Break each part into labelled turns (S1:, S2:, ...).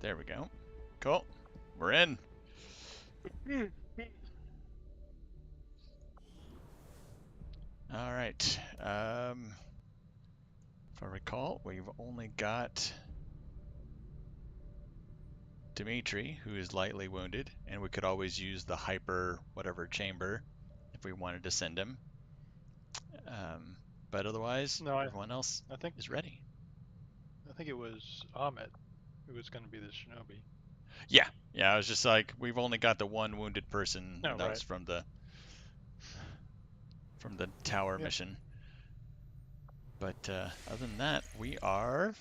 S1: There we go. Cool. We're in. All right. If I recall, we've only got Dimitri, who is lightly wounded, and we could always use the hyper whatever chamber if we wanted to send him. But otherwise,
S2: No,
S1: everyone else
S2: I think
S1: is ready.
S2: it was Ahmed who was going to be the shinobi.
S1: Yeah, yeah. I was just like, we've only got the one wounded person,
S2: Oh,
S1: and that was
S2: right.
S1: from the tower
S2: Yep.
S1: mission. But other than that, we are.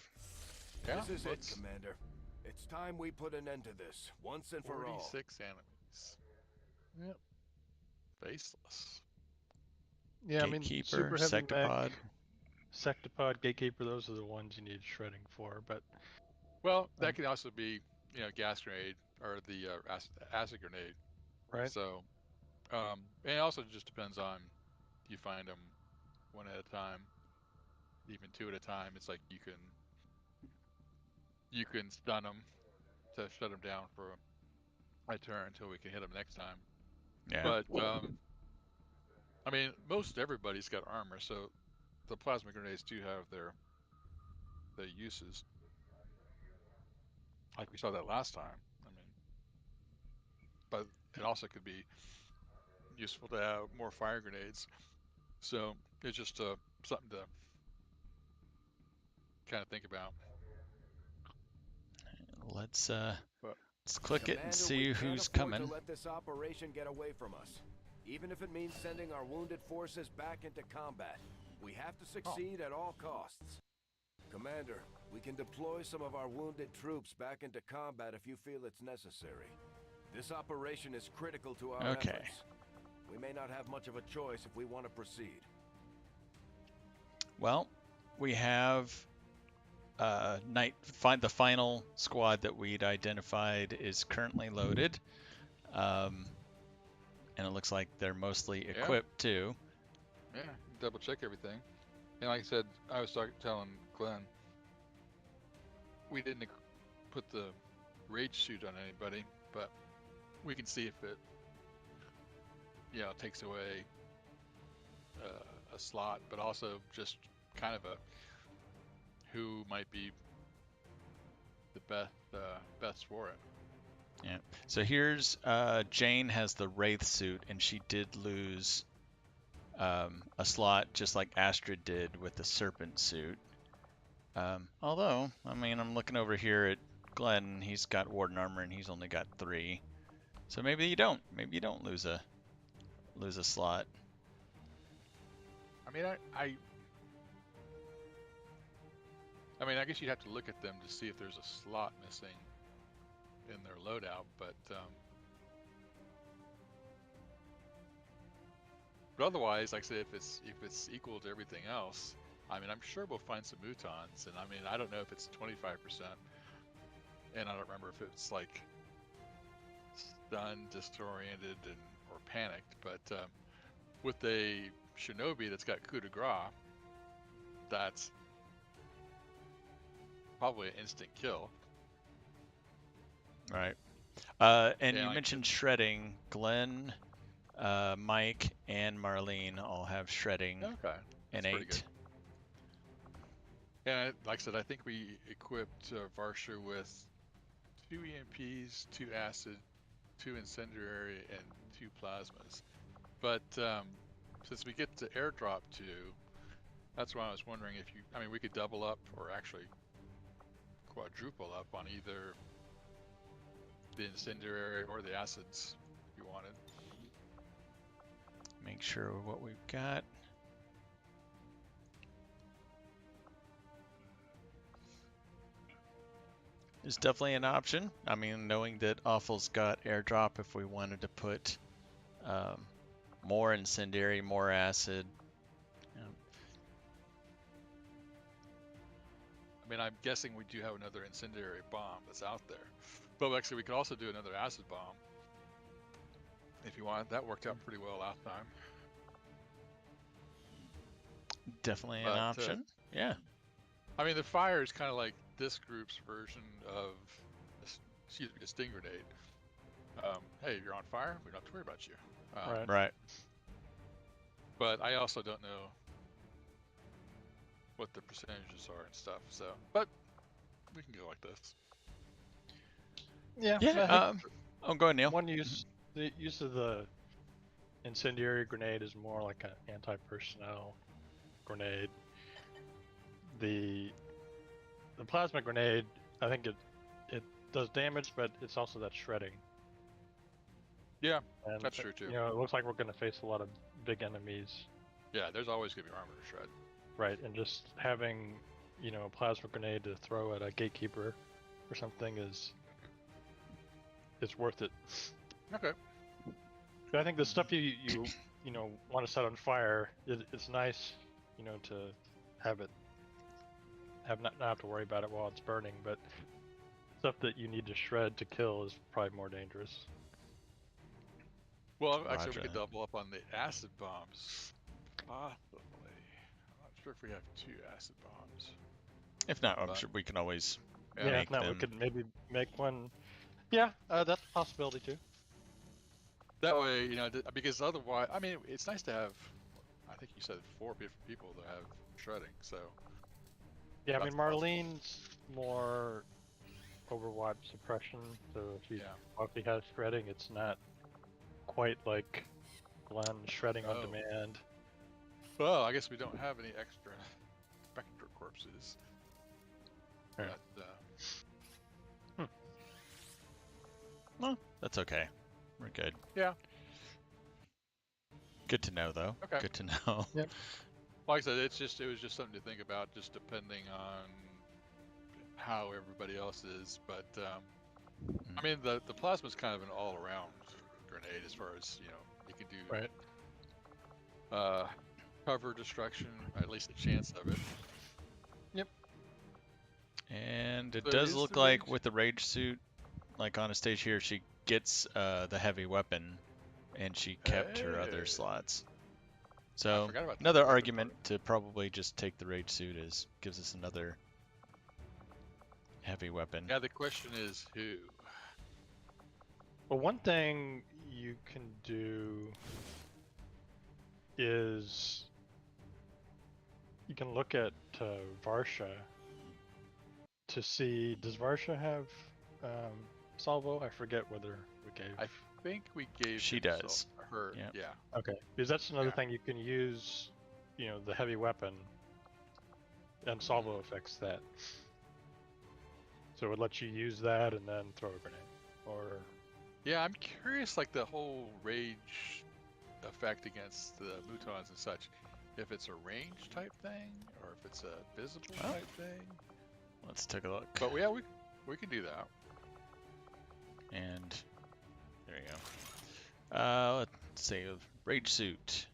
S3: Yeah,
S4: This is it,
S3: let's
S4: Commander. It's time we put an end to this, once and for all.
S3: 46 enemies.
S2: Yep.
S3: Faceless.
S2: Yeah, I mean,
S1: Gatekeeper,
S2: super heavy mech,
S1: Sectopod.
S2: Sectopod, Gatekeeper, those are the ones you need shredding for, but...
S3: Well, that can also be, gas grenade or the acid grenade.
S2: Right?
S3: So, and it also just depends on you find them one at a time, even two at a time. It's like you can stun them to shut them down for a turn until we can hit them next time.
S1: Yeah.
S3: But I mean, most everybody's got armor, so the plasma grenades do have their uses. Like we saw that last time. I mean, but it also could be useful to have more fire grenades. So it's just something to kind of think about.
S1: Let's
S3: But
S1: let's click it and
S4: Commander, we
S1: see
S4: can't
S1: who's
S4: afford to
S1: coming.
S4: let this operation get away from us. Even if it means sending our wounded forces back into combat, we have to succeed at all costs. Commander, we can deploy some of our wounded troops back into combat if you feel it's necessary. This operation is critical to our
S1: Okay.
S4: efforts. We may not have much of a choice if we want to proceed.
S1: Well, we have the final squad that we'd identified is currently loaded, and it looks like they're mostly equipped too.
S3: Yeah, double check everything. And like I said, I was telling Glenn, we didn't put the rage suit on anybody, but we can see if it, takes away a slot, but also just kind of who might be the best for it.
S1: Yeah. So here's Jane has the Wraith suit, and she did lose a slot just like Astrid did with the Serpent suit. Although, I mean, I'm looking over here at Glenn. He's got Warden armor, and he's only got 3. So maybe you don't. Maybe you don't lose a slot.
S3: I mean, I guess you'd have to look at them to see if there's a slot missing in their loadout, but otherwise, like I said, if it's equal to everything else, I mean, I'm sure we'll find some mutons, and I mean, I don't know if it's 25%, and I don't remember if it's like stunned, disoriented, or panicked, but with a shinobi that's got coup de grace, that's probably an instant kill.
S1: Right. And you mentioned shredding. Glenn, Mike, and Marlene all have shredding innate.
S3: And like I said, I think we equipped Varsha with 2 EMPs, 2 acid, 2 incendiary, and 2 plasmas. But since we get to airdrop 2, that's why I was wondering if we could double up or actually quadruple up on either the incendiary or the acids if you wanted.
S1: Make sure what we've got. Is definitely an option. I mean, knowing that Awful's got airdrop, if we wanted to put more incendiary, more acid.
S3: I mean, I'm guessing we do have another incendiary bomb that's out there. But actually, we could also do another acid bomb if you want. That worked out pretty well last time.
S1: Definitely an option. Yeah.
S3: I mean, the fire is kind of like this group's version of excuse me, a sting grenade. Hey, you're on fire. We don't have to worry about you.
S2: Right.
S1: Right.
S3: But I also don't know what the percentages are and stuff. So, but we can go like this.
S2: Yeah.
S1: Yeah.
S2: I think
S1: Oh, go ahead, Neil.
S2: one use, the use of the incendiary grenade is more like an anti-personnel grenade. The plasma grenade, I think it does damage, but it's also that shredding.
S3: Yeah,
S2: And
S3: that's true too.
S2: You know, it looks like we're going to face a lot of big enemies,
S3: Yeah, there's always gonna be armor to shred.
S2: right? And just having, you know, a plasma grenade to throw at a gatekeeper or something is worth it.
S3: Okay.
S2: But I think the stuff you know want to set on fire, it's nice, you know, to have it not have to worry about it while it's burning, but stuff that you need to shred to kill is probably more dangerous.
S3: Well, actually,
S1: Roger
S3: we could
S1: that.
S3: double up on the acid bombs. Possibly. I'm not sure if we have 2 acid bombs.
S1: If not, I'm
S3: But-
S1: sure we can always.
S3: Yeah,
S2: Yeah,
S1: make
S2: if not, we
S1: them-
S2: could maybe make one. Yeah, that's a possibility too.
S3: That way, you know, because otherwise, I mean, it's nice to have. I think you said 4 different people that have shredding. So
S2: Yeah, I mean
S3: That's possible.
S2: Marlene's more Overwatch suppression, so
S3: yeah.
S2: if he has shredding, it's not quite like Glenn shredding on
S3: Oh.
S2: demand.
S3: Well, I guess we don't have any extra Spectre corpses.
S2: Yeah.
S3: But,
S1: Well, that's okay. We're good.
S3: Yeah.
S1: Good to know, though.
S3: Okay.
S1: Good to know.
S3: like I said, it was just something to think about, just depending on how everybody else is. But I mean, the plasma is kind of an all-around grenade as far as you can do.
S2: Right.
S3: Cover destruction, at least a chance of it.
S1: And it
S3: So
S1: does
S3: is
S1: look
S3: the
S1: like
S3: rage-
S1: with the rage suit, like on a stage here, she gets the heavy weapon, and she kept her other
S3: Hey.
S1: slots. So
S3: forgot about that
S1: another
S3: weapon
S1: argument to probably just take the rage suit is gives us another heavy weapon.
S3: Yeah, the question is who.
S2: Well, one thing you can do is you can look at Varsha to see, does Varsha have salvo? I forget whether we gave.
S3: I think we gave.
S1: She
S3: him
S1: does.
S3: Her.
S1: Yeah.
S3: Yeah.
S2: Okay, because that's another
S3: Yeah.
S2: thing you can use, you know, the heavy weapon, and salvo affects that. So it would let you use that and then throw a grenade, or
S3: Yeah, I'm curious, like the whole rage effect against the mutons and such, if it's a range type thing or if it's a visible
S1: Well.
S3: type thing.
S1: Let's take a look.
S3: But yeah, we can do that.
S1: And there you go. Let's see, rage suit.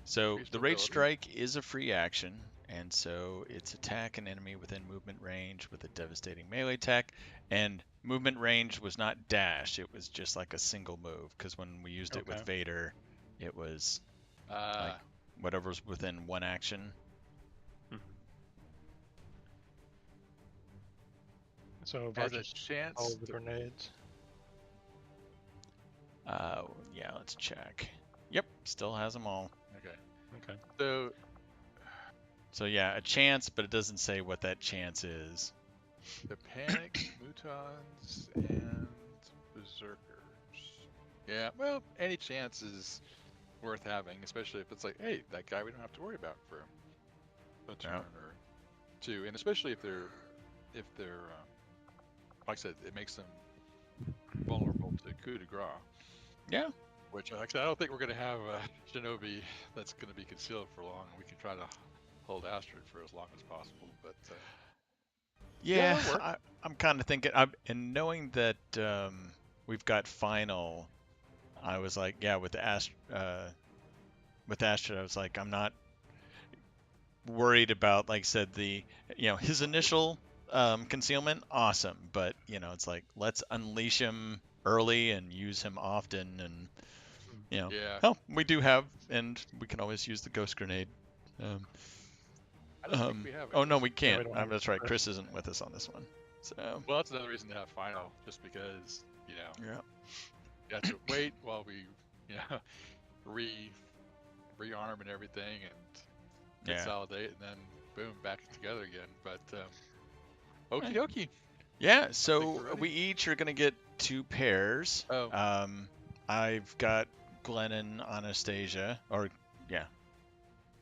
S1: So
S3: Increased
S1: the rage
S3: mobility.
S1: strike is a free action, and so it's attack an enemy within movement range with a devastating melee attack. And movement range was not dash; it was just like a single move. Because when we used it with
S2: Okay.
S1: Vader, it was
S3: Uh,
S1: whatever's within one action.
S2: so
S3: has a
S2: Varsha's
S3: chance.
S2: all the grenades.
S1: Yeah, let's check. Yep, still has them all.
S3: Okay.
S2: Okay.
S3: So
S1: So yeah, a chance, but it doesn't say what that chance is.
S3: the panic, mutons, and berserkers. Yeah. Well, any chance is worth having, especially if it's like, hey, that guy we don't have to worry about for a turn
S1: Yeah.
S3: or two, and especially if they're like I said, it makes them vulnerable to coup de grace.
S1: Yeah.
S3: Which, like I said, I don't think we're going to have a Shinobi that's going to be concealed for long. We can try to hold Astrid for as long as possible, but
S1: Yeah,
S3: that'll work.
S1: I'm kind of thinking, and knowing that we've got final, I was like, yeah, with Astrid, I was like, I'm not worried about, like I said, his initial concealment, awesome, but it's like let's unleash him early and use him often, and
S3: yeah.
S1: hell, we do have, and we can always use the ghost grenade.
S3: I don't think we have.
S1: Oh no,
S3: it.
S1: we can't.
S2: don't have
S1: That's right.
S2: Chris.
S1: Chris isn't with us on this one. So
S3: Well, that's another reason to have final, just because
S1: yeah.
S3: you have to wait while we rearm and everything and
S1: Yeah.
S3: consolidate, and then boom, back together again. But
S1: Right.
S3: okie dokie.
S1: Yeah,
S3: we're
S1: so
S3: ready.
S1: we each are gonna get 2 pairs.
S3: Oh.
S1: I've got Glenn and Anastasia, or yeah,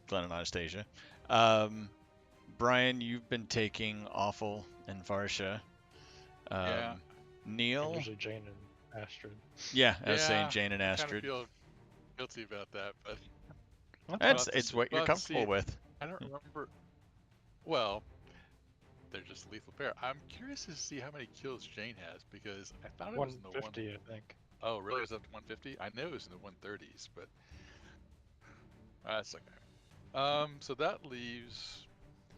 S1: Glenn and Anastasia. Brian, you've been taking Awful and Varsha.
S3: Yeah.
S2: And
S1: Neil,
S2: usually Jane and Astrid.
S1: yeah, I was saying
S3: Yeah.
S1: Jane and
S3: Kind of
S1: Astrid.
S3: feel guilty about that, but
S1: It's what you're comfortable with.
S3: I don't remember. Well, they're just a lethal pair. I'm curious to see how many kills Jane has, because I thought it was in the
S2: 150, I think.
S3: Oh, really? It was up to 150? I know it was in the 130s, but that's okay. So that leaves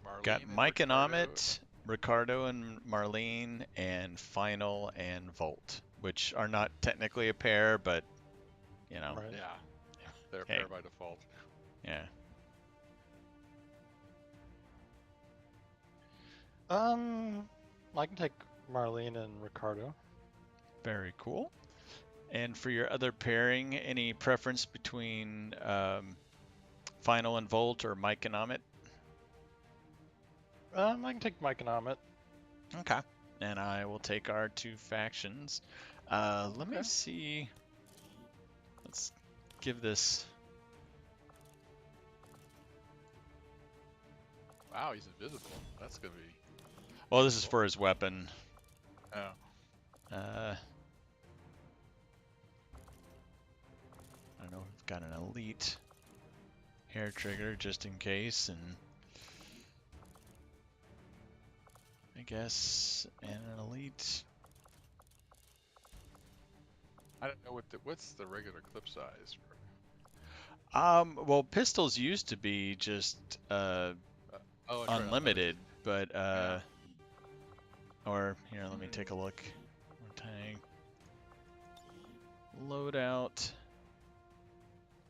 S3: Marlene
S1: Got
S3: and
S1: Mike and
S3: Ricardo.
S1: Amit, Ricardo and Marlene, and Final and Volt, which are not technically a pair, but
S2: Right.
S3: Yeah, they're a
S1: Hey.
S3: pair by default.
S1: Yeah.
S2: I can take Marlene and Ricardo.
S1: Very cool. And for your other pairing, any preference between Final and Volt or Mike and Amit?
S2: I can take Mike and Amit.
S1: Okay. And I will take our 2 factions. Let me
S3: Okay.
S1: see. Let's give this.
S3: Wow, he's invisible. That's gonna be.
S1: Well, this is for his weapon.
S3: Oh.
S1: I don't know. We've got an elite hair trigger just in case, and I guess and an elite.
S3: I don't know what's the regular clip size for.
S1: Well, pistols used to be just
S3: Oh, that's right,
S1: unlimited, but
S3: Yeah.
S1: or here, let me take a look. Tang. Loadout.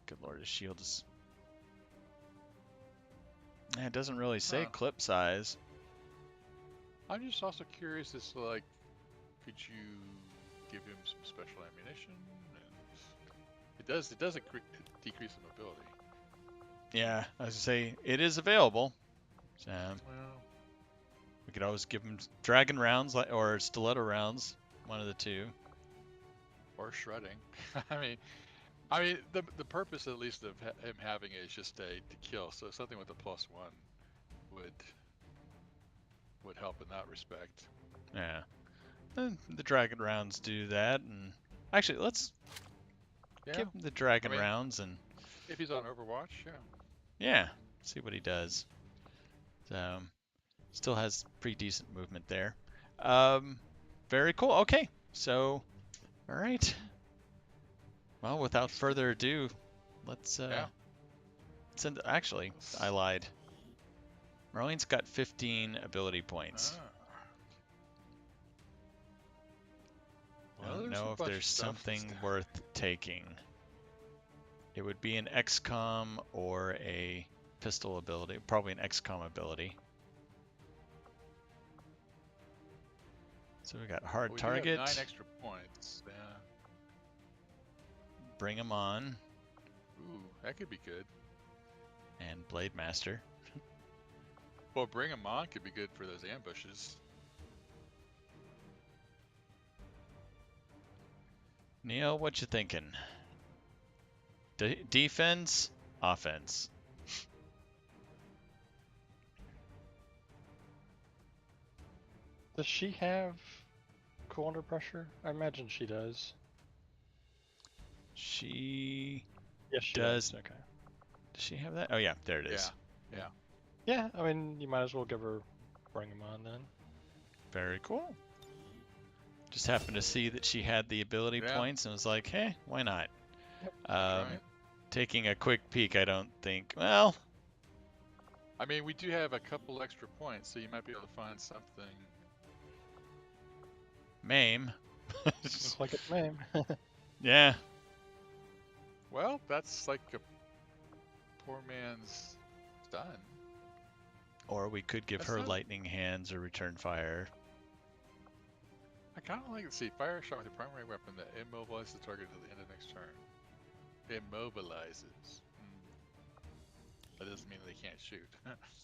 S1: Good lord, his shield is. It doesn't really say
S3: Huh.
S1: clip size.
S3: I'm just also curious as to, like, could you give him some special ammunition? And it does decrease the mobility.
S1: Yeah, as I say, it is available. So
S3: Well,
S1: we could always give him dragon rounds or stiletto rounds, one of the two.
S3: or shredding. I mean, the purpose at least of him having it is just to kill. So something with a +1 would help in that respect.
S1: Yeah, the dragon rounds do that, and actually, let's
S3: Yeah.
S1: give him the dragon
S3: I mean-
S1: rounds and
S3: If he's on Overwatch, yeah.
S1: yeah, see what he does. So still has pretty decent movement there. Very cool. Okay, so all right. Well, without further ado, let's
S3: Yeah.
S1: send. Actually, I lied. Marlene's got 15 ability points.
S3: Ah.
S1: I
S3: Well,
S1: don't
S3: there's a
S1: know if
S3: bunch of
S1: there's
S3: stuff
S1: something
S3: that's-
S1: worth taking. It would be an XCOM or a pistol ability. Probably an XCOM ability. So we got hard
S3: We do
S1: target.
S3: have 9 extra points. Yeah.
S1: Bring him on.
S3: Ooh, that could be good.
S1: And Blade Master.
S3: Well, bring him on could be good for those ambushes.
S1: Neil, what you thinking? Defense, offense.
S2: Does she have cool under pressure? I imagine she does.
S1: She
S2: Yes, she
S1: does.
S2: does. Okay.
S1: Does she have that? Oh yeah, there it is.
S3: Yeah.
S2: Yeah, I mean, you might as well give her bring him on then.
S1: Very cool. Just happened to see that she had the ability
S3: Yeah.
S1: points and was like, hey, why not?
S3: That's right.
S1: Taking a quick peek, I don't think. Well,
S3: I mean, we do have a couple extra points, so you might be able to find something.
S1: Mame.
S2: Looks like it's name.
S1: Yeah.
S3: Well, that's like a poor man's stun.
S1: Or we could give
S3: That's
S1: her
S3: not-
S1: lightning hands or return fire.
S3: I kind of like to see fire shot with a primary weapon that immobilizes the target until the end of next turn. Immobilizes. That doesn't mean they can't shoot.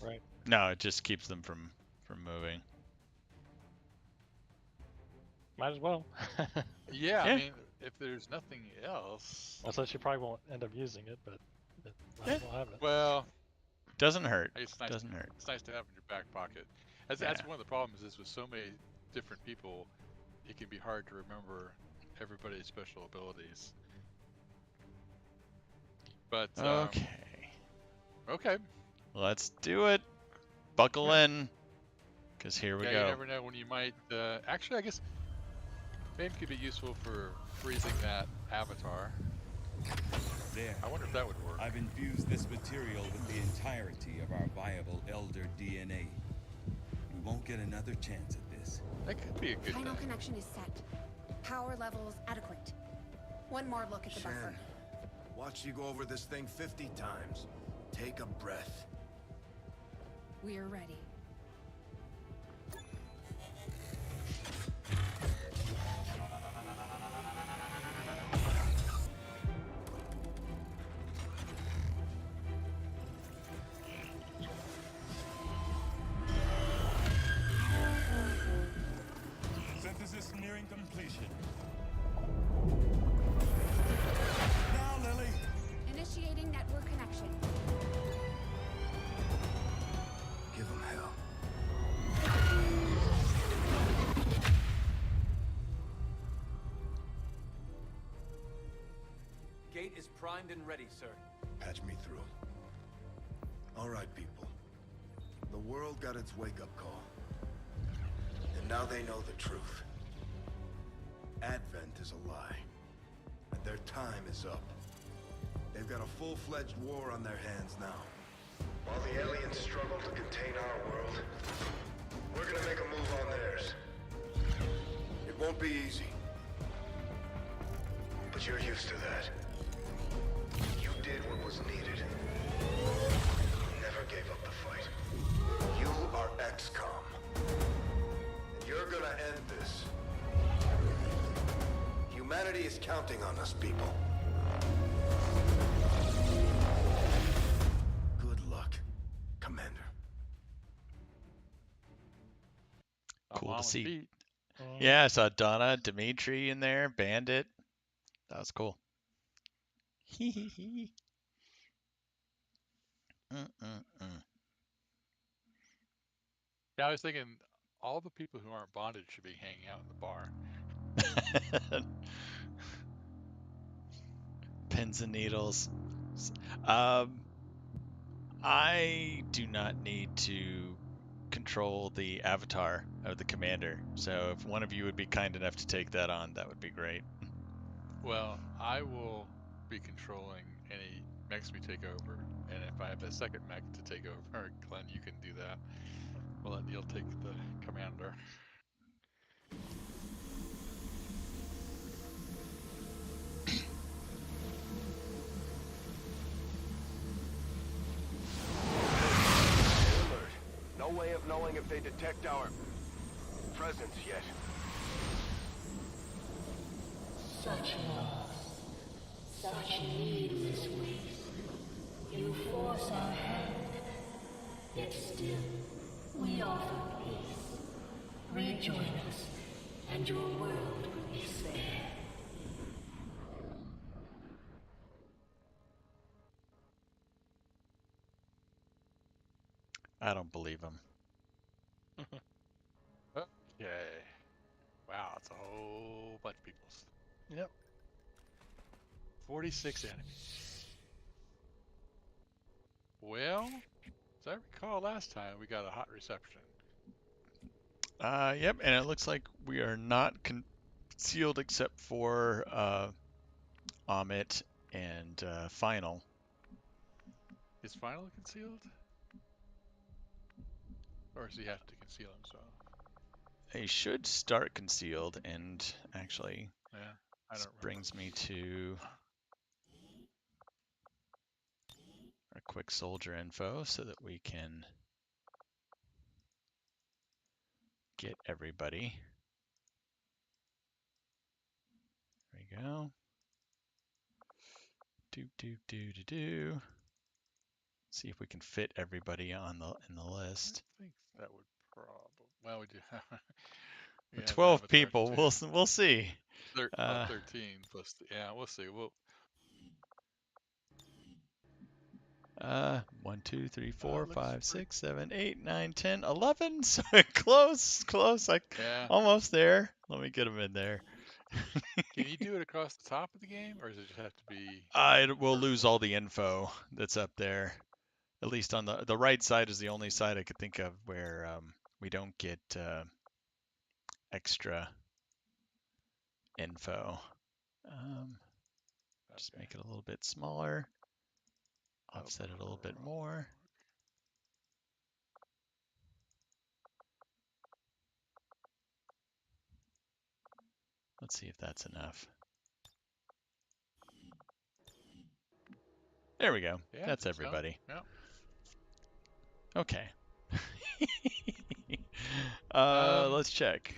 S2: Right.
S1: No, it just keeps them from moving.
S2: Might as well.
S3: Yeah,
S1: Yeah.
S3: I mean, if there's nothing else.
S2: Unless you probably won't end up using it, but might as well have it.
S3: Well,
S1: Doesn't hurt.
S3: I guess it's nice.
S1: Doesn't hurt.
S3: It's nice to have in your back pocket. That's
S1: Yeah.
S3: one of the problems is with so many different people, it can be hard to remember everybody's special abilities. But okay.
S1: Let's do it. Buckle in, because here we
S3: Yeah,
S1: go.
S3: you never know when you might. Actually, I guess maybe could be useful for freezing that avatar.
S5: There.
S3: I wonder if that would work.
S5: I've infused this material with the entirety of our viable elder DNA. We won't get another chance at this.
S3: That could be a good
S6: Final
S3: thing.
S6: connection is set. Power levels adequate. One more look at the buffer.
S4: Shen, watch you go over this thing 50 times. Take a breath.
S6: We're ready.
S5: Synthesis nearing completion. Now, Lily!
S6: Initiating network connection.
S4: Give him hell.
S7: Gate is primed and ready, sir.
S4: Patch me through. All right, people. The world got its wake-up call. And now they know the truth. Advent is a lie. And their time is up. They've got a full-fledged war on their hands now. While the aliens struggle to contain our world, we're gonna make a move on theirs. It won't be easy. But you're used to that. You did what was needed. Never gave up the fight. You are XCOM. And you're gonna end this. Humanity is counting on us, people. Good luck, Commander.
S3: I'm
S1: Cool to
S3: on
S1: see.
S3: feet.
S1: Yeah, I saw Donna, Dimitri in there, Bandit. That was cool. Hee hee hee.
S3: Yeah, I was thinking all the people who aren't bonded should be hanging out in the bar.
S1: Pins and needles. I do not need to control the avatar of the commander. So if one of you would be kind enough to take that on, that would be great.
S3: Well, I will be controlling any mechs we take over, and if I have a second mech to take over, Glenn, you can do that. Well, then you'll take the commander.
S4: Alert. No way of knowing if they detect our presence yet.
S8: Such loss, such needless waste. You force our hand, yet still we offer peace. Rejoin us, and your world will be spared.
S1: I don't believe him.
S3: Okay. Wow, it's a whole bunch of people.
S2: Yep.
S3: 46 enemies. Well, as I recall last time, we got a hot reception.
S1: Yep, and it looks like we are not concealed except for Amit and Final.
S3: Is Final concealed? Or does he have to conceal himself?
S1: They should start concealed, and actually,
S3: Yeah, I
S1: this
S3: don't remember.
S1: brings me to our quick soldier info so that we can get everybody. we go. Do. See if we can fit everybody on in the list.
S3: I think that would probably. Well, we do. We
S1: The
S3: have an
S1: 12
S3: avatar
S1: people.
S3: too.
S1: We'll see.
S3: 13 plus. Yeah, we'll see. We'll.
S1: 1, 2, 3, 4,
S3: Looks
S1: 5,
S3: pretty.
S1: 6, 7, 8, 9, 10, 11. So close. Like
S3: Yeah.
S1: almost there. Let me get them in there.
S3: Can you do it across the top of the game, or does it just have to be?
S1: We'll lose all the info that's up there. At least on the right side is the only side I could think of where we don't get extra info. Just
S3: Okay.
S1: make it a little bit smaller.
S3: Oh,
S1: Offset it a little bit more. Let's see if that's enough. There we go.
S3: Yeah,
S1: That's
S3: so,
S1: everybody.
S3: yeah.
S1: Okay.
S3: Um,
S1: Let's check.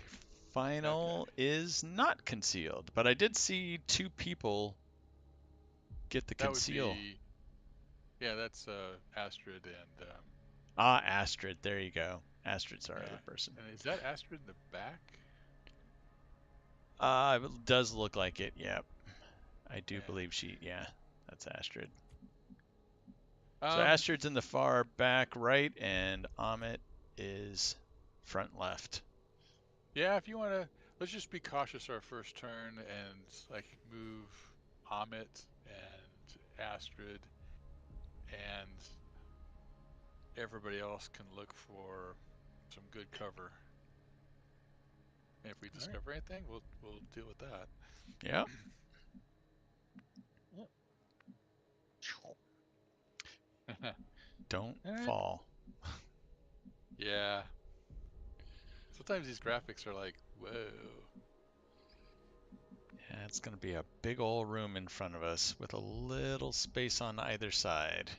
S1: Final is not concealed, but I did see 2 people get the
S3: That would
S1: conceal.
S3: be. Yeah, that's Astrid and.
S1: Astrid. There you go. Astrid's our other person.
S3: And is that Astrid in the back?
S1: It does look like it. Yep. I do
S3: Yeah.
S1: believe yeah, that's Astrid. So
S3: Um,
S1: Astrid's in the far back right, and Amit is front left.
S3: Yeah, if you want to, let's just be cautious our first turn and like move Amit and Astrid, and everybody else can look for some good cover. And if we discover anything, we'll deal with that.
S1: Yep. Don't fall.
S3: Yeah. Sometimes these graphics are like, whoa.
S1: Yeah, it's going to be a big old room in front of us with a little space on either side.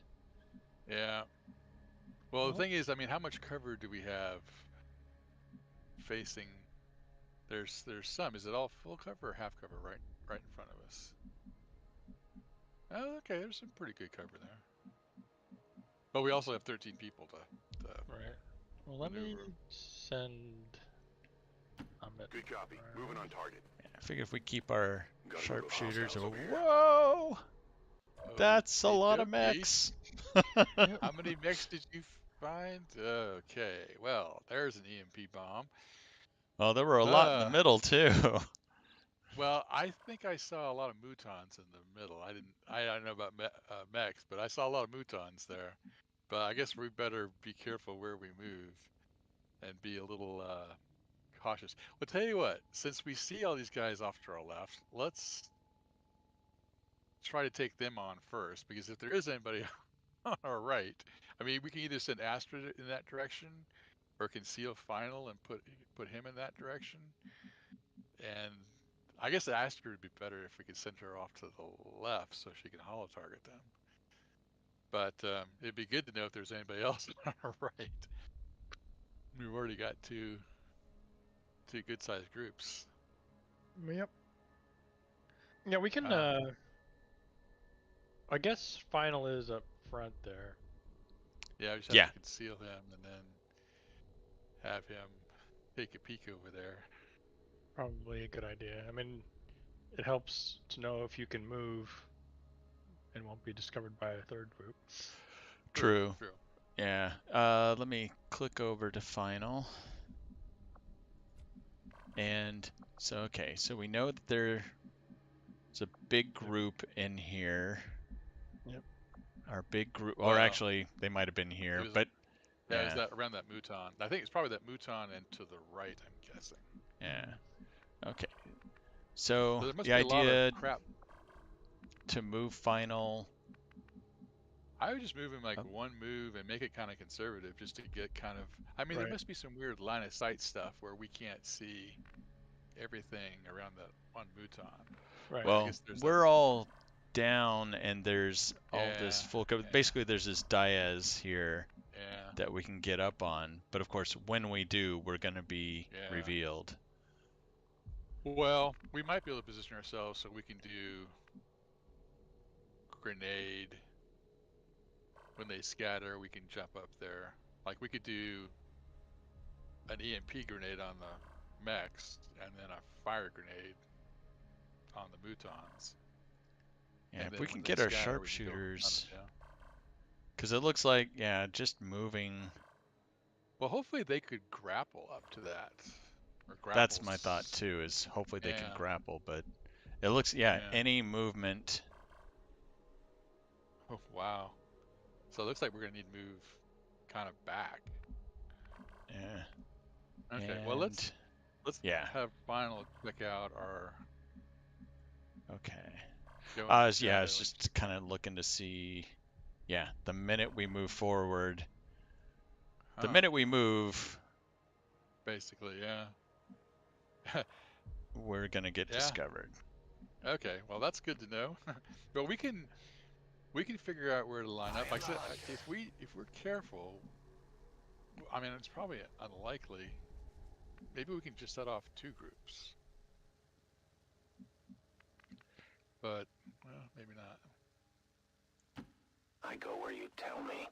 S3: Yeah. Well, the thing is, I mean, how much cover do we have facing? There's some. Is it all full cover or half cover right in front of us? Oh, okay. There's some pretty good cover there. But we also have 13 people to
S2: Right. Well, let me
S3: maneuver.
S2: send Amit.
S4: Good copy. Moving on target.
S1: Yeah, I figure if we keep our
S4: Got a
S1: sharpshooters.
S4: little hostiles over here.
S1: Whoa! That's a lot of
S3: Okey-dokey.
S1: mechs.
S3: How many mechs did you find? Okay, well, there's an EMP bomb.
S1: Oh, there were a lot in the middle too.
S3: Well, I think I saw a lot of mutons in the middle. I don't know about mechs, but I saw a lot of mutons there. But I guess we better be careful where we move and be a little cautious. Well, tell you what, since we see all these guys off to our left, let's try to take them on first, because if there is anybody on our right, I mean, we can either send Astrid in that direction or conceal Final and put him in that direction. And I guess Astrid would be better if we could send her off to the left so she can holo target them. But it'd be good to know if there's anybody else on our right. We've already got two good sized groups.
S2: Yep. Yeah, we can. I guess Final is up front there.
S3: Yeah, we just have to conceal him and then have him take a peek over there.
S2: Probably a good idea. I mean, it helps to know if you can move and won't be discovered by a third group.
S1: True. Yeah. Let me click over to Final. And so, okay, so we know that there's a big group in here.
S2: Yep.
S1: Our big group, or actually, they might have been here, but
S3: yeah, it was that around that Muton. I think it's probably that Muton and to the right, I'm guessing.
S1: Yeah. Okay. So
S3: there must
S1: the
S3: be a lot
S1: idea
S3: of crap.
S1: To move Final.
S3: I would just move him like one move and make it kind of conservative, just to get kind of. I mean, there must be some weird line of sight stuff where we can't see everything around that one Muton.
S2: Right.
S1: Well, we're all down, and there's all this full cover. Basically, there's this Diaz here that we can get up on. But of course, when we do, we're going to be revealed.
S3: Well, we might be able to position ourselves so we can do grenade. When they scatter, we can jump up there. Like we could do an EMP grenade on the mechs and then a fire grenade on the mutons.
S1: Yeah,
S3: And
S1: if
S3: then
S1: we
S3: when
S1: can
S3: they
S1: get our
S3: scatter, we can go hunt
S1: sharpshooters,
S3: them down.
S1: because it looks like, yeah, just moving.
S3: Well, hopefully they could grapple up to that. Or
S1: That's
S3: grapple.
S1: my thought too, is hopefully they can
S3: Yeah.
S1: grapple, but it looks, yeah,
S3: Yeah.
S1: any movement.
S3: Oh, wow. So it looks like we're going to need to move kind of back.
S1: Yeah.
S3: Okay,
S1: And
S3: well, let's
S1: yeah,
S3: have final check out our
S1: okay.
S3: go
S1: Yeah,
S3: into
S1: I was
S3: shadow.
S1: just kind of looking to see, yeah, the minute we move forward, the
S3: Huh,
S1: minute we move,
S3: basically, yeah.
S1: we're gonna get
S3: Yeah.
S1: discovered.
S3: Okay, well that's good to know. But we can figure out where to line up. Like I said, if we're careful, I mean it's probably unlikely. Maybe we can just set off 2 groups. But well, maybe not.
S4: I go where you tell me.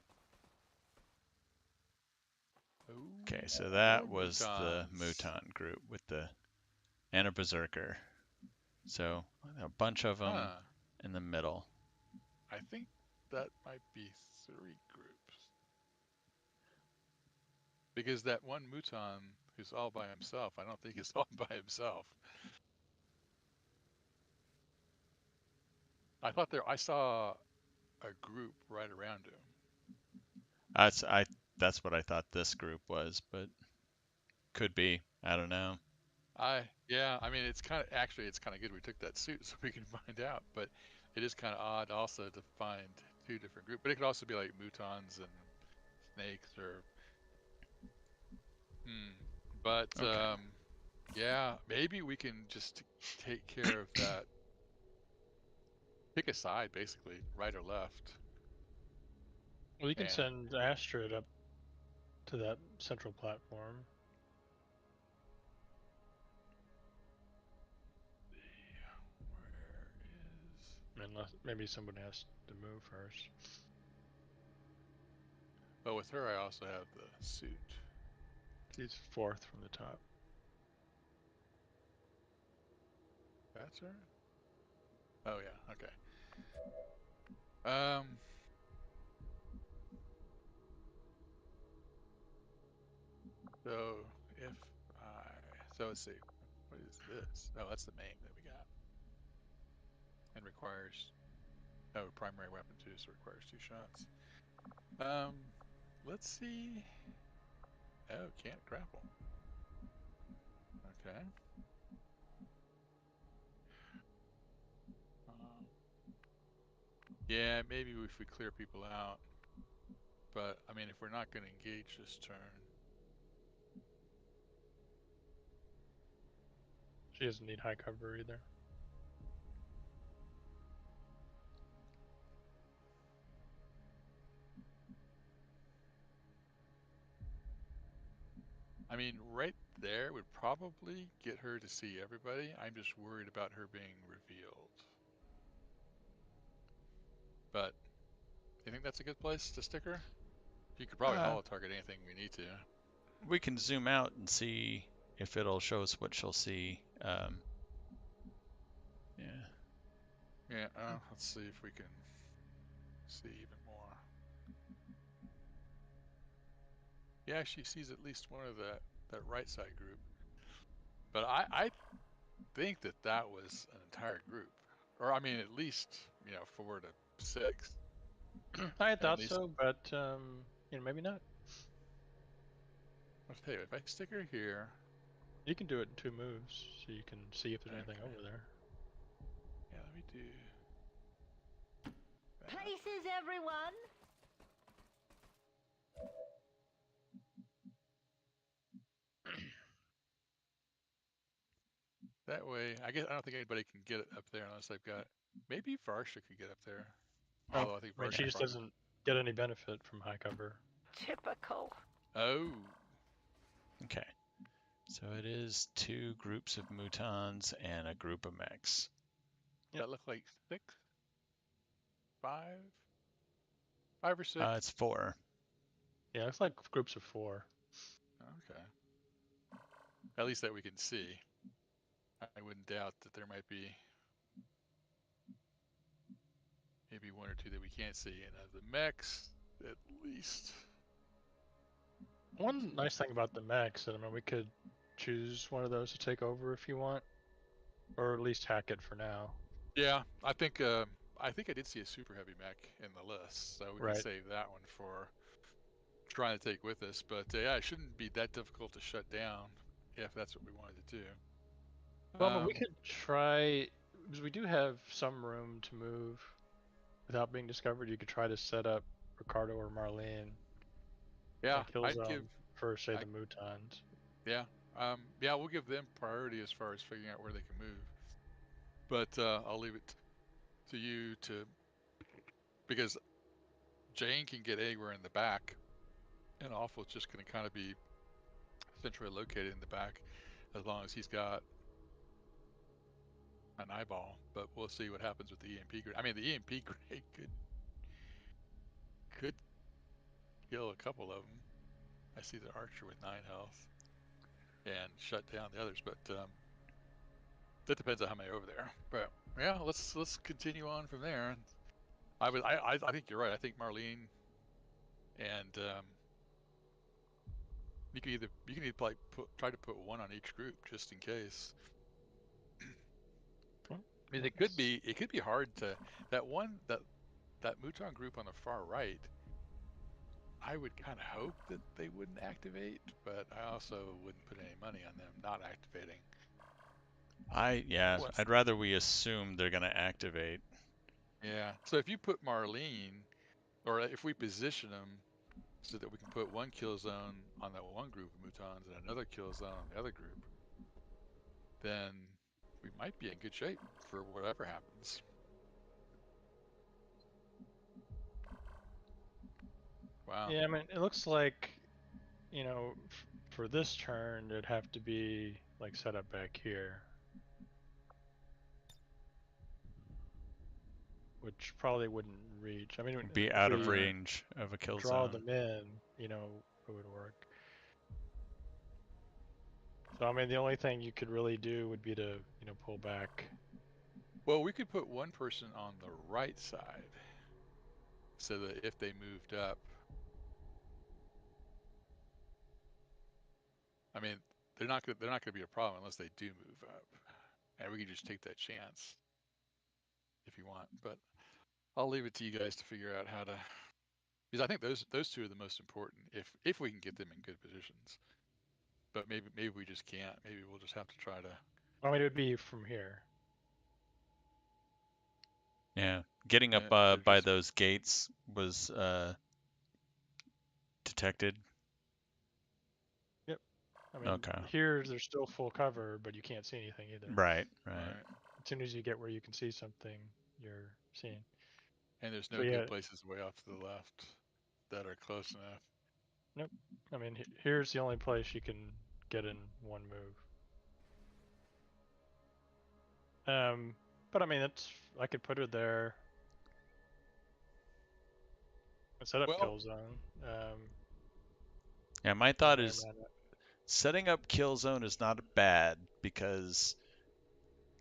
S3: Ooh,
S1: Okay, so that
S3: more
S1: was the
S3: mutons.
S1: Muton group with the and a Berserker. So a bunch of them
S3: Huh.
S1: in the middle.
S3: I think that might be 3 groups. Because that one Muton who's all by himself, I don't think he's all by himself. I saw a group right around him.
S1: That's what I thought this group was, but could be. I don't know.
S3: Yeah, I mean it's kind of good we took that suit so we can find out, but it is kind of odd also to find 2 different groups. But it could also be like Mutons and snakes or But
S1: Okay.
S3: yeah, maybe we can just take care of that. Pick a side, basically, right or left.
S2: Well, you can
S3: And
S2: send Astrid up to that central platform.
S3: where is?
S2: Unless maybe someone has to move first.
S3: Oh, with her, I also have the suit.
S2: She's 4th from the top.
S3: That's her. Oh yeah, okay. Um. So if so let's see, what is this? Oh, that's the main that we got, and requires primary weapon too, so it requires 2 shots. Let's see. Oh, can't grapple. Okay. Yeah, maybe if we clear people out. But, I mean, if we're not going to engage this turn.
S2: She doesn't need high cover either.
S3: I mean, right there would probably get her to see everybody. I'm just worried about her being revealed. But, you think that's a good place to stick her? You could probably holo target anything we need to.
S1: We can zoom out and see if it'll show us what she'll see. Yeah.
S3: Yeah, let's see if we can see even more. Yeah, she sees at least one of that right side group. But I think that was an entire group. Or, I mean, at least, 4 to 6.
S2: I
S3: At
S2: thought
S3: least,
S2: so, but maybe not.
S3: I'll tell you, if I stick her here.
S2: You can do it in 2 moves, so you can see if there's anything
S3: Okay.
S2: over there.
S3: Yeah, let me do that.
S8: Places, everyone!
S3: That way, I don't think anybody can get up there unless they've got. Maybe Varsha could get up there.
S2: Oh,
S3: Although I think
S2: I mean,
S3: Varsha
S2: she just
S3: probably.
S2: doesn't get any benefit from high cover.
S8: Typical.
S3: Oh.
S1: Okay. So it is 2 groups of mutons and a group of mechs.
S3: That look like 6, 5, 5 or 6.
S1: It's 4.
S2: Yeah, it's like groups of 4.
S3: Okay. At least that we can see. I wouldn't doubt that there might be maybe 1 or 2 that we can't see, and of the mechs, at least.
S2: One nice thing about the mechs, I mean, we could choose one of those to take over if you want, or at least hack it for now.
S3: Yeah, I think I did see a super heavy mech in the list, so we can
S2: Right.
S3: save that one for trying to take with us. But yeah, it shouldn't be that difficult to shut down if that's what we wanted to do.
S2: Well, I mean, we could try, because we do have some room to move without being discovered. You could try to set up Ricardo or Marlene
S3: Yeah,
S2: and kill
S3: I'd
S2: zone
S3: give.
S2: for, say,
S3: I,
S2: the mutons.
S3: yeah, yeah, we'll give them priority as far as figuring out where they can move. But I'll leave it to you to, because Jane can get anywhere in the back, and Awful's just going to kind of be centrally located in the back, as long as he's got an eyeball. But we'll see what happens with the EMP grenade. I mean, the EMP grenade could kill a couple of them. I see the archer with 9 health and shut down the others, but that depends on how many over there. But yeah, let's continue on from there. I think you're right. I think Marlene and you can either like try to put 1 on each group just in case. I mean, it could be hard to that Muton group on the far right. I would kind of hope that they wouldn't activate, but I also wouldn't put any money on them not activating.
S1: I'd rather we assume they're gonna activate.
S3: Yeah. So if you put Marlene, or if we position them so that we can put 1 kill zone on that 1 group of mutons and another kill zone on the other group, then we might be in good shape for whatever happens. Wow.
S2: Yeah, I mean, it looks like, you know, for this turn, it'd have to be like set up back here, which probably wouldn't reach. I mean,
S1: Be
S2: if
S1: out of
S2: we
S1: range of a kill
S2: draw
S1: zone.
S2: them in, you know, it would work. So I mean, the only thing you could really do would be to, you know, pull back.
S3: Well, we could put 1 person on the right side so that if they moved up, I mean, they're not gonna be a problem unless they do move up, and we can just take that chance if you want. But I'll leave it to you guys to figure out how to, because I think those 2 are the most important if we can get them in good positions. But maybe we just can't. Maybe we'll just have to try to.
S2: I mean, it would be from here.
S1: Yeah, getting up by those gates was detected.
S2: Yep. I mean,
S1: Okay.
S2: here there's still full cover, but you can't see anything either.
S1: Right.
S2: As soon as you get where you can see something, you're seeing.
S3: And there's no good places way off to the left that are close enough.
S2: Nope. I mean, here's the only place you can get in 1 move. But I mean, I could put it there. And set up kill zone.
S1: Yeah, my thought is setting up kill zone is not bad because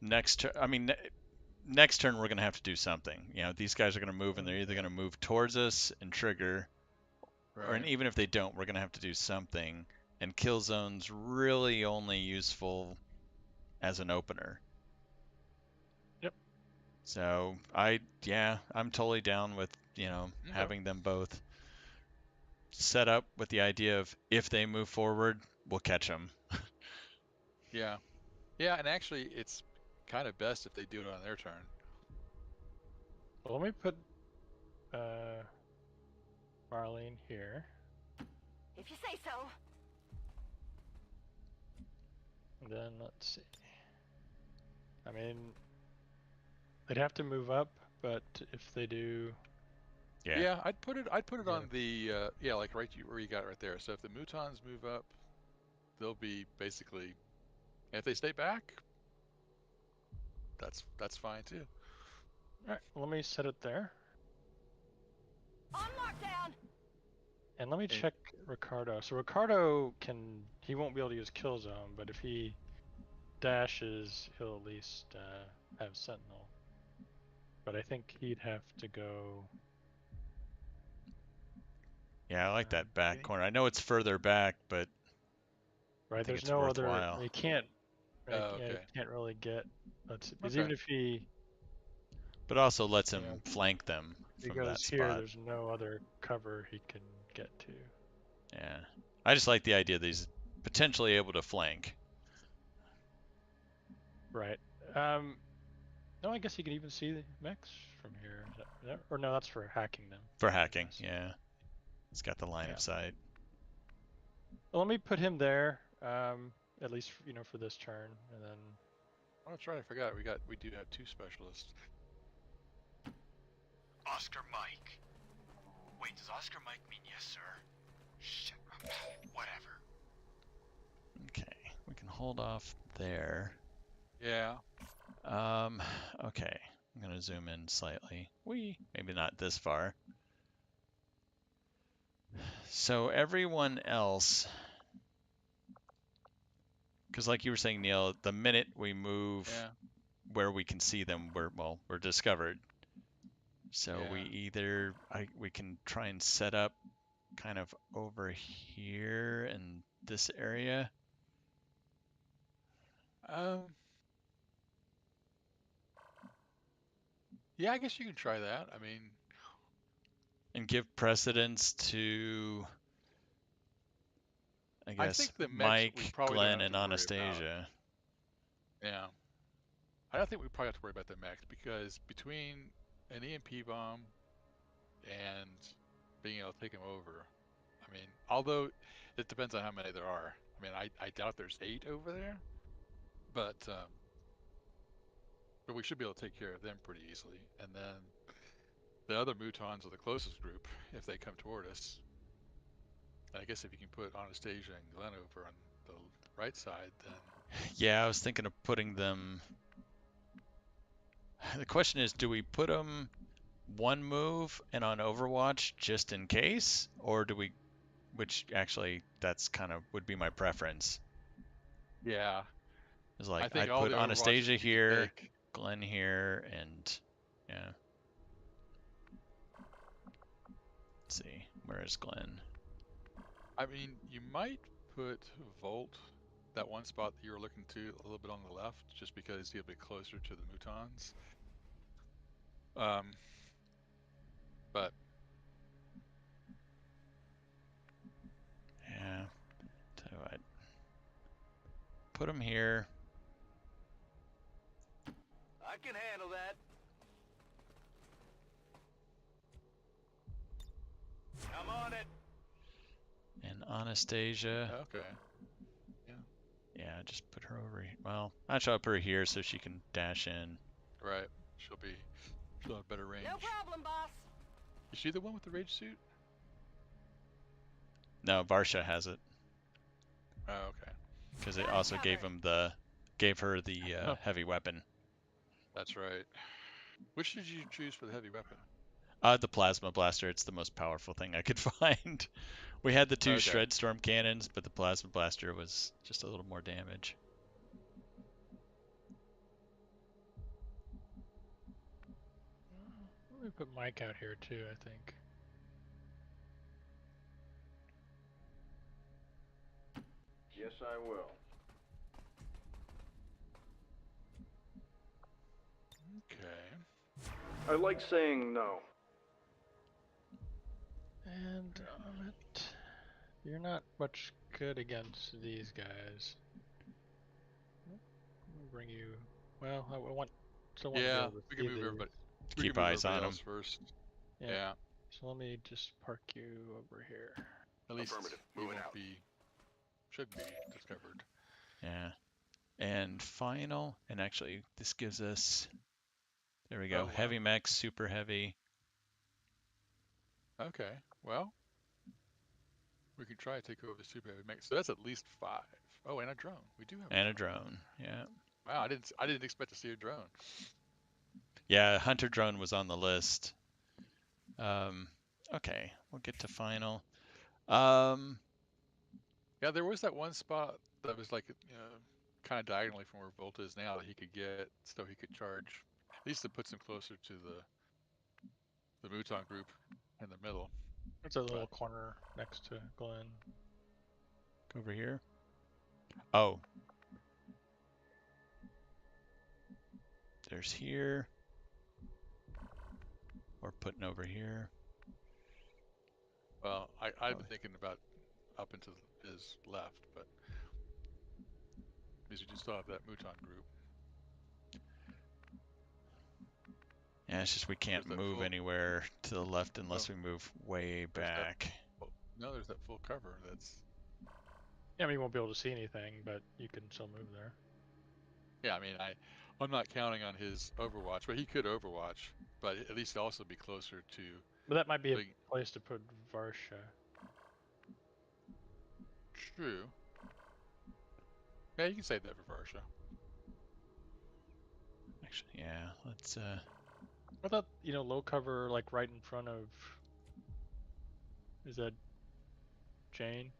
S1: next turn we're gonna have to do something. You know, these guys are gonna move and they're either gonna move towards us and trigger, or and even if they don't, we're gonna have to do something. And kill zone's really only useful as an opener.
S2: Yep.
S1: So I'm totally down with, you know, having them both set up with the idea of if they move forward, we'll catch them.
S3: Yeah. Yeah, and actually it's kind of best if they do it on their turn.
S2: Well, let me put Marlene here.
S8: If you say so.
S2: And then let's see. I mean, they'd have to move up, but if they do,
S3: yeah, I'd put it on the like right where you got it right there. So if the mutons move up, they'll be basically, if they stay back, that's fine too.
S2: All right, let me set it there.
S8: On lockdown.
S2: And let me
S3: Hey.
S2: check Ricardo. So Ricardo he won't be able to use kill zone, but if he dashes, he'll at least have sentinel. But I think he'd have to go.
S1: Yeah, I like that back
S3: Okay.
S1: corner. I know it's further back, but I
S2: Right,
S1: think
S2: there's
S1: it's
S2: no other.
S1: worthwhile.
S2: He can't. Right,
S3: Oh,
S2: yeah,
S3: okay.
S2: he can't really get. Let's because
S3: Okay.
S2: even if he,
S1: But also lets
S2: you know,
S1: him flank them
S2: if he
S1: from
S2: goes
S1: that
S2: here,
S1: spot.
S2: there's no other cover he can get to.
S1: Yeah. I just like the idea that he's potentially able to flank.
S2: Right. No, I guess he can even see the mechs from here. Or no, that's for hacking them.
S1: For hacking,
S2: Yes.
S1: yeah. He's got the line
S2: Yeah.
S1: of sight.
S2: Well, let me put him there. At least for this turn, and then.
S3: Oh, that's right. I forgot. We do have 2 specialists.
S9: Oscar Mike. Wait, does Oscar Mike mean yes, sir? Shit. Whatever.
S1: Okay, we can hold off there.
S3: Yeah.
S1: Okay. I'm gonna zoom in slightly. Maybe not this far. So everyone else, because like you were saying, Neil, the minute we move
S3: Yeah.
S1: where we can see them, we're discovered. So
S3: Yeah.
S1: we can try and set up kind of over here in this area.
S3: Yeah, I guess you can try that. I mean,
S1: And give precedence to, I
S3: I
S1: guess,
S3: think the mechs we
S1: Mike,
S3: probably don't
S1: Glenn,
S3: have
S1: and
S3: to worry about.
S1: Anastasia.
S3: Yeah. I don't think we probably have to worry about the mechs because between an EMP bomb and being able to take them over, I mean, although it depends on how many there are. I mean, I doubt there's 8 over there, but we should be able to take care of them pretty easily. And then the other Mutons are the closest group if they come toward us. And I guess if you can put Anastasia and Glenn over on the right side, then
S1: Yeah, I was thinking of putting them. The question is, do we put them one move and on Overwatch just in case, or do we? Which actually, that's kind of would be my preference.
S3: yeah,
S1: Is
S3: I
S1: like
S3: think
S1: I'd
S3: all
S1: put
S3: the Overwatches
S1: Anastasia
S3: you can
S1: here,
S3: take.
S1: Glenn here, and yeah. Let's see, where is Glenn?
S3: I mean, you might put Volt, that one spot that you were looking to, a little bit on the left, just because he'll be closer to the Mutons. But
S1: Yeah, tell you what, put him here.
S4: I can handle that. I'm on it.
S1: And Anastasia.
S3: okay,
S1: Yeah, just put her over here. Well, actually, I'll put her here so she can dash in.
S3: right. She'll have better range.
S8: No problem, boss.
S3: Is she the one with the rage suit?
S1: No, Varsha has it
S3: Oh, okay.
S1: because it also gave her the heavy weapon.
S3: That's right. Which did you choose for the heavy weapon?
S1: The plasma blaster. It's the most powerful thing I could find. We had the 2
S3: Okay.
S1: shred storm cannons, but the plasma blaster was just a little more damage.
S2: Let me put Mike out here too. I think.
S4: Yes, I will.
S3: Okay.
S10: I like saying no.
S2: And on it, you're not much good against these guys. I'll bring you. Well, I want someone to be
S3: Yeah,
S2: able to
S3: we can
S2: see
S3: move
S2: these.
S3: everybody.
S1: Keep eyes on them.
S3: First.
S2: Yeah.
S3: Yeah.
S2: So let me just park you over here.
S3: At least
S4: Affirmative.
S3: we
S4: Moving
S3: won't
S4: out.
S3: should be discovered.
S1: Yeah. And final, and actually this gives us, there we go,
S3: Oh, wow.
S1: heavy mechs, super heavy.
S3: Okay. Well, we can try to take over the super heavy mech. So that's at least 5. Oh, and a drone. We do have
S1: And
S3: a
S1: a drone. Yeah.
S3: Wow, I didn't expect to see a drone.
S1: Yeah, hunter drone was on the list. Okay, we'll get to final. Um,
S3: Yeah, there was that one spot that was like, kind of diagonally from where Volta is now that he could get, so he could charge. At least it puts him closer to the Mouton group in the middle.
S2: It's a little
S3: But
S2: corner next to Glenn.
S1: over here. Oh, there's here. Or putting over here.
S3: well, I've
S1: Oh,
S3: been thinking about up into his left, but because you just still have that Mouton group.
S1: yeah, it's just we can't
S3: There's that
S1: move
S3: full.
S1: anywhere to the left
S3: Well,
S1: unless we move way
S3: there's that.
S1: back.
S3: No, there's that full cover. That's.
S2: Yeah, I mean, you won't be able to see anything, but you can still move there.
S3: Yeah, I mean, I'm not counting on his Overwatch, but he could Overwatch, but at least also be closer to.
S2: But that might be a
S3: Big.
S2: place to put Varsha.
S3: True. Yeah, you can save that for Varsha.
S1: Actually, yeah, let's
S2: I thought, low cover, like right in front of. Is that Jane?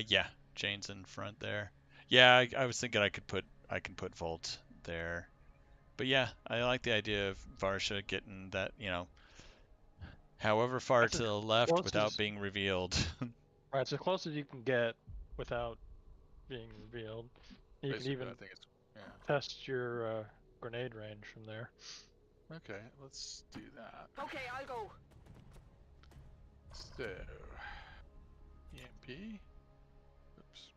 S1: yeah, Jane's in front there. Yeah, I was thinking I can put Volt there. But yeah, I like the idea of Varsha getting that, however far
S2: That's
S1: to
S2: as
S1: the left
S2: close
S1: without
S2: as
S1: being revealed.
S2: right. It's as close as you can get without being revealed. You can
S3: Basically,
S2: even
S3: I think it's. Yeah.
S2: test your grenade range from there.
S3: Okay, let's do that.
S8: Okay, I'll go.
S3: So, EMP. Oops.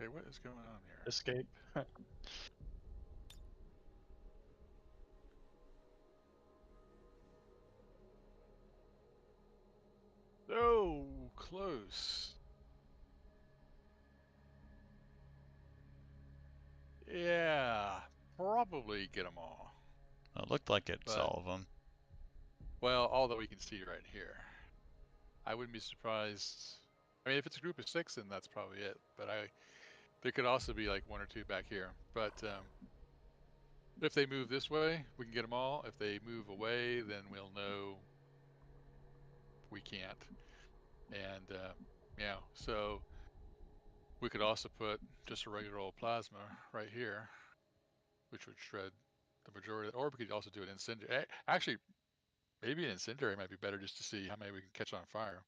S3: Okay, what is going on here?
S2: Escape.
S3: Oh, close. Yeah, probably get them all.
S1: It looked like it's
S3: But,
S1: all of them.
S3: well, all that we can see right here. I wouldn't be surprised. I mean, if it's a group of 6, then that's probably it. But there could also be like 1 or 2 back here. But if they move this way, we can get them all. If they move away, then we'll know we can't. And yeah, so we could also put just a regular old plasma right here, which would shred the majority. Or we could also do an incendiary. Actually, maybe an incendiary might be better just to see how many we can catch on fire,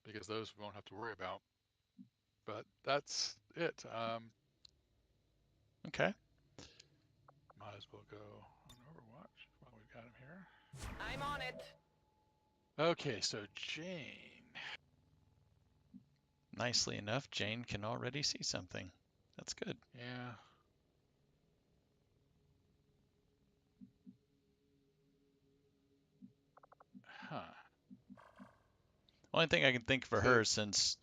S3: because those we won't have to worry about. But that's it.
S1: Okay.
S3: Might as well go on Overwatch while we've got him here.
S8: I'm on it.
S3: Okay, so Jane.
S1: Nicely enough, Jane can already see something. That's good.
S3: Yeah. Huh.
S1: Only thing I can think for
S3: So,
S1: her, since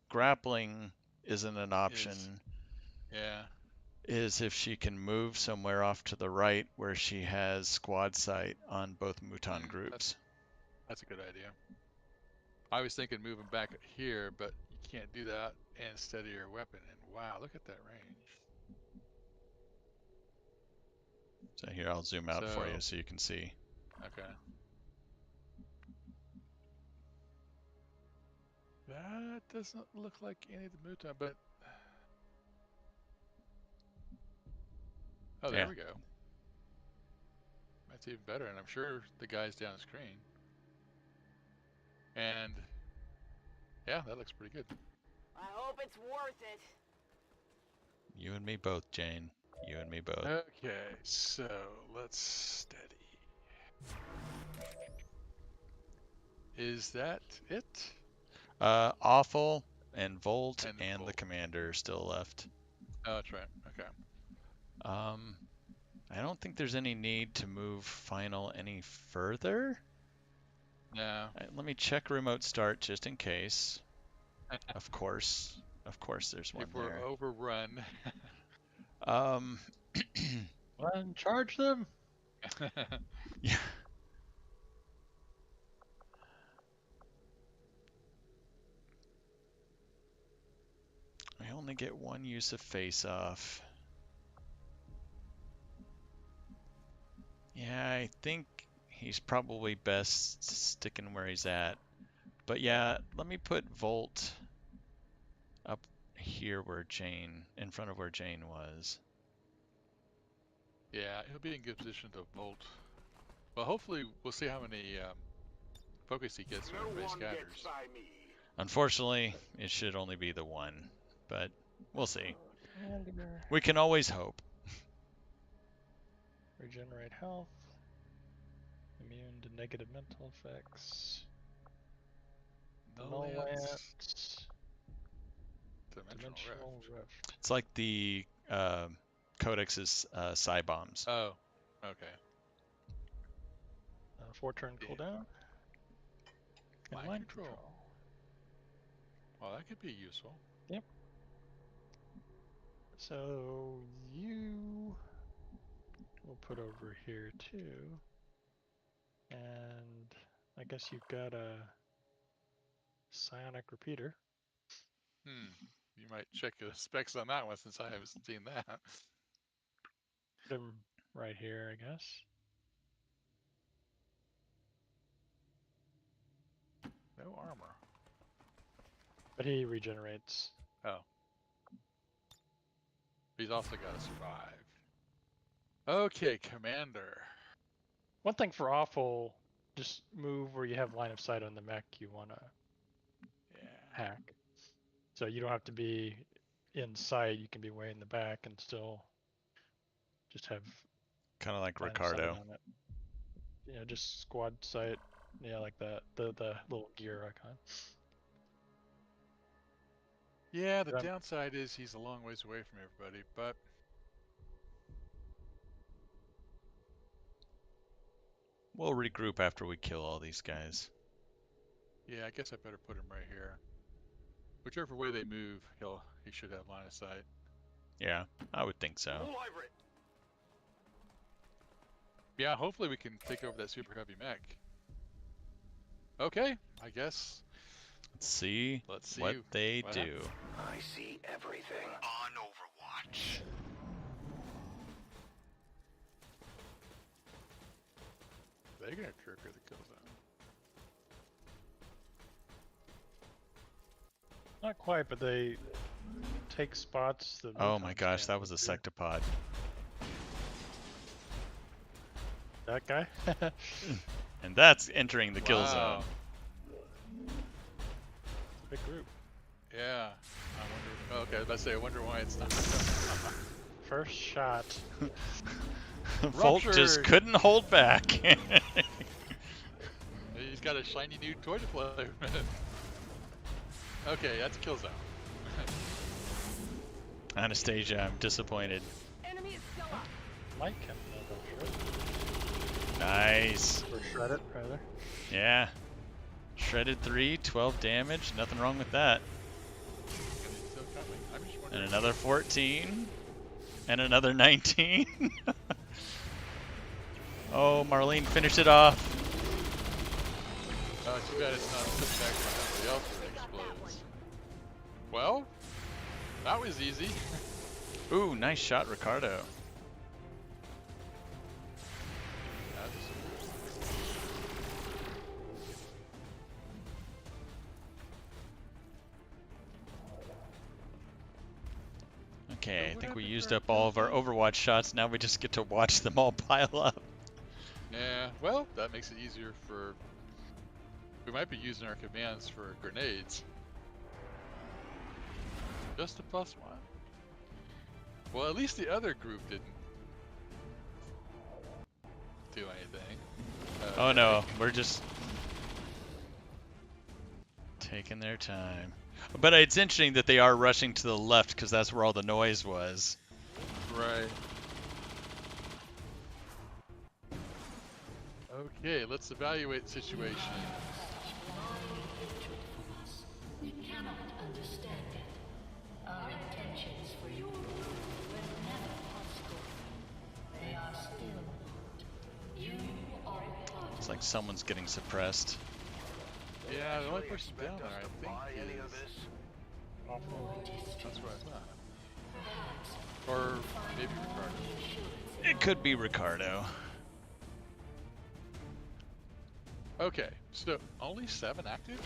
S1: grappling isn't an option,
S3: yeah.
S1: is if she can move somewhere off to the right where she has squad sight on both Mouton groups.
S3: That's a good idea. I was thinking moving back here, but you can't do that and steady your weapon. And wow, look at that range.
S1: So here, I'll zoom out for you
S3: So,
S1: so you can see.
S3: okay. That doesn't look like any of the Mouton, but oh, there
S1: Yeah.
S3: we go. That's even better, and I'm sure the guy's down the screen. And yeah, that looks pretty good.
S8: I hope it's worth it.
S1: You and me both, Jane. You and me both.
S3: Okay, so let's steady. Is that it?
S1: Awful and Volt
S3: And
S1: and the
S3: Volt.
S1: commander still left.
S3: Oh, that's right. Okay.
S1: I don't think there's any need to move final any further.
S3: No.
S1: Let me check remote start just in case. Of course. Of course there's one
S3: If we're
S1: there.
S3: overrun.
S1: Um,
S2: Run, charge them.
S1: yeah. I only get one use of face-off. Yeah, I think he's probably best sticking where he's at. But yeah, let me put Volt up here where Jane, in front of where Jane was.
S3: Yeah, he'll be in good position to volt. Well, hopefully we'll see how many focus he gets when everybody scatters.
S1: Unfortunately, it should only be the one, but we'll see.
S2: Commander.
S1: We can always hope.
S2: Regenerate health. Immune to negative mental effects.
S3: No
S2: Lance.
S3: Dimensional rift.
S2: Rift.
S1: It's like the Codex's Psi bombs.
S3: Oh, okay.
S2: 4-turn cooldown. And
S3: Mind control. Well, that could be useful.
S2: Yep. So you will put over here too. And I guess you've got a psionic repeater.
S3: You might check the specs on that one since I haven't seen that.
S2: Put him right here, I guess.
S3: No armor.
S2: But he regenerates.
S3: Oh. He's also got to survive. Okay, Commander.
S2: One thing for awful, just move where you have line of sight on the mech you want to hack. So you don't have to be in sight. You can be way in the back and still just have
S1: Kind of like
S2: line of sight
S1: Ricardo.
S2: on it. Yeah, just squad sight. Yeah, like that. The little gear icon.
S3: Yeah, the downside is he's a long ways away from everybody, but
S1: We'll regroup after we kill all these guys.
S3: yeah, I guess I better put him right here. Whichever way they move, he should have line of sight.
S1: Yeah, I would think so.
S3: Yeah, hopefully we can take over that super heavy mech. Okay, I guess.
S1: Let's see what they do.
S4: I see everything.
S9: On Overwatch.
S3: They're gonna trigger the kill zone.
S2: Not quite, but they take spots.
S1: Oh my gosh, that was a sectopod.
S2: That guy?
S1: And that's entering the kill zone.
S2: Big group.
S3: Yeah. I wonder. Okay, I was about to say, I wonder why it's not.
S2: First shot.
S1: Volt just couldn't hold back.
S3: He's got a shiny new toy to play with. Okay, that's a kill zone.
S1: Anastasia, I'm disappointed.
S8: Enemy is still up.
S2: Mike can
S1: Nice.
S2: or shred it, rather.
S1: Yeah. Shredded 3, 12 damage. Nothing wrong with that. And another 14. And another 19. Oh, Marlene finished it off.
S3: Too bad it's not put back when somebody else explodes. Well, that was easy.
S1: Ooh, nice shot, Ricardo. Okay, I think we used up all of our Overwatch shots. Now we just get to watch them all pile up.
S3: Yeah, well, that makes it easier for... We might be using our commands for grenades. Just a +1. Well, at least the other group didn't do anything.
S1: Oh no, we're just taking their time. But it's interesting that they are rushing to the left because that's where all the noise was.
S3: Right. Okay, let's evaluate the situation.
S10: We cannot understand it.
S1: Looks like someone's getting suppressed.
S3: Yeah, the only person down there, I think, is...
S2: Awful.
S3: That's what I thought. Or maybe Ricardo.
S1: It could be Ricardo.
S3: Okay, so only 7 active?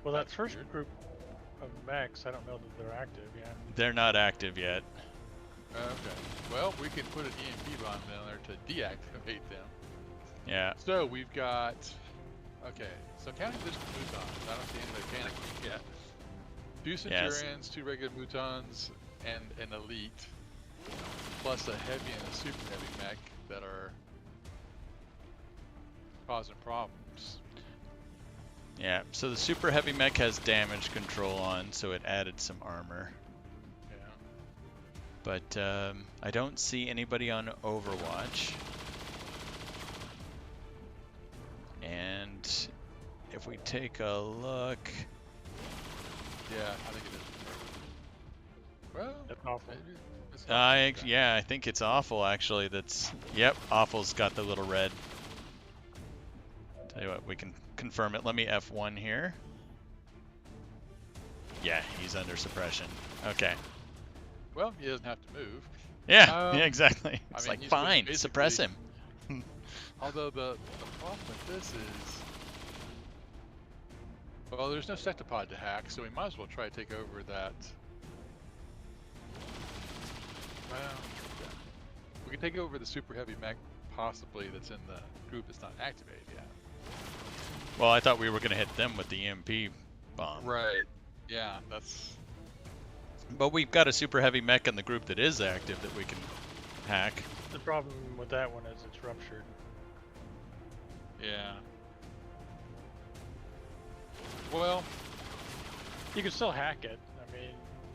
S2: Well, that
S3: That's
S2: first
S3: weird.
S2: group of mechs, I don't know that they're active yet.
S1: They're not active yet.
S3: Okay. Well, we can put an EMP bomb down there to deactivate them.
S1: Yeah.
S3: So we've got... Okay, so counting just the Mutons, I don't see anybody panicking yet. 2 Centurions, 2 regular Mutons, and an Elite. Plus a heavy and a super heavy mech that are causing problems.
S1: Yeah, so the super heavy mech has damage control on, so it added some armor.
S3: Yeah.
S1: But I don't see anybody on Overwatch. And if we take a look...
S3: Yeah, I think it is. Well,
S2: That's awful.
S3: maybe it's not too bad.
S1: Yeah, I think it's Awful actually. Yep, Awful's got the little red. Tell you what, we can confirm it. Let me F1 here. Yeah, he's under suppression. Okay.
S3: Well, he doesn't have to move.
S1: Yeah, yeah, exactly.
S3: I
S1: It's
S3: mean,
S1: like,
S3: he's
S1: fine,
S3: basically-
S1: suppress him.
S3: Although the problem with this is, well, there's no sectopod to hack, so we might as well try to take over that. Well, yeah. We can take over the super heavy mech, possibly, that's in the group that's not activated yet.
S1: Well, I thought we were going to hit them with the EMP bomb.
S3: Right. Yeah, that's...
S1: But we've got a super heavy mech in the group that is active that we can hack.
S2: The problem with that one is it's ruptured.
S3: Yeah. Well,
S2: You can still hack it. I mean,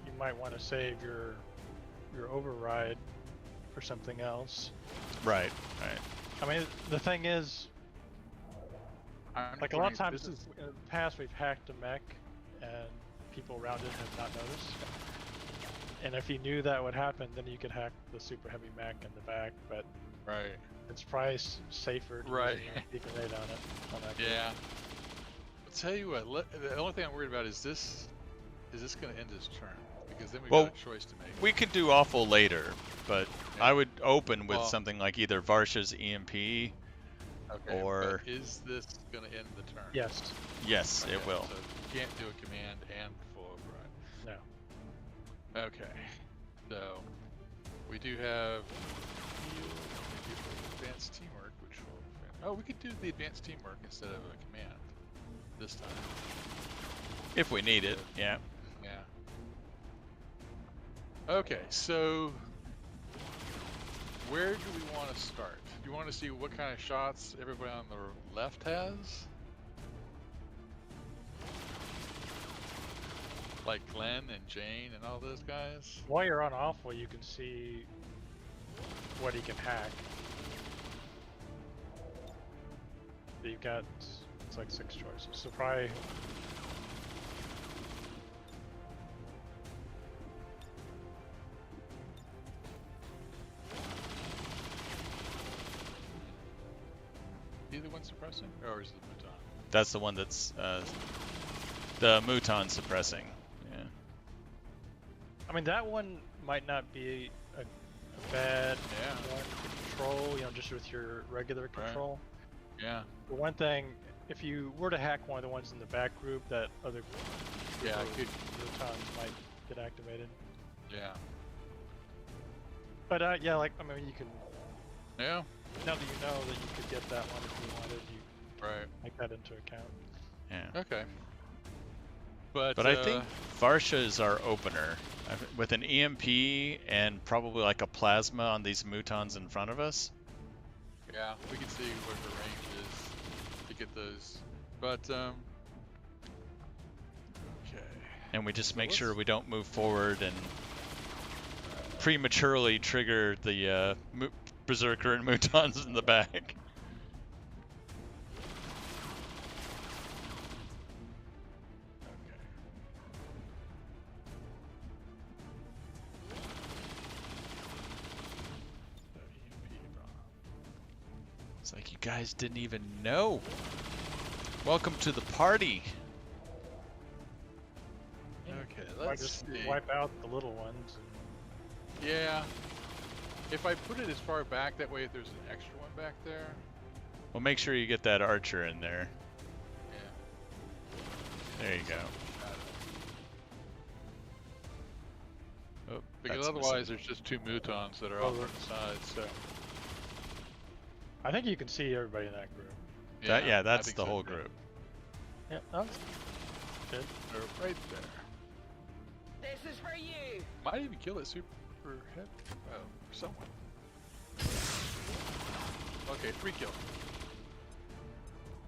S2: you might want to save your override for something else.
S1: Right, right.
S2: I mean, the thing is,
S3: I'm
S2: like a lot of
S3: wondering-
S2: times in the past we've hacked a mech and people around it have not noticed. And if you knew that would happen, then you could hack the super heavy mech in the back, but
S3: Right.
S2: it's probably safer to
S3: Right.
S2: use a grenade on it. On that group.
S3: Yeah. I'll tell you what, the only thing I'm worried about is this going to end his turn? Because then we've
S1: Well,
S3: got a choice to make.
S1: We could do Awful later, but
S3: Yeah.
S1: I would open with
S3: Well-
S1: something like either Varsha's EMP.
S3: Okay,
S1: or-
S3: but is this going to end the turn?
S2: Yes.
S1: Yes,
S3: Okay,
S1: it will.
S3: So you can't do a command and full override.
S2: No.
S3: Okay. So we do have advanced teamwork, which will... Oh, we could do the advanced teamwork instead of a command this time.
S1: If we need it, yeah.
S3: Yeah. Okay, so where do we want to start? Do you want to see what kind of shots everybody on the left has? Like Glenn and Jane and all those guys?
S2: While you're on Awful, you can see what he can hack. You've got, it's like 6 choices, so probably...
S3: Either one suppressing? Or is it the Muton?
S1: That's the one that's the Muton suppressing. Yeah.
S2: I mean, that one might not be a bad
S3: Yeah.
S2: one to control, you know, just with your regular control.
S3: Yeah.
S2: But one thing, if you were to hack one of the ones in the back group, that other
S3: Yeah, I
S2: group
S3: could.
S2: of Mutons might get activated.
S3: Yeah.
S2: But yeah, like, I mean, you can,
S3: Yeah.
S2: now that you know that you could get that one if you wanted, you
S3: Right.
S2: take that into account.
S1: Yeah.
S3: Okay. But
S1: But I think Varsha is our opener. With an EMP and probably like a plasma on these Mutons in front of us.
S3: yeah, we can see what the range is to get those. But okay.
S1: And we just make
S3: let's-
S1: sure we don't move forward and prematurely trigger the Berserker and Mutons in the back.
S3: Okay. So EMP bomb.
S1: It's like you guys didn't even know. Welcome to the party.
S3: Okay,
S2: Why
S3: let's
S2: just
S3: see.
S2: wipe out the little ones? And
S3: Yeah. If I put it as far back, that way if there's an extra one back there.
S1: Well, make sure you get that archer in there.
S3: Yeah.
S1: There you go. Oh,
S3: Because
S1: that's
S3: otherwise
S1: missing.
S3: there's just 2 mutons that are
S2: Oh,
S3: off on the side, so.
S2: I think you can see everybody in that group.
S1: Yeah,
S3: I
S1: that's
S3: think
S1: the
S3: so,
S1: whole
S3: too.
S1: group.
S2: Yeah, that's good.
S3: They're right there.
S8: This is for you.
S3: Might even kill it super head. Oh, someone. Okay, 3 kill.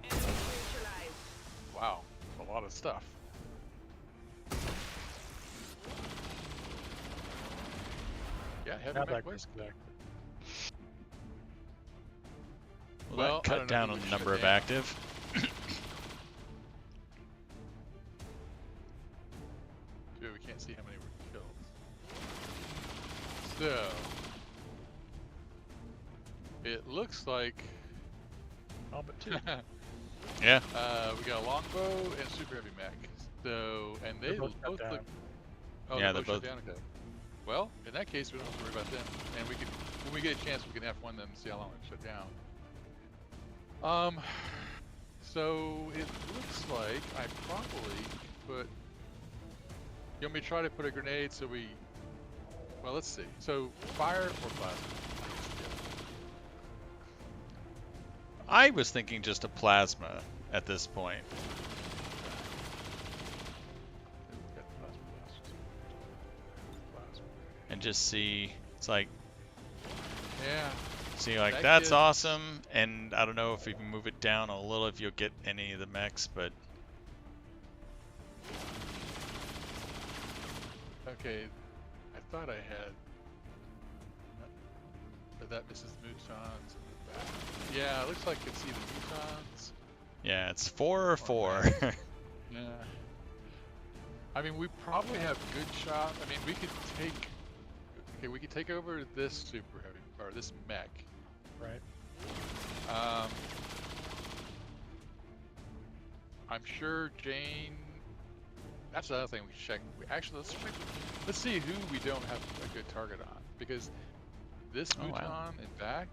S8: Enemy neutralized.
S3: Wow, a lot of stuff. Yeah, heavy
S2: How'd
S3: mech
S2: that group
S3: was.
S2: back?
S1: Well,
S3: Well,
S1: that
S3: I
S1: cut
S3: don't know
S1: down
S3: who
S1: on
S3: was
S1: the number
S3: shut
S1: of
S3: down.
S1: active.
S3: Dude, we can't see how many were killed. So, it looks like
S2: Oh, but 2.
S1: Yeah.
S3: we got a longbow and super heavy mech. So, and they
S2: They're both
S3: both
S2: shut
S3: look.
S2: down.
S3: Oh,
S1: Yeah,
S3: they're
S1: they're
S3: both shut down. Okay. Well, in that case, we don't have to worry about them. And we can, when we get a chance, we can F1 them and see how long it shut down. So it looks like I probably put. You want me to try to put a grenade so we? Well, let's see. So fire or plasma?
S1: I was thinking just a plasma at this point. And just see, it's like,
S3: Yeah.
S1: see, like,
S3: That
S1: that's
S3: kid-
S1: awesome. And I don't know if you can move it down a little if you'll get any of the mechs, but
S3: Okay. I thought I had. But that misses the mutons in the back. Yeah, it looks like I can see the mutons.
S1: yeah, it's 4 or 4.
S3: Yeah. I mean, we probably have good shot. I mean, we could take. Okay, we could take over this super heavy or this mech.
S2: Right.
S3: I'm sure Jane. That's another thing we should check. Actually, let's check. Let's see who we don't have a good target on, because this
S1: Oh, wow.
S3: muton and back.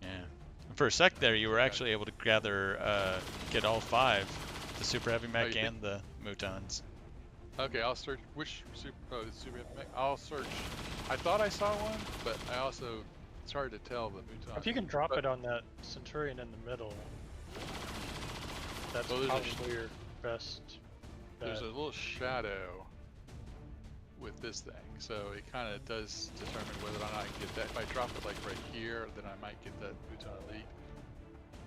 S1: Yeah. For a sec there, you were actually able to gather, get all 5, the super heavy mech
S3: you think-
S1: and the mutons.
S3: Okay, I'll search which super. Oh, the super heavy mech. I'll search. I thought I saw one, but I also. It's hard to tell the muton.
S2: If you can drop
S3: but-
S2: it on that Centurion in the middle, that's
S3: Well, there's a
S2: probably your best
S3: There's
S2: bet.
S3: a little shadow with this thing, so it kind of does determine whether or not I can get that. If I drop it like right here, then I might get that muton elite.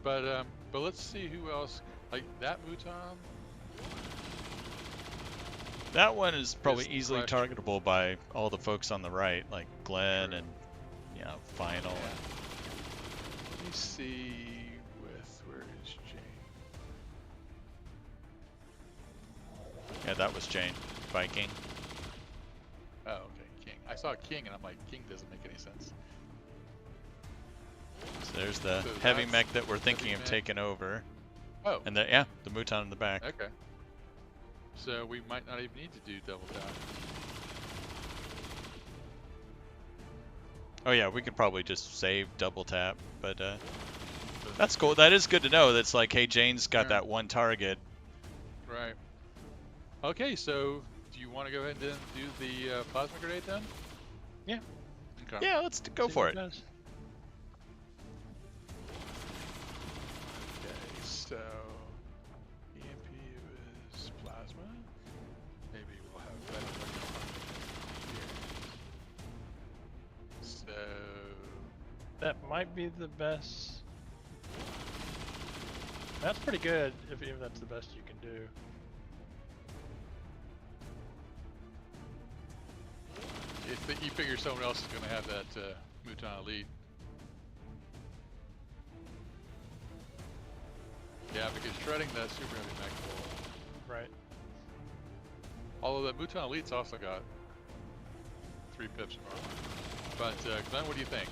S3: But let's see who else. Like that muton.
S1: That one is probably
S3: Is
S1: easily
S3: crushed.
S1: targetable by all the folks on the right, like Glenn
S3: True.
S1: and, you know, Final.
S3: Yeah.
S1: And,
S3: Let me see with where is Jane?
S1: yeah, that was Jane. Viking.
S3: Oh, okay, King. I saw King, and I'm like, King doesn't make any sense.
S1: So there's the
S3: So
S1: heavy
S3: that's
S1: mech that we're thinking of
S3: mech.
S1: taking over.
S3: Oh,
S1: And yeah, the Muton in the back.
S3: okay. So we might not even need to do double tap.
S1: Oh yeah, we could probably just save double tap, but that's cool. That is good to know. That's like, hey, Jane's got
S3: Yeah.
S1: that one target.
S3: Right. Okay, so do you want to go ahead and do the plasma grenade then?
S2: Yeah.
S3: Okay.
S1: Yeah, let's go
S2: See
S1: for
S2: what
S1: it.
S2: does.
S3: Okay, so EMP is plasma. Maybe we'll have better luck here. So
S2: That might be the best. That's pretty good, if even that's the best you can do.
S3: if you figure someone else is going to have that muton elite. Yeah, because shredding that super heavy mech will.
S2: Right.
S3: Although that muton elite's also got 3 pips of armor. But Glenn, what do you think?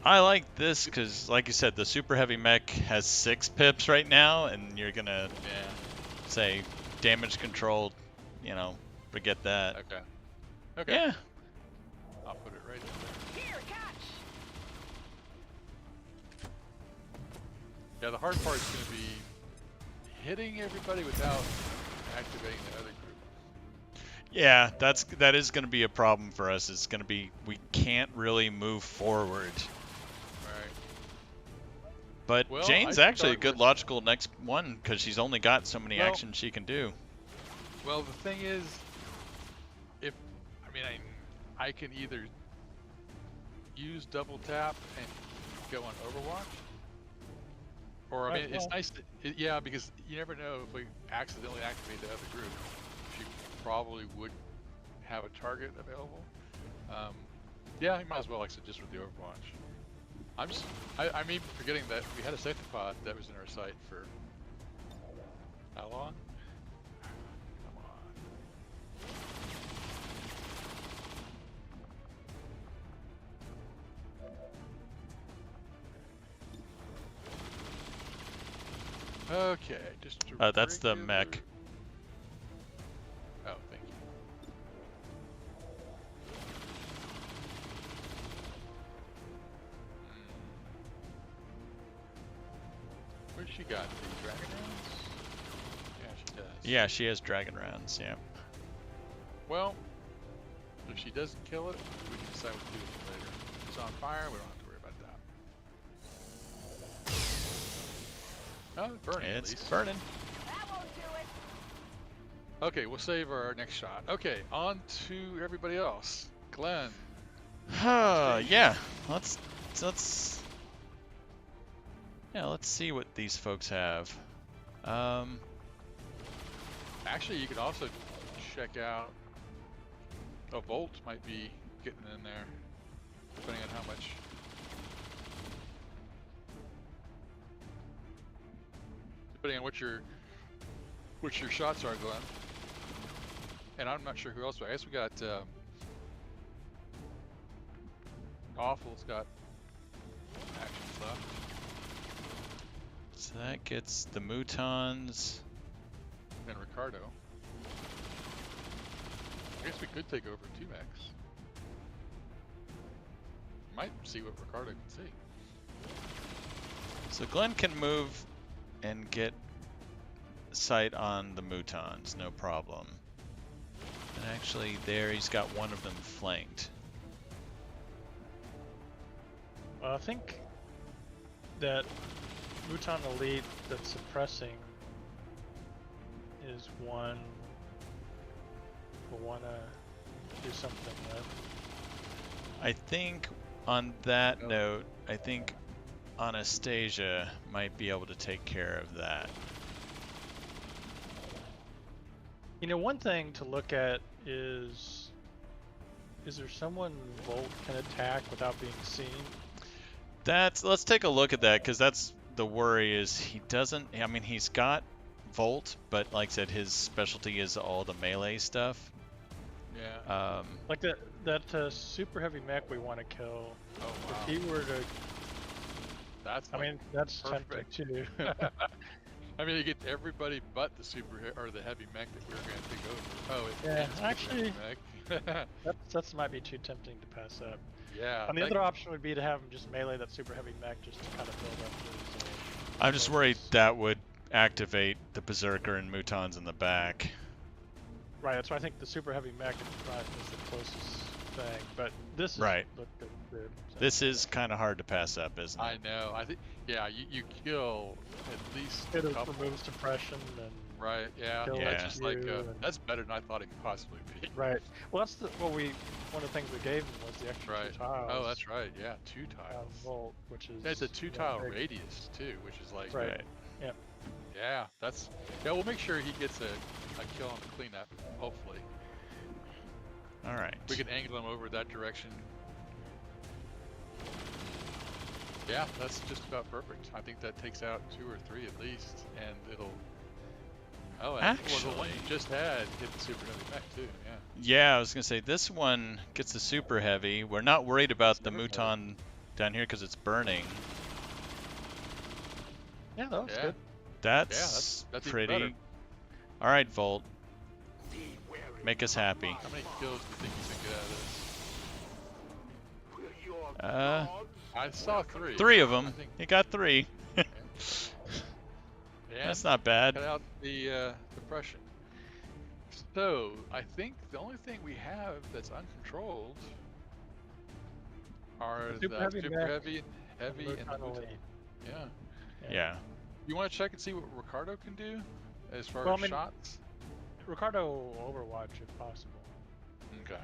S1: I like this because, like you said, the super heavy mech has 6 pips right now, and you're gonna
S3: Yeah.
S1: say damage control. You know, forget that.
S3: Okay. Okay.
S1: Yeah.
S3: I'll put it right in there.
S8: Here, catch!
S3: Yeah, the hard part is going to be hitting everybody without activating the other group.
S1: Yeah, that is going to be a problem for us. It's going to be we can't really move forward.
S3: Right.
S1: But
S3: Well,
S1: Jane's
S3: I'd
S1: actually a
S3: start
S1: good
S3: with-
S1: logical next one because she's only got so many
S3: Well-
S1: actions she can do.
S3: Well, the thing is, I can either use double tap and go on Overwatch, or
S2: Right,
S3: it's
S2: well-
S3: nice. Yeah, because you never know if we accidentally activate the other group. She probably would have a target available. Yeah, you might as well exit just with the Overwatch. I'm even forgetting that we had a safety pod that was in our sight for how long? Come on. Okay, just a
S1: That's the
S3: regular-
S1: mech.
S3: Oh, thank you. What's she got? The dragon rounds? Yeah, she does.
S1: Yeah, she has dragon rounds. Yeah.
S3: Well, if she doesn't kill it, we can decide what to do with it later. If it's on fire, we don't have to worry about that. Oh, it's burning at
S1: It's
S3: least.
S1: burning.
S8: That won't do it.
S3: Okay, we'll save our next shot. Okay, on to everybody else. Glenn.
S1: Yeah. Let's see what these folks have.
S3: Actually, you could also check out. A Volt might be getting in there, depending on how much. Depending on what your shots are, Glenn. And I'm not sure who else. But I guess we got Awful's got actions left.
S1: So that gets the Mutons.
S3: And Ricardo. I guess we could take over 2 mechs. Might see what Ricardo can see.
S1: So Glenn can move and get sight on the Mutons, no problem. And actually there he's got one of them flanked.
S2: I think that Muton Elite that's suppressing is one we'll want to do something with.
S1: I think on that
S3: Oh.
S1: note, I think Anastasia might be able to take care of that.
S2: You know, one thing to look at is there someone Volt can attack without being seen?
S1: Let's take a look at that, because that's the worry is he doesn't, I mean, he's got Volt, but like I said, his specialty is all the melee stuff.
S3: Yeah.
S2: Like that super heavy mech we want to kill.
S3: Oh wow.
S2: If he were to,
S3: That's.
S2: I mean, that's
S3: perfect.
S2: tempting too.
S3: I mean, you get everybody but the or the heavy mech that we were going to take over. Oh,
S2: Yeah,
S3: it's the
S2: actually-
S3: heavy mech.
S2: That might be too tempting to pass up.
S3: Yeah.
S2: And the
S3: thank-
S2: other option would be to have him just melee that super heavy mech just to kind of build up his.
S1: I'm just worried
S2: focus.
S1: that would activate the Berserker and Mutons in the back.
S2: Right, that's why I think the super heavy mech is the closest thing. But this is
S1: Right.
S2: look good. So.
S1: This is kind of hard to pass up, isn't it?
S3: I know. I think. Yeah. You kill at least a
S2: It
S3: couple.
S2: removes suppression and
S3: Right. Yeah.
S2: kill
S1: Yeah.
S3: That's just like
S2: you and-
S3: that's better than I thought it could possibly be.
S2: right. Well, that's one of the things we gave him was the extra
S3: Right.
S2: 2 tiles.
S3: Oh, that's right. Yeah. 2
S2: out
S3: tiles.
S2: of Volt, which is
S3: It's a 2-tile
S2: big.
S3: radius too, which is like.
S2: Right.
S1: Right.
S3: Yeah. That's. Yeah. We'll make sure he gets a kill on the cleanup. Hopefully.
S1: All right.
S3: We can angle him over that direction. Yeah, that's just about perfect. I think that takes out 2 or 3 at least, and it'll. Oh, and well, the one you
S1: Actually-
S3: just had hit the super heavy mech too. Yeah.
S1: Yeah, I was gonna say this one gets the super heavy. We're not worried about the
S3: Super
S1: Muton down here because it's burning.
S2: Yeah, that was
S3: Yeah.
S2: good.
S1: That's
S3: that's even
S1: pretty.
S3: better.
S1: All right, Volt. Make us happy.
S3: How many kills do you think he's gonna get out of this? I saw 3.
S1: 3 of them.
S3: I think,
S1: He got 3.
S3: yeah.
S1: That's not bad.
S3: Cut out the depression. So I think the only thing we have that's uncontrolled are the
S2: Super heavy
S3: super
S2: mech
S3: heavy, and the
S2: Mouton
S3: Mouton.
S2: Elite.
S3: Yeah.
S1: Yeah.
S3: You want to check and see what Ricardo can do as far
S2: Well,
S3: as
S2: I mean-
S3: shots?
S2: Ricardo Overwatch if possible.
S3: Okay.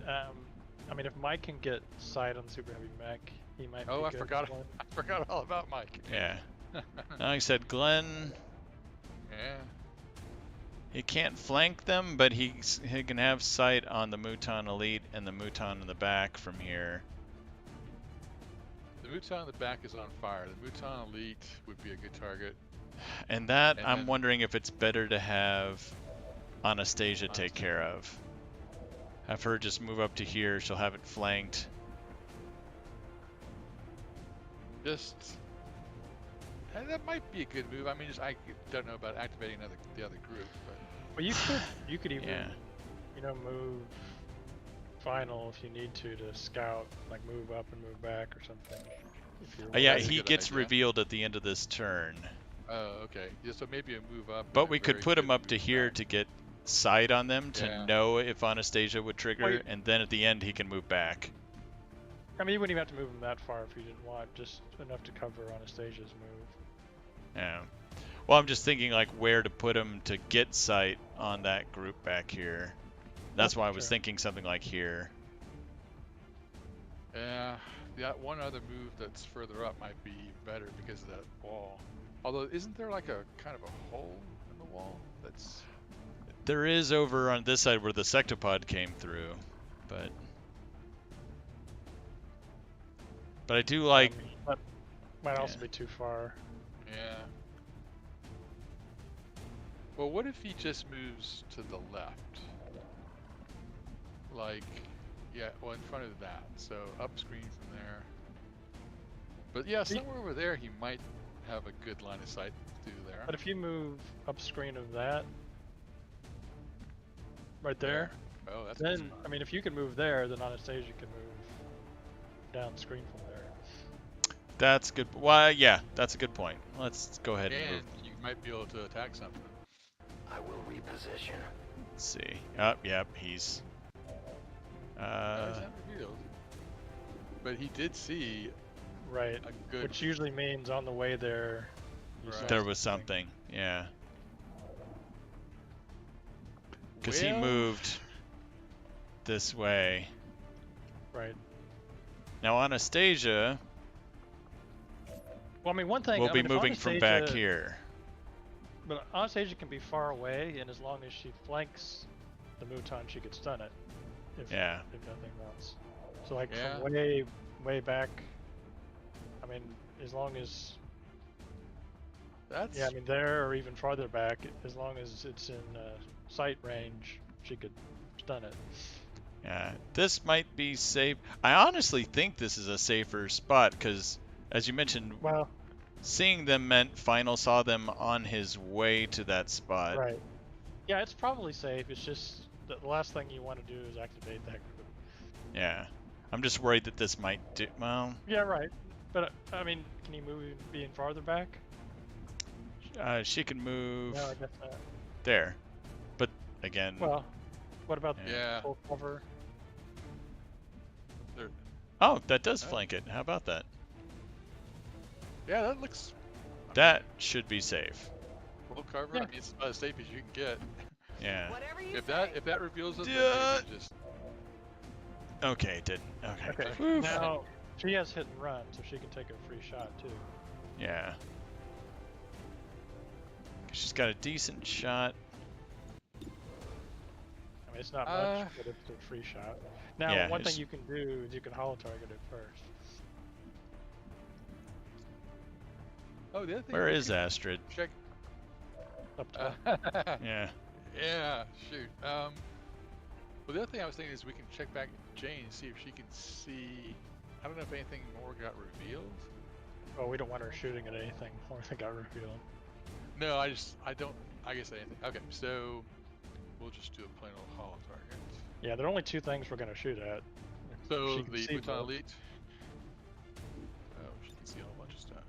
S2: I mean, if Mike can get sight on the super heavy mech, he might.
S3: Oh,
S2: be
S3: I
S2: good
S3: forgot.
S2: for one.
S3: I forgot all about Mike.
S1: Yeah. Like I said, Glenn,
S3: Yeah.
S1: he can't flank them, but he can have sight on the Mouton Elite and the Mouton in the back from here.
S3: The Mouton in the back is on fire. The Mouton Elite would be a good target.
S1: And that,
S3: And
S1: I'm
S3: then-
S1: wondering if it's better to have Anastasia take care of. Have her just move up to here, she'll have it flanked.
S3: Just. And that might be a good move. I mean, I don't know about activating the other group, but
S2: Well, you could even
S1: Yeah.
S2: move final if you need to scout, like move up and move back or something. If you're
S1: Yeah,
S3: that's a
S1: he
S3: good
S1: gets
S3: idea.
S1: revealed at the end of this turn.
S3: oh, okay. Yeah, so maybe a move up.
S1: But
S3: and a
S1: we could
S3: very
S1: put him
S3: good
S1: up to
S3: move
S1: here
S3: back.
S1: to get sight on them to
S3: Yeah.
S1: know if Anastasia would trigger,
S2: Well, you-
S1: and then at the end he can move back.
S2: I mean, you wouldn't even have to move him that far if you didn't want, just enough to cover Anastasia's move.
S1: Yeah. Well, I'm just thinking like where to put him to get sight on that group back here. That's why I was
S2: Sure.
S1: thinking something like here.
S3: Yeah, that one other move that's further up might be better because of that wall. Although, isn't there like a kind of a hole in the wall that's...
S1: There is over on this side where the sectopod came through, but I do like.
S2: That might also
S1: Yeah.
S2: be too far.
S3: Yeah. Well, what if he just moves to the left? Like, yeah, well, in front of that. So, up screen from there. But yeah, somewhere over there he might have a good line of sight through there.
S2: But if you move up screen of that, right there,
S3: Oh, that's
S2: then I mean, if you can move there, then Anastasia can move down screen from there.
S1: That's good. Well, yeah, that's a good point. Let's go ahead and
S3: and
S1: move.
S3: you might be able to attack something.
S4: I will reposition.
S1: Let's see. Oh, yep, he's.
S3: He's not revealed. But he did see
S2: Right.
S3: a good...
S2: Which usually means on the way there. You saw
S1: There was something. Yeah. Because he
S3: Well,
S1: moved this way.
S2: Right.
S1: Now Anastasia
S2: Well, I mean, one thing.
S1: will
S2: I
S1: be
S2: mean, if
S1: moving from back
S2: Anastasia-
S1: here.
S2: But Anastasia can be far away, and as long as she flanks the Mouton, she could stun it. If,
S1: Yeah.
S2: if nothing else. So like
S3: Yeah.
S2: from way back. I mean, as long as
S3: That's...
S2: I mean there or even farther back, as long as it's in sight range, she could stun it.
S1: Yeah. This might be safe. I honestly think this is a safer spot because, as you mentioned,
S2: Well,
S1: seeing them meant Final saw them on his way to that spot.
S2: right. Yeah, it's probably safe. It's just the last thing you want to do is activate that group.
S1: Yeah. I'm just worried that this might do. Well,
S2: Yeah, right. But I mean, can you move being farther back?
S1: she can move
S2: No, I guess not.
S1: there. But again,
S2: Well, what about
S3: Yeah.
S2: full cover?
S1: oh, that does
S3: Oh.
S1: flank it. How about that?
S3: Yeah, that looks...
S1: That should be safe.
S3: Full cover.
S2: Yeah.
S3: I mean, it's about as safe as you can get.
S1: Yeah.
S8: Whatever you
S3: If
S8: say.
S3: that reveals it, then
S1: Yeah.
S3: maybe just...
S1: Okay, it didn't. Okay.
S2: Okay.
S1: Whew.
S2: Now she has hit and run, so she can take a free shot too.
S1: Yeah. She's got a decent shot.
S2: I mean, it's not
S3: Uh,
S2: much, but it's a free shot. Now,
S1: yeah,
S2: one
S1: it's-
S2: thing you can do is you can holo target it first.
S3: Oh, the other thing...
S1: Where
S3: we
S1: is
S3: could
S1: Astrid?
S3: Check...
S2: Up top.
S1: Yeah.
S3: Yeah, shoot. Well, the other thing I was thinking is we can check back Jane and see if she can see I don't know if anything more got revealed.
S2: Oh, we don't want her shooting at anything more than got revealed.
S3: No, I guess anything. Okay, so we'll just do a plain old hollow target.
S2: Yeah, there are only 2 things we're gonna shoot at.
S3: So
S2: She can
S3: the
S2: see
S3: Bhutan
S2: both.
S3: Elite. Oh, she can see a whole bunch of stuff.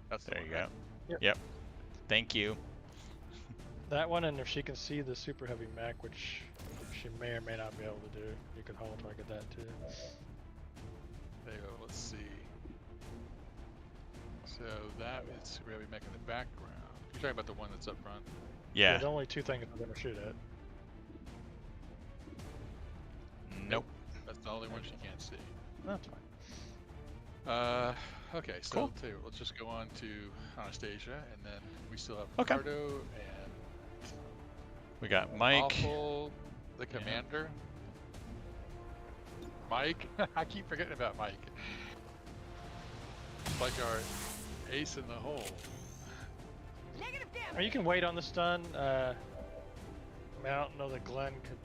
S3: That's the
S1: There
S3: one,
S1: you
S3: right?
S1: go.
S2: Yep.
S1: Yep. Thank you.
S2: That one, and if she can see the super heavy mech, which she may or may not be able to do, you can hollow target that too.
S3: There you go. Let's see. So that is super heavy mech in the background. You're talking about the one that's up front.
S1: Yeah.
S2: The only 2 things we're gonna shoot at.
S1: Nope.
S3: That's the only one she can't see.
S2: That's fine.
S3: Okay, so
S1: Cool.
S3: I'll tell you what, let's just go on to Anastasia, and then we still have
S1: Okay.
S3: Ricardo and
S1: We got Mike.
S3: Awful, the
S1: Yeah.
S3: commander. Mike, I keep forgetting about Mike. Like our ace in the hole.
S8: Negative damage.
S2: Or you can wait on the stun. I mean, I don't know that Glenn could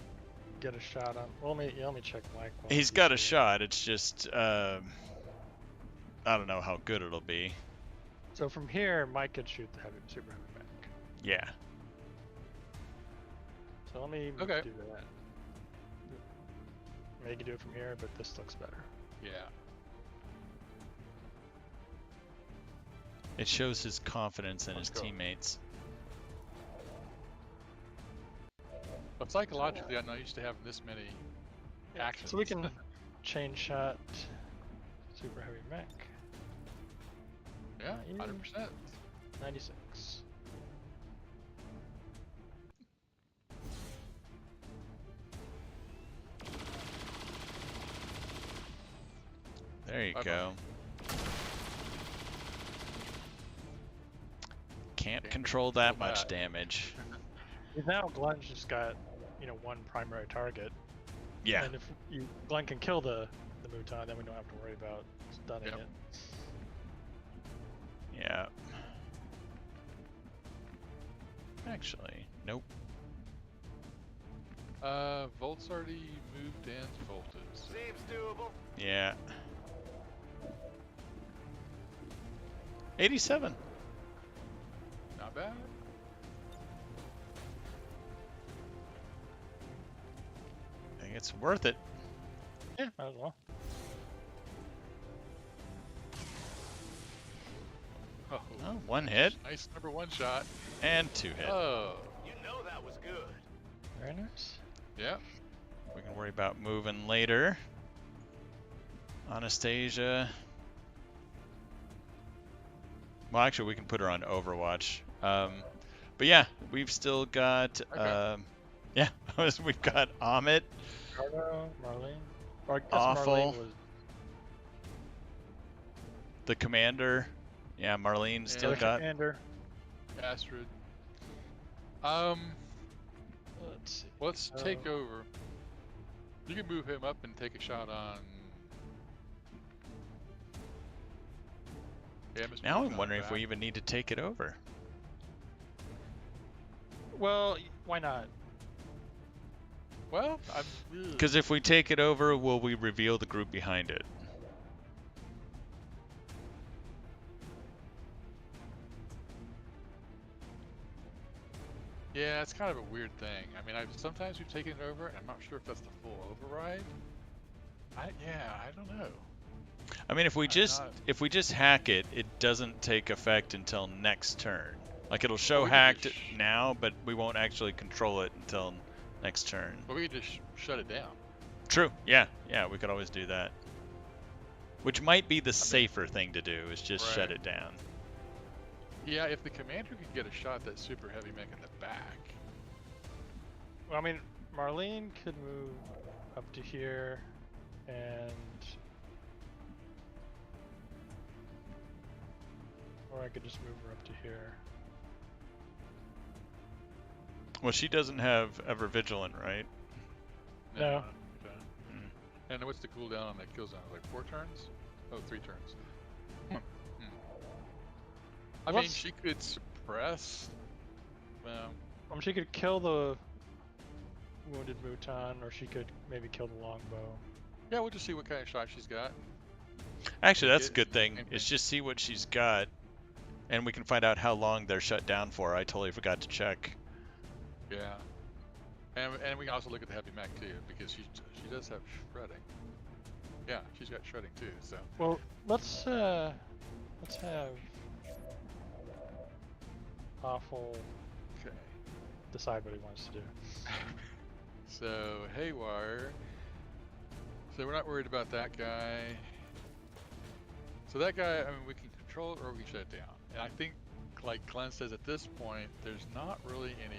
S2: get a shot on. Well, let me check Mike. while
S1: He's
S2: you
S1: got a
S2: see.
S1: shot. It's just I don't know how good it'll be.
S2: So from here, Mike could shoot the super heavy mech.
S1: Yeah.
S2: So let me
S3: Okay.
S2: do that. Maybe do it from here, but this looks better.
S3: Yeah.
S1: It shows his confidence in his
S3: Let's go.
S1: teammates.
S3: But psychologically, I'm not used to having this many actions.
S2: So we can chain shot super heavy mech.
S3: Yeah, 100%.
S2: 96.
S1: There you
S3: Bye-bye.
S1: go. Can't control that much
S3: that.
S1: damage.
S2: Now Glenn's just got, 1 primary target.
S1: Yeah.
S2: And if Glenn can kill the Muton, then we don't have to worry about stunning
S3: Yep.
S2: it.
S1: Yeah. Actually, nope.
S3: Volt's already moved and volted. So
S4: Seems doable.
S1: Yeah. 87.
S3: not bad.
S1: I think it's worth it.
S2: Yeah, might as well.
S3: Oh,
S1: Oh, 1 hit
S3: nice number 1 shot.
S1: and 2 hit.
S3: Oh,
S4: You know that was good.
S2: Very nice.
S3: yeah.
S1: We can worry about moving later. Anastasia. Well, actually, we can put her on Overwatch. But yeah, we've still got.
S3: Okay.
S1: Yeah, we've got Amit.
S2: Ricardo, Marlene. Or I guess
S1: Awful.
S2: Marlene was
S1: The commander. Yeah, Marlene still
S2: the
S1: got.
S2: commander.
S3: Astrid.
S2: Let's see.
S3: Let's take over. You can move him up and take a shot on. Yeah, Mr.
S1: Now I'm
S3: Moving
S1: wondering
S3: on
S1: if we
S3: back.
S1: even need to take it over.
S2: Well, why not?
S3: Well, I'm.
S1: Because if we take it over, will we reveal the group behind it?
S3: Yeah, it's kind of a weird thing. I mean, sometimes we've taken it over, and I'm not sure if that's the full override. I don't know.
S1: I mean, if we
S3: I'm
S1: just
S3: not-
S1: hack it, it doesn't take effect until next turn. Like it'll show
S3: we could
S1: hacked
S3: just
S1: now, but we won't actually control it until next turn.
S3: But we could just shut it down.
S1: True. Yeah. Yeah. We could always do that. Which might be the safer thing to do, is just shut
S3: Right.
S1: it down.
S3: Yeah, if the commander could get a shot at that super heavy mech in the back.
S2: Well, I mean, Marlene could move up to here, and or I could just move her up to here.
S1: Well, she doesn't have Ever Vigilant, right?
S2: No.
S3: Okay.
S1: Mm.
S3: And what's the cooldown on that kill zone? Like 4 turns? Oh, 3 turns. I mean,
S2: Let's-
S3: she could suppress. Well,
S2: She could kill the wounded Muton, or she could maybe kill the longbow.
S3: Yeah, we'll just see what kind of shot she's got.
S1: Actually, that's a
S3: It-
S1: good thing.
S3: same
S1: Is
S3: thing.
S1: just see what she's got, and we can find out how long they're shut down for. I totally forgot to check.
S3: Yeah. And we can also look at the heavy mech too, because she does have shredding. Yeah, she's got shredding too. So
S2: Well, let's have Awful
S3: okay.
S2: decide what he wants to do.
S3: So Haywire. So we're not worried about that guy. So that guy, I mean, we can control it or we can shut it down. And I think, like Glenn says, at this point, there's not really any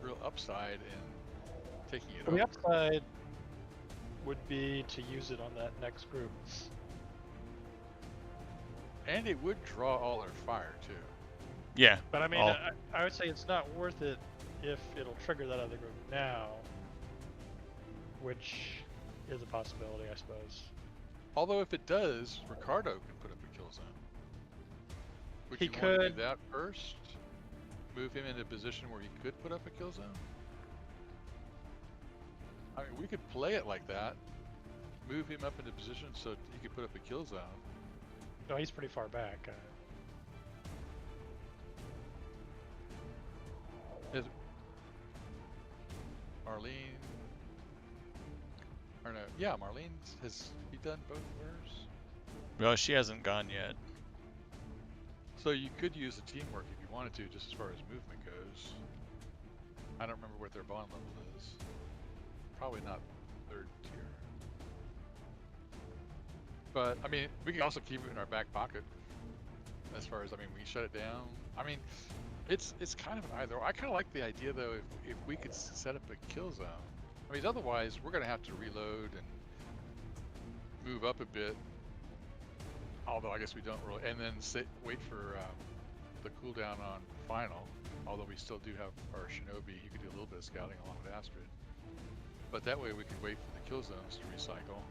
S3: real upside in taking it
S2: The
S3: over.
S2: upside would be to use it on that next group.
S3: And it would draw all our fire too.
S1: Yeah.
S2: But I mean,
S1: all-
S2: I would say it's not worth it if it'll trigger that other group now, which is a possibility, I suppose.
S3: Although if it does, Ricardo can put up a kill zone. Would
S2: He
S3: you want to
S2: could.
S3: do that first? Move him into a position where he could put up a kill zone? I mean, we could play it like that. Move him up into position so he could put up a kill zone.
S2: No, he's pretty far back.
S3: Is Marlene? Or no, yeah, Marlene's, has he done both of hers?
S1: Well, she hasn't gone yet.
S3: So you could use the teamwork if you wanted to, just as far as movement goes. I don't remember what their bond level is. Probably not 3rd tier. But, I mean, we can also keep it in our back pocket. As far as, I mean, we shut it down. I mean, it's kind of an either. I kind of like the idea, though, if we could set up a kill zone. I mean, otherwise, we're going to have to reload and move up a bit. Although, I guess we don't really. And then wait for the cooldown on final. Although we still do have our Shinobi, he could do a little bit of scouting along with Astrid. But that way we could wait for the kill zones to recycle.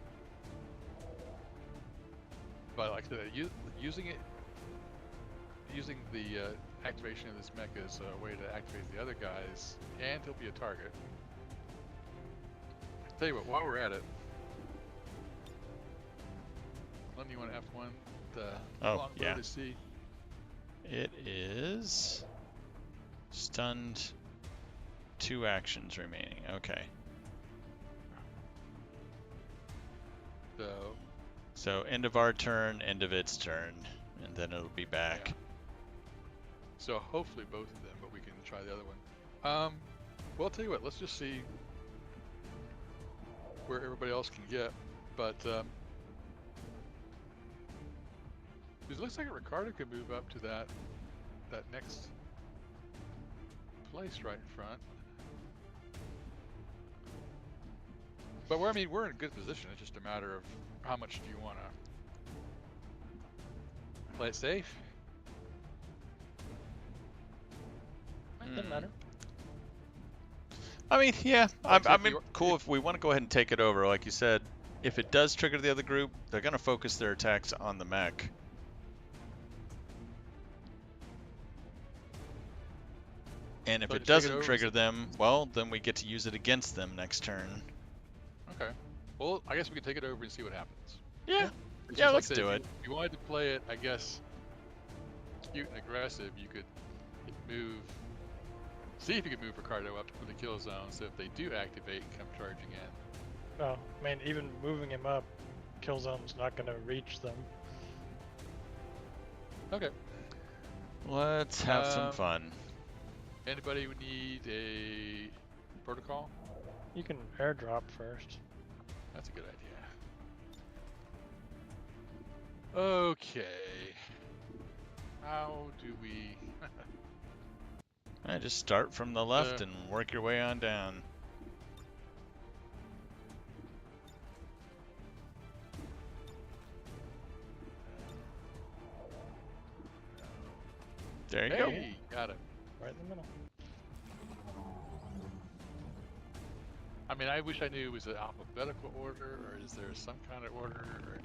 S3: But like I said, using the activation of this mech as a way to activate the other guys, and he'll be a target. Tell you what, while we're at it, Glenn, you want to F1 the longbow
S1: yeah.
S3: to see?
S1: It is stunned. 2 actions remaining. Okay. So end of our turn, end of its turn, and then it'll be back.
S3: Yeah. So hopefully both of them, but we can try the other one. Well, I'll tell you what, let's just see where everybody else can get. But it looks like Ricardo could move up to that next place right in front. But I mean, we're in a good position. It's just a matter of how much do you want to play it safe?
S2: It doesn't matter.
S1: I mean, yeah,
S3: Like
S1: I
S3: if
S1: mean,
S3: you-
S1: cool if we want to go ahead and take it over. Like you said, if it does trigger the other group, they're going to focus their attacks on the mech. And if
S3: So
S1: it
S3: just take it
S1: doesn't
S3: over
S1: trigger them, well, then we get to use it against them next turn.
S3: Okay. Well, I guess we can take it over and see what happens.
S1: Yeah,
S3: It's
S1: yeah,
S3: just
S1: let's
S3: I said,
S1: do
S3: if
S1: it.
S3: If you wanted to play it, I guess, cute and aggressive, you could move. See if you could move Ricardo up for the kill zone, so if they do activate and come charging in.
S2: Well, I mean, even moving him up, kill zone's not going to reach them.
S3: Okay.
S1: Let's have some fun.
S3: Anybody would need a protocol?
S2: You can airdrop first.
S3: That's a good idea. Okay. How do we...
S1: Just start from the left and work your way on down. There you go.
S3: Hey, got it.
S2: Right in the middle.
S3: I mean, I wish I knew, was it alphabetical order, or is there some kind of order, or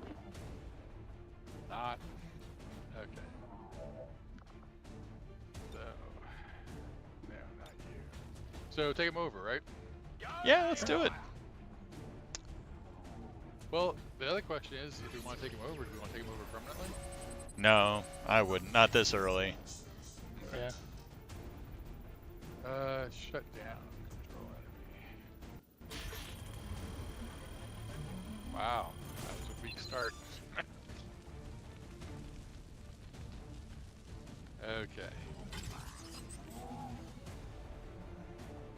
S3: not? Okay. So, no, not you. So take him over, right?
S1: Yeah, let's do it.
S3: Well, the other question is, if we want to take him over, do we want to take him over permanently?
S1: No, I wouldn't. Not this early.
S2: Yeah.
S3: Shut down. Control enemy. Wow, that was a weak start. Okay.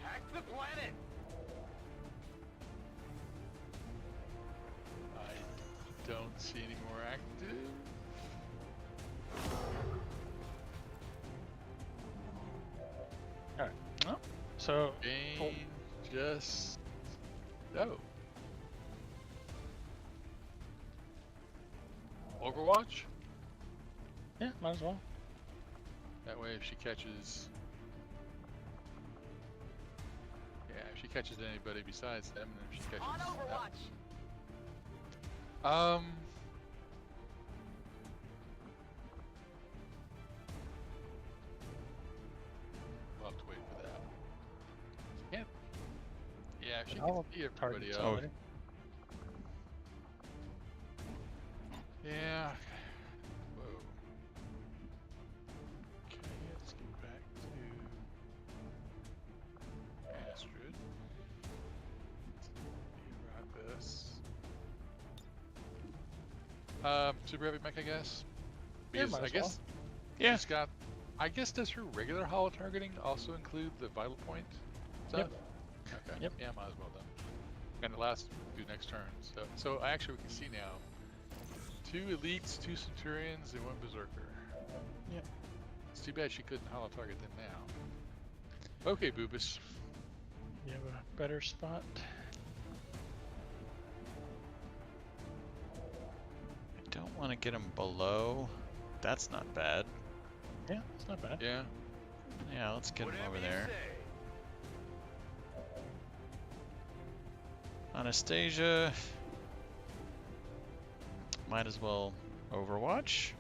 S8: Hack the planet!
S3: I don't see any more active.
S2: Alright. Well, so
S3: Jane just... Oh. Overwatch?
S2: yeah, might as well.
S3: That way if she catches... Yeah, if she catches anybody besides them, and if she catches...
S8: On Overwatch!
S3: We'll have to wait for that. Can't... Yeah, if she
S2: I'll
S3: can see everybody
S2: target
S3: else.
S2: somebody.
S3: Yeah. Whoa. Okay, let's get back to Astrid. Right this. Super heavy mech, I guess.
S2: Yeah,
S3: Because
S2: might
S3: I
S2: as well.
S3: guess
S1: Yeah.
S3: she's got. I guess does her regular holo targeting also include the vital point stuff?
S2: Yep.
S3: Okay.
S2: Yep.
S3: Yeah, might as well then. And the last do next turn. So actually we can see now. 2 elites, 2 centurions, and 1 berserker.
S2: Yep.
S3: It's too bad she couldn't holo target them now. Okay, Boobus.
S2: You have a better spot.
S1: I don't want to get him below. That's not bad.
S2: Yeah, it's not bad.
S3: Yeah.
S1: Yeah, let's get him
S4: Whatever
S1: over
S4: you
S1: there.
S4: say.
S1: Anastasia. Might as well Overwatch.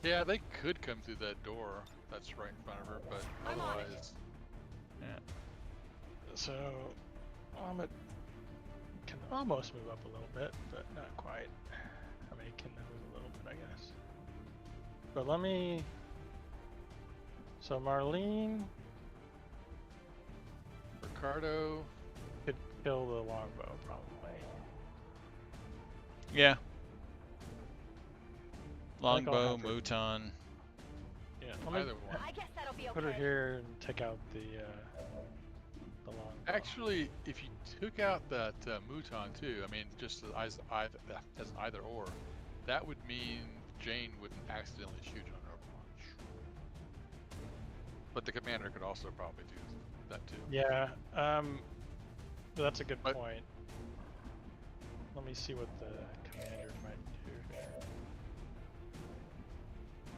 S3: Yeah, they could come through that door that's right in front of her, but
S8: I'm on it.
S3: otherwise...
S2: So, Ahmed can almost move up a little bit, but not quite. I mean, he can move a little bit, I guess. But let me... So Marlene
S3: Ricardo...
S2: could kill the longbow, probably.
S1: Yeah.
S2: I think I'll
S1: Longbow,
S2: have her-
S1: Mouton.
S2: Yeah, let me
S3: Either one.
S8: I guess that'll be okay.
S2: put her here and take out the longbow.
S3: Actually, if you took out that Mouton too, I mean, just as either or, that would mean Jane wouldn't accidentally shoot on Overwatch. But the commander could also probably do that too.
S2: Yeah, but that's a good
S3: But-
S2: point. Let me see what the commander might do here.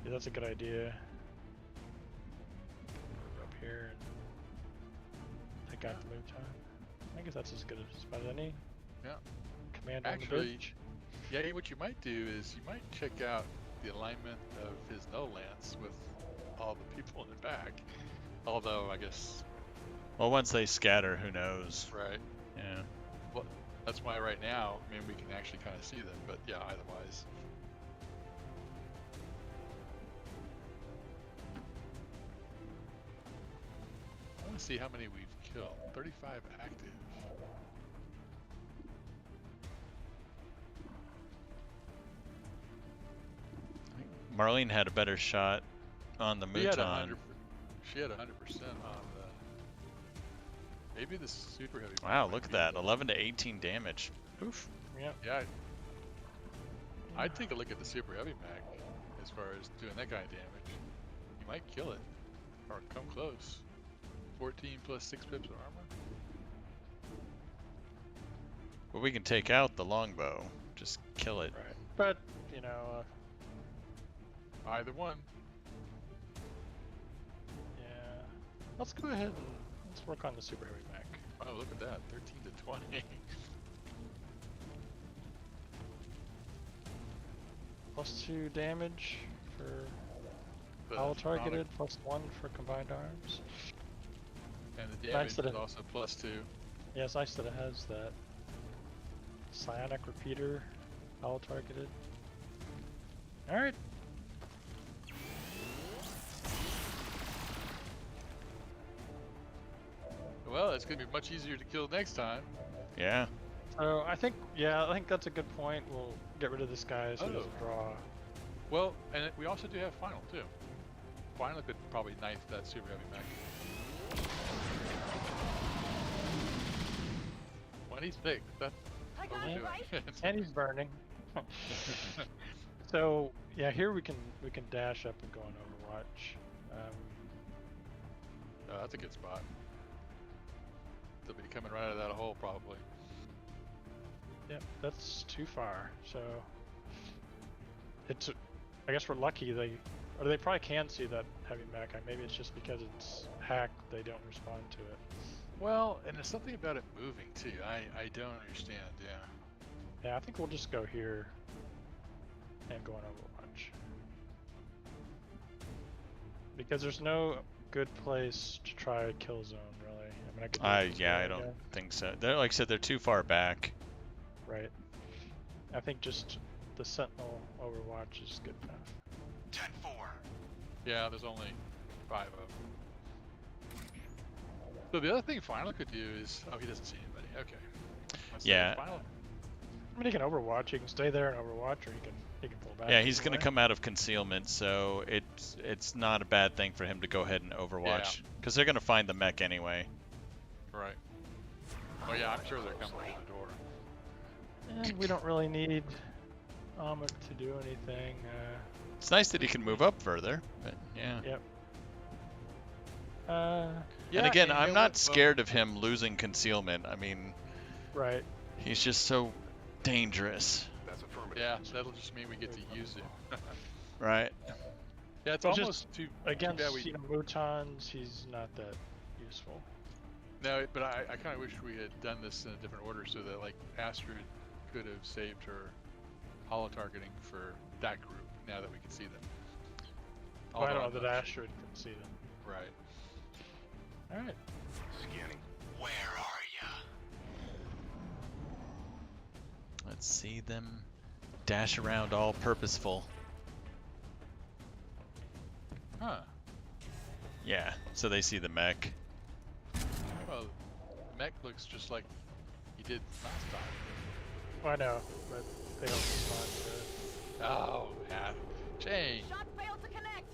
S2: Yeah, that's a good idea. Move up here and take out the Mouton. I guess that's as good a spot as any.
S3: Yeah.
S2: Command on the
S3: Actually,
S2: bridge.
S3: Yeah, what you might do is you might check out the alignment of his no lance with all the people in the back. Although, I guess,
S1: Well, once they scatter, who knows?
S3: right.
S1: Yeah.
S3: Well, that's why right now, I mean, we can actually kind of see them, but yeah, otherwise. I want to see how many we've killed. 35 active.
S1: Marlene had a better shot on the
S3: She had
S1: Mouton.
S3: 100% on the... Maybe the super heavy.
S1: Wow,
S3: might
S1: look at
S3: be-
S1: that. 11 to 18 damage. Oof.
S2: Yep.
S3: Yeah, I'd take a look at the super heavy mag as far as doing that kind of damage. You might kill it, or come close. 14 plus 6 pips of armor.
S1: But we can take out the longbow. Just kill it.
S2: Right. But, you know,
S3: Either one.
S2: yeah. Let's go ahead and let's work on the super heavy mech.
S3: Oh, look at that. 13 to 20.
S2: +2 damage for
S3: The
S2: all
S3: sonic-
S2: targeted, +1 for combined arms.
S3: And the
S2: Nice
S3: damage
S2: that
S3: is
S2: it-
S3: also +2.
S2: Yeah, it's nice that it has that. Psionic repeater, all targeted. Alright.
S3: Well, it's gonna be much easier to kill next time.
S1: Yeah.
S2: So I think, yeah, I think that's a good point. We'll get rid of this guy so he doesn't draw.
S3: Well, and we also do have Final too. Final could probably knife that super heavy mech. When he's thick, that's overdoing it.
S2: And he's burning. So yeah, here we can dash up and go on Overwatch.
S3: Oh, that's a good spot. They'll be coming right out of that hole probably.
S2: Yep, that's too far. So it's, I guess we're lucky they probably can see that heavy mech. Maybe it's just because it's hacked they don't respond to it.
S3: Well, and there's something about it moving too. I don't understand. Yeah.
S2: Yeah, I think we'll just go here and go on Overwatch. Because there's no good place to try a kill zone, really. I mean, I could do it
S1: Yeah, I
S2: this way,
S1: don't think so. They're, like I said, they're too far back.
S2: Right. I think just the Sentinel Overwatch is good enough.
S9: 10-4.
S3: Yeah, there's only 5 of them. So the other thing Final could do is, oh, he doesn't see anybody. Okay. Let's see
S1: Yeah.
S3: Final.
S2: I mean, he can Overwatch. He can stay there and Overwatch, or he can pull back.
S1: Yeah, he's
S2: either
S1: going to
S2: way.
S1: come out of concealment, so it's not a bad thing for him to go ahead and Overwatch. Because they're going to find the mech anyway.
S3: Right. Oh yeah, I'm sure they're coming through the door.
S2: And we don't really need Amit to do anything.
S1: It's nice that he can move up further, but yeah.
S2: Yep.
S1: And again,
S3: you
S1: I'm
S3: know
S1: not
S3: what,
S1: scared of him losing concealment. I mean,
S2: Right.
S1: he's just so dangerous.
S4: That's affirmative.
S3: Yeah, that'll just mean we get to use him.
S1: Right?
S3: Yeah, it's
S2: Well,
S3: almost too
S2: Against
S3: bad we.
S2: Mutons, he's not that useful.
S3: No, but I kind of wish we had done this in a different order so that like Astrid could have saved her holo targeting for that group. Now that we can see them.
S2: Well, I don't know
S3: Although
S2: that
S3: I'm not
S2: Astrid can see them.
S3: sure. Right.
S2: All right.
S4: Scanning.
S9: Where are ya?
S1: Let's see them dash around all purposeful.
S3: Huh.
S1: Yeah, so they see the mech.
S3: Well, mech looks just like he did last time.
S2: Well, I know, but they don't respond to it.
S3: Oh, yeah. Jane.
S6: Shot failed to connect.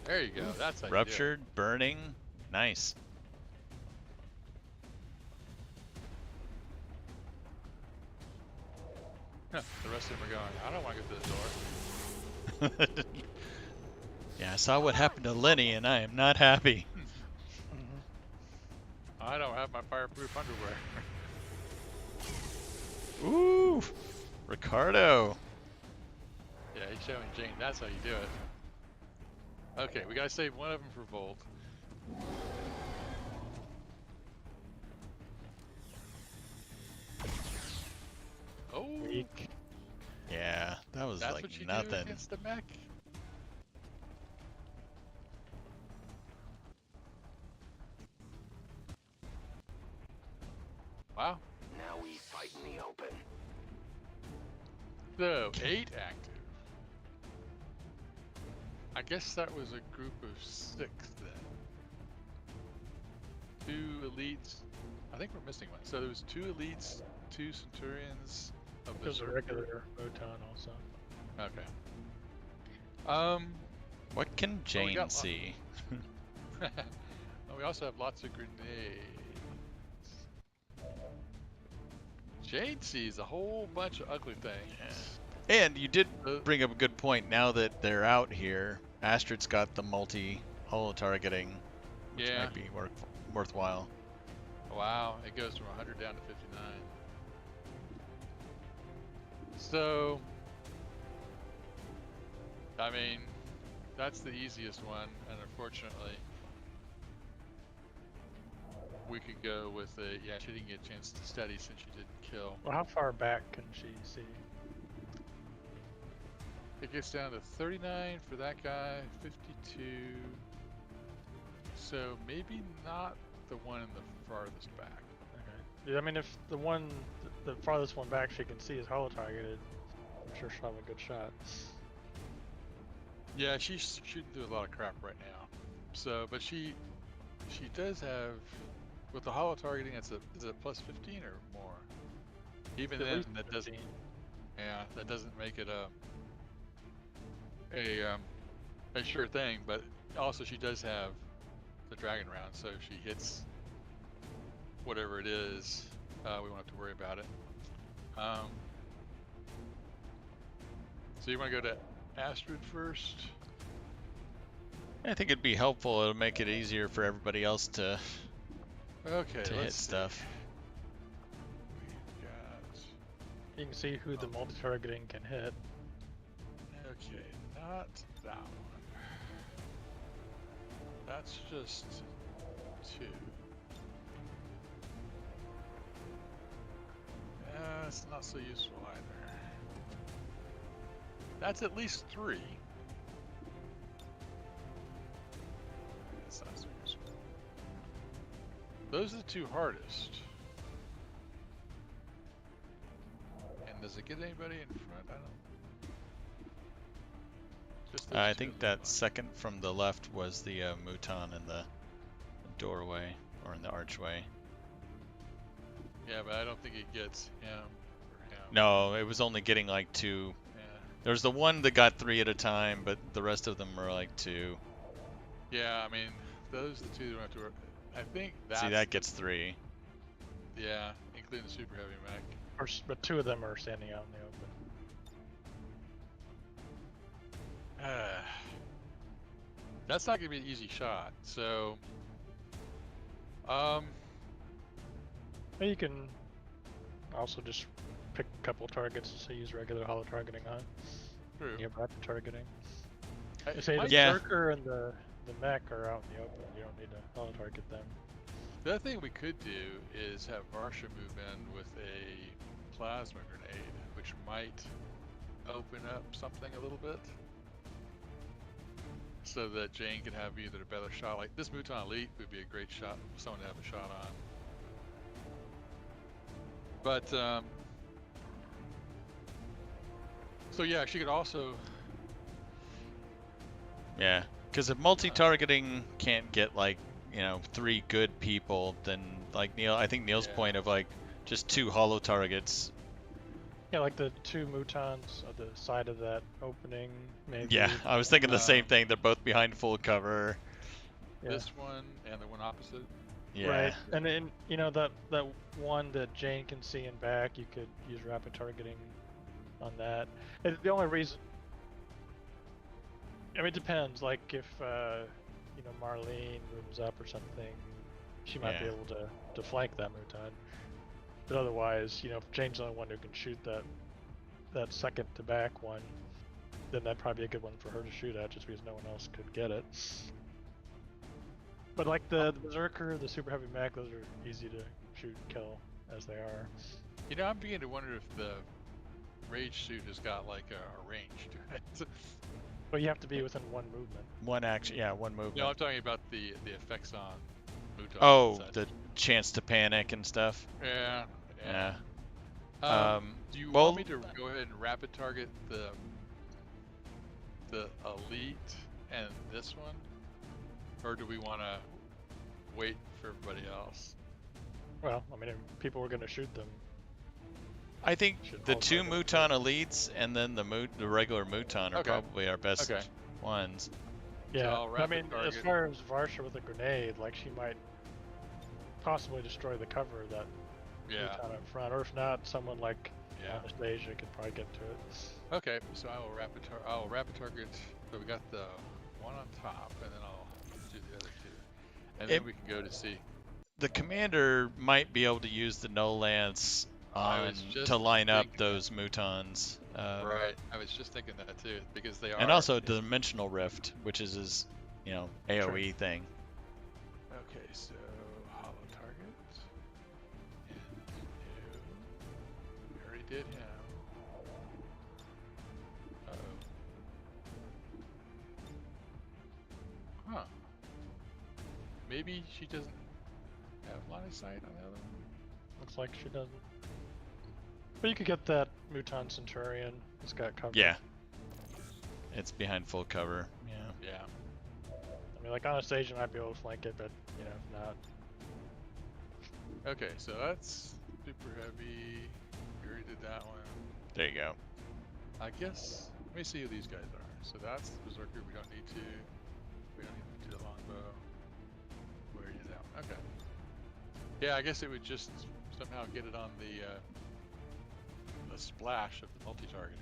S3: There you go. That's how you do it.
S1: Ruptured, burning, nice.
S3: Huh, the rest of them are going, I don't want to go to the door.
S1: Yeah, I saw what happened to Lenny, and I am not happy.
S3: I don't have my fireproof underwear.
S1: Ooh, Ricardo.
S3: Yeah, he's showing Jane. That's how you do it. Okay, we gotta save one of them for Volt. Oh,
S2: Weak.
S1: Yeah, that was
S3: that's
S1: like
S3: what you do
S1: nothing.
S3: against the mech. Wow.
S4: Now we fight in the open.
S3: So, 8 active. I guess that was a group of 6 then. 2 elites. I think we're missing one. So there was 2 elites, 2 centurions, a
S2: There's a
S3: berserker.
S2: regular Muton also.
S3: Okay.
S1: What can
S3: we
S1: Jane
S3: got
S1: see?
S3: We also have lots of grenades. Jade sees a whole bunch of ugly things.
S1: And you did
S3: Uh,
S1: bring up a good point. Now that they're out here, Astrid's got the multi-holo targeting, which
S3: Yeah.
S1: might be worthwhile.
S3: Wow, it goes from 100 down to 59. So, I mean, that's the easiest one, and unfortunately, we could go with a, yeah, she didn't get a chance to study since she didn't kill.
S2: Well, how far back can she see?
S3: It gets down to 39 for that guy, 52. So maybe not the one in the farthest back.
S2: Okay. Yeah, I mean, if the farthest one back she can see is hollow targeted, I'm sure she'll have a good shot.
S3: Yeah, she's shooting through a lot of crap right now. So, but she does have, with the hollow targeting, is it plus 15 or more? Even
S2: At
S3: then,
S2: least
S3: that doesn't.
S2: 15.
S3: Yeah, that doesn't make it a sure thing. But also, she does have the dragon round, so if she hits whatever it is, we won't have to worry about it. So you want to go to Astrid first?
S1: I think it'd be helpful. It'll make it easier for everybody else to
S3: Okay,
S1: hit
S3: let's see.
S1: stuff.
S3: We've got.
S2: You can see who the multi-targeting can hit.
S3: Okay, not that one. That's just 2. It's not so useful either. That's at least 3. That's not so useful. Those are the 2 hardest. And does it get anybody in front? I don't. Just those
S1: I
S3: 2
S1: think
S3: look
S1: that
S3: like.
S1: second from the left was the Mouton in the doorway or in the archway.
S3: Yeah, but I don't think it gets him or him.
S1: No, it was only getting like 2.
S3: Yeah.
S1: There's the one that got 3 at a time, but the rest of them were like 2.
S3: Yeah, I mean, those are the 2 that have to work. I think that's.
S1: See, that gets 3.
S3: Yeah, including the super heavy mech.
S2: But 2 of them are standing out in the open.
S3: That's not gonna be an easy shot. So,
S2: Well, you can also just pick a couple targets to use regular hollow targeting on.
S3: true.
S2: You have rapid targeting.
S3: I-
S2: Say the
S1: Yeah.
S2: Berserker and the mech are out in the open. You don't need to hollow target them.
S3: The other thing we could do is have Varsha move in with a plasma grenade, which might open up something a little bit. So that Jane could have either a better shot. Like this Mouton Elite would be a great shot for someone to have a shot on. But, so yeah, she could also.
S1: Yeah, because if multi-targeting can't get like 3 good people, then like I think Neil's
S3: Yeah.
S1: point of like just 2 hollow targets.
S2: Yeah, like the 2 Moutons at the side of that opening, maybe.
S1: Yeah, I was thinking the same thing. They're both behind full cover.
S2: Yeah.
S3: This one and the one opposite.
S1: Yeah.
S2: Right, and then that one that Jane can see in back, you could use rapid targeting on that. And the only reason, I mean, it depends. Like if Marlene moves up or something, she might be
S1: Yeah.
S2: able to flank that Mouton. But otherwise, if Jane's the only one who can shoot that second to back one, then that'd probably be a good one for her to shoot at, just because no one else could get it. But like the Berserker, the super heavy mech, those are easy to shoot and kill as they are.
S3: I'm beginning to wonder if the Rage suit has got like a range to it.
S2: But you have to be within 1 movement.
S1: One action. Yeah, one movement.
S3: No, I'm talking about the effects on Mouton.
S1: Oh,
S3: and such.
S1: the chance to panic and stuff.
S3: Yeah.
S1: Yeah.
S3: Do you
S1: well-
S3: want me to go ahead and rapid target the Elite and this one? Or do we want to wait for everybody else?
S2: Well, I mean, if people were going to shoot them.
S1: I think
S2: Should
S1: the
S2: all
S1: 2
S2: target
S1: Mouton elites and then the regular Mouton are
S3: Okay.
S1: probably our best
S3: Okay.
S1: ones.
S2: Yeah,
S3: I'll
S2: I mean,
S3: rapid
S2: as
S3: target.
S2: far as Varsha with a grenade, like she might possibly destroy the cover of that
S3: Yeah.
S2: Mouton up front, or if not, someone like
S3: Yeah.
S2: Anastasia could probably get to it.
S3: Okay, so I will rapid target. So we got the one on top, and then I'll do the other 2, and then we can go to see.
S1: The commander might be able to use the no lance
S3: I
S1: on
S3: was just
S1: to line up
S3: thinking
S1: those Moutons.
S3: Right, I was just thinking that too, because they are.
S1: And also Dimensional Rift, which is his, AoE thing.
S3: Okay, so hollow target. And no. We already did him. Huh. Maybe she doesn't have line of sight on the other one?
S2: Looks like she doesn't. But you could get that Muton Centurion. It's got cover.
S1: Yeah. It's behind full cover. Yeah.
S3: Yeah.
S2: I mean, like on a stage, you might be able to flank it, but you know, if not.
S3: Okay, so that's super heavy. We already did that one.
S1: There you go.
S3: I guess, let me see who these guys are. So that's the Berserker, we don't need to. We don't need to do the longbow. We already did that one, okay. Yeah, I guess it would just somehow get it on the splash of the multi-targeting.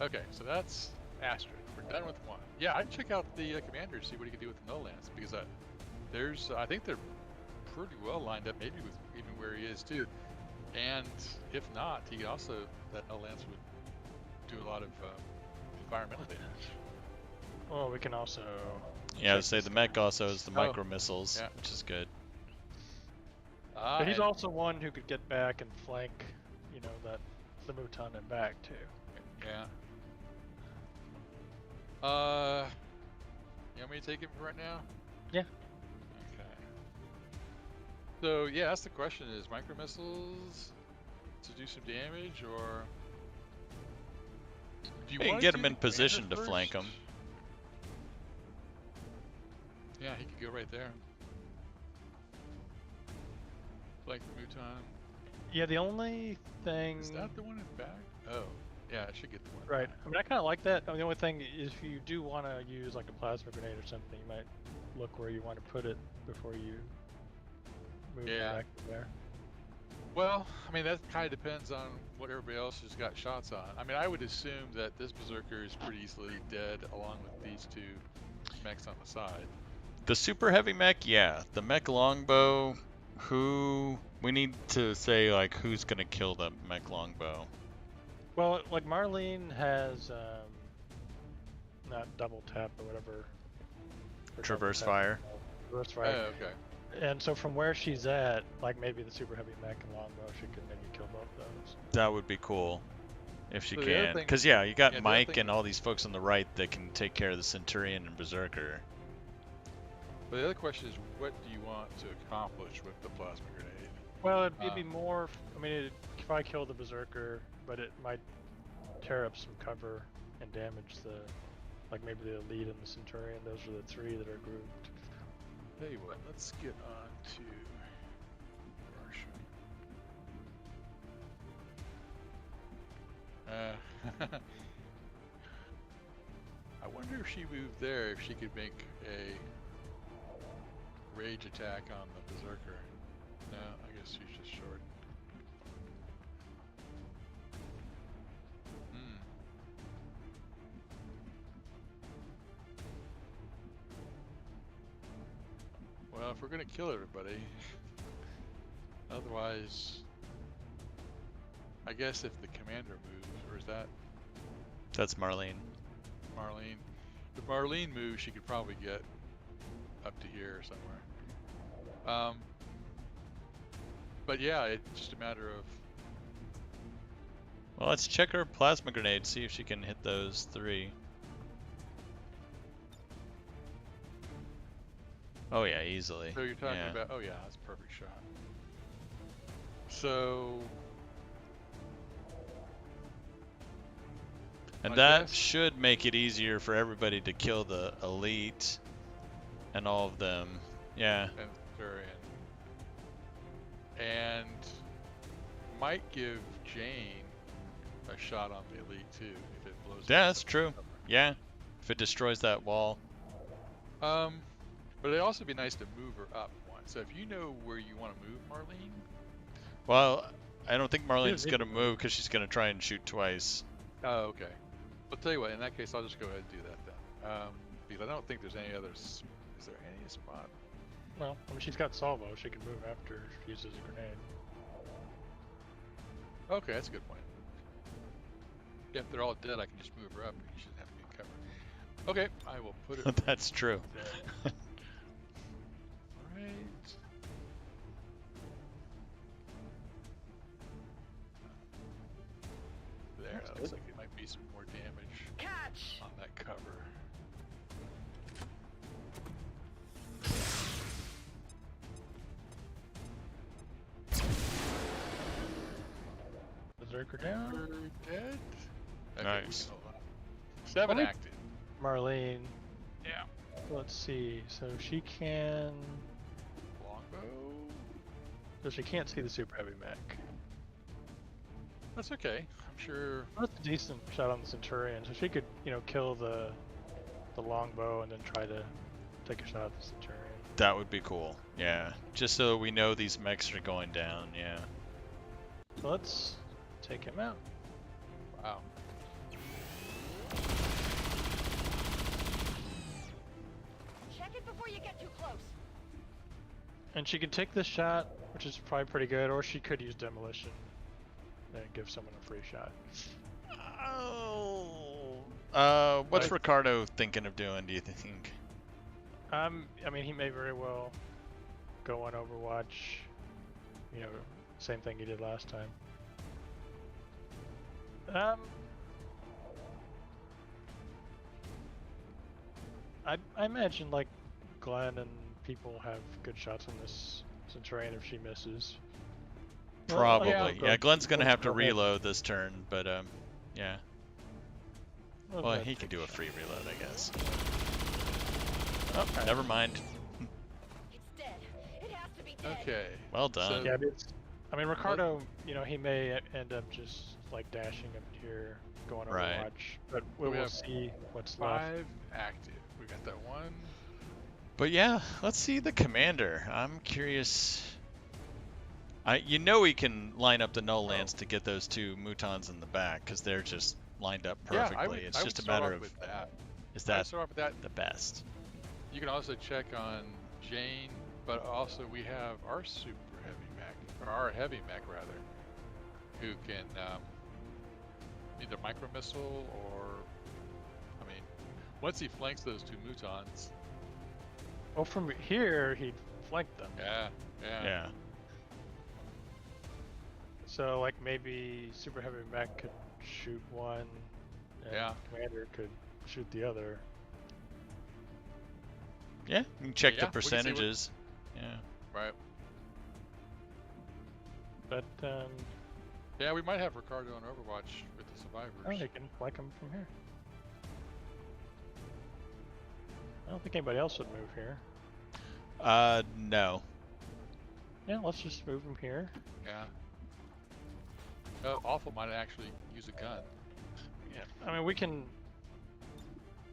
S3: Okay, so that's Astrid. We're done with one. Yeah, I'd check out the commander, see what he can do with the no lance, because there's, I think they're pretty well lined up, maybe with even where he is too. And if not, he also, that no lance would do a lot of environmental damage.
S2: Well, we can also.
S1: Yeah, I would say the mech also has the
S3: Oh,
S1: micro missiles,
S3: yeah.
S1: which is good.
S2: But he's
S3: and-
S2: also one who could get back and flank, you know, that the Muton and back too.
S3: Yeah. You want me to take him for right now?
S2: Yeah.
S3: Okay. So yeah, that's the question: is micro missiles to do some damage, or do
S1: You can
S3: wanna
S1: get
S3: do
S1: him
S3: the
S1: in position
S3: commander
S1: to flank
S3: first?
S1: him.
S3: Yeah, he could go right there. Flank the Muton.
S2: Yeah, the only thing.
S3: Is that the one in back? Oh, yeah, I should get the one. in
S2: Right.
S3: back.
S2: I mean, I kind of like that. I mean, the only thing is, if you do want to use like a plasma grenade or something, you might look where you want to put it before you move it
S3: Yeah.
S2: back to there.
S3: Well, I mean, that kind of depends on what everybody else has got shots on. I mean, I would assume that this Berserker is pretty easily dead along with these two mechs on the side.
S1: The super heavy mech, yeah. The mech longbow, who we need to say like who's gonna kill the mech longbow.
S2: Well, like Marlene has not double tap or whatever. or double
S1: Traverse
S2: tap,
S1: fire.
S2: Traverse
S3: Oh,
S2: fire.
S3: okay.
S2: And so from where she's at, like maybe the super heavy mech and longbow, she could maybe kill both those.
S1: That would be cool if she
S3: So the other
S1: can.
S3: thing-
S1: Because yeah, you got
S3: yeah, the other
S1: Mike
S3: thing-
S1: and all these folks on the right that can take care of the Centurion and Berserker.
S3: But the other question is, what do you want to accomplish with the plasma grenade?
S2: Well, it'd be more. I mean, it'd probably kill the berserker, but it might tear up some cover and damage the, like maybe the elite and the centurion. Those are the three that are grouped.
S3: Tell you what, let's get on to Russia. I wonder if she moved there, if she could make a rage attack on the berserker. No, I guess she's just short. Well, if we're gonna kill everybody, otherwise, I guess if the commander moves, or is that
S1: That's Marlene.
S3: Marlene? If Marlene moves, she could probably get up to here or somewhere. But yeah, it's just a matter of.
S1: Well, let's check her plasma grenade, see if she can hit those three. Oh yeah, easily.
S3: So you're talking
S1: Yeah.
S3: about? Oh yeah, that's a perfect shot. So.
S1: And
S3: I
S1: that
S3: guess-
S1: should make it easier for everybody to kill the elite and all of them. Yeah.
S3: And Centurion. And might give Jane a shot on the elite too if it blows.
S1: Yeah,
S3: up
S1: that's
S3: the
S1: true.
S3: cover.
S1: Yeah. If it destroys that wall.
S3: But it'd also be nice to move her up one. So if you know where you want to move Marlene,
S1: Well, I don't think Marlene's
S2: it-
S1: gonna move because she's gonna try and shoot twice.
S3: oh okay. I'll tell you what. In that case, I'll just go ahead and do that then. Because I don't think there's any other. Is there any spot?
S2: Well, I mean, she's got salvo. She can move after she uses a grenade.
S3: Okay, that's a good point. Yeah, if they're all dead, I can just move her up. You shouldn't have to be in cover. Okay, I will put it
S1: That's true.
S3: there. Right. There, that looks like it might be some more damage
S8: Catch!
S3: on that cover.
S2: Berserker down.
S3: Dead. Okay,
S1: Nice.
S3: 7
S2: Well,
S3: active.
S2: Marlene.
S3: Yeah.
S2: Let's see. So she can.
S3: Longbow.
S2: So she can't see the super heavy mech.
S3: That's okay. I'm sure.
S2: That's a decent shot on the Centurion. So she could, kill the longbow and then try to take a shot at the Centurion.
S1: That would be cool. Yeah. Just so we know these mechs are going down. Yeah.
S2: So let's take him out.
S3: Wow.
S10: Check it before you get too close.
S2: And she can take this shot, which is probably pretty good, or she could use demolition and give someone a free shot.
S1: What's
S2: Like-
S1: Ricardo thinking of doing, do you think?
S2: I mean, he may very well go on Overwatch. Same thing he did last time. I imagine like Glenn and people have good shots on this Centurion if she misses. Well,
S1: Probably.
S2: yeah,
S1: Yeah, Glenn's gonna have to
S2: go ahead.
S1: reload this turn, but yeah.
S2: I'll
S1: Well,
S2: let
S1: he
S2: her
S1: can
S2: take
S1: do a
S2: shot.
S1: free reload, I guess.
S2: Okay.
S1: Never mind.
S10: It's dead. It has to be dead.
S3: Okay.
S1: Well done.
S2: Yeah, I mean, Ricardo, he may end up just like dashing up here, going Overwatch,
S1: Right.
S2: but
S3: We
S2: we'll
S3: have
S2: see what's left.
S3: 5 active. We got that one.
S1: But yeah, let's see the commander. I'm curious. We can line up the null lands to get those 2 mutons in the back because they're just lined up perfectly.
S3: Yeah, I would,
S1: It's
S3: I
S1: just
S3: would
S1: a
S3: start
S1: matter
S3: off
S1: of
S3: with that.
S1: is
S3: I would
S1: that
S3: start off with that.
S1: the best?
S3: You can also check on Jane, but also we have our super heavy mech, or our heavy mech rather, who can either micro missile or, once he flanks those 2 mutons.
S2: Well, from here, he'd flank them.
S3: Yeah.
S1: Yeah.
S2: So, like, maybe Super Heavy Mech could shoot one, and
S3: Yeah.
S2: Commander could shoot the other.
S1: Yeah, you can check
S3: Yeah,
S1: the
S3: we can see what-
S1: percentages. Yeah.
S3: Right.
S2: But,
S3: Yeah, we might have Ricardo on Overwatch with the survivors.
S2: they can flank them from here. I don't think anybody else would move here.
S1: No.
S2: Yeah, let's just move them here.
S3: Yeah. Awful might actually use a gun.
S2: Yeah. I mean, we can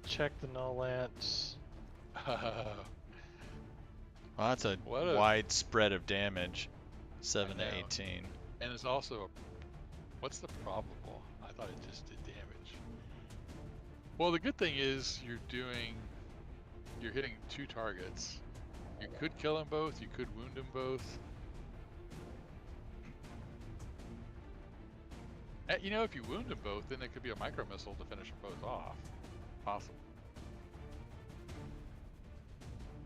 S2: check the null lance.
S1: Well, that's a
S3: What a-
S1: wide spread of damage. 7 to
S3: know.
S1: 18.
S3: And it's also what's the probable? I thought it just did damage. Well, the good thing is you're hitting 2 targets. You could kill them both, you could wound them both. If you wound them both, then it could be a micro missile to finish them both off. Possible.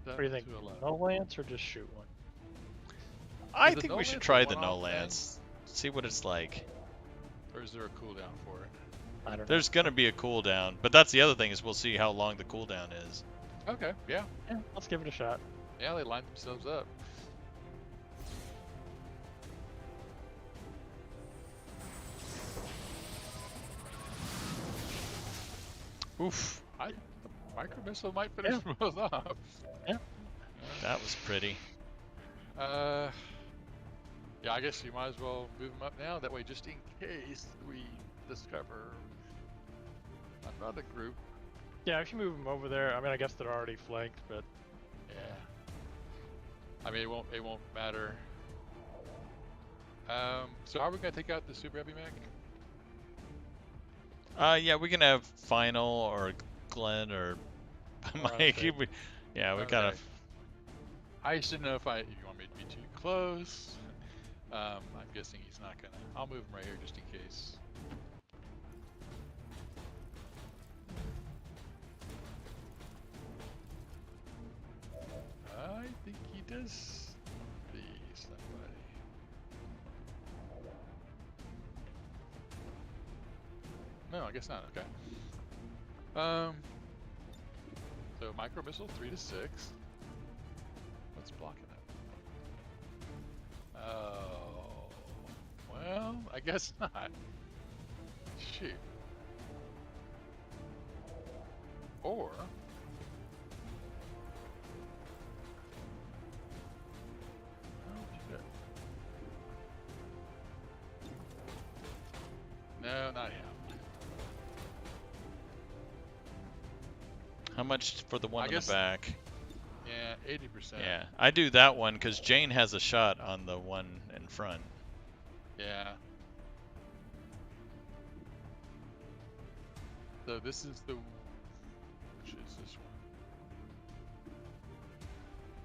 S2: What do you think?
S3: 7-11.
S2: Null lance or just shoot one?
S1: I
S3: Is the
S1: think
S3: null
S1: we should
S3: lance a
S1: try the
S3: one-off
S1: null
S3: thing?
S1: lance. See what it's like.
S3: Or is there a cooldown for it?
S2: I don't know.
S1: There's gonna be a cooldown, but that's the other thing is we'll see how long the cooldown is.
S3: Okay, yeah.
S2: Yeah, let's give it a shot.
S3: Yeah, they lined themselves up.
S1: Oof,
S3: The micro missile might finish them both off.
S1: that was pretty.
S3: Yeah, I guess you might as well move them up now. That way, just in case we discover another group.
S2: Yeah, if you move them over there, I mean, I guess they're already flanked, but
S3: Yeah. I mean, it won't matter. So how are we gonna take out the super heavy mech?
S1: Yeah, we can have Final or Glenn or Mike.
S2: okay.
S1: Yeah, we
S3: Okay.
S1: gotta.
S3: I just didn't know if you want me to be too close. I'm guessing he's not gonna. I'll move him right here just in case. I think he does see somebody. No, I guess not. Okay. So micro missile 3 to 6. What's blocking it? Oh, well, I I guess not. Shoot. Or... Oh, shit. No, not him.
S1: How much for the one
S3: I
S1: in
S3: guess-
S1: the back?
S3: Yeah, 80%.
S1: Yeah, I do that one because Jane has a shot on the one in front.
S3: Yeah. So this is the... Which is this one?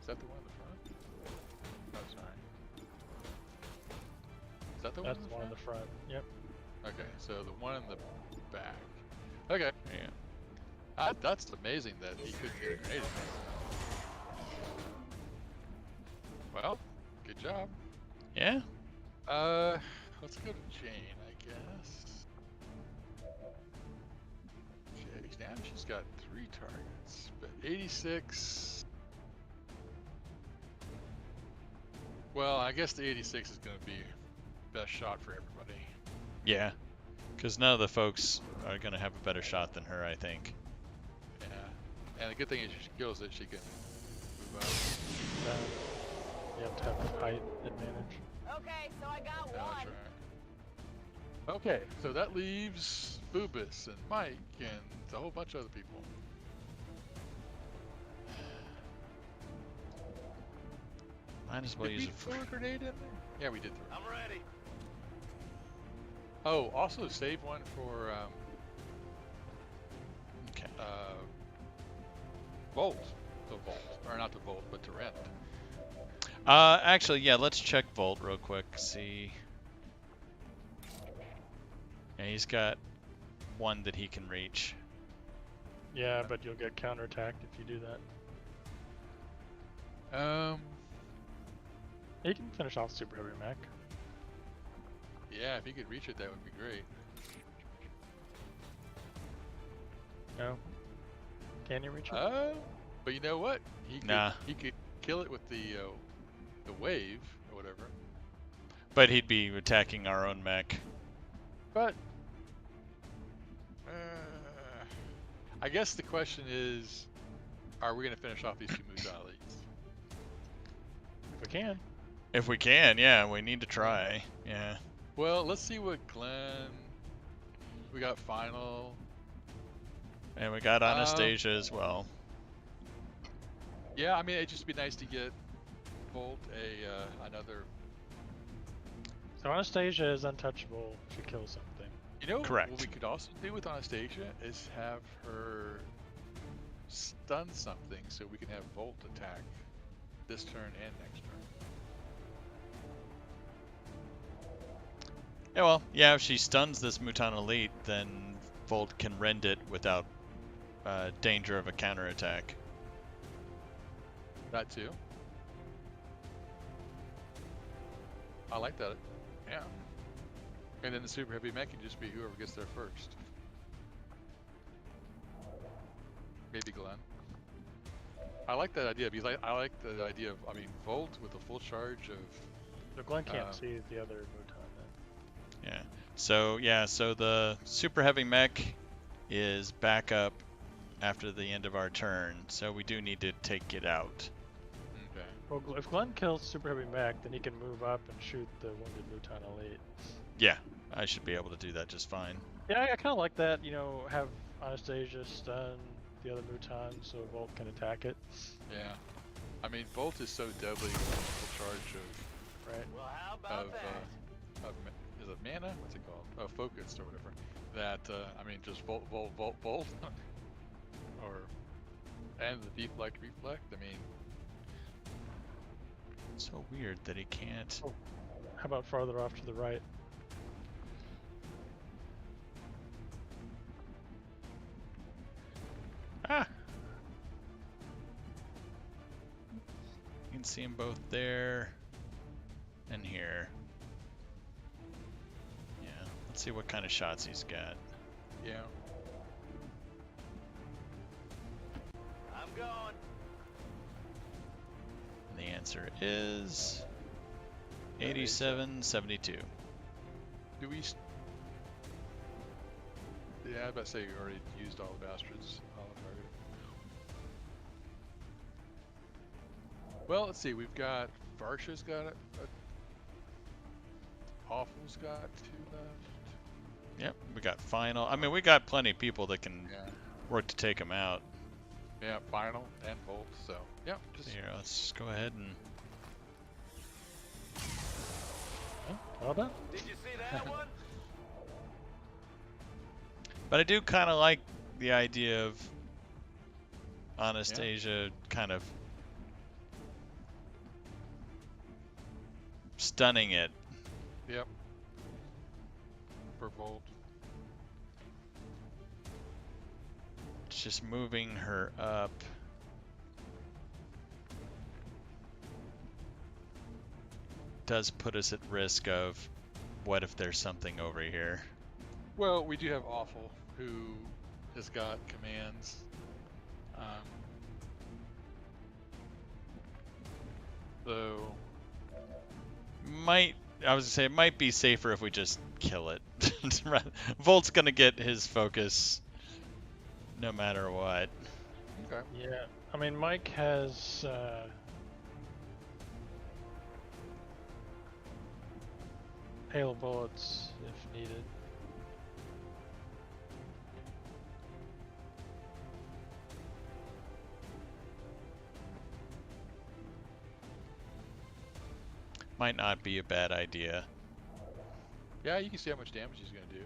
S3: Is that the one in the front? Oh, sorry. Is that the
S2: That's
S3: one
S2: the one in the front. Yep.
S3: Okay, so the one in the back. Okay.
S1: Yeah.
S3: That's amazing that he couldn't get a grenade. Well, good job.
S1: Yeah.
S3: Let's go to Jane, I guess. Okay, now she's got 3 targets, but 86. Well, I guess the 86 is going to be best shot for everybody.
S1: Yeah. Because none of the folks are gonna have a better shot than her, I think.
S3: Yeah. And the good thing is if she kills it, she can move up.
S2: You have to have height advantage.
S10: Okay, so I got
S3: Yeah,
S10: one.
S3: that's right. Okay, so that leaves Boobus and Mike and a whole bunch of other people.
S1: Might as well
S3: Did
S1: use
S3: we
S1: a
S3: throw a grenade in there? Yeah, we did throw.
S8: I'm ready.
S3: Oh, also save one for
S1: Okay.
S3: Volt. The Volt, or not the Volt, but to rent.
S1: Actually, yeah, let's check Volt real quick. See. Yeah, he's got one that he can reach.
S2: Yeah, but you'll get counterattacked if you do that. You can finish off Super Heavy Mech.
S3: Yeah, if he could reach it, that would be great.
S2: No. Can you reach it?
S3: But you know what? He could,
S1: Nah.
S3: He could kill it with the wave or whatever.
S1: But he'd be attacking our own mech.
S3: But I guess the question is, are we going to finish off these 2 Mutai elites?
S2: If we can.
S1: If we can, yeah, we need to try. Yeah.
S3: Well, let's see what Glenn. We got Final.
S1: And we got Anastasia as well.
S3: Yeah, I mean, it'd just be nice to get Volt another.
S2: So Anastasia is untouchable if you kill something.
S3: You know,
S1: Correct.
S3: what we could also do with Anastasia is have her stun something so we can have Volt attack this turn and next turn.
S1: Yeah, well, yeah, if she stuns this Mutant Elite, then Volt can rend it without danger of a counterattack.
S3: That too. I like that. Yeah. And then the Super Heavy Mech can just be whoever gets there first. Maybe Glenn. I like that idea because I like the idea of, I mean, Volt with a full charge of...
S2: So Glenn can't see the other Mutant then.
S1: Yeah. So, yeah, so the Super Heavy Mech is back up after the end of our turn, so we do need to take it out.
S3: Okay.
S2: Well, if Glenn kills Super Heavy Mech, then he can move up and shoot the wounded Mutant Elite.
S1: Yeah, I should be able to do that just fine.
S2: Yeah, I kind of like that, you know, have Anastasia stun the other Mutant so Volt can attack it.
S3: Yeah. I mean, Volt is so deadly with full charge of...
S2: Right.
S8: Well, how about that?
S3: Is it mana? What's it called? Oh, focused or whatever. That, I mean, just Volt. Or, and the deflect, reflect, I mean...
S1: It's so weird that he can't.
S2: Oh, how about farther off to the right?
S1: Ah! You can see them both there and here. Yeah, let's see what kind of shots he's got.
S3: Yeah.
S8: I'm going.
S1: And the answer is 87, 72.
S3: Do we? Yeah, I was about to say you already used all the bastards. All the target. Well, let's see. We've got Varsha's got a Awful's got 2 left.
S1: Yep, we got Final. I mean, we got plenty of people that can
S3: Yeah.
S1: work to take him out.
S3: Yeah, Final and Bolt. So yeah, just
S1: Here, let's just go ahead and.
S2: Well done.
S8: Did you see that one?
S1: But I do kind of like the idea of Anastasia kind of stunning it.
S3: yep. For Bolt.
S1: Just moving her up. Does put us at risk of what if there's something over here.
S3: Well, we do have Awful, who has got commands. So
S1: I was gonna say it might be safer if we just kill it. Volt's gonna get his focus no matter what.
S3: okay.
S2: Yeah, I mean, Mike has hail bullets if needed.
S1: Might not be a bad idea.
S3: Yeah, you can see how much damage he's gonna do.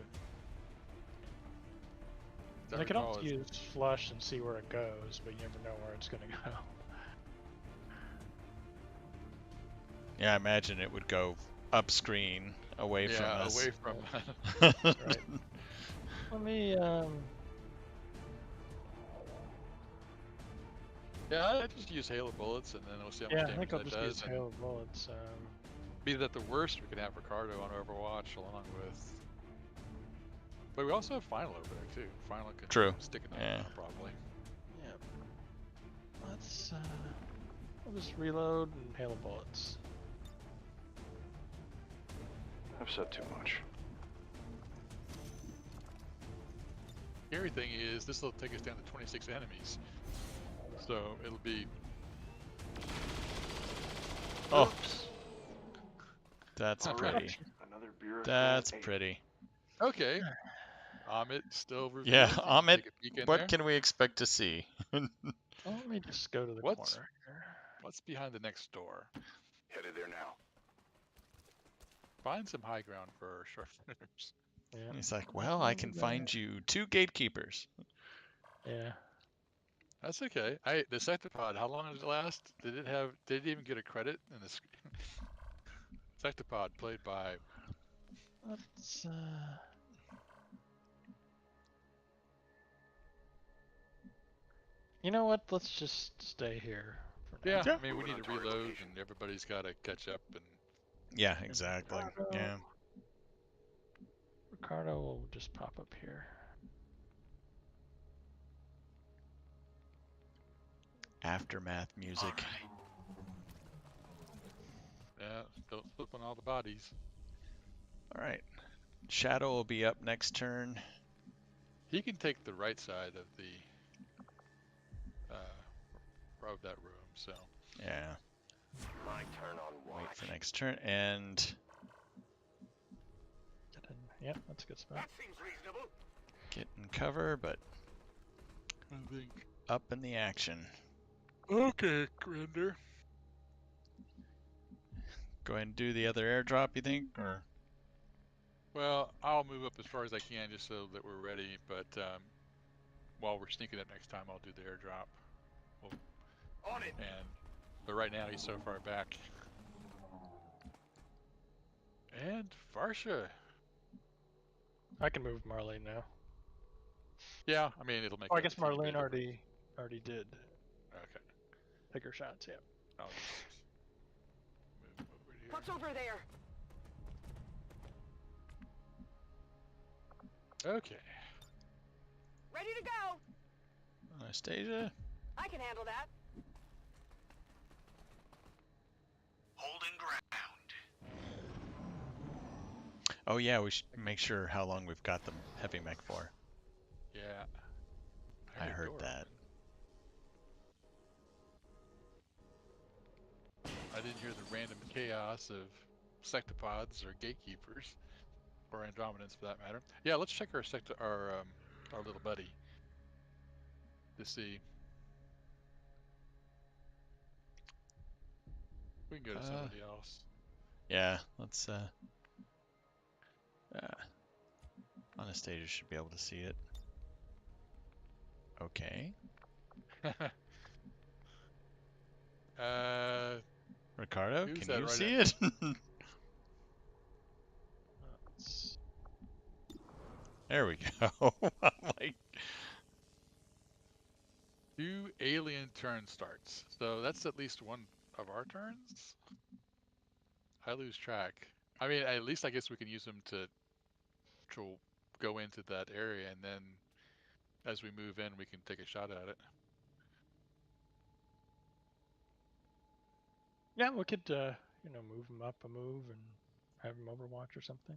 S3: As
S2: I can
S3: recall,
S2: also
S3: it's-
S2: use flush and see where it goes, but you never know where it's gonna go.
S1: Yeah, I imagine it would go up screen away from
S3: yeah,
S1: us.
S3: away from.
S2: Right. Let me
S3: Yeah, I just use hail of bullets, and then we'll see how
S2: yeah,
S3: much
S2: I
S3: damage
S2: think I'll
S3: that
S2: just
S3: does.
S2: use
S3: and
S2: hail bullets.
S3: Be that the worst, we could have Ricardo on Overwatch along with. But we also have Final over there too. Final can
S1: True.
S3: stick it
S1: Yeah.
S3: down probably.
S2: Yeah. Let's I'll just reload and hail of bullets.
S11: I've said too much.
S3: Scary thing is, this will take us down to 26 enemies. So it'll be.
S1: Oh, that's
S11: All right.
S1: pretty.
S11: Another beer.
S1: That's pretty.
S3: Okay. Amit still revealed.
S1: Yeah,
S3: You can
S1: Amit,
S3: take a peek in
S1: what
S3: there.
S1: can we expect to see?
S2: Well, let me just go to the
S3: What's-
S2: corner here.
S3: What's behind the next door?
S11: Headed there now.
S3: Find some high ground for our sharpshooters.
S2: Yeah.
S1: He's like, well, I can find you 2 gatekeepers.
S2: Yeah.
S3: That's okay. The Sectopod, how long did it last? Did it even get a credit in the Sectopod played by
S2: Let's you know what? Let's just stay here for now.
S3: Yeah,
S1: Yeah.
S3: I mean we
S11: Moving
S3: need
S11: on
S3: to
S11: target
S3: reload
S11: location.
S3: and everybody's gotta catch up and
S1: Yeah, exactly. Yeah.
S2: Ricardo will just pop up here.
S1: Aftermath music.
S3: yeah, don't flip on all the bodies.
S1: All right. Shadow will be up next turn.
S3: He can take the right side of the that room, so
S1: Yeah.
S4: My turn on
S1: Wait
S4: watch.
S1: for next turn. And
S2: Get in. Yeah, that's a good spot.
S8: That seems reasonable.
S1: get in cover, but
S3: I think
S1: up in the action.
S3: okay, Grinder.
S1: Go ahead and do the other airdrop, you think? Or
S3: Well, I'll move up as far as I can just so that we're ready, but while we're sneaking up next time I'll do the airdrop.
S8: On it.
S3: But right now he's so far back. And Varsha.
S2: I can move Marlene now.
S3: Yeah, I mean it'll make.
S2: Oh, I
S3: up a
S2: guess
S3: teeny
S2: Marlene
S3: bit of-
S2: already did
S3: Okay.
S2: bigger shots. Yeah.
S3: I'll just move over here.
S10: What's over there?
S3: Okay.
S10: Ready to go.
S1: Anastasia?
S10: I can handle that.
S9: Holding ground.
S1: Oh yeah, we should make sure how long we've got the heavy mech for.
S3: Yeah.
S1: I
S3: a
S1: heard
S3: door
S1: that.
S3: open. I didn't hear the random chaos of sectopods or gatekeepers, or Andromedans for that matter. Yeah, let's check our little buddy to see. We can go to somebody else.
S1: Yeah, let's Anastasia should be able to see it. Okay. Ricardo,
S3: who's
S1: can
S3: that
S1: you
S3: right
S1: see
S3: in?
S1: it? There we go. Like
S3: 2 alien turn starts. So that's at least one of our turns. I lose track. I mean, at least I guess we can use them to go into that area, and then as we move in, we can take a shot at it.
S2: Yeah, we could, move him up a move and have him overwatch or something.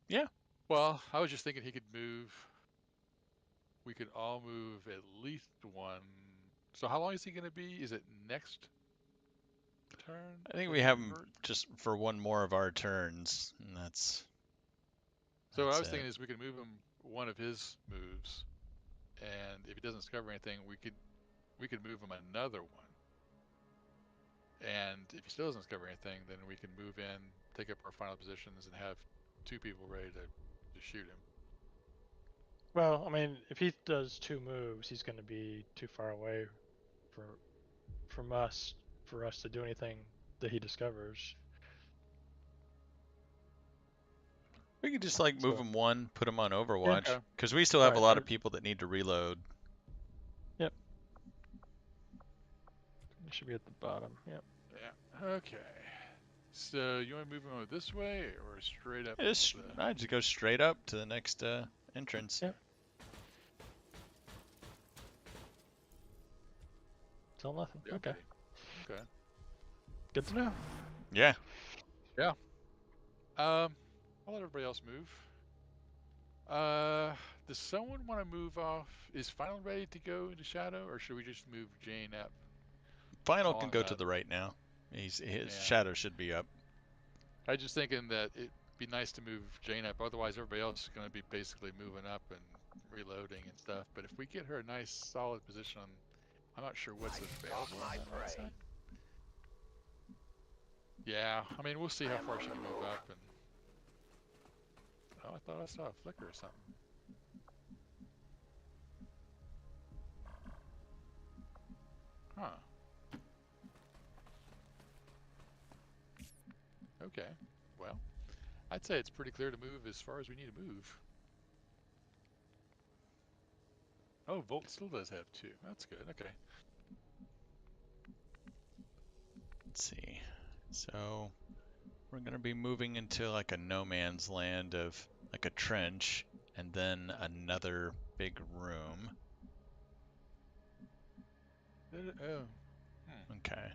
S1: Yeah.
S3: Well, I was just thinking he could move. We could all move at least one. So how long is he going to be? Is it next turn?
S1: I think we have him just for one more of our turns, and that's.
S3: So what I
S1: that's
S3: was
S1: it.
S3: thinking is we could move him one of his moves, and if he doesn't discover anything, we could move him another one. And if he still doesn't discover anything, then we can move in, take up our final positions, and have 2 people ready to shoot him.
S2: Well, I mean, if he does 2 moves, he's going to be too far away from us for us to do anything that he discovers.
S1: We could just like move him one, put him on Overwatch,
S3: Yeah.
S1: because we still have a lot of people that need to reload.
S2: Yep. It should be at the bottom. Yep.
S3: Yeah. Okay. So you want to move him this way or straight up?
S1: I just go straight up to the next entrance.
S2: Yep. Still nothing.
S3: Yeah,
S2: okay.
S3: Okay.
S2: Good to know.
S1: Yeah.
S3: Yeah. I'll let everybody else move. Does someone want to move off? Is Final ready to go into Shadow, or should we just move Jane up?
S1: Final can go to the right now. His Shadow should be up.
S3: I was just thinking that it'd be nice to move Jane up. Otherwise, everybody else is going to be basically moving up and reloading and stuff. But if we get her a nice, solid position, I'm not sure what's available on that right side. Yeah, I mean, we'll see how far she can move up. And oh, I thought I saw a flicker or something. Huh. Okay. Well, I'd say it's pretty clear to move as far as we need to move. Oh, Volt still does have 2. That's good. Okay.
S1: Let's see. So we're going to be moving into like a no man's land of like a trench and then another big room. Okay.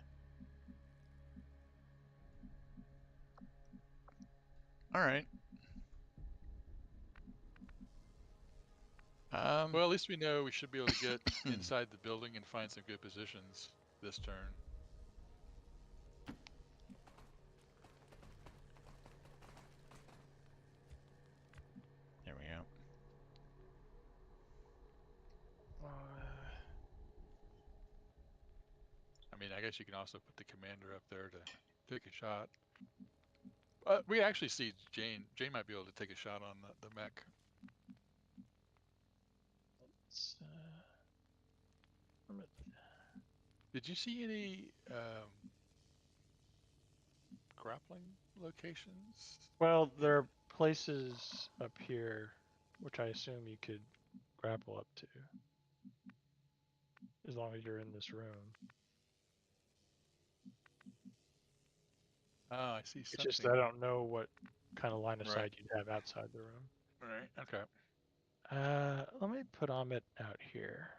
S1: All right.
S3: Well, at least we know we should be able to get inside the building and find some good positions this turn.
S1: There we go.
S3: I mean, I guess you can also put the commander up there to take a shot. We actually see Jane. Jane might be able to take a shot on the mech. Did you see any grappling locations?
S2: Well, there are places up here which I assume you could grapple up to, as long as you're in this room.
S3: Oh, I see something.
S2: It's just that I don't know what kind of line of sight you'd have outside the room.
S3: Right. Okay.
S2: Let me put Amit out here.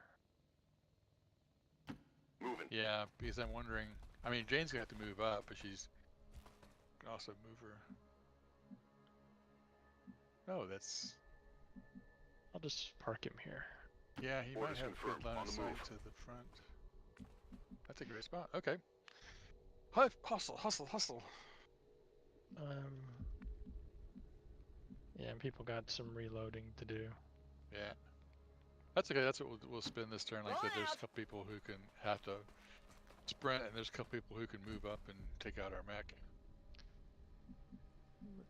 S11: Moving.
S3: Yeah, because I'm wondering. I mean, Jane's gonna have to move up, but she's can also move her. Oh, that's...
S2: I'll just park him here.
S3: Yeah, he might
S11: Orders
S3: have
S11: confirmed.
S3: good line
S11: On
S3: of
S11: the
S3: sight
S11: move.
S3: to the front. That's a great spot. Okay. Hustle, hustle, hustle.
S2: Yeah, and people got some reloading to do.
S3: Yeah. That's okay. That's what we'll spend this turn. Like I said, there's a
S10: Out.
S3: couple people who can have to sprint, and there's a couple people who can move up and take out our mech.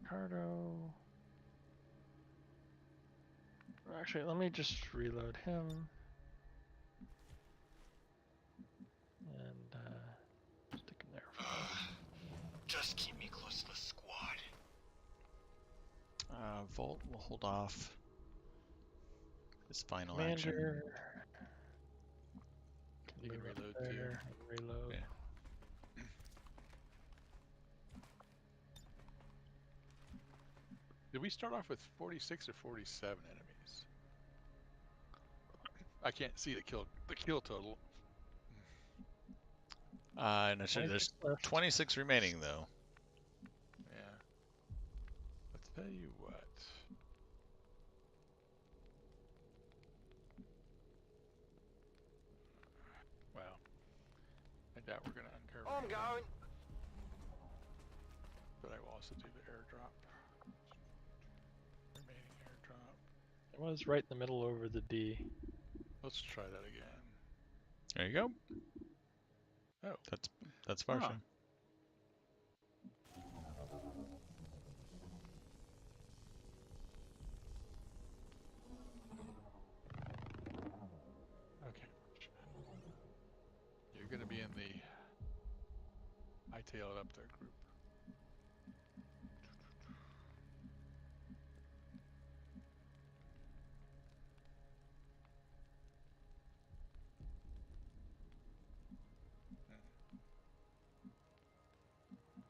S2: Ricardo. Actually, let me just reload him. And stick him there for now.
S9: Just keep me close to the squad.
S1: Volt will hold off his final action.
S2: Commander.
S3: You can
S2: move up
S3: reload too.
S2: there and reload.
S1: Yeah.
S3: Did we start off with 46 or 47 enemies? I can't see the kill total.
S1: No, sure, there's
S2: 26 left.
S1: 26 remaining though.
S3: Yeah. Let's tell you what. Well, I doubt we're gonna uncover.
S7: I'm going.
S3: But I will also do the airdrop. Remaining airdrop.
S2: It was right in the middle over the D.
S3: Let's try that again.
S1: There you go.
S3: Oh.
S1: That's Varsha.
S3: Huh. Okay. You're gonna be in the I tail it up there group.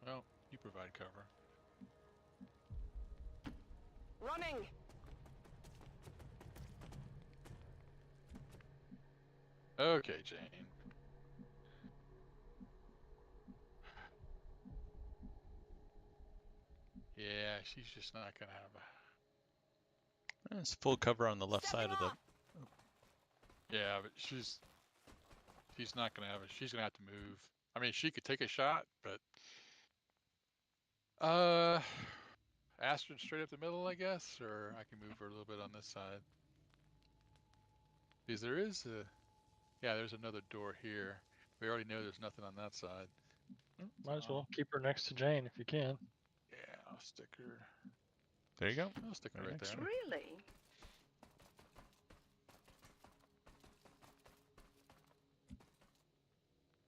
S3: Well, you provide cover.
S10: Running.
S3: Okay, Jane. Yeah, she's just not gonna have a...
S1: It's full cover on the left
S10: Stepping
S1: side of the.
S10: off.
S3: Yeah, but she's not gonna have a... She's gonna have to move. I mean, she could take a shot, but... Astrid straight up the middle, I guess? Or I can move her a little bit on this side. Because there is a... Yeah, there's another door here. We already know there's nothing on that side.
S2: Might as well keep her next to Jane if you can.
S3: Yeah, I'll stick her...
S1: There you go.
S3: I'll stick her
S1: Right
S3: right
S1: next
S3: there.
S1: to her.
S10: Really?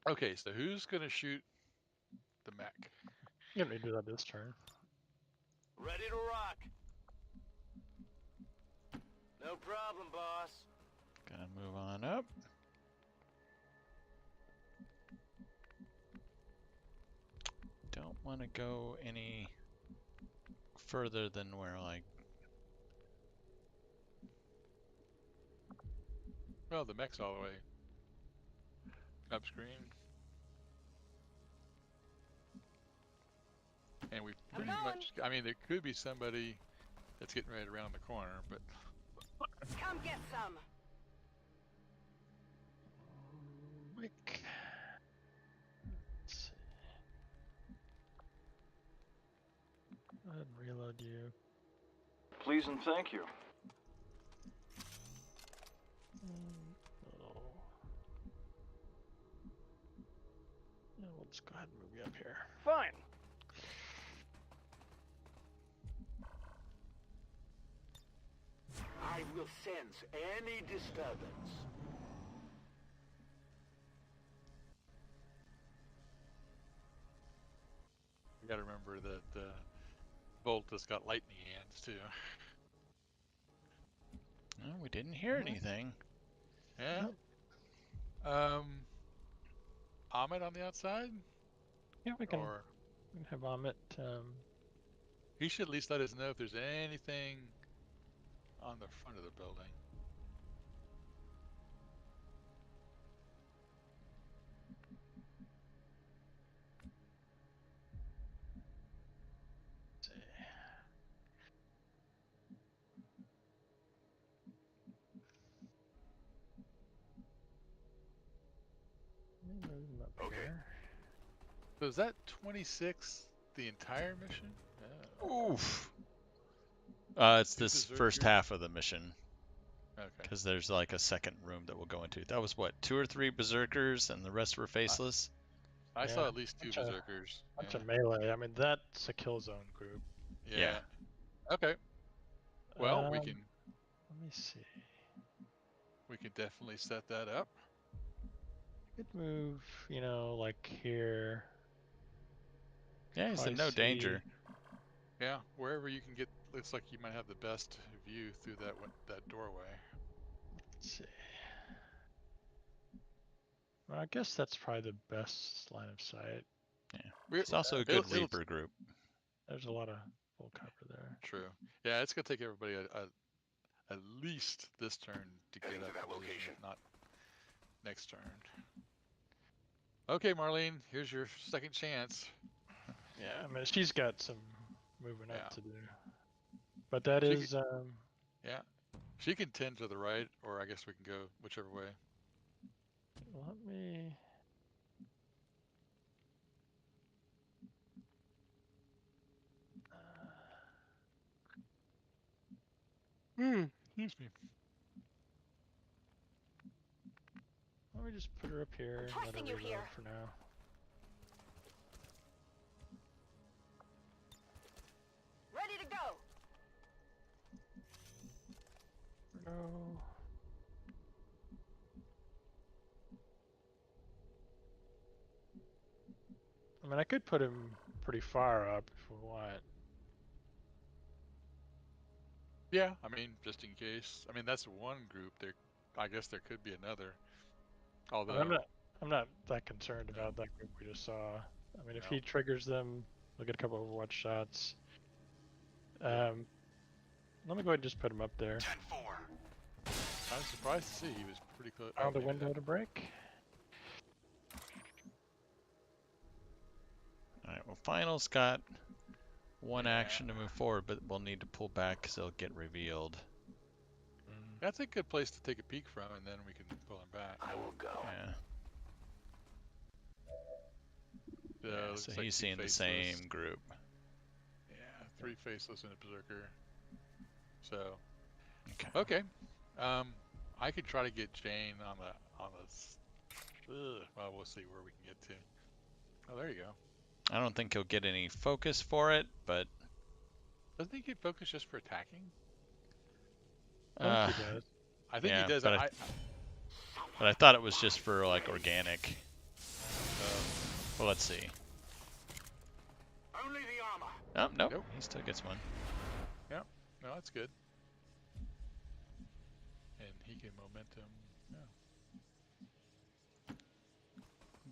S3: Okay, so who's gonna shoot the mech?
S2: You don't need to do that this turn.
S8: Ready to rock. No problem, boss.
S1: Gonna move on up. Don't want to go any further than where like.
S3: Well, the mech's all the way upstream. And we pretty much, I mean, there could be somebody that's getting right around the corner, but
S10: Come get some.
S2: Let's see. Go ahead and reload you.
S11: Please and thank you.
S2: Oh. Yeah, we'll just go ahead and move you up here.
S10: Fine.
S8: I will sense any disturbance.
S3: we gotta remember that Bolt has got lightning hands too.
S1: No, we didn't hear anything.
S3: Yeah. Ahmed on the outside?
S2: Yeah, we can,
S3: Or
S2: we can have Amit.
S3: he should at least let us know if there's anything on the front of the building. So is that 26 the entire mission?
S1: Oof. It's
S3: Two
S1: this first
S3: berserkers?
S1: half of the mission.
S3: Okay.
S1: Because there's like a second room that we'll go into. That was what, 2 or 3 berserkers and the rest were faceless?
S3: I
S2: Yeah,
S3: saw at least 2
S2: bunch of-
S3: berserkers.
S2: Bunch
S3: Yeah.
S2: of melee. I mean, that's a kill zone group.
S3: Yeah. Okay. Well, we
S2: Um,
S3: can
S2: Let me see.
S3: definitely set that up.
S2: Could move, you know, like here.
S1: Yeah, he's in
S2: Probably
S1: no
S2: see-
S1: danger.
S3: Yeah, wherever you can get. Looks like you might have the best view through that doorway.
S2: Let's see. Well, I guess that's probably the best line of sight.
S1: Yeah. It's also a good Reaper group.
S2: There's a lot of full cover there.
S3: True. Yeah, it's gonna take everybody at least this turn to get up that location, if not next turn. Okay, Marlene, here's your second chance.
S2: Yeah, I mean, she's got some moving
S3: Yeah.
S2: up to do. But that
S3: She
S2: is,
S3: Yeah, she can tend to the right, or I guess we can go whichever way.
S2: let me.
S3: Excuse me.
S2: Let me just put her up here and let her
S10: Trusting you
S2: reload
S10: here.
S2: for now.
S10: Ready to go.
S2: No. I mean, I could put him pretty far up if we want.
S3: Yeah, I mean, just in case. I mean, that's one group. There, I guess there could be another. Although
S2: I'm not that concerned about that group we just saw. I mean, if
S3: No.
S2: he triggers them, we'll get a couple of Overwatch shots.
S3: Yeah.
S2: Let me go ahead and just put him up there.
S9: 10-4.
S3: I was surprised to see he was pretty close.
S2: Found a
S3: maybe
S2: window to break.
S1: Alright, well, Final's got one
S3: Yeah.
S1: action to move forward, but we'll need to pull back because it'll get revealed.
S3: That's a good place to take a peek from, and then we can pull him back.
S8: I will go.
S1: Yeah.
S3: So,
S1: Yeah,
S3: looks
S1: so
S3: like
S1: he's
S3: two
S1: seeing the
S3: faceless.
S1: same group.
S3: Yeah, 3 faceless and a berserker. So,
S1: Okay.
S3: okay. I could try to get Jane on the. Well, we'll see where we can get to. Oh, there you go.
S1: I don't think he'll get any focus for it, but
S3: Doesn't he get focused just for attacking?
S2: I think he does.
S3: I think
S1: yeah,
S3: he does.
S1: but I thought it was just for like organic. Well, let's see.
S8: Only the armor.
S1: Oh, nope,
S3: Nope.
S1: he still gets one.
S3: No, that's good. And he can momentum. No.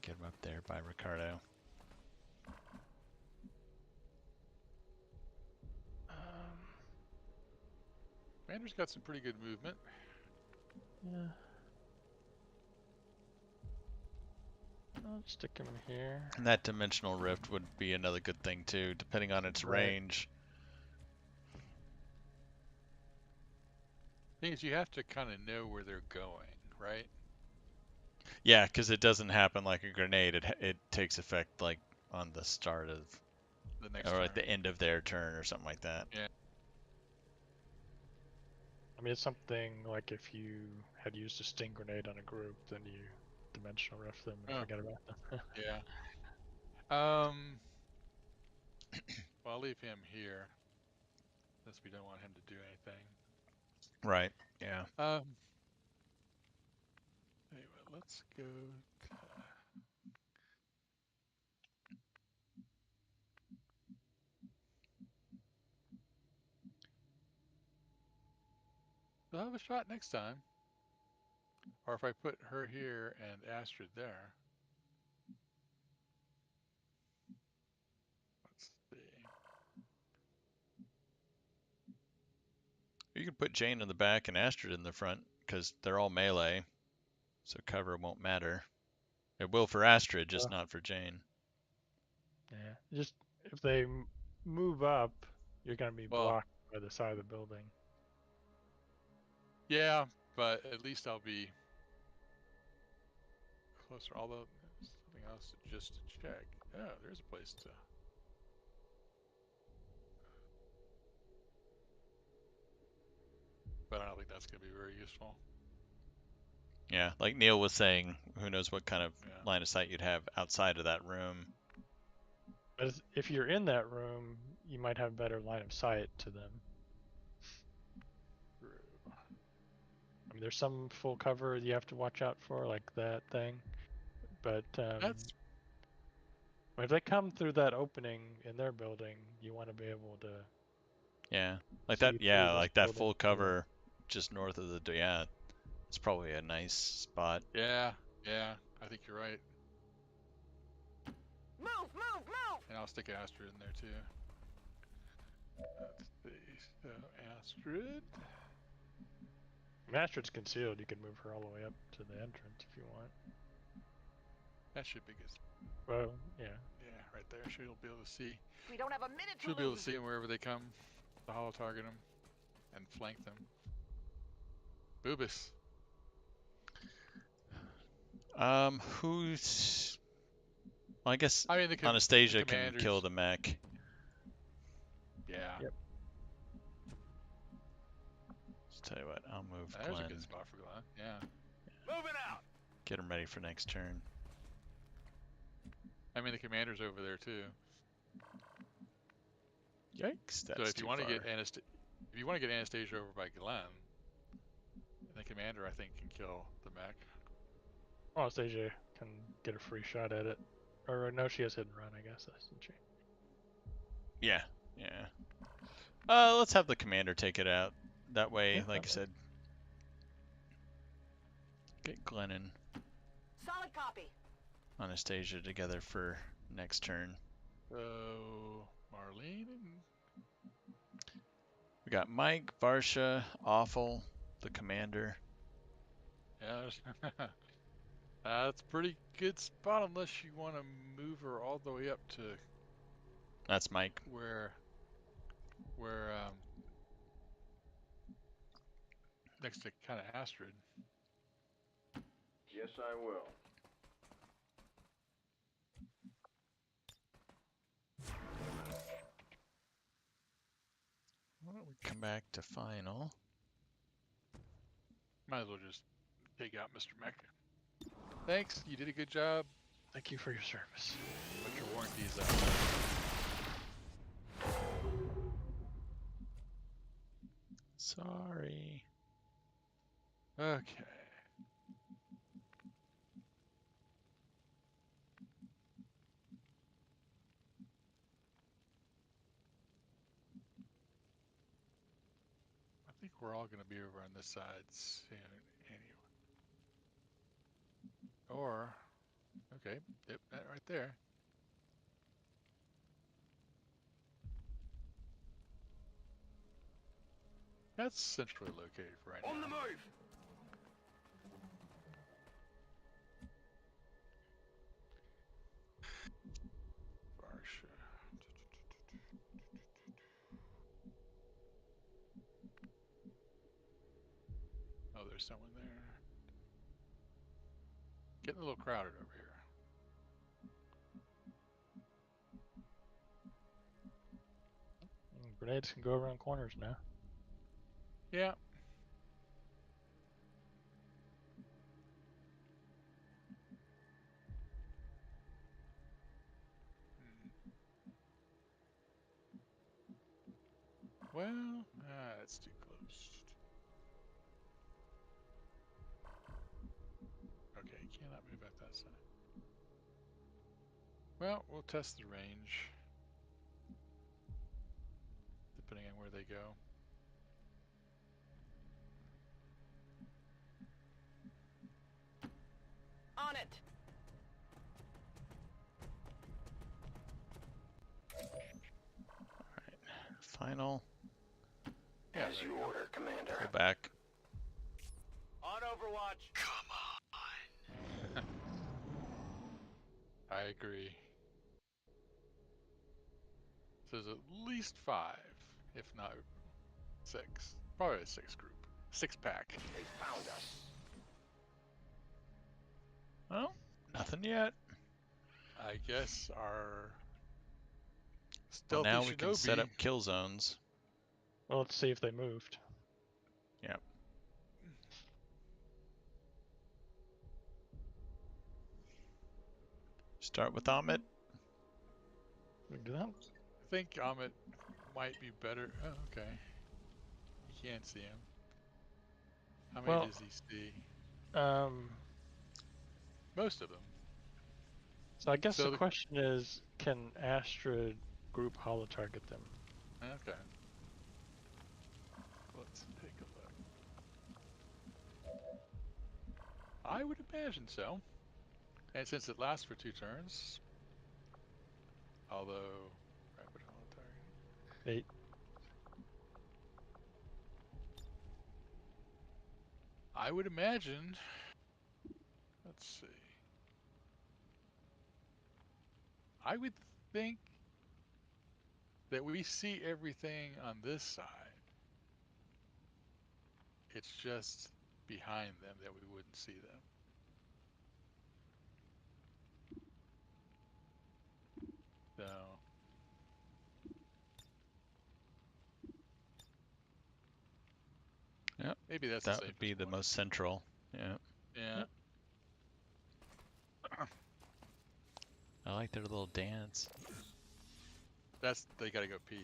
S1: Get him up there by Ricardo.
S3: Commander's got some pretty good movement.
S2: Yeah. I'll stick him here.
S1: And that dimensional rift would be another good thing too, depending on its
S2: Right.
S1: range.
S3: Thing is, you have to kind of know where they're going, right?
S1: Yeah, because it doesn't happen like a grenade. It takes effect like on the start of,
S3: The next
S1: or at
S3: turn.
S1: the end of their turn or something like that.
S3: Yeah.
S2: I mean, it's something like if you had used a sting grenade on a group, then you dimensional rift them and
S3: Oh.
S2: forget about them.
S3: Yeah. Well, I'll leave him here, since we don't want him to do anything.
S1: Right. Yeah.
S3: Anyway, let's go to... We'll have a shot next time. Or if I put her here and Astrid there. Let's see.
S1: You could put Jane in the back and Astrid in the front, because they're all melee, so cover won't matter. It will for Astrid, just not for Jane.
S2: Yeah. Just if they move up, you're gonna be
S3: Well-
S2: blocked by the side of the building.
S3: Yeah, but at least I'll be closer. Although, there's something else just to check. Oh, there's a place to. But I don't think that's going to be very useful.
S1: Yeah, like Neil was saying, who knows what kind of
S3: Yeah.
S1: line of sight you'd have outside of that room.
S2: But if you're in that room, you might have better line of sight to them. I mean, there's some full cover you have to watch out for, like that thing. But
S3: That's
S2: if they come through that opening in their building, you want to be able to.
S1: Yeah, like
S2: see
S1: that.
S2: through
S1: Yeah,
S2: those
S1: like that
S2: buildings,
S1: full
S2: too.
S1: cover just north of the. Yeah, it's probably a nice spot.
S3: yeah. I think you're right.
S10: Move, move, move!
S3: And I'll stick Astrid in there too. Let's see. So Astrid.
S2: Astrid's concealed. You can move her all the way up to the entrance if you want.
S3: That should be good.
S2: Well, yeah.
S3: Yeah, right there. She'll be able to see.
S10: We don't have a minute to
S3: She'll be able to
S10: lose.
S3: see them wherever they come. To hollow target them and flank them. Boobus.
S1: Who's? Well, I guess
S3: I mean, the
S1: Anastasia
S3: the
S1: can
S3: commanders.
S1: kill the mech.
S3: Yeah.
S2: Yep.
S1: Let's tell you what, I'll move
S3: There's a
S1: Glenn.
S3: good spot for Glenn. Yeah.
S8: Moving out.
S1: Get him ready for next turn.
S3: I mean, the commander's over there too.
S1: Yikes! That's
S3: So if
S1: too
S3: you want to
S1: far.
S3: get Anastasia over by Glenn, the commander I think can kill the mech.
S2: Well, Anastasia can get a free shot at it. Or no, she has hit and run, I guess, doesn't she?
S1: Yeah. Let's have the commander take it out. That way,
S2: Yeah,
S1: like I said, get Glenn and
S10: Solid copy.
S1: Anastasia together for next turn.
S3: So Marlene and
S1: We got Mike, Varsha, Awful, the commander.
S3: yeah, that's a pretty good spot unless you want to move her all the way up to
S1: That's Mike.
S3: where next to kind of Astrid.
S11: Yes, I will.
S1: Why don't we come back to final?
S3: Might as well just take out Mr. Mech. Thanks, you did a good job.
S2: Thank you for your service.
S3: Put your warranties out.
S1: Sorry.
S3: Okay. I think we're all going to be over on this side soon anyway. Or, okay, yep, that right there. That's centrally located right now.
S8: On the move.
S3: Varsha. Oh, there's someone there. Getting a little crowded over here.
S2: Grenades can go around corners now.
S3: Yeah. Well, that's too close. Okay, cannot move out that side. Well, we'll test the range. Depending on where they go.
S10: On it.
S1: Final.
S3: Yeah,
S8: As you order, Commander.
S1: Go back.
S8: On Overwatch.
S9: Come on.
S3: I agree. So there's at least 5, if not 6. Probably a 6 group. 6-pack.
S8: They found us.
S1: Well, nothing yet.
S3: I guess our
S1: Well,
S3: stealthy
S1: now we can set up
S3: shinobi.
S1: kill zones.
S2: Well, let's see if they moved.
S1: Yeah. Start with Amit.
S2: We can do that.
S3: I think Amit might be better. Oh, okay. You can't see him. How many
S2: Well,
S3: does he see?
S2: um,
S3: Most of them.
S2: so I guess
S3: So
S2: the
S3: the,
S2: question is, can Astrid group holo target them?
S3: okay. Let's take a look. I would imagine so. And since it lasts for 2 turns, although rapid holo target.
S2: 8.
S3: I would imagine. Let's see. I would think that we see everything on this side. It's just behind them that we wouldn't see them. So
S1: Yep.
S3: maybe that's the
S1: That would
S3: safest
S1: be the
S3: one.
S1: most central. Yeah.
S3: Yeah.
S2: Yep.
S1: I like their little dance.
S3: They gotta go pee.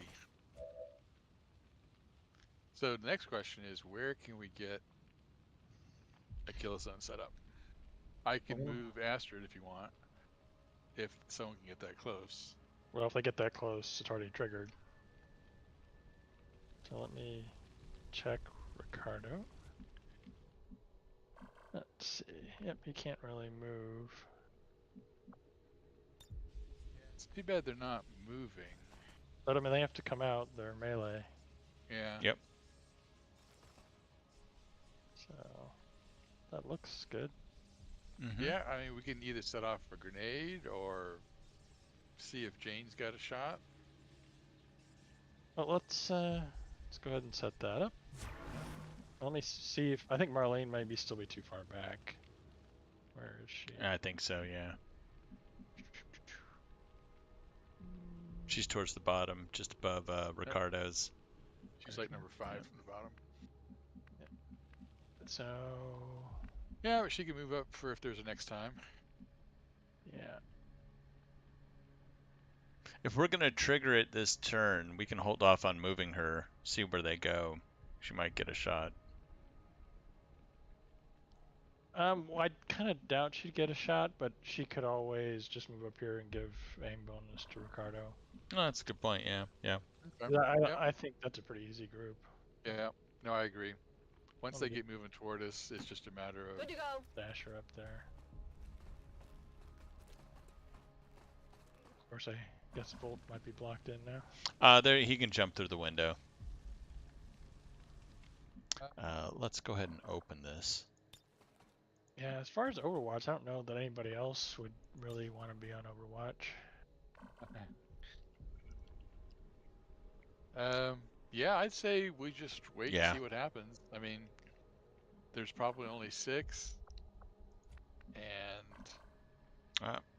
S3: So the next question is, where can we get a kill zone set up? I can
S2: Well,
S3: move Astrid if you want, if someone can get that close.
S2: well, if they get that close, it's already triggered. So let me check Ricardo. Let's see. Yep, he can't really move.
S3: It's too bad they're not moving.
S2: But I mean, they have to come out. They're melee.
S3: Yeah.
S1: Yep.
S2: So that looks good.
S1: Mm-hmm.
S3: Yeah, I mean, we can either set off a grenade or see if Jane's got a shot.
S2: Well, let's go ahead and set that up. Let me see if I think Marlene maybe still be too far back. Where is she?
S1: I think so, yeah. She's towards the bottom, just above Ricardo's.
S3: She's like number 5 from the bottom.
S2: So
S3: Yeah, but she can move up for if there's a next time.
S2: yeah.
S1: If we're gonna trigger it this turn, we can hold off on moving her, see where they go. She might get a shot.
S2: Well, I kind of doubt she'd get a shot, but she could always just move up here and give aim bonus to Ricardo.
S1: Oh, that's a good point, yeah. Yeah.
S3: Okay. Yep.
S2: I think that's a pretty easy group.
S3: Yeah. No, I agree. Once
S2: Let
S3: they
S2: me
S3: get moving toward us, it's just a matter of
S10: Good to go.
S2: dash her up there. Of course, I guess Bolt might be blocked in now.
S1: There he can jump through the window. Let's go ahead and open this.
S2: Yeah, as far as Overwatch, I don't know that anybody else would really want to be on Overwatch.
S3: Yeah, I'd say we just wait
S1: Yeah.
S3: and see what happens. I mean, there's probably only 6, and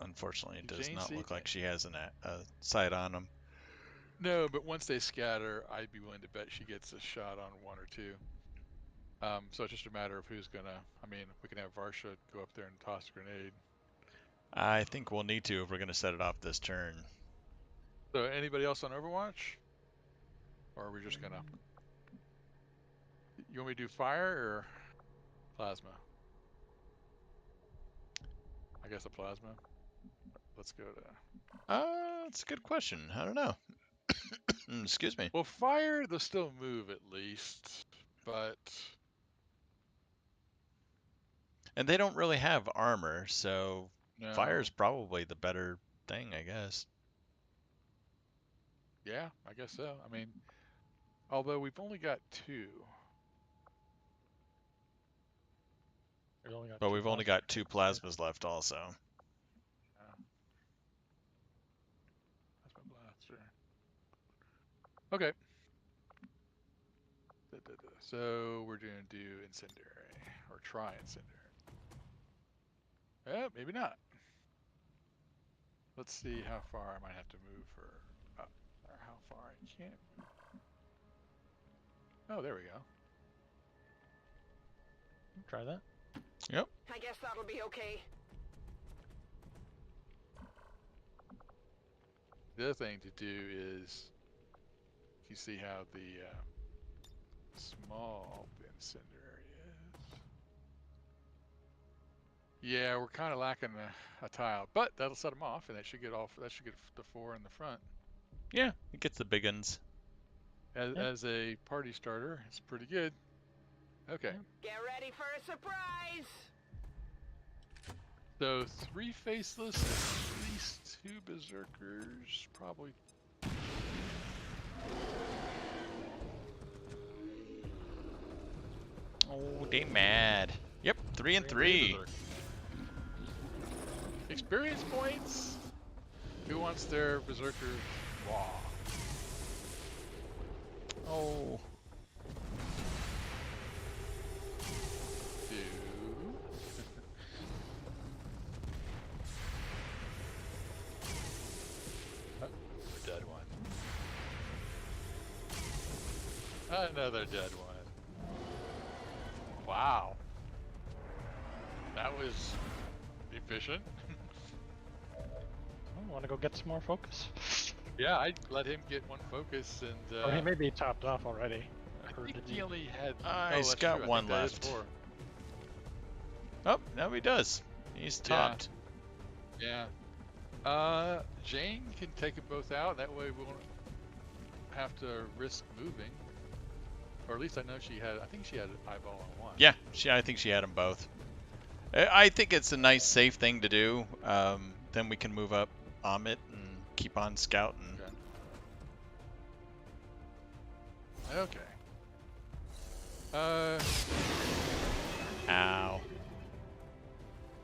S1: Unfortunately, it
S3: Did
S1: does
S3: Jane
S1: not
S3: see-
S1: look like she has a sight on him.
S3: no, but once they scatter, I'd be willing to bet she gets a shot on 1 or 2. So it's just a matter of who's gonna. I mean, we can have Varsha go up there and toss a grenade.
S1: I think we'll need to if we're gonna set it off this turn.
S3: So anybody else on Overwatch, or are we just gonna? You want me to do fire or plasma? I guess a plasma. Let's go to.
S1: That's a good question. I don't know. Excuse me.
S3: Well, fire, they'll still move at least, but
S1: And they don't really have armor, so
S3: no.
S1: fire's probably the better thing, I guess.
S3: Yeah, I guess so. I mean, although we've only got 2.
S1: But we've only got 2 plasmas left also.
S3: Yeah. That's my blaster. Okay. So we're going to do incendiary, or try incendiary. Maybe not. Let's see how far I might have to move her up, or how far I can't move. Oh, there we go.
S2: Try that.
S1: Yep.
S10: I guess that'll be okay.
S3: The other thing to do is, you see how the small incendiary is. Yeah, we're kind of lacking a tile, but that'll set them off, and that should get off. That should get the 4 in the front.
S1: Yeah, it gets the big uns.
S3: As a party starter, it's pretty good. Okay.
S10: Get ready for a surprise!
S3: So 3 faceless, at least 2 berserkers, probably.
S1: Oh, they mad. Yep, 3 and 3.
S3: Experience points. Who wants their berserker raw?
S1: Oh.
S3: Dead one. Another dead one. Wow. That was efficient.
S2: I want to go get some more focus.
S3: Yeah, I'd let him get 1 focus and.
S2: Or he may be topped off already.
S3: I
S2: Or
S3: think
S2: did
S3: he
S2: you-
S3: only had.
S1: He's
S3: that's
S1: got
S3: true. I
S1: 1
S3: think that is
S1: left.
S3: 4.
S1: Oh, now he does. He's topped.
S3: Yeah. Jane can take them both out. That way we won't have to risk moving. Or at least I know she had. I think she had an eyeball on 1.
S1: Yeah, I think she had them both. I think it's a nice, safe thing to do. Then we can move up Amit and keep on scouting.
S3: Okay.
S1: Ow.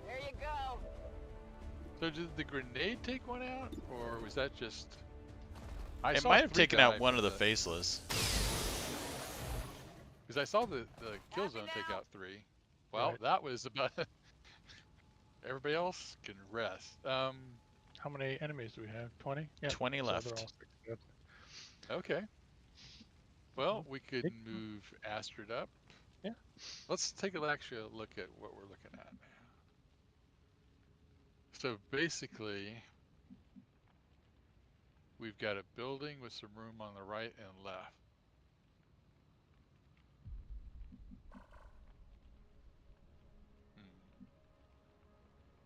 S10: There you go.
S3: So did the grenade take 1 out, or was that just?
S1: It
S3: saw
S1: might have
S3: 3
S1: taken
S3: die
S1: out one
S3: from
S1: of the faceless.
S3: Because I saw the kill zone take out 3. Well,
S2: Right.
S3: that was about. Everybody else can rest.
S2: How many enemies do we have? 20? Yeah.
S1: 20
S2: so
S1: left.
S2: they're all good.
S3: Okay. Well, we could move Astrid up.
S2: Yeah.
S3: Let's take actually a look at what we're looking at now. So basically, we've got a building with some room on the right and left.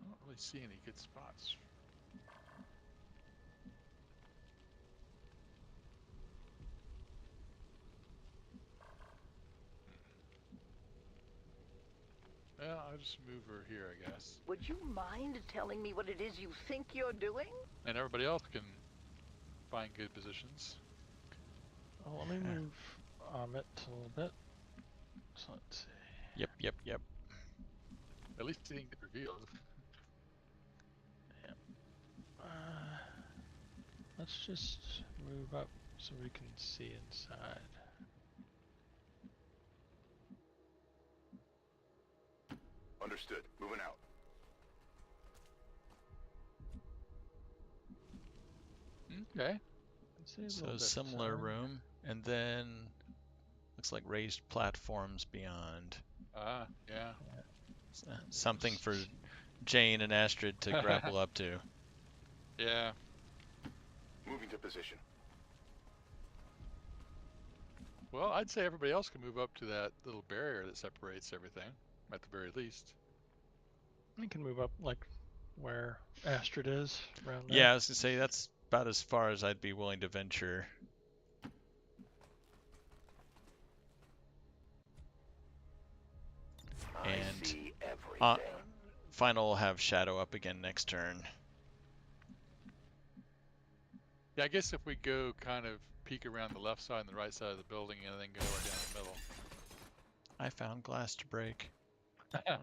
S3: I don't really see any good spots. Well, I'll just move her here, I guess.
S10: Would you mind telling me what it is you think you're doing?
S3: And everybody else can find good positions.
S2: Oh, let me move Amit a little bit. So let's see.
S1: Yep.
S3: At least it didn't get revealed.
S2: Let's just move up so we can see inside.
S4: Understood. Moving out.
S3: Okay.
S2: Let's see a
S1: So
S2: little bit
S1: similar
S2: inside.
S1: room, and then looks like raised platforms beyond.
S3: Yeah.
S1: Something for Jane and Astrid to grapple up to.
S3: Yeah.
S4: Moving to position.
S3: Well, I'd say everybody else can move up to that little barrier that separates everything, at the very least.
S2: We can move up like where Astrid is around there.
S1: Yeah, I was gonna say that's about as far as I'd be willing to venture. And
S8: see everything.
S1: Final will have Shadow up again next turn.
S3: Yeah, I guess if we go kind of peek around the left side and the right side of the building and then go right down the middle.
S1: I found glass to break.
S8: I'll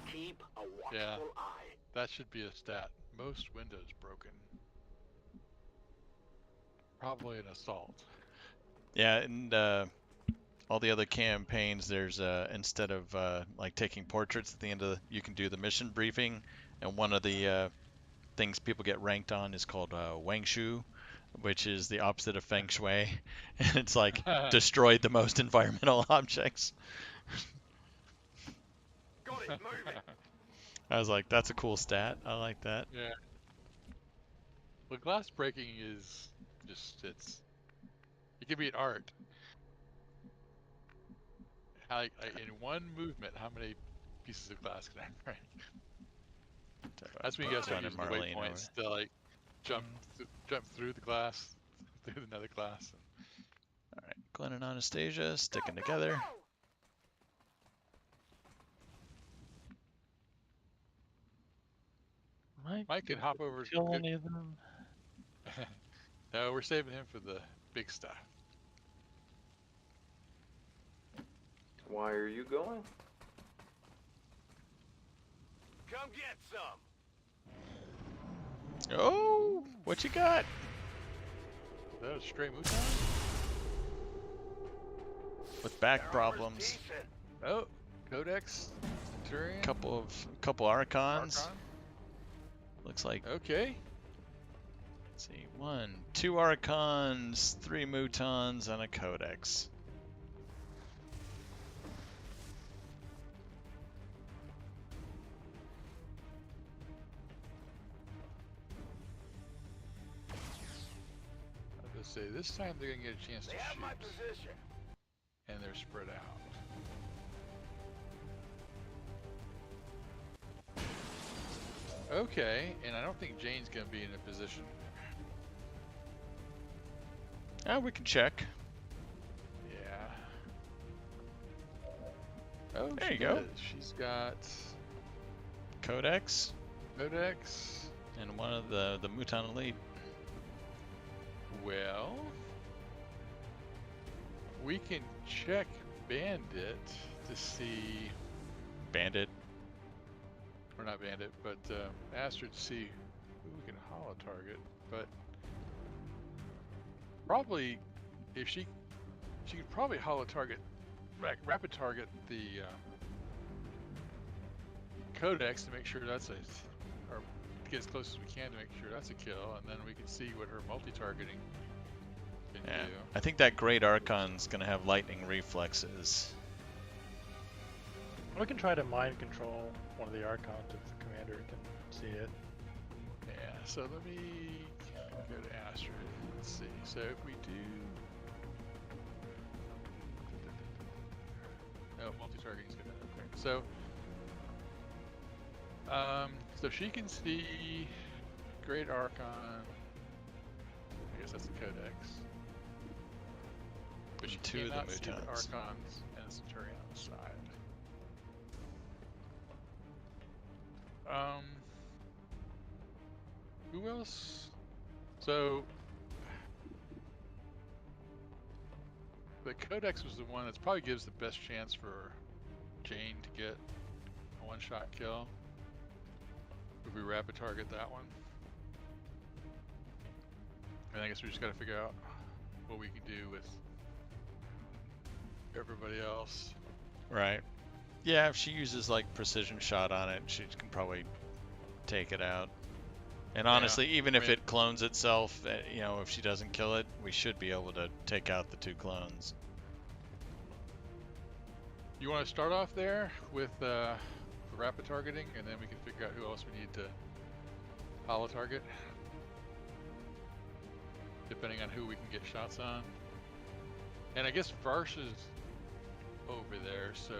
S8: keep a watchful
S3: Yeah.
S8: eye.
S3: That should be a stat. Most windows broken. Probably an assault.
S1: Yeah, and all the other campaigns, there's instead of like taking portraits at the end of you can do the mission briefing, and one of the things people get ranked on is called Wang Shu, which is the opposite of Feng Shui, and it's like destroyed the most environmental objects.
S4: Got it, move it.
S1: I was like, that's a cool stat. I like that.
S3: Yeah. Well, glass breaking is just, it can be an art. Like in one movement, how many pieces of glass can I break? That's when you gotta start using the waypoints to like jump through the glass, through another glass.
S1: All right, Glenn and Anastasia sticking together.
S2: Mike
S3: can hop over.
S2: Kill any of them?
S3: No, we're saving him for the big stuff.
S11: Why are you going?
S4: Come get some.
S1: Oh, what you got?
S3: Is that a stray Muton?
S1: With back problems.
S3: Oh, Codex, Centurion.
S1: Couple Archons. Looks like.
S3: Okay.
S1: Let's see, 2 Archons, 3 Mutons, and a Codex.
S3: I was gonna say this time they're gonna get a chance to
S4: They have
S3: shoot,
S4: my position.
S3: and they're spread out. Okay, and I don't think Jane's gonna be in a position.
S1: We can check.
S3: Yeah. Oh,
S1: There
S3: she
S1: you go.
S3: does. She's got
S1: Codex
S3: Codex.
S1: and one of the Muton Elite.
S3: Well, we can check Bandit to see,
S1: Bandit.
S3: or not Bandit, but Astrid to see who we can holo target. But probably, if she could probably holo target, rapid target the Codex to make sure that's or get as close as we can to make sure that's a kill, and then we can see what her multi-targeting can
S1: Yeah,
S3: do.
S1: I think that Great Archon's gonna have lightning reflexes.
S2: We can try to mind control one of the Archons if the commander can see it.
S3: Yeah, so let me go to Astrid. Let's see. So if we do... Oh, multi-targeting is good. Okay. So she can see Great Archon. I guess that's the Codex. But she
S1: Two of the
S3: cannot see the
S1: Mutons.
S3: Archons and the Centurion on the side. Who else? So the Codex was the one that probably gives the best chance for Jane to get a one-shot kill. If we rapid target that one. And I guess we just gotta figure out what we can do with everybody else.
S1: Right. Yeah, if she uses like precision shot on it, she can probably take it out. And honestly, even if it clones itself, you know, if she doesn't kill it, we should be able to take out the 2 clones.
S3: You want to start off there with rapid targeting, and then we can figure out who else we need to holo target, depending on who we can get shots on. And I guess Varsha's over there, so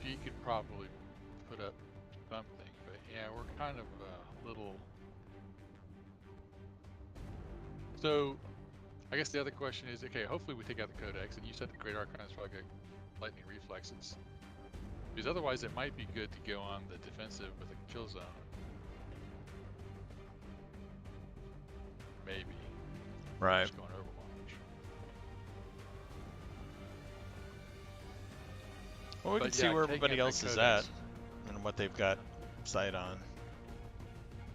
S3: she could probably put up something. But yeah, we're kind of a little... So I guess the other question is, okay, hopefully we take out the Codex, and you said the Great Archon is probably got lightning reflexes. Because otherwise it might be good to go on the defensive with a kill zone. Maybe.
S1: Right.
S3: Just going Overwatch.
S1: Well, we can see where everybody else is at and what they've got sight on.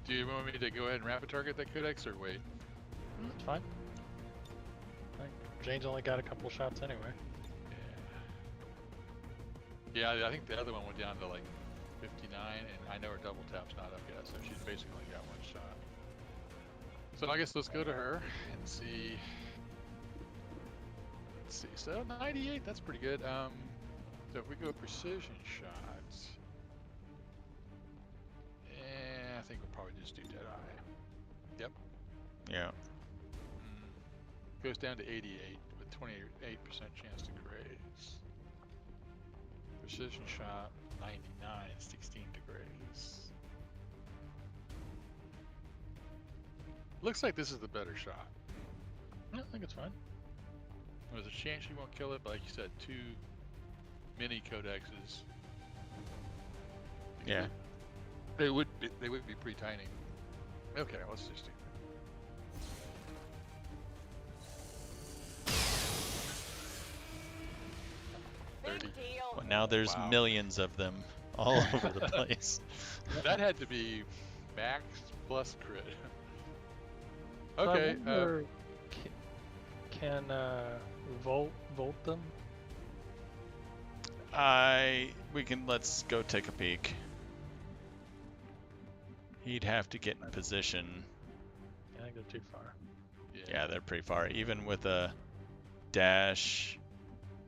S3: Do you want me to go ahead and rapid target that Codex, or wait?
S2: It's fine. Jane's only got a couple shots anyway.
S3: Yeah, I think the other one went down to like 59, and I know her double tap's not up yet, so she's basically only got one shot. So I guess let's go to her and see. Let's see. So 98, that's pretty good. So if we go precision shots, I think we'll probably just do Deadeye. Yep.
S1: Yeah.
S3: Goes down to 88 with 28% chance to graze. Precision shot 99, 16 to graze. Looks like this is the better shot.
S2: I think it's fine.
S3: There's a chance you won't kill it, but like you said, 2 mini codexes.
S1: Yeah.
S3: They would be pretty tiny. Okay, let's just do that. 30.
S1: Well, now there's
S3: Wow.
S1: millions of them all over the place.
S3: That had to be max plus crit.
S2: So I
S3: Okay.
S2: wonder, can Volt them?
S1: Let's go take a peek. He'd have to get in position.
S2: I think they're too far.
S1: Yeah, they're pretty far. Even with a dash.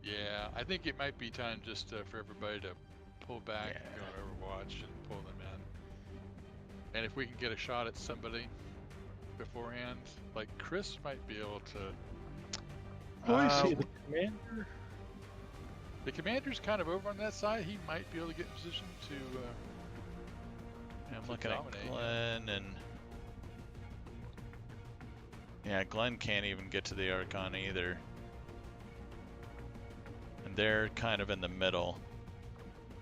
S3: Yeah, I think it might be time just for everybody to pull back and go to Overwatch and pull them in. And if we can get a shot at somebody beforehand, like Chris might be able to.
S2: Let me see the commander.
S3: The commander's kind of over on that side. He might be able to get in position to.
S1: I'm
S3: to
S1: looking
S3: dominate.
S1: at Glenn and. Yeah, Glenn can't even get to the Archon either. And they're kind of in the middle.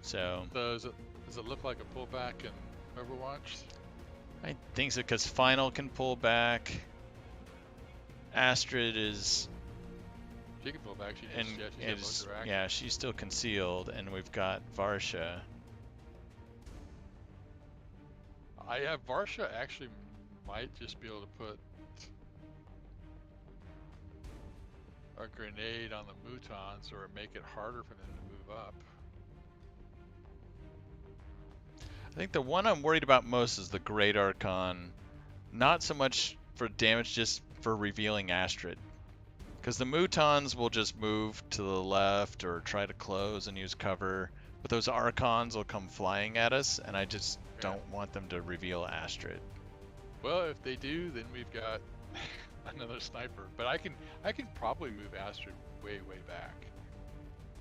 S1: So
S3: does it look like a pullback in Overwatch?
S1: I think so, because Final can pull back. Astrid is.
S3: She can pull back.
S1: She's still concealed, and we've got Varsha.
S3: Varsha actually might just be able to put a grenade on the Mutons or make it harder for them to move up.
S1: I think the one I'm worried about most is the Great Archon. Not so much for damage, just for revealing Astrid. Because the Mutons will just move to the left or try to close and use cover. But those Archons will come flying at us, and I just don't want them to reveal Astrid.
S3: Well, if they do, then we've got another sniper. But I can probably move Astrid way back.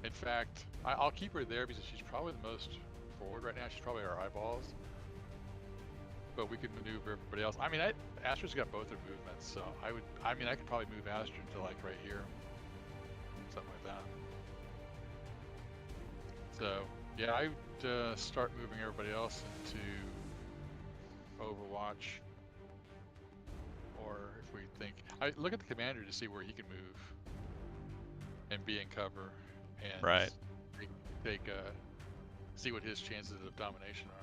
S3: In fact, I'll keep her there because she's probably the most forward right now. She's probably our eyeballs. But we could maneuver everybody else. I mean, Astrid's got both her movements, so I could probably move Astrid to like right here, something like that. So yeah, I would start moving everybody else into Overwatch, or if we think, I look at the commander to see where he can move and be in cover, and take see what his chances of domination are.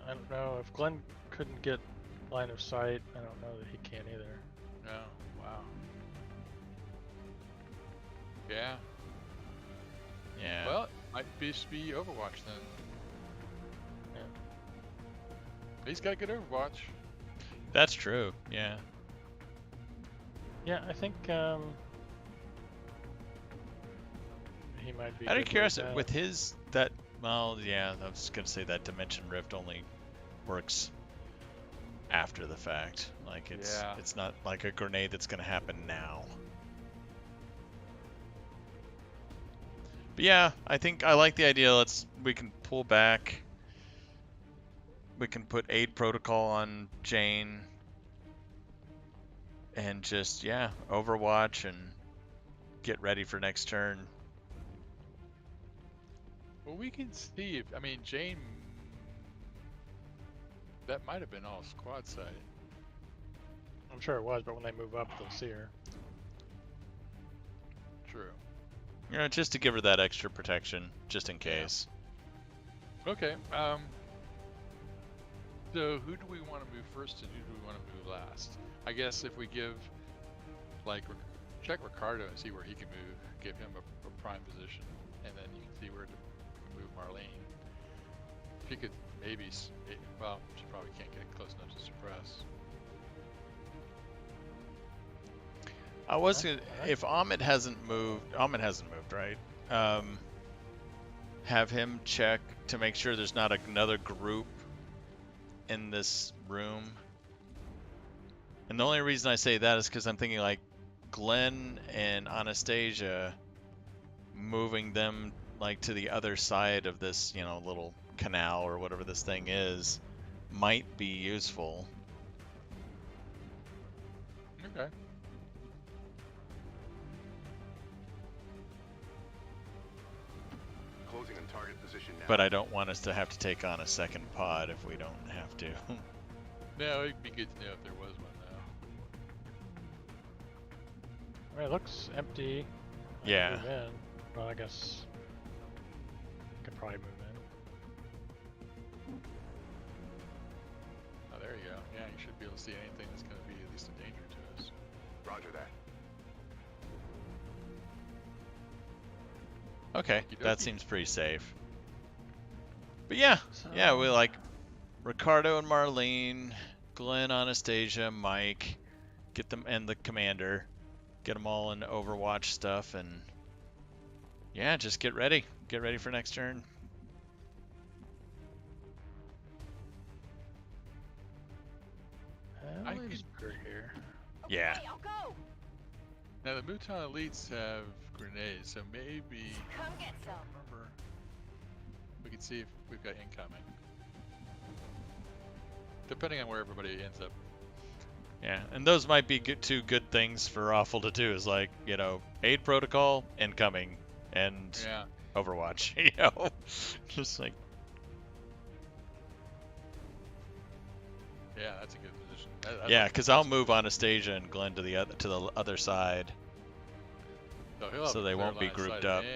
S2: I don't know if Glenn couldn't get line of sight. I don't know that he can either.
S3: No, wow. Yeah.
S1: Yeah.
S3: Well, it might just be Overwatch then.
S2: Yeah.
S3: He's got a good Overwatch.
S1: That's true. Yeah.
S2: Yeah, I think he might be.
S1: Out of
S2: good
S1: curiosity,
S2: that.
S1: with his that. Well, yeah, I was gonna say that Dimension Rift only works after the fact. Like it's not like a grenade that's gonna happen now. But yeah, I think I like the idea. We can pull back. We can put aid protocol on Jane. And just Overwatch and get ready for next turn.
S3: Well, we can see if, I mean, Jane, that might have been all squad side.
S2: I'm sure it was, but when they move up, they'll see her.
S3: True.
S1: You know, just to give her that extra protection, just in case.
S3: Okay. So who do we want to move first and who do we want to move last? I guess if we give, like, check Ricardo and see where he can move, give him a prime position, and then you can see where to move Marlene. If you could maybe, well, she probably can't get close enough to suppress.
S1: I was gonna, if Ahmed hasn't moved, right? Have him check to make sure there's not another group in this room. And the only reason I say that is because I'm thinking like Glenn and Anastasia, moving them like to the other side of this, you know, little canal or whatever this thing is, might be useful.
S3: Okay.
S4: Closing on target position now.
S1: But I don't want us to have to take on a second pod if we don't have to.
S3: No, it'd be good to know if there was one now.
S2: I mean, it looks empty.
S1: Yeah.
S2: Move in. Well, I guess I could probably move in.
S3: Oh, there you go. Yeah, you should be able to see anything that's going to be at least a danger to us.
S4: Roger that.
S1: Okay,
S3: Okey
S1: that
S3: dokey.
S1: seems pretty safe. But yeah, yeah, we like Ricardo and Marlene, Glenn, Anastasia, Mike, get them, and the commander, get them all in Overwatch stuff, and yeah, just get ready for next turn.
S2: I
S3: I
S2: believe
S3: could-
S2: Screw here.
S1: Yeah.
S10: Okay, I'll go.
S3: Now the Mouton elites have grenades, so maybe
S10: Come get some.
S3: remember we can see if we've got incoming. Depending on where everybody ends up.
S1: Yeah, and those might be two good things for Awful to do, is like, you know, aid protocol, incoming, and
S3: Yeah.
S1: Overwatch, you know? Just like,
S3: Yeah, that's a good position.
S1: yeah, because I'll move Anastasia and Glenn to the other side.
S3: He'll have
S1: so
S3: a
S1: they
S3: clear
S1: won't be
S3: line of
S1: grouped
S3: sight
S1: up.
S3: of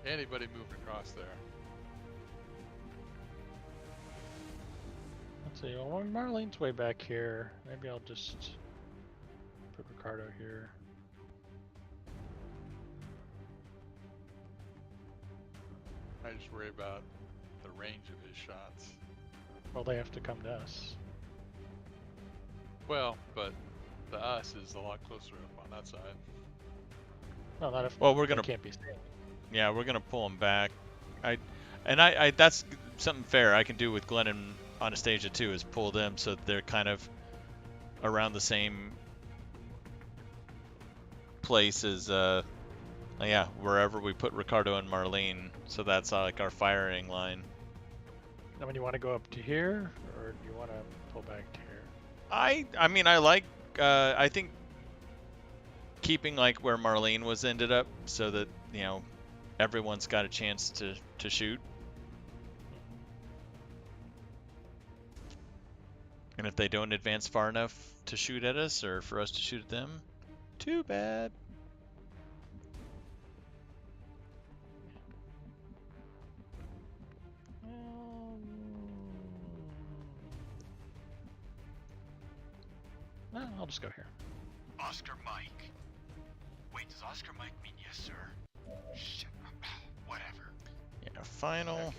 S3: Anybody moving across there.
S2: Let's see. Well, Marlene's way back here. Maybe I'll just put Ricardo here.
S3: I just worry about the range of his shots.
S2: Well, they have to come to us.
S3: Well, but the us is a lot closer up on that side.
S2: No, not if
S1: Well, we're
S2: they
S1: gonna,
S2: can't be seen.
S1: yeah, we're gonna pull them back. I that's something fair I can do with Glenn and Anastasia too, is pull them so they're kind of around the same place as yeah, wherever we put Ricardo and Marlene, so that's like our firing line.
S2: I mean, you want to go up to here, or do you want to pull back to here?
S1: I mean, I like I think keeping like where Marlene was ended up, so that, you know, everyone's got a chance to shoot. And if they don't advance far enough to shoot at us, or for us to shoot at them, too bad.
S2: No, I'll just go here.
S9: Oscar Mike. Wait, does Oscar Mike mean yes, sir? Shit. Whatever.
S1: Yeah, final.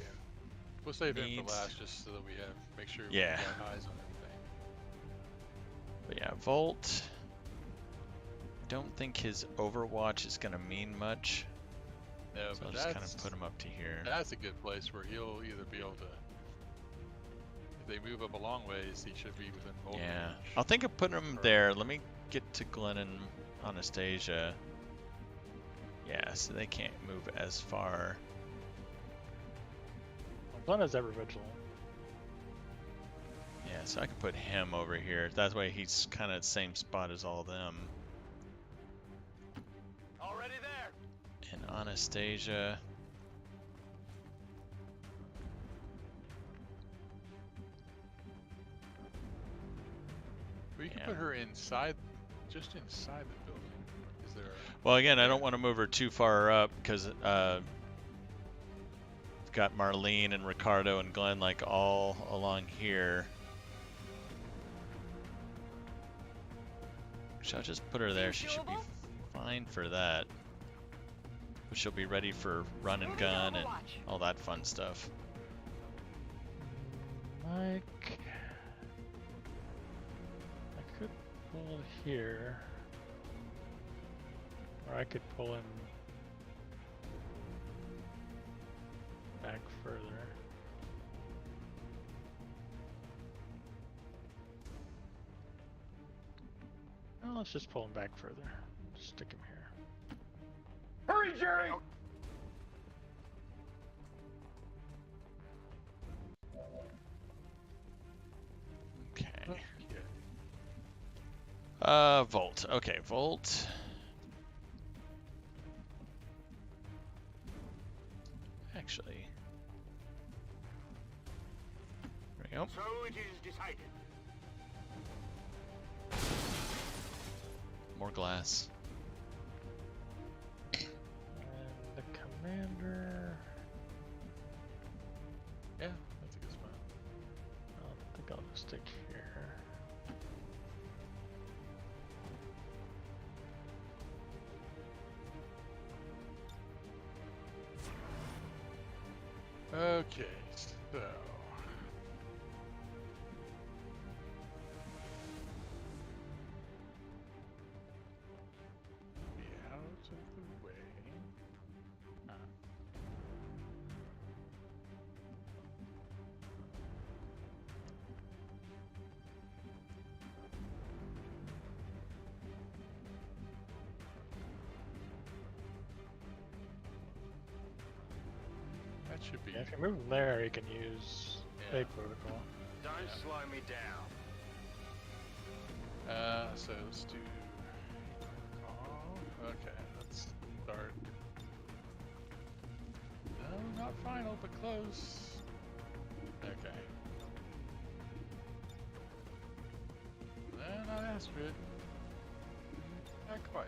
S3: We'll save him
S1: Needs-
S3: for last, just so that we have make sure
S1: Yeah.
S3: we got eyes on everything.
S1: But yeah, Volt. Don't think his Overwatch is gonna mean much.
S3: No,
S1: So
S3: but
S1: I'll just kind
S3: that's
S1: of put him up to here.
S3: that's a good place where he'll either be able to. If they move up a long ways, he should be within bolt
S1: Yeah,
S3: range.
S1: I'll think of putting him there. Let me get to Glenn and Anastasia. Yeah, so they can't move as far.
S2: Well, Glenn is ever vigilant.
S1: Yeah, so I can put him over here. That way he's kind of the same spot as all of them.
S7: Already there.
S1: And Anastasia.
S3: We can
S1: Yeah.
S3: put her inside, just inside the building. Is there?
S1: Well, again, I don't want to move her too far up because we've got Marlene and Ricardo and Glenn like all along here. So I'll just put her there. She should be fine for that. she'll be ready for run and gun and all that fun stuff.
S2: Mike, I could pull here, or I could pull him back further. Well, let's just pull him back further. Just stick him here.
S8: Hurry, Jerry!
S1: Okay. Volt. Okay, Volt. Actually. There we go.
S8: So it is decided.
S1: More glass.
S2: And the commander.
S3: Yeah, that's a good spot.
S2: I think I'll just stick here.
S3: Okay, so be out of the way. That should be.
S2: Yeah, if you move him there, you can use
S3: Yeah.
S2: A protocol.
S8: Don't slow me down.
S3: So let's do. Oh, okay, let's start. No, not final, but close. Okay. No, not Astrid. Not quite.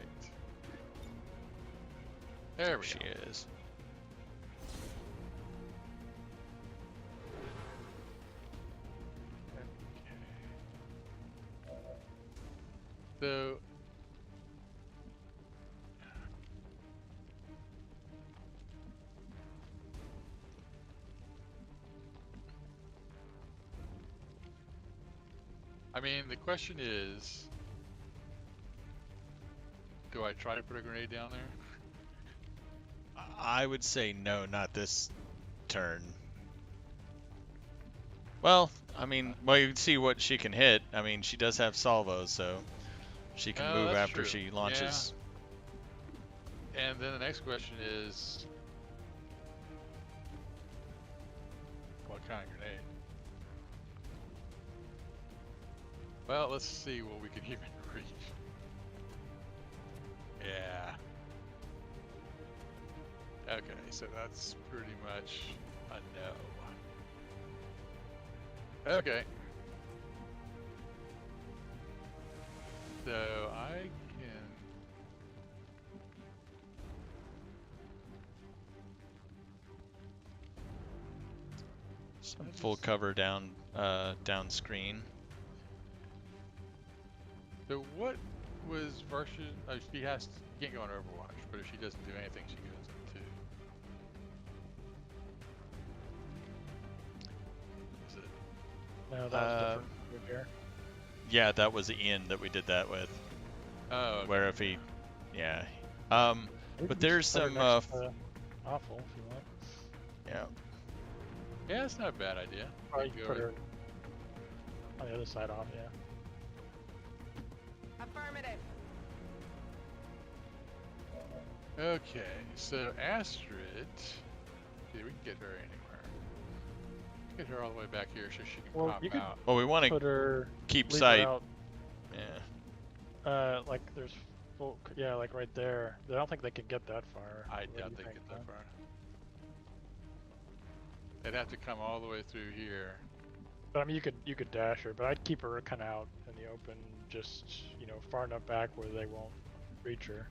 S3: There we
S1: She
S3: go.
S1: is.
S3: So, I mean, the question is, do I try to put a grenade down there?
S1: I would say no, not this turn. Well, I mean, well, you can see what she can hit. I mean, she does have salvos, so she can
S3: Oh,
S1: move
S3: that's
S1: after
S3: true.
S1: she launches.
S3: And then the next question is, what kind of grenade? Well, let's see what we can even reach. Yeah. Okay, so that's pretty much a no. Okay. So I can.
S1: Some full cover down, down screen.
S3: So what was Varsha? Oh, she has. She can't go on Overwatch, but if she doesn't do anything, she goes into. Is it?
S2: No, that was different over here.
S1: Yeah, that was Ian that we did that with.
S3: Oh. Okay.
S1: Where if he, yeah.
S2: We
S1: But
S2: can
S1: there's
S2: just put her
S1: some,
S2: next to awful if you want.
S1: yeah.
S3: Yeah, it's not a bad idea.
S2: Or you
S3: Go
S2: can put
S3: right-
S2: her on the other side off, yeah.
S10: Affirmative.
S3: Okay, so Astrid. Yeah, we can get her anywhere. Get her all the way back here so she can
S2: Well,
S3: pop
S2: you could
S3: out.
S1: Well, we want to
S2: put her,
S1: keep
S2: leave her
S1: sight.
S2: out,
S1: Yeah.
S2: like there's full, yeah, like right there. I don't think they can get that far.
S3: I
S2: What do
S3: doubt
S2: you
S3: they
S2: think,
S3: get that
S2: Tom?
S3: far. They'd have to come all the way through here.
S2: But I mean, you could dash her, but I'd keep her kind of out in the open, just far enough back where they won't reach her.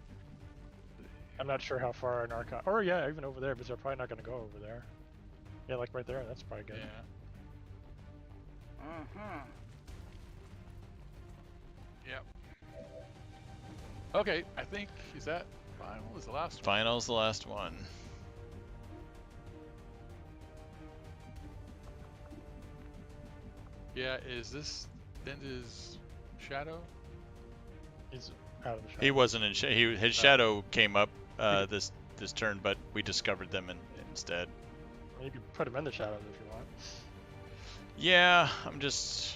S2: I'm not sure how far an archive, or yeah, even over there, because they're probably not going to go over there. Yeah, like right there, that's probably good.
S3: Yeah.
S8: Mm-hmm.
S3: Yep. Okay, I think is that Final is the last one.
S1: Final's the last one.
S3: Yeah, is this end his shadow?
S2: He's out of the shadow.
S1: He wasn't in his shadow came up this turn, but we discovered them instead.
S2: You can put him in the shadows if you want.
S1: Yeah, I'm just...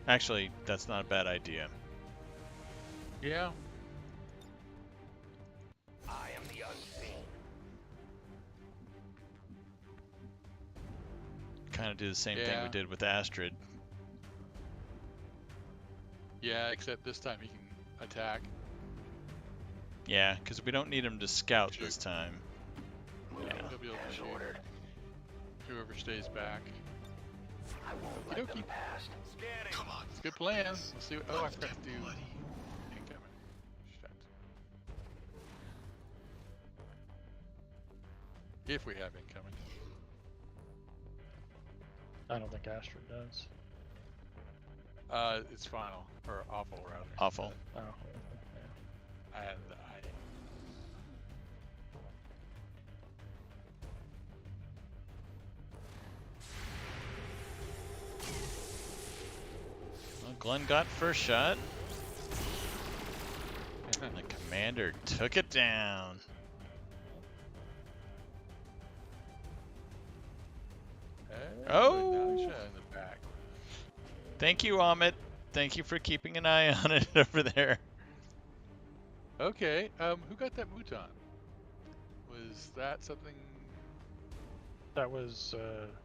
S1: Actually, that's not a bad idea.
S3: Yeah.
S8: I am the unseen.
S1: Kind of do the same thing we did with Astrid.
S3: Yeah, except this time he can attack.
S1: Yeah, because we don't need him to scout this time.
S3: Yeah, he'll be able to shoot whoever stays back.
S8: I won't let them past.
S3: Come on. It's a good plan. Let's see what... Oh, I forgot to do... Incoming. Shit. If we have incoming.
S2: I don't think Astrid does.
S3: It's final. Or awful, rather.
S1: Awful.
S2: Oh.
S3: And
S1: Well, Glenn got first shot. And the commander took it down. Oh!
S3: in the back.
S1: Thank you, Amit. Thank you for keeping an eye on it over there.
S3: Okay, who got that Mouton? Was that something...
S2: That was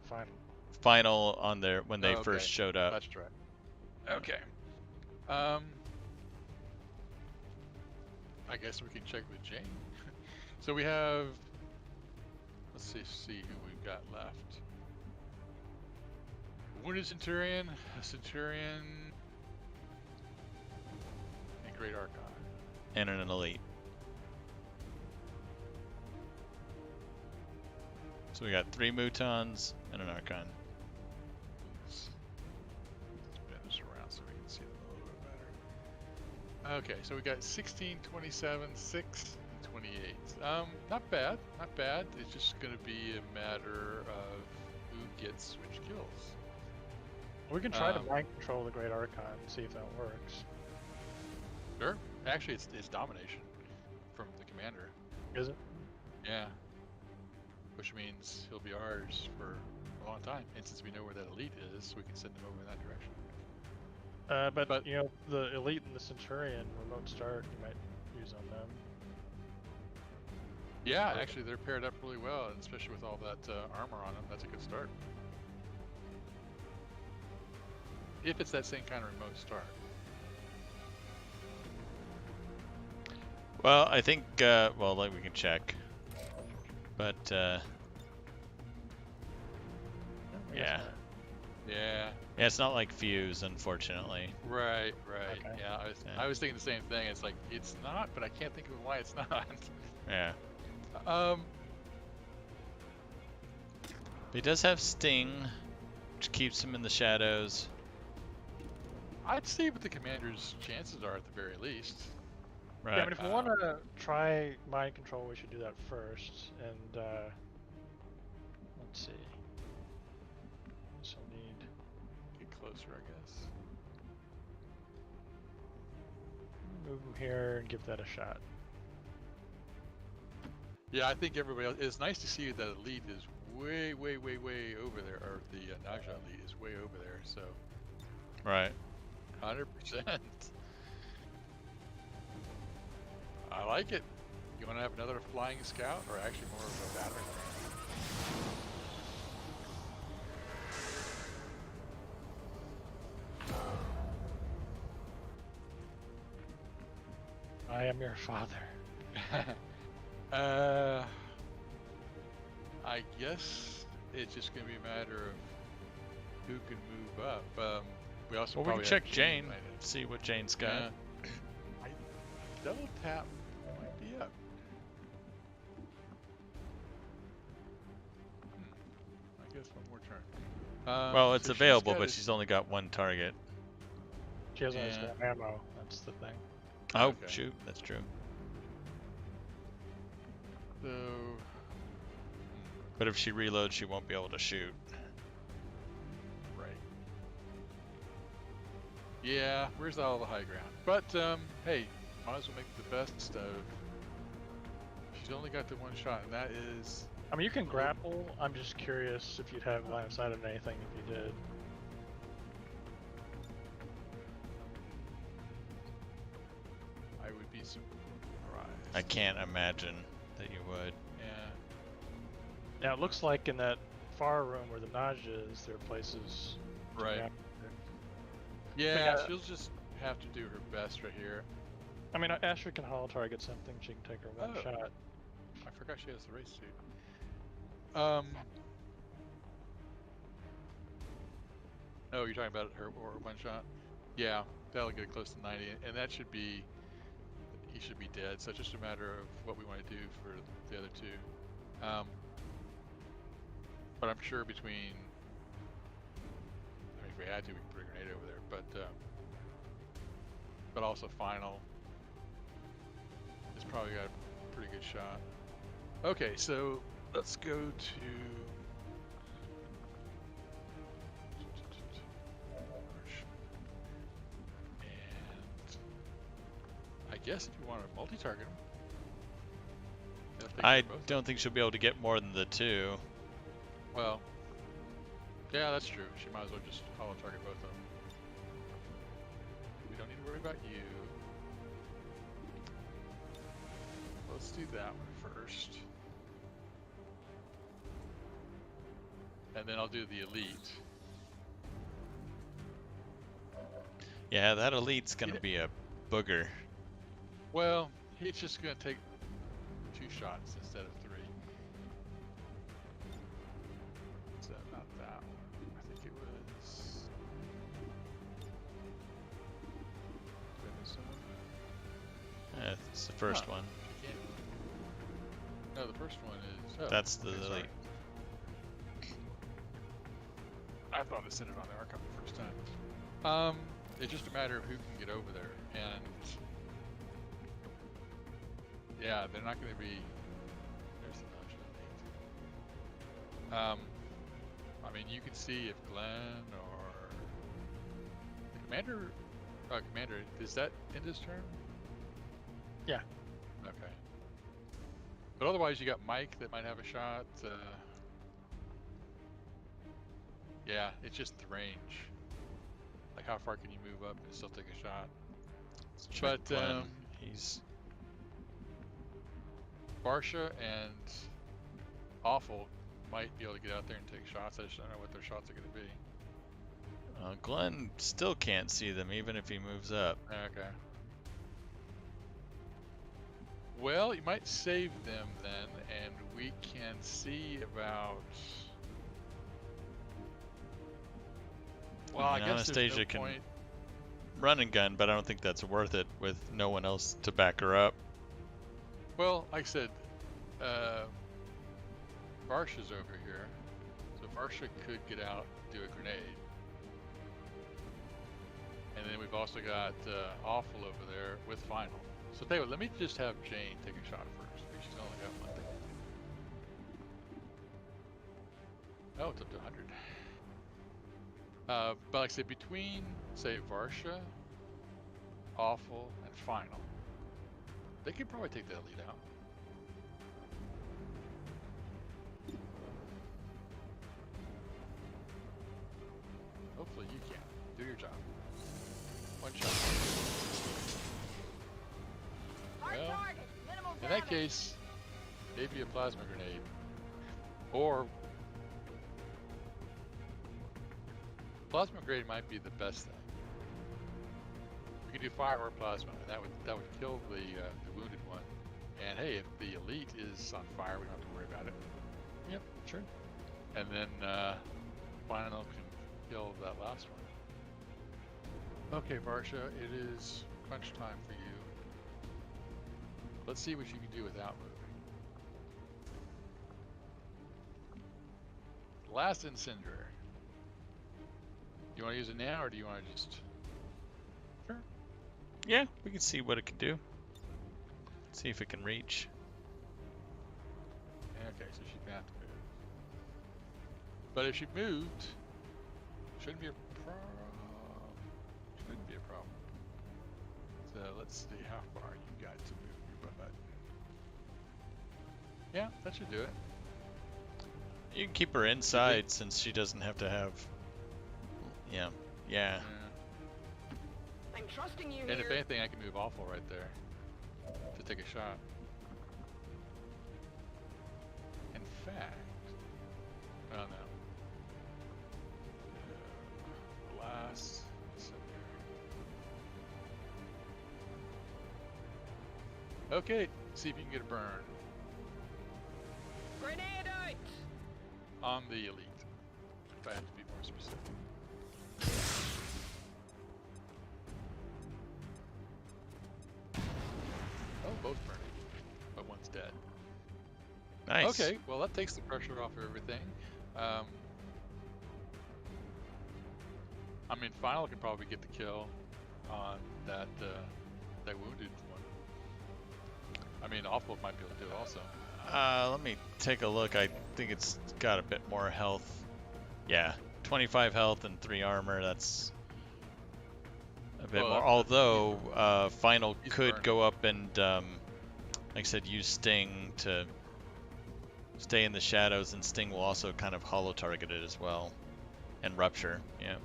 S2: final.
S1: Final on there when they
S3: okay.
S1: first showed up.
S3: That's right. Okay. I guess we can check with Jane. So we have... Let's see who we've got left. Wounded Centurion, a Centurion, and Great Archon.
S1: And an elite. So we got 3 Moutons and an Archon.
S3: Let's spin this around so we can see them a little bit better. Okay, so we got 16, 27, 6, and 28. Not bad, not bad. It's just going to be a matter of who gets which kills.
S2: We can try to mind control the Great Archon and see if that works.
S3: Sure. Actually, it's domination from the commander.
S2: Is it?
S3: Yeah. Which means he'll be ours for a long time. And since we know where that elite is, we can send him over in that direction.
S2: But you know, the elite and the Centurion remote start you might use on them.
S3: Yeah, actually they're paired up really well, and especially with all that armor on them, that's a good start. If it's that same kind of remote start.
S1: Well, I think, well, like we can check. But, yeah.
S3: Yeah.
S1: Yeah, it's not like Fuse, unfortunately.
S3: Right.
S2: Okay.
S3: Yeah, I was thinking the same thing. It's like, it's not, but I can't think of why it's not.
S1: Yeah. He does have Sting, which keeps him in the shadows.
S3: I'd see what the commander's chances are at the very least.
S1: Right.
S2: Yeah, I mean, if we want to try mind control, we should do that first. And let's see. So need
S3: Get closer, I guess.
S2: move him here and give that a shot.
S3: Yeah, I think everybody else. It's nice to see that elite is way over there, or the Naja elite is way over there. So.
S1: Right.
S3: 100%. I like it. You want to have another flying scout, or actually more of a battering
S2: I am your father.
S3: I guess it's just going to be a matter of who can move up. We also
S1: Well, we can check Jane, see what Jane's got.
S3: Yeah. Double tap might be up. I guess one more turn.
S1: Well, it's
S3: so she's
S1: available,
S3: got
S1: but
S3: a-
S1: she's only got 1 target.
S2: She hasn't
S3: Yeah.
S2: got ammo. That's the thing.
S1: Oh,
S3: Okay.
S1: shoot, that's true.
S3: So,
S1: But if she reloads, she won't be able to shoot.
S3: right. Yeah, where's all the high ground? But, hey, might as well make the best of. She's only got the one shot, and that is.
S2: I mean, you can grapple. I'm just curious if you'd have line of sight on anything if you did.
S3: I would be surprised.
S1: I can't imagine that you would.
S3: Yeah.
S2: Now, it looks like in that far room where the Naja is, there are places. to
S3: Right.
S2: grapple.
S3: Yeah,
S2: Yeah.
S3: she'll just have to do her best right here.
S2: I mean, Astrid can hollow target something. She can take her one
S3: Oh.
S2: shot.
S3: I forgot she has the race suit. Oh, you're talking about her or one shot? Yeah, that'll get close to 90, and that should be. He should be dead. So it's just a matter of what we want to do for the other two. But I'm sure between. I mean, if we had to, we could put a grenade over there. But also final. It's probably got a pretty good shot. Okay, so let's go to. And I guess if you want to multi-target them.
S1: I don't think she'll be able to get more than the 2.
S3: Well, yeah, that's true. She might as well just hollow target both of them. We don't need to worry about you. Let's do that one first. And then I'll do the elite.
S1: Yeah, that elite's gonna be a booger.
S3: Well, he's just gonna take 2 shots instead of 3. So not that one. I think it was. Did I miss someone?
S1: Yeah, it's the first one.
S3: No, the first one is. Oh,
S1: That's the
S3: okay, sorry.
S1: elite.
S3: I thought it said it on the archive the first time. It's just a matter of who can get over there, and yeah, they're not going to be. There's the Naja elite. I mean, you can see if Glenn or the commander. Commander, is that in his turn?
S2: Yeah.
S3: Okay. But otherwise, you got Mike that might have a shot. Yeah, it's just the range. Like, how far can you move up and still take a shot?
S1: Let's check
S3: But
S1: Glenn. He's
S3: Barsha and Awful might be able to get out there and take shots. I just don't know what their shots are going to be.
S1: Glenn still can't see them even if he moves up.
S3: Okay. Well, you might save them then, and we can see about. Well, I
S1: mean,
S3: guess there's
S1: Anastasia
S3: no
S1: can
S3: point.
S1: run and gun, but I don't think that's worth it with no one else to back her up.
S3: Well, like I said, Varsha's over here, so Varsha could get out and do a grenade. And then we've also got Awful over there with Final. So tell you what, let me just have Jane take a shot first, because she's only got one thing. Oh, it's up to 100. But like I said, between, say, Varsha, Awful, and Final, they could probably take that lead out. Hopefully you can. Do your job. One shot. Well, in that case, maybe a plasma grenade. Or plasma grenade might be the best thing. We could do fire or plasma, and that would kill the wounded one. And hey, if the elite is on fire, we don't have to worry about it.
S2: Yep, sure.
S3: And then Final can kill that last one. Okay, Varsha, it is crunch time for you. Let's see what you can do without moving. Last incendiary. You want to use it now, or do you want to just?
S1: Sure. Yeah, we can see what it can do. See if it can reach.
S3: Okay, so she's gonna have to move. But if she moved, shouldn't be a problem. Shouldn't be a problem. So let's see how far you got to move your butt. Yeah, that should do it.
S1: You can keep her inside since she doesn't have to have. Yeah. Yeah.
S10: I'm trusting you
S3: And
S10: here.
S3: if anything, I can move awful right there to take a shot. In fact, oh no. Last. Okay, see if you can get a burn
S10: Grenade out!
S3: on the elite. If I have to be more specific. Oh, both burning, but one's dead.
S1: Nice.
S3: Okay, well that takes the pressure off of everything. I mean, Final can probably get the kill on that that wounded one. I mean, Awful might be able to do it also.
S1: Let me take a look. I think it's got a bit more health. Yeah, 25 health and 3 armor. That's a bit more. Although Final could
S3: burning.
S1: go up and, like I said, use Sting to stay in the shadows, and Sting will also kind of hollow target it as well, and Rupture. Yeah.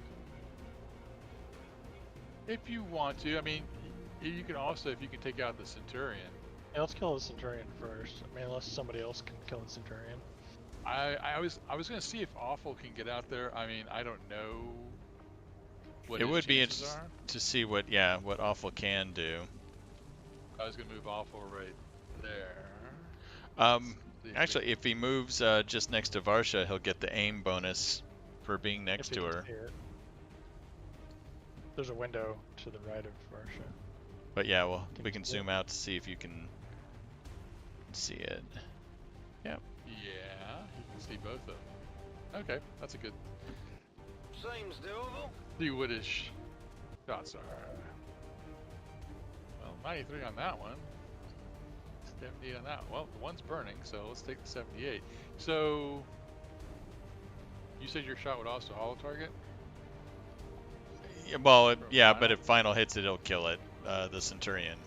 S3: If you want to, I mean, you can also, if you can take out the Centurion.
S2: Yeah, let's kill the Centurion first. I mean, unless somebody else can kill the Centurion.
S3: I was gonna see if Awful can get out there. I mean, I don't know what
S1: It
S3: his
S1: would be
S3: chances
S1: interesting
S3: are.
S1: to see what Awful can do.
S3: I was gonna move Awful right there.
S1: Actually, if he moves just next to Varsha, he'll get the aim bonus for being next to her.
S2: There's a window to the right of Varsha.
S1: But yeah, well, we can zoom out to see if you can see it. Yep.
S3: Yeah, you can see both of them. Okay, that's a good.
S8: Seems doable.
S3: See what his shots are. Well, 93 on that one. 78 on that. Well, the one's burning, so let's take the 78. So, you said your shot would also hollow target?
S1: Yeah, well, yeah,
S3: Final?
S1: but if Final hits it, it'll kill it. The Centurion.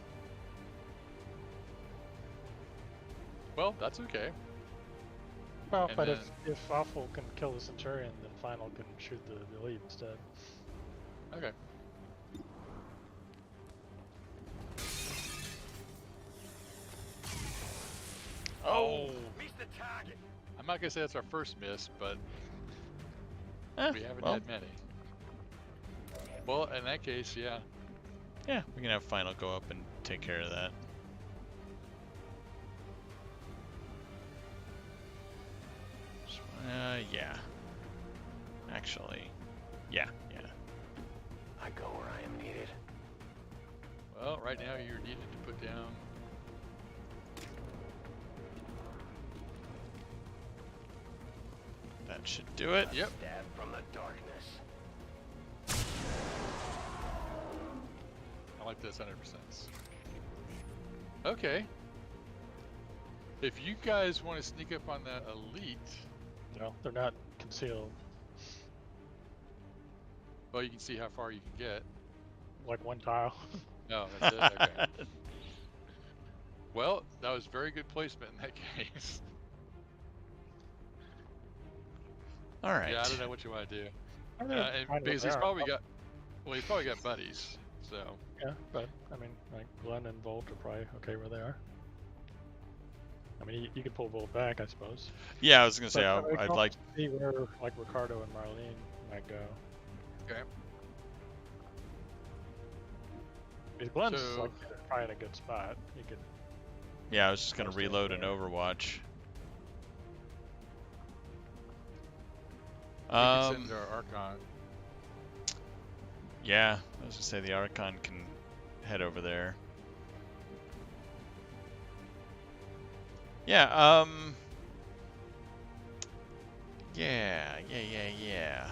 S3: Well, that's okay.
S2: Well,
S3: And
S2: but
S3: then-
S2: if Awful can kill the Centurion, then Final can shoot the elite instead.
S3: Okay. Oh!
S8: Missed the target.
S3: I'm not gonna say that's our first miss, but we haven't
S1: well.
S3: had many. Well, in that case, yeah.
S1: Yeah, we can have Final go up and take care of that. Yeah. Actually, yeah.
S8: I go where I am needed.
S3: Well, right now you're needed to put down.
S1: That should do it.
S3: Yep.
S8: Stab from the darkness.
S3: I like this 100%. Okay. If you guys want to sneak up on that elite,
S2: No, they're not concealed.
S3: well, you can see how far you can get.
S2: Like one tile.
S3: No, that's it. Okay. Well, that was very good placement in that case.
S1: All right.
S3: Yeah, I don't know what you want to do.
S2: I'm gonna
S3: And
S2: find
S3: because
S2: what
S3: he's
S2: they are.
S3: probably got, well, he's probably got buddies. So
S2: Yeah, but I mean, like Glenn and Volt are probably okay where they are. I mean, you could pull Volt back, I suppose.
S1: Yeah, I was gonna say
S2: But I
S1: I'd
S2: can
S1: like.
S2: also see where like Ricardo and Marlene might go.
S3: okay.
S2: Because Glenn's
S3: So-
S2: like probably in a good spot. He could.
S1: Yeah, I was just gonna
S2: Mostly
S1: reload an
S2: there.
S1: Overwatch.
S3: We can send our Archon.
S1: Yeah, I was gonna say the Archon can head over there. Yeah, yeah.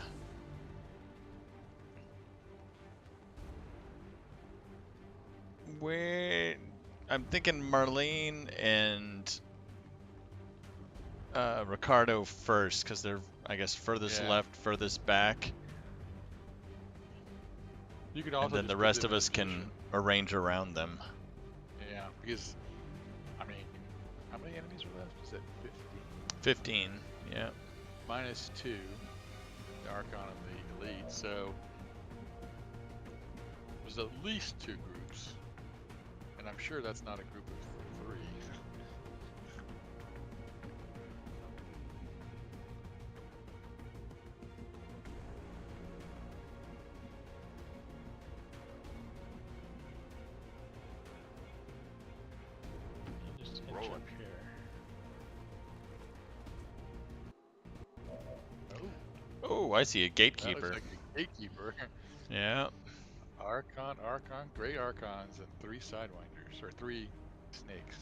S1: I'm thinking Marlene and Ricardo first, because they're, I guess, furthest
S3: Yeah.
S1: left, furthest back,
S3: You could also
S1: and then
S3: just
S1: the
S3: put
S1: rest
S3: them
S1: of
S3: in
S1: us can
S3: position.
S1: arrange around them.
S3: Yeah, because I mean, how many enemies are left? Is it 15?
S1: 15, yeah.
S3: Minus 2, the Archon and the Elite, so there's at least 2 groups. And I'm sure that's not a group of 3.
S2: Just inch
S8: Rolling.
S2: up here.
S3: Oh,
S1: Oh, I see a
S3: that
S1: gatekeeper.
S3: looks like a gatekeeper.
S1: Yeah.
S3: Archon, Gray Archons, and 3 Sidewinders, or 3 snakes.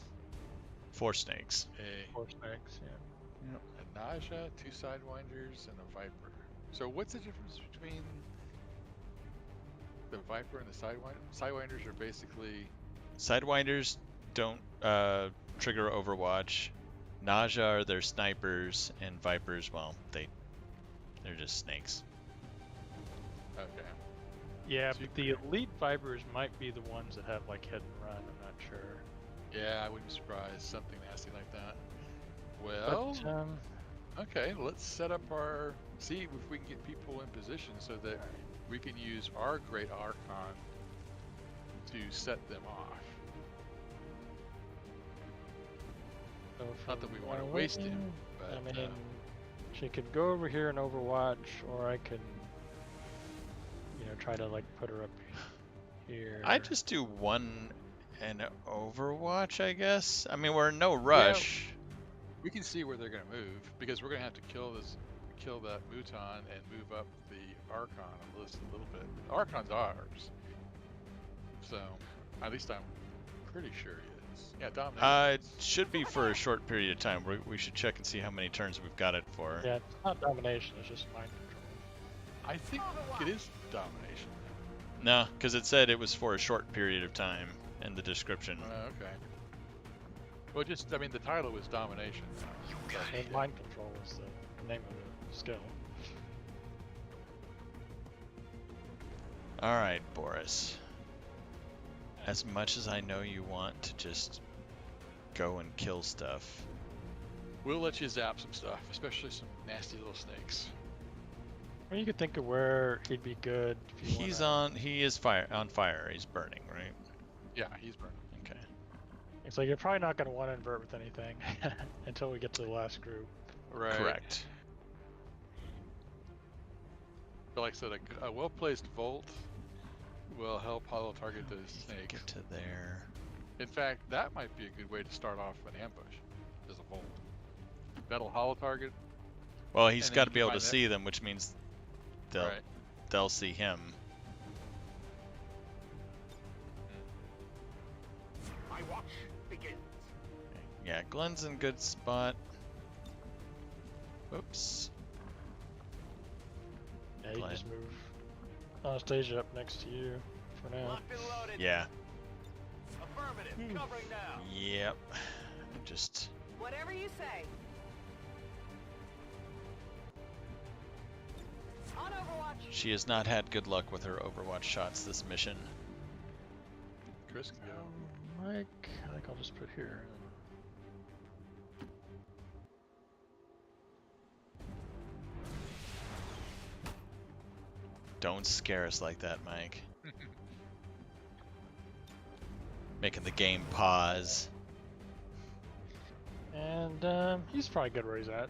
S1: 4 snakes.
S2: Four snakes, yeah.
S3: A Naja, 2 Sidewinders, and a Viper. So what's the difference between the Viper and the Sidewinder? Sidewinders are basically...
S1: Sidewinders don't trigger Overwatch. Naja are their snipers, and Vipers, well, they're just snakes.
S3: Okay.
S2: Yeah,
S3: So you
S2: but the elite Vipers might be the ones that have like hit and run, I'm not sure.
S3: Yeah, I wouldn't be surprised. Something nasty like that. Well,
S2: But,
S3: okay, let's set up our... See if we can get people in position so that we can use our Great Archon to set them off.
S2: so
S3: Not that we
S2: from
S3: want to
S2: my
S3: waste him,
S2: looking,
S3: but...
S2: I mean, she could go over here and Overwatch, or I can, you know, try to like put her up here.
S1: I just do one and Overwatch, I guess. I mean, we're in no rush.
S3: We can see where they're going to move, because we're going to have to kill that Muton and move up the Archon a little bit. The Archon's ours. So, at least I'm pretty sure he is. Yeah, domination.
S1: It should be for a short period of time. We should check and see how many turns we've got it for.
S2: Yeah, it's not domination, it's just mind control.
S3: I think it is domination.
S1: No, because it said it was for a short period of time in the description.
S3: Okay. Well, I mean, the title was domination.
S9: You got
S2: And
S9: it.
S2: mind control is the name of the skill.
S1: All right, Boris. As much as I know you want to just go and kill stuff,
S3: We'll let you zap some stuff, especially some nasty little snakes.
S2: Well, you could think of where he'd be good. If you
S1: he is on fire. He's burning, right?
S3: Yeah, he's burning.
S1: Okay.
S2: It's like you're probably not going to want to invert with anything until we get to the last group.
S3: Right.
S1: Correct.
S3: But like I said, a well-placed Volt will help hollow target the snake.
S1: Get to there.
S3: In fact, that might be a good way to start off an ambush, as a Volt. That'll hollow target.
S1: Well, he's
S3: And then
S1: got
S3: you
S1: to
S3: can
S1: be able to
S3: find that-
S1: see them, which means
S3: Right.
S1: they'll see him.
S8: My watch begins.
S1: Yeah, Glenn's in good spot. Oops.
S2: Yeah, you
S1: Glenn.
S2: can just move Anastasia up next to you for now.
S8: Locked and loaded.
S1: Yeah.
S8: Affirmative. Covering now.
S1: Yep. Just
S10: Whatever you say. On Overwatch.
S1: she has not had good luck with her Overwatch shots this mission.
S3: Chris can go.
S2: Mike, I think I'll just put here.
S1: Don't scare us like that, Mike. Making the game pause.
S2: And he's probably good where he's at.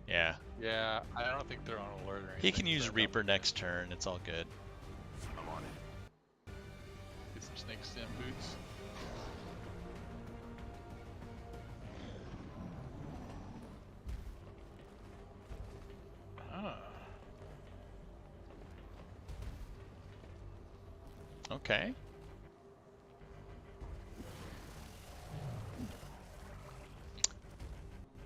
S1: Yeah.
S3: Yeah, I don't think they're on alert or anything.
S1: He can use
S3: so
S1: Reaper next turn. It's all good.
S8: I'm on it.
S3: Get some snake stem boots. Ah.
S1: Okay.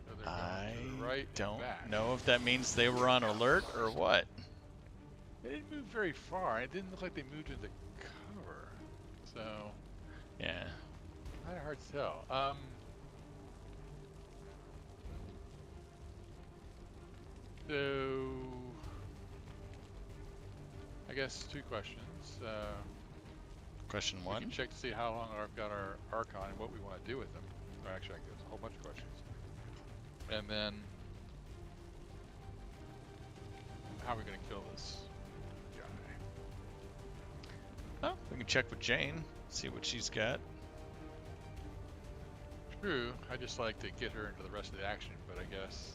S3: So they're going
S1: I
S3: to the right and
S1: don't
S3: back.
S1: know if that means they were on alert or what.
S3: They didn't move very far. It didn't look like they moved into cover. So,
S1: Yeah.
S3: kind of hard to tell. So, I guess 2 questions.
S1: Question
S3: We can
S1: one.
S3: check to see how long I've got our Archon and what we want to do with them. Or actually, I guess a whole bunch of questions. And then, how are we going to kill this guy?
S1: Oh, we can check with Jane, see what she's got.
S3: True, I just like to get her into the rest of the action, but I guess...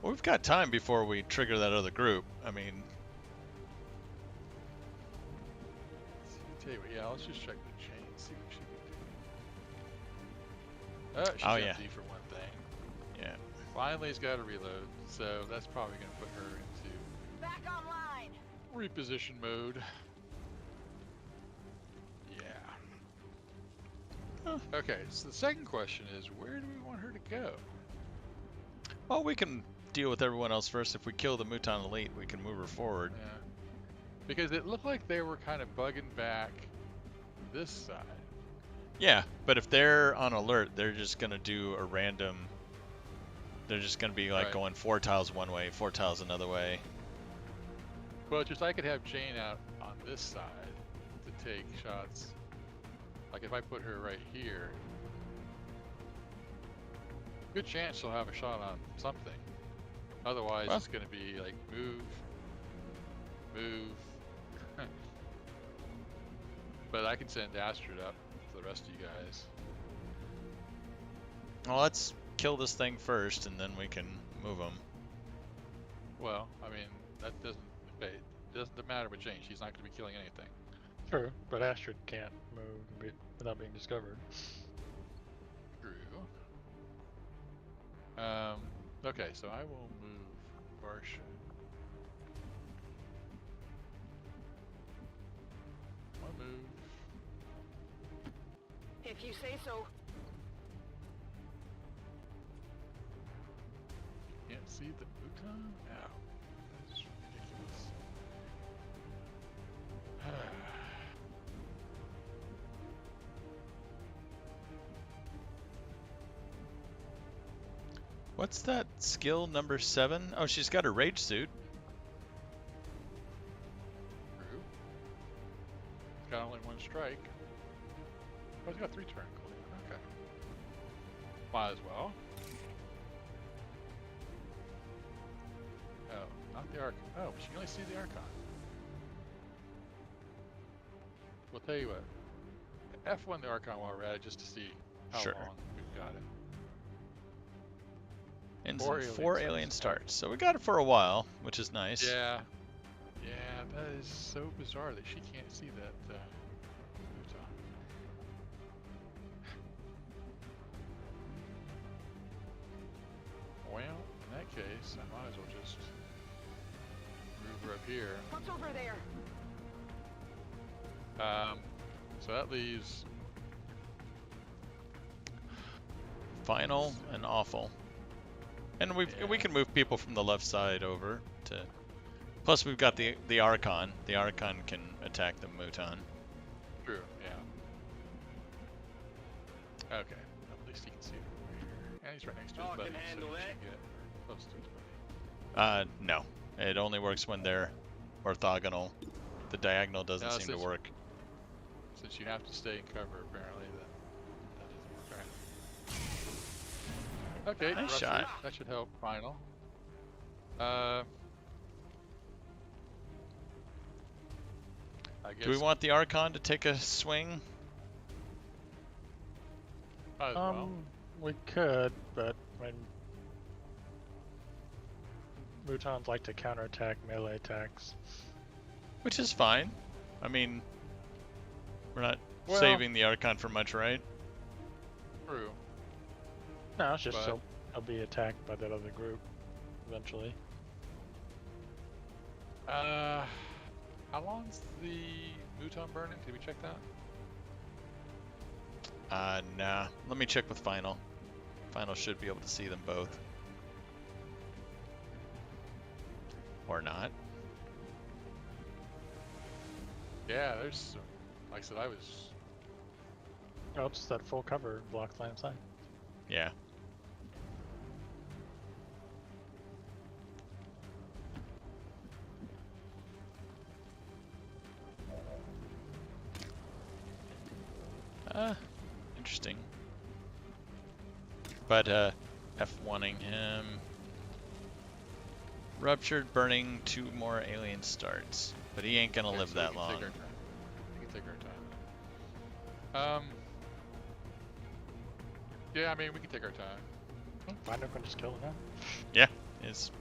S1: Well, we've got time before we trigger that other group. I mean,
S3: Tell you what, yeah, let's just check the chain, see what she can do. She's
S1: Oh, yeah.
S3: empty for one thing.
S1: yeah.
S3: Finally, he's got to reload, so that's probably going to put her into
S10: Back online.
S3: reposition mode. Yeah. Okay, so the second question is, where do we want her to go?
S1: Well, we can deal with everyone else first. If we kill the Muton Elite, we can move her forward.
S3: Yeah. Because it looked like they were kind of bugging back this side.
S1: Yeah, but if they're on alert, they're just gonna do a random. They're just gonna be like
S3: Right.
S1: going 4 tiles one way, 4 tiles another way.
S3: Well, just I could have Jane out on this side to take shots. Like if I put her right here, good chance she'll have a shot on something. Otherwise,
S1: Well.
S3: it's going to be like move, move. But I can send Astrid up for the rest of you guys.
S1: Well, let's kill this thing first, and then we can move them.
S3: Well, I mean, that doesn't matter with Jane. She's not going to be killing anything.
S2: True, but Astrid can't move without being discovered.
S3: True. Okay, so I will move Varsha. I'll move.
S10: If you say so.
S3: Can't see the Muton? Ow. That's ridiculous.
S1: What's that skill number 7? Oh, she's got a rage suit.
S3: True. It's got only 1 strike. Oh, it's got 3 turn. Cool. Okay. Might as well. Oh, not the Archon. Oh, but you can only see the Archon. We'll tell you what. F1 the Archon while we're at it just to see how
S1: Sure.
S3: long we've got it.
S1: And
S3: 4
S1: 4
S3: alien
S1: alien
S3: starts.
S1: starts. So we got it for a while, which is nice.
S3: Yeah. Yeah, that is so bizarre that she can't see that Muton. Well, in that case, I might as well just move her up here.
S10: What's over there?
S3: So that leaves
S1: Final and awful. And we can move people from the left side over to. Plus, we've got the Archon. The Archon can attack the Muton.
S3: True, yeah. Okay, at least he can see it over here. And he's right next to his
S8: Dog
S3: buddy,
S8: can handle
S3: so he
S8: that.
S3: should get close to his buddy.
S1: No. It only works when they're orthogonal. The diagonal doesn't seem to
S3: since-
S1: work.
S3: Since you have to stay in cover, apparently, that doesn't work. Okay,
S1: Nice
S3: roughly,
S1: shot.
S3: that should help. Final. I guess.
S1: Do we want the Archon to take a swing?
S3: Might as well.
S2: We could, but I mean, Mutons like to counterattack melee attacks.
S1: Which is fine. I mean, we're not
S2: Well-
S1: saving the Archon for much, right?
S3: True.
S2: No, it's just
S3: But-
S2: he'll be attacked by that other group eventually.
S3: How long's the Muton burning? Did we check that?
S1: Nah. Let me check with Final. Final should be able to see them both. Or not.
S3: Yeah, there's. Like I said, I was.
S2: Oh, it's that full cover blocks line of sight.
S1: Yeah. Interesting. But F1ing him. Ruptured, burning 2 more alien starts. But he ain't gonna live
S3: so
S1: that
S3: we can
S1: long.
S3: Take our time. We can take our time. Yeah, I mean, we can take our time.
S2: Final can just kill him now.
S1: Yeah, his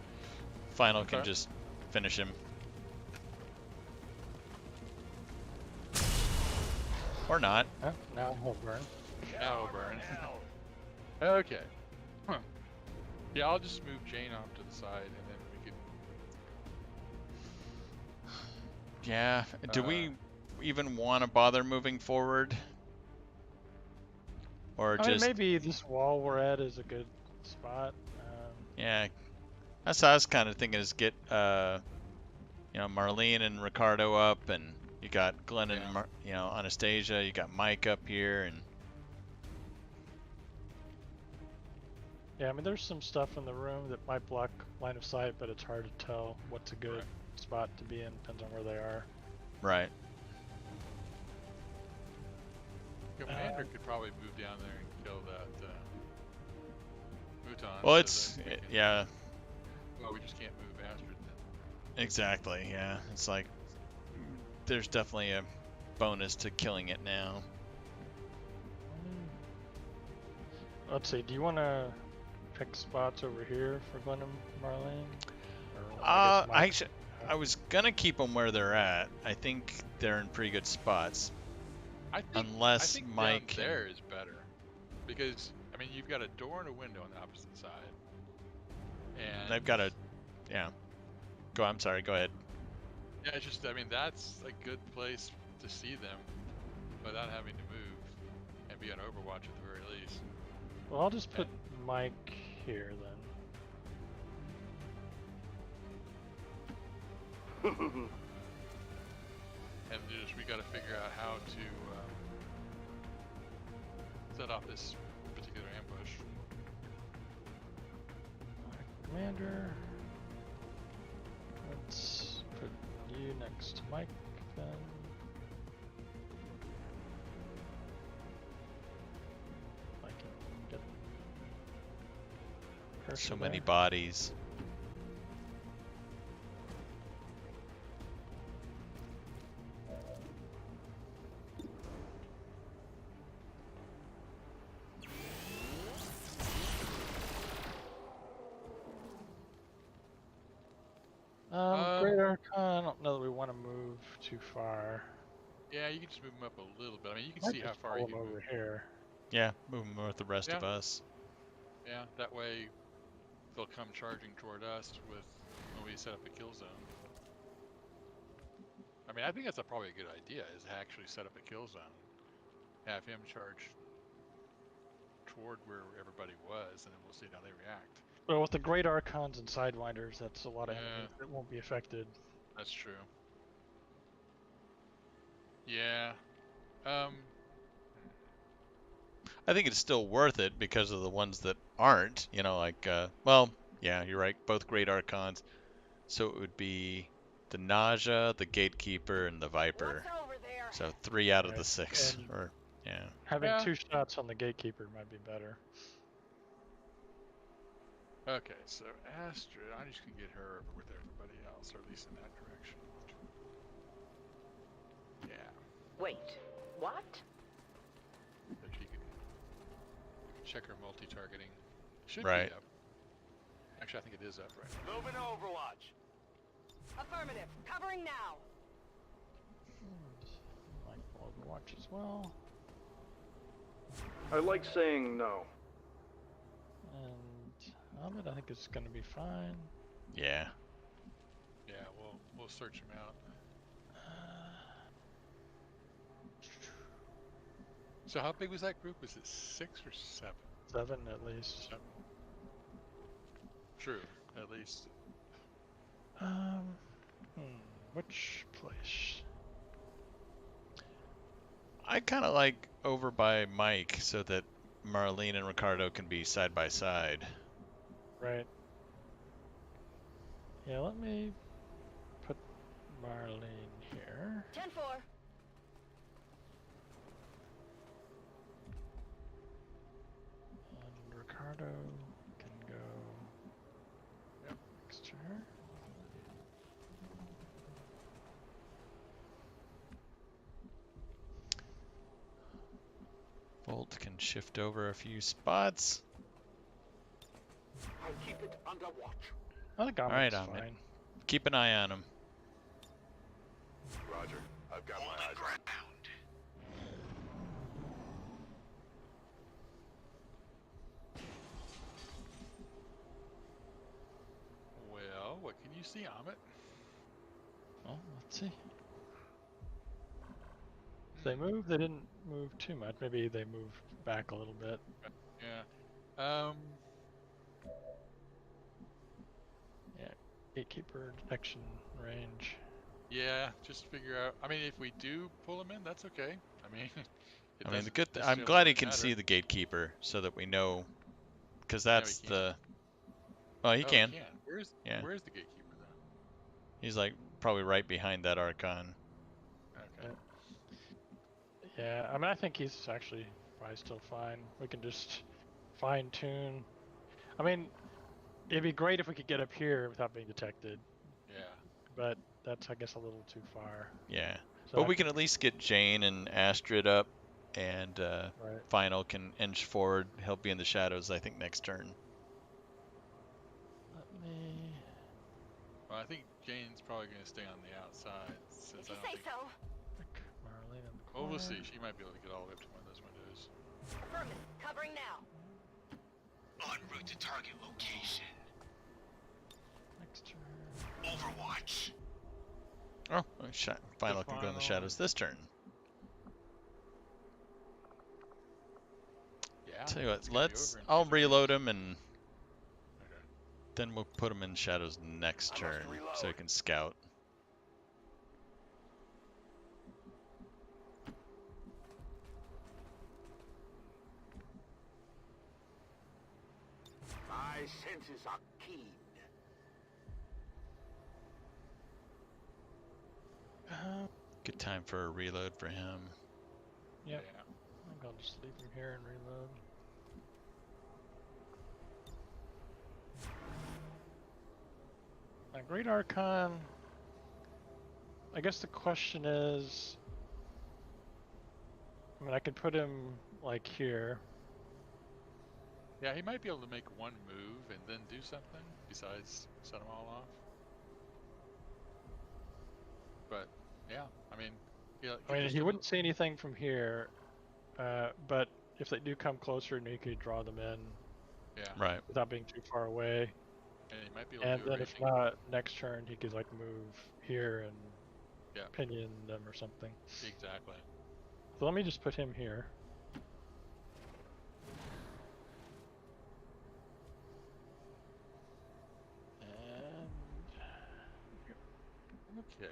S1: final can
S3: Okay.
S1: just finish him. Or not.
S2: Huh? Now he'll burn.
S3: Now we'll burn. Okay. Huh. Yeah, I'll just move Jane off to the side, and then we can.
S1: Yeah. Do we even want to bother moving forward? Or
S2: I mean,
S1: just
S2: maybe this wall we're at is a good spot.
S1: yeah. That's what I was kind of thinking is get you know, Marlene and Ricardo up, and you got Glenn and you know, Anastasia. You got Mike up here, and
S2: Yeah, I mean, there's some stuff in the room that might block line of sight, but it's hard to tell what's a good spot to be in. Depends on where they are.
S1: right.
S3: Commander could probably move down there and kill that Mouton.
S1: Well,
S3: so
S1: it's
S3: that we can-
S1: yeah,
S3: Well, we just can't move Astrid then.
S1: exactly. Yeah, it's like there's definitely a bonus to killing it now.
S2: Let's see. Do you want to pick spots over here for Glenn and Marlene? Or, I guess Mike-
S1: I was gonna keep them where they're at. I think they're in pretty good spots.
S3: I
S1: Unless
S3: think
S1: Mike
S3: down there is better, because I mean you've got a door and a window on the opposite side, and
S1: they've got a yeah. Go. I'm sorry. Go ahead.
S3: yeah, it's just I mean that's a good place to see them without having to move and be on Overwatch at the very least.
S2: Well, I'll just put Mike here then.
S3: And just we got to figure out how to set off this particular ambush.
S2: Commander. Let's put you next to Mike then. I can get cursor
S1: So many
S2: there.
S1: bodies.
S2: Great Archon, I don't know that we want to move too far.
S3: Yeah, you can just move them up a little bit. I mean, you can
S2: Might
S3: see how
S2: just
S3: far
S2: pull
S3: you
S2: them
S3: can
S2: over
S3: move.
S2: here.
S1: Yeah, move them with the rest of
S3: Yeah.
S1: us.
S3: Yeah, that way they'll come charging toward us with when we set up a kill zone. I mean, I think that's probably a good idea, is to actually set up a kill zone. Have him charge toward where everybody was, and then we'll see how they react.
S2: Well, with the Great Archons and Sidewinders, that's a lot of
S3: Yeah.
S2: enemies that won't be affected.
S3: That's true. Yeah.
S1: I think it's still worth it because of the ones that aren't. You know, like well, yeah, you're right. Both Great Archons. So it would be the Nausea, the Gatekeeper, and the Viper. So 3 out of the
S2: Right,
S1: 6.
S2: and
S1: Or yeah.
S2: Having
S3: Yeah.
S2: 2 shots on the Gatekeeper might be better.
S3: Okay, so Astrid, I just can get her over with everybody else, or at least in that direction. Yeah,
S10: Wait, what?
S3: so she can check her multi-targeting. Should
S1: Right.
S3: be up. Actually, I think it is up right now.
S8: Moving to Overwatch.
S10: Affirmative. Covering now.
S2: Mike will Overwatch as well.
S11: I like saying no.
S2: And Ahmed, I think it's going to be fine.
S1: Yeah.
S3: Yeah, we'll search him out. So how big was that group? Was it 6 or 7?
S2: 7 at least.
S3: 7. True, at least.
S2: Which place?
S1: I kind of like over by Mike so that Marlene and Ricardo can be side by side.
S2: Right. Yeah, let me put Marlene here.
S10: 10-4.
S2: go. Can go. Yep. Next to her.
S1: Bolt can shift over a few spots.
S8: I'll keep it under watch.
S2: I think
S1: Alright,
S2: Ahmed's
S1: Ahmed.
S2: fine.
S1: Keep an eye on him.
S8: Roger. I've got my eyes on.
S3: Well, what can you see, Ahmet?
S2: Well, let's see. If they moved, they didn't move too much. Maybe they moved back a little bit.
S3: Yeah.
S2: Yeah. Gatekeeper detection range.
S3: Yeah, just figure out. I mean, if we do pull him in, that's okay. I mean, it
S1: I mean,
S3: doesn't
S1: I'm
S3: necessarily
S1: glad he
S3: really
S1: can
S3: matter.
S1: see the gatekeeper so that we know, because
S3: No, he
S1: that's
S3: can't.
S1: the. Well, he
S3: Oh,
S1: can.
S3: He can. Where's
S1: Yeah.
S3: Where's the gatekeeper though?
S1: He's like probably right behind that Archon.
S3: Okay.
S2: Yeah, I mean, I think he's actually probably still fine. We can just fine tune. I mean, it'd be great if we could get up here without being detected,
S3: Yeah.
S2: but that's, I guess, a little too far.
S1: Yeah.
S2: So
S1: But
S2: I
S1: we can
S2: think-
S1: at least get Jane and Astrid up, and
S2: Right.
S1: Final can inch forward. He'll be in the shadows, I think, next turn.
S2: Let me.
S3: Well, I think Jane's probably going to stay on the outside since I don't think.
S10: so.
S2: Pick Marlene in the
S3: Well, we'll
S2: corner.
S3: see. She might be able to get all the way up to one of those windows.
S10: Affirmative. Covering now.
S9: En route to target location.
S2: Next turn.
S9: Overwatch.
S1: Oh, Final can go in the
S2: Final.
S1: shadows this turn.
S3: Yeah.
S1: Tell you what,
S3: it's gonna be
S1: let's.
S3: over in
S1: I'll
S3: two
S1: reload
S3: turns.
S1: him, and
S3: Okay.
S1: then we'll put him in shadows next
S8: I must
S1: turn, so he
S8: reload.
S1: can scout.
S8: My senses are keen.
S1: Good time for a reload for him.
S2: Yep.
S3: Yeah.
S2: I think I'll just leave him here and reload. My Great Archon. I guess the question is. I mean, I could put him like here.
S3: Yeah, he might be able to make one move and then do something besides set them all off. But yeah, I mean,
S2: I mean, he wouldn't see anything from here, but if they do come closer, he could draw them in
S3: Yeah.
S1: Right.
S2: without being too far away.
S3: And he might be able
S2: And
S3: to do a
S2: then if
S3: raging.
S2: not, next turn he could like move here and
S3: Yeah.
S2: pinion them or something.
S3: Exactly.
S2: So let me just put him here. And
S3: Okay.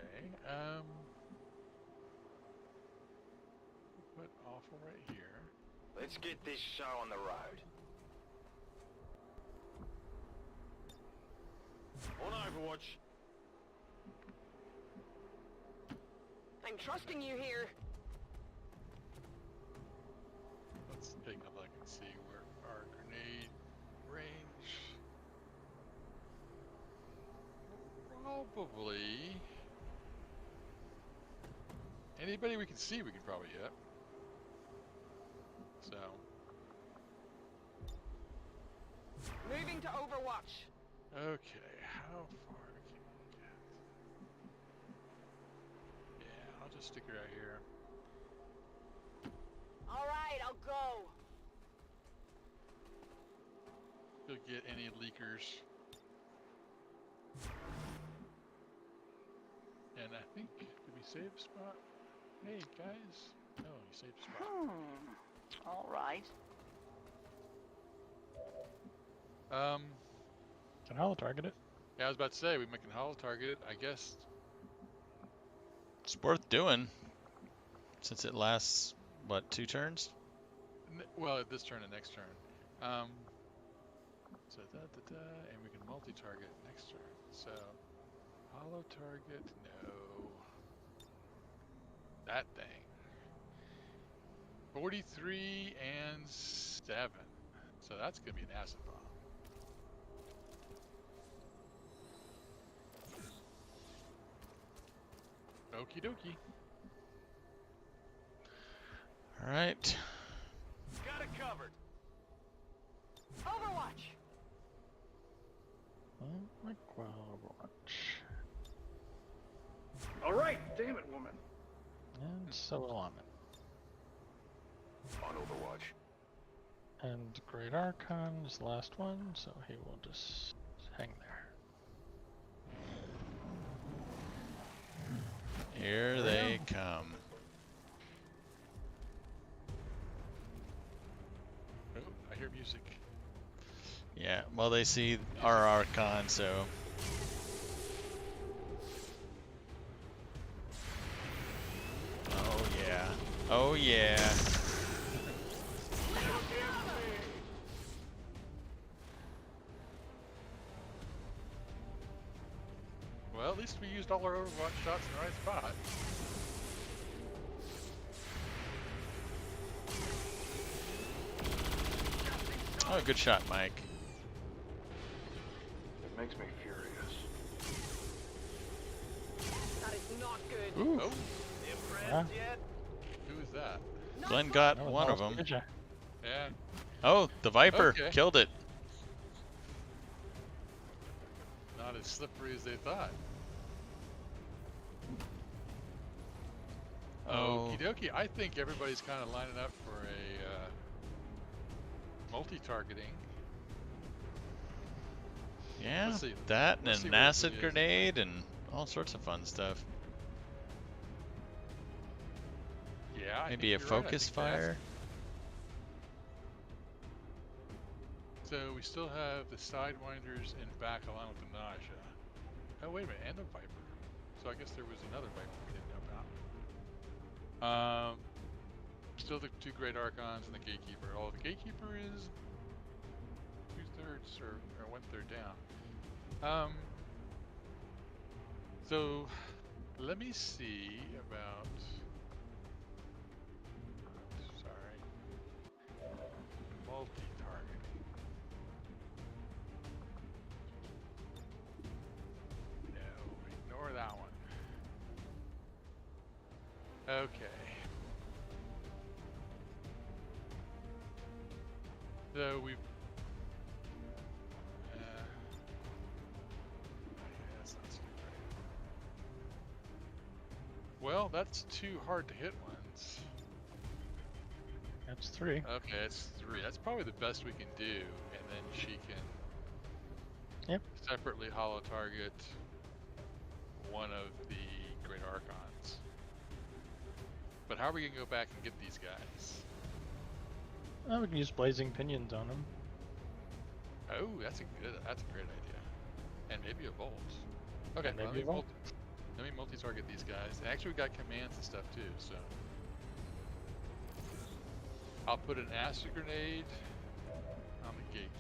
S3: Put awful right here.
S8: Let's get this show on the road. On Overwatch.
S10: I'm trusting you here.
S3: Let's take a look and see where our grenade range. Probably. Anybody we can see, we can probably hit. So.
S10: Moving to Overwatch.
S3: Okay, how far can we get? Yeah, I'll just stick it right here.
S10: All right, I'll go.
S3: You'll get any leakers. And I think, did we save a spot? Hey guys, no, you saved a spot.
S10: All right.
S2: can holo target it.
S3: Yeah, I was about to say we can holo target it. I guess.
S1: It's worth doing, since it lasts, what, 2 turns?
S3: Well, this turn and next turn. So and we can multi-target next turn. So, holo target, no. That thing. 43 and 7. So that's gonna be an acid bomb. Okie dokie.
S1: All right.
S8: Got it covered.
S10: Overwatch!
S2: Like Overwatch.
S8: All right, damn it, woman.
S2: And so will I.
S4: On Overwatch.
S2: And Great Archon is the last one, so he will just hang there.
S1: Here they come.
S3: Oh, I hear music.
S1: Yeah, well, they see our Archon, so. Oh, yeah. Oh, yeah.
S3: Well, at least we used all our Overwatch shots in the right spot.
S1: Oh, good shot, Mike.
S11: It makes me furious.
S10: That is not good.
S1: Ooh,
S3: Oh,
S2: Yeah.
S8: Yet?
S3: who is that?
S1: Glenn got
S2: That was
S1: one of
S2: awesome.
S1: them.
S2: Good job.
S3: Yeah.
S1: Oh, the Viper
S3: Okay.
S1: killed it.
S3: Not as slippery as they thought.
S1: Oh,
S3: Okie dokie. I think everybody's kind of lining up for a multi-targeting.
S1: yeah,
S3: Let's see.
S1: that and
S3: Let's see
S1: an
S3: what it
S1: acid
S3: is.
S1: grenade and all sorts of fun stuff.
S3: Yeah, I
S1: Maybe a
S3: think you're right. I
S1: focus
S3: think that's-
S1: fire.
S3: So we still have the Sidewinders in back along with the Nausea. Oh, wait a minute, and the Viper. So I guess there was another Viper we didn't know about. Still the two Great Archons and the Gatekeeper. Oh, the Gatekeeper is 2/3 or 1/3 down. So let me see about. Sorry. Multi-targeting. No, ignore that one. Okay. So we've. Yeah, that's not so great. Well, that's two hard to hit ones.
S2: That's 3.
S3: Okay, that's 3. That's probably the best we can do, and then she can
S2: Yep.
S3: separately holo target one of the Great Archons. But how are we gonna go back and get these guys?
S2: Oh, we can use Blazing Pinions on them.
S3: Oh, that's a great idea. And maybe a bolt. Okay,
S2: And
S3: well,
S2: maybe a bolt.
S3: let me multi-target these guys. And actually, we got commands and stuff too, so. I'll put an acid grenade on the Gatekeeper.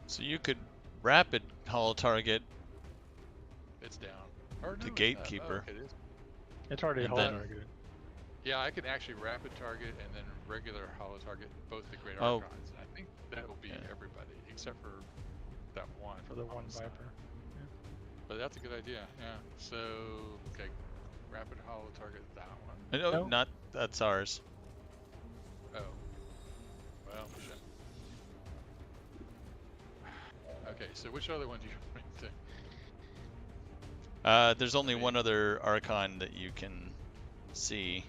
S1: So you could rapid holo target
S3: It's down. Or
S1: the
S3: no, it's not.
S1: Gatekeeper.
S3: Oh, okay, it is.
S2: It's already
S1: And
S2: holo
S1: then-
S2: targeted.
S3: Yeah, I can actually rapid target and then regular holo target both the Great
S1: Oh.
S3: Archons. And I think that will be
S1: Yeah.
S3: everybody except for that one.
S2: For the
S3: on
S2: one
S3: side.
S2: Viper.
S3: But that's a good idea. Yeah. So okay, rapid holo target that one.
S1: No,
S2: No.
S1: not that's ours.
S3: Oh. Well, shit. Okay, so which other one do you want me to take?
S1: There's only one other Archon that you can see.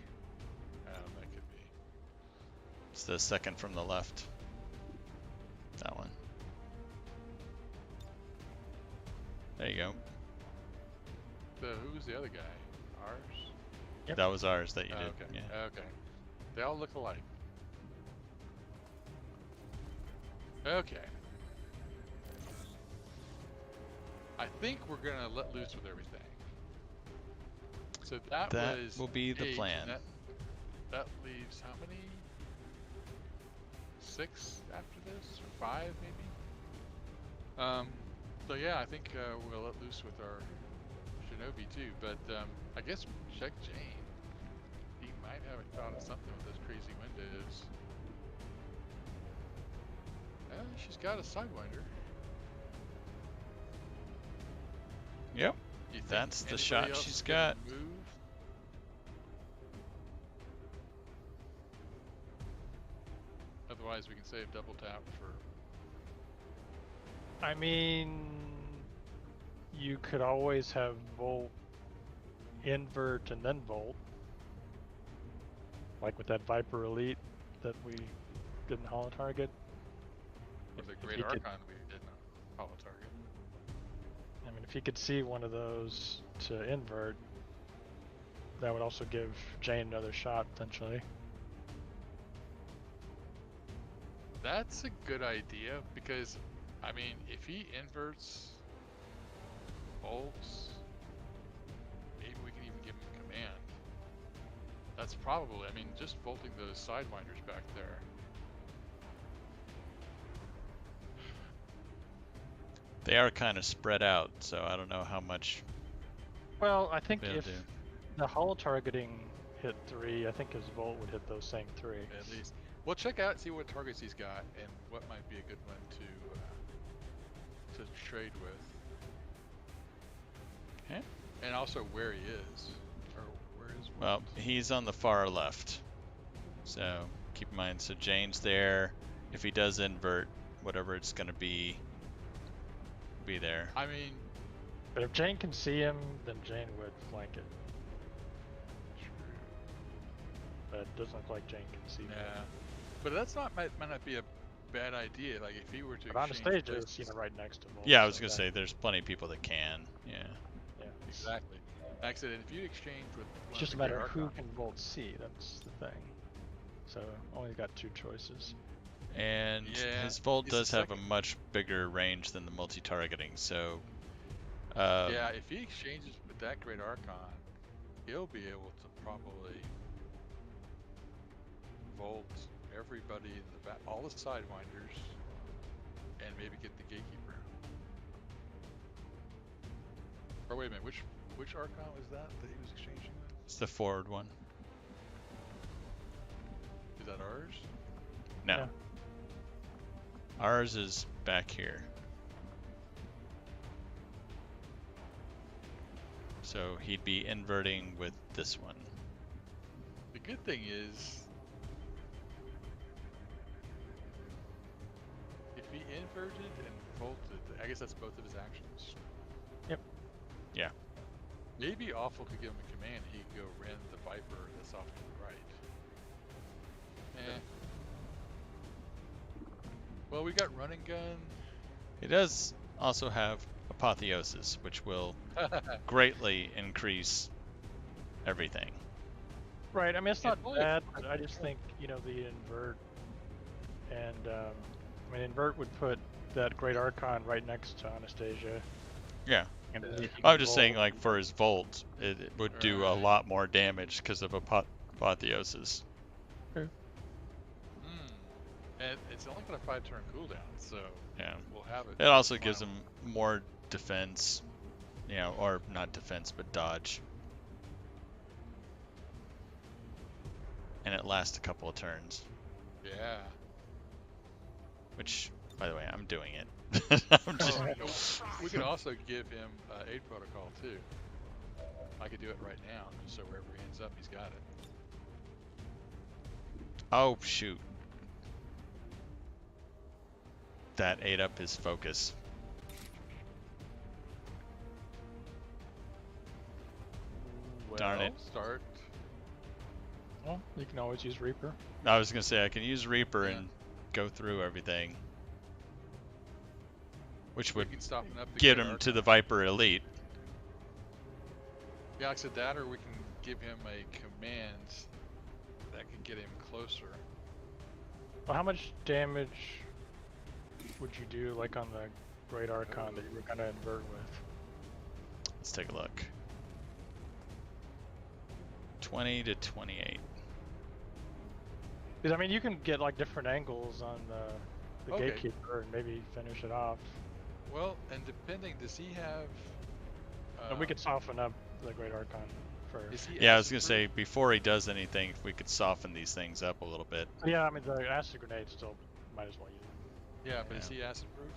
S3: That could be.
S1: It's the second from the left. That one. There you go.
S3: So who's the other guy? Ours?
S2: Yep.
S1: That was ours that you
S3: Oh,
S1: did.
S3: okay.
S1: Yeah.
S3: Okay. They all look alike. Okay. I think we're gonna let loose with everything. So that was
S1: will be the
S3: 8,
S1: plan.
S3: That leaves how many? 6 after this, or 5 maybe. So yeah, I think we'll let loose with our Shinobi too. But I guess check Jane. He might have thought of something with those crazy windows. She's got a Sidewinder.
S1: Yep.
S3: You think
S1: That's the
S3: anybody
S1: shot
S3: else
S1: she's
S3: can
S1: got.
S3: Move? Otherwise, we can save double tap for.
S2: I mean, you could always have Volt invert and then Volt. Like with that Viper Elite that we didn't holo target.
S3: Or the
S2: If
S3: Great
S2: he could-
S3: Archon we didn't holo target.
S2: I mean, if you could see one of those to invert, that would also give Jane another shot potentially.
S3: That's a good idea because, I mean, if he inverts bolts, maybe we can even give him command. That's probably, I mean, just bolting those Sidewinders back there.
S1: They are kind of spread out, so I don't know how much
S2: Well, I think
S1: they'll
S2: if
S1: do.
S2: the holo targeting hit 3, I think his Volt would hit those same 3.
S3: At least. We'll check out, see what targets he's got, and what might be a good one to trade with.
S1: Okay.
S3: And also where he is, or where is.
S1: Well, he's on the far left, so keep in mind. So Jane's there. If he does invert, whatever it's gonna be there.
S3: I mean,
S2: But if Jane can see him, then Jane would flank it. But it doesn't look like Jane can see him.
S3: yeah. But that's might not be a bad idea. Like if he were to.
S2: But on the
S3: exchange
S2: stage,
S3: places-
S2: it's right next to Volt.
S1: Yeah, I was
S2: so
S1: gonna
S2: that-
S1: say there's plenty of people that can. Yeah.
S2: Yeah.
S3: Exactly. Like I said, if you exchange with.
S2: It's just a matter of who can Volt see. That's the thing. So only got 2 choices.
S1: And
S3: Yeah,
S1: his Volt
S3: he's the
S1: does have a
S3: second.
S1: much bigger range than the multi-targeting, so
S3: Yeah, if he exchanges with that Great Archon, he'll be able to probably Volt everybody in the back, all the Sidewinders, and maybe get the Gatekeeper. Or wait a minute, which Archon was that he was exchanging with?
S1: it's the forward one.
S3: Is that ours?
S1: No.
S2: Yeah.
S1: Ours is back here. So he'd be inverting with this one.
S3: The good thing is, if he inverted and bolted, I guess that's both of his actions.
S2: Yep.
S1: Yeah.
S3: Maybe Awful could give him a command, he could go rend the Viper that's off to the right. Eh. Well, we got Run and Gun.
S1: He does also have Apotheosis, which will greatly increase everything.
S2: Right, I mean, it's
S3: Yeah,
S2: not bad, but I just think, the invert, and, I mean, invert would put that Great Archon right next to Anastasia.
S1: Yeah.
S2: And then he can
S1: I'm just saying,
S2: Volt.
S1: like, for his Volt, it would do a
S3: Right.
S1: lot more damage because of Apotheosis.
S3: And it's only got a 5-turn cooldown, so
S1: Yeah.
S3: we'll have it.
S1: It also gives him more defense, or not defense, but dodge. And it lasts a couple of turns,
S3: Yeah.
S1: which, by the way, I'm doing it. I'm just,
S3: We could also give him Aid Protocol too. I could do it right now, just so wherever he ends up, he's got it.
S1: oh, shoot. That ate up his focus. Darn it.
S3: Start.
S2: Well, you can always use Reaper.
S1: I was gonna say I can use Reaper
S3: Yeah.
S1: and go through everything, which
S3: We
S1: would
S3: can stop him up.
S1: get him to the Viper Elite.
S3: Yeah, like I said that, or we can give him a command that could get him closer.
S2: Well, how much damage would you do, like, on the Great Archon that you were gonna invert with?
S1: Let's take a look. 20 to 28.
S2: Because, I mean, you can get, like, different angles on the
S3: Okay.
S2: Gatekeeper and maybe finish it off.
S3: Well, and depending, does he have?
S2: And we could soften up the Great Archon first.
S3: Is he
S1: Yeah, I was
S3: acid
S1: gonna
S3: proof?
S1: say before he does anything, if we could soften these things up a little bit.
S2: Yeah, I mean the acid grenade still might as well use it.
S3: Yeah, but
S1: Yeah.
S3: is he acid proof?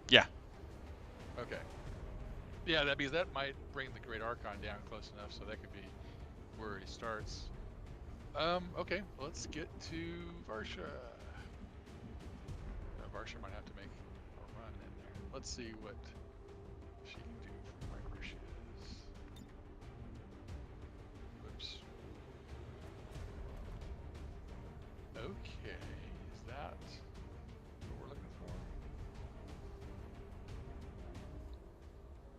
S1: Yeah.
S3: Okay. Yeah, because that might bring the Great Archon down close enough, so that could be where he starts. Okay, let's get to Varsha. Varsha might have to make a run in there. Let's see what she can do from right where she is. Whoops. Okay, is that what we're looking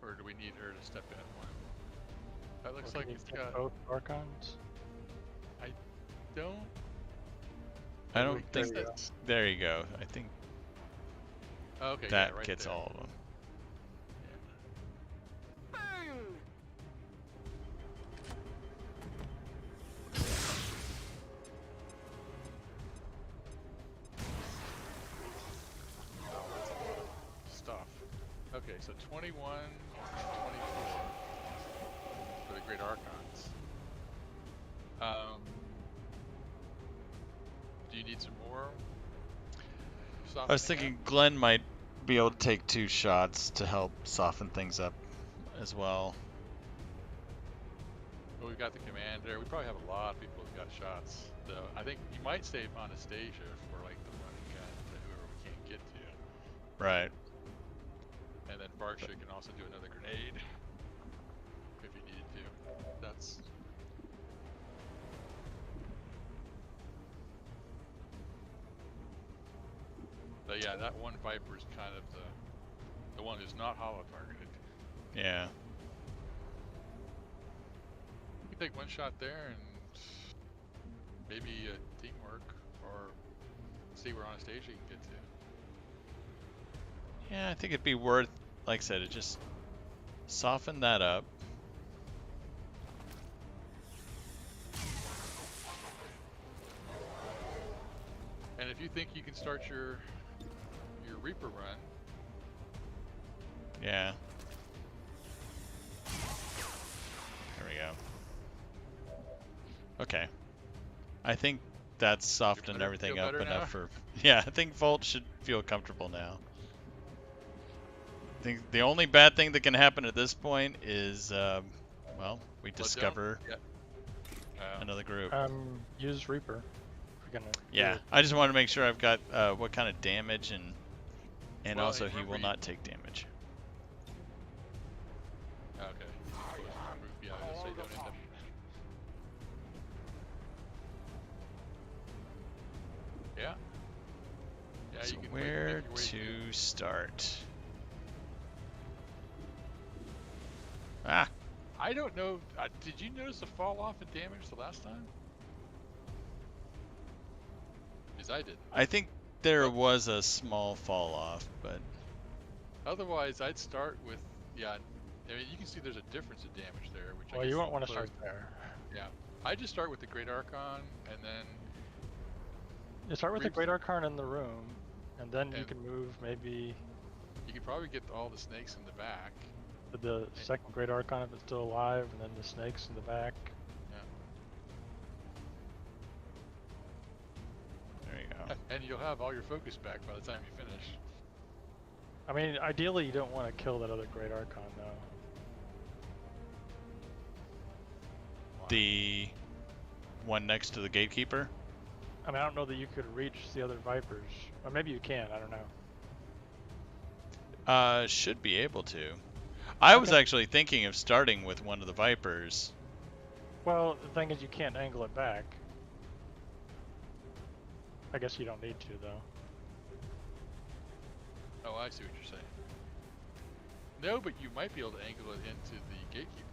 S3: for? Or do we need her to step in at one? That looks
S2: Or
S3: like
S2: can you
S3: it's
S2: get
S3: got.
S2: both Archons.
S3: I don't.
S1: I don't
S2: There
S1: think
S2: you go.
S1: that's. There you go. I think
S3: Okay,
S1: that
S3: yeah, right
S1: gets
S3: there.
S1: all of them.
S3: Stuff. Okay, so 21 and 24 for the Great Archons. Do you need some more?
S1: I was
S3: softening
S1: thinking Glenn might be able to take 2 shots to help soften things up as well.
S3: up? Well, we've got the commander. We probably have a lot of people who've got shots. Though I think you might save Anastasia for like the running gun to whoever we can't get to.
S1: Right.
S3: And then Varsha can also do another grenade if you needed to. That's. But yeah, that one Viper is kind of the one who's not hollow targeted.
S1: Yeah.
S3: You can take one shot there and maybe teamwork, or see where Anastasia can get to.
S1: Yeah, I think it'd be worth, like I said, it just soften that up.
S3: And if you think you can start your Reaper run,
S1: Yeah. There we go. Okay. I think that's softened
S3: better-
S1: everything
S3: feel
S1: up
S3: better
S1: enough
S3: now?
S1: for. Yeah, I think Volt should feel comfortable now. I think the only bad thing that can happen at this point is, well, we discover
S3: Yeah.
S1: another group.
S2: Use Reaper. If you're gonna do
S1: Yeah,
S2: it.
S1: I just want to make sure I've got what kind of damage and
S3: Well,
S1: also
S3: and
S1: he will
S3: remember you-
S1: not take damage.
S3: Okay. Yeah, I was gonna say don't end up. Yeah. Yeah,
S1: So
S3: you can
S1: where
S3: make your way through.
S1: to start? Ah,
S3: I don't know. Did you notice the fall off in damage the last time? Because I didn't.
S1: I think there was a small fall off, but
S3: Otherwise, I'd start with I mean, you can see there's a difference in damage there, which
S2: Well,
S3: I guess
S2: you won't
S3: is
S2: want to
S3: close.
S2: start there.
S3: Yeah, I just start with the Great Archon, and then
S2: You start with the
S3: Reaper.
S2: Great Archon in the room, and then you
S3: And-
S2: can move maybe
S3: you can probably get all the snakes in the back.
S2: to the second Great Archon if it's still alive, and then the snakes in the back.
S1: there you go.
S3: And you'll have all your focus back by the time you finish.
S2: I mean, ideally you don't want to kill that other Great Archon though.
S1: The one next to the gatekeeper.
S2: I mean, I don't know that you could reach the other Vipers. Or maybe you can, I don't know.
S1: Should be able to. I was
S2: Okay.
S1: actually thinking of starting with one of the Vipers.
S2: Well, the thing is you can't angle it back. I guess you don't need to though.
S3: Oh, I see what you're saying. No, but you might be able to angle it into the gatekeeper.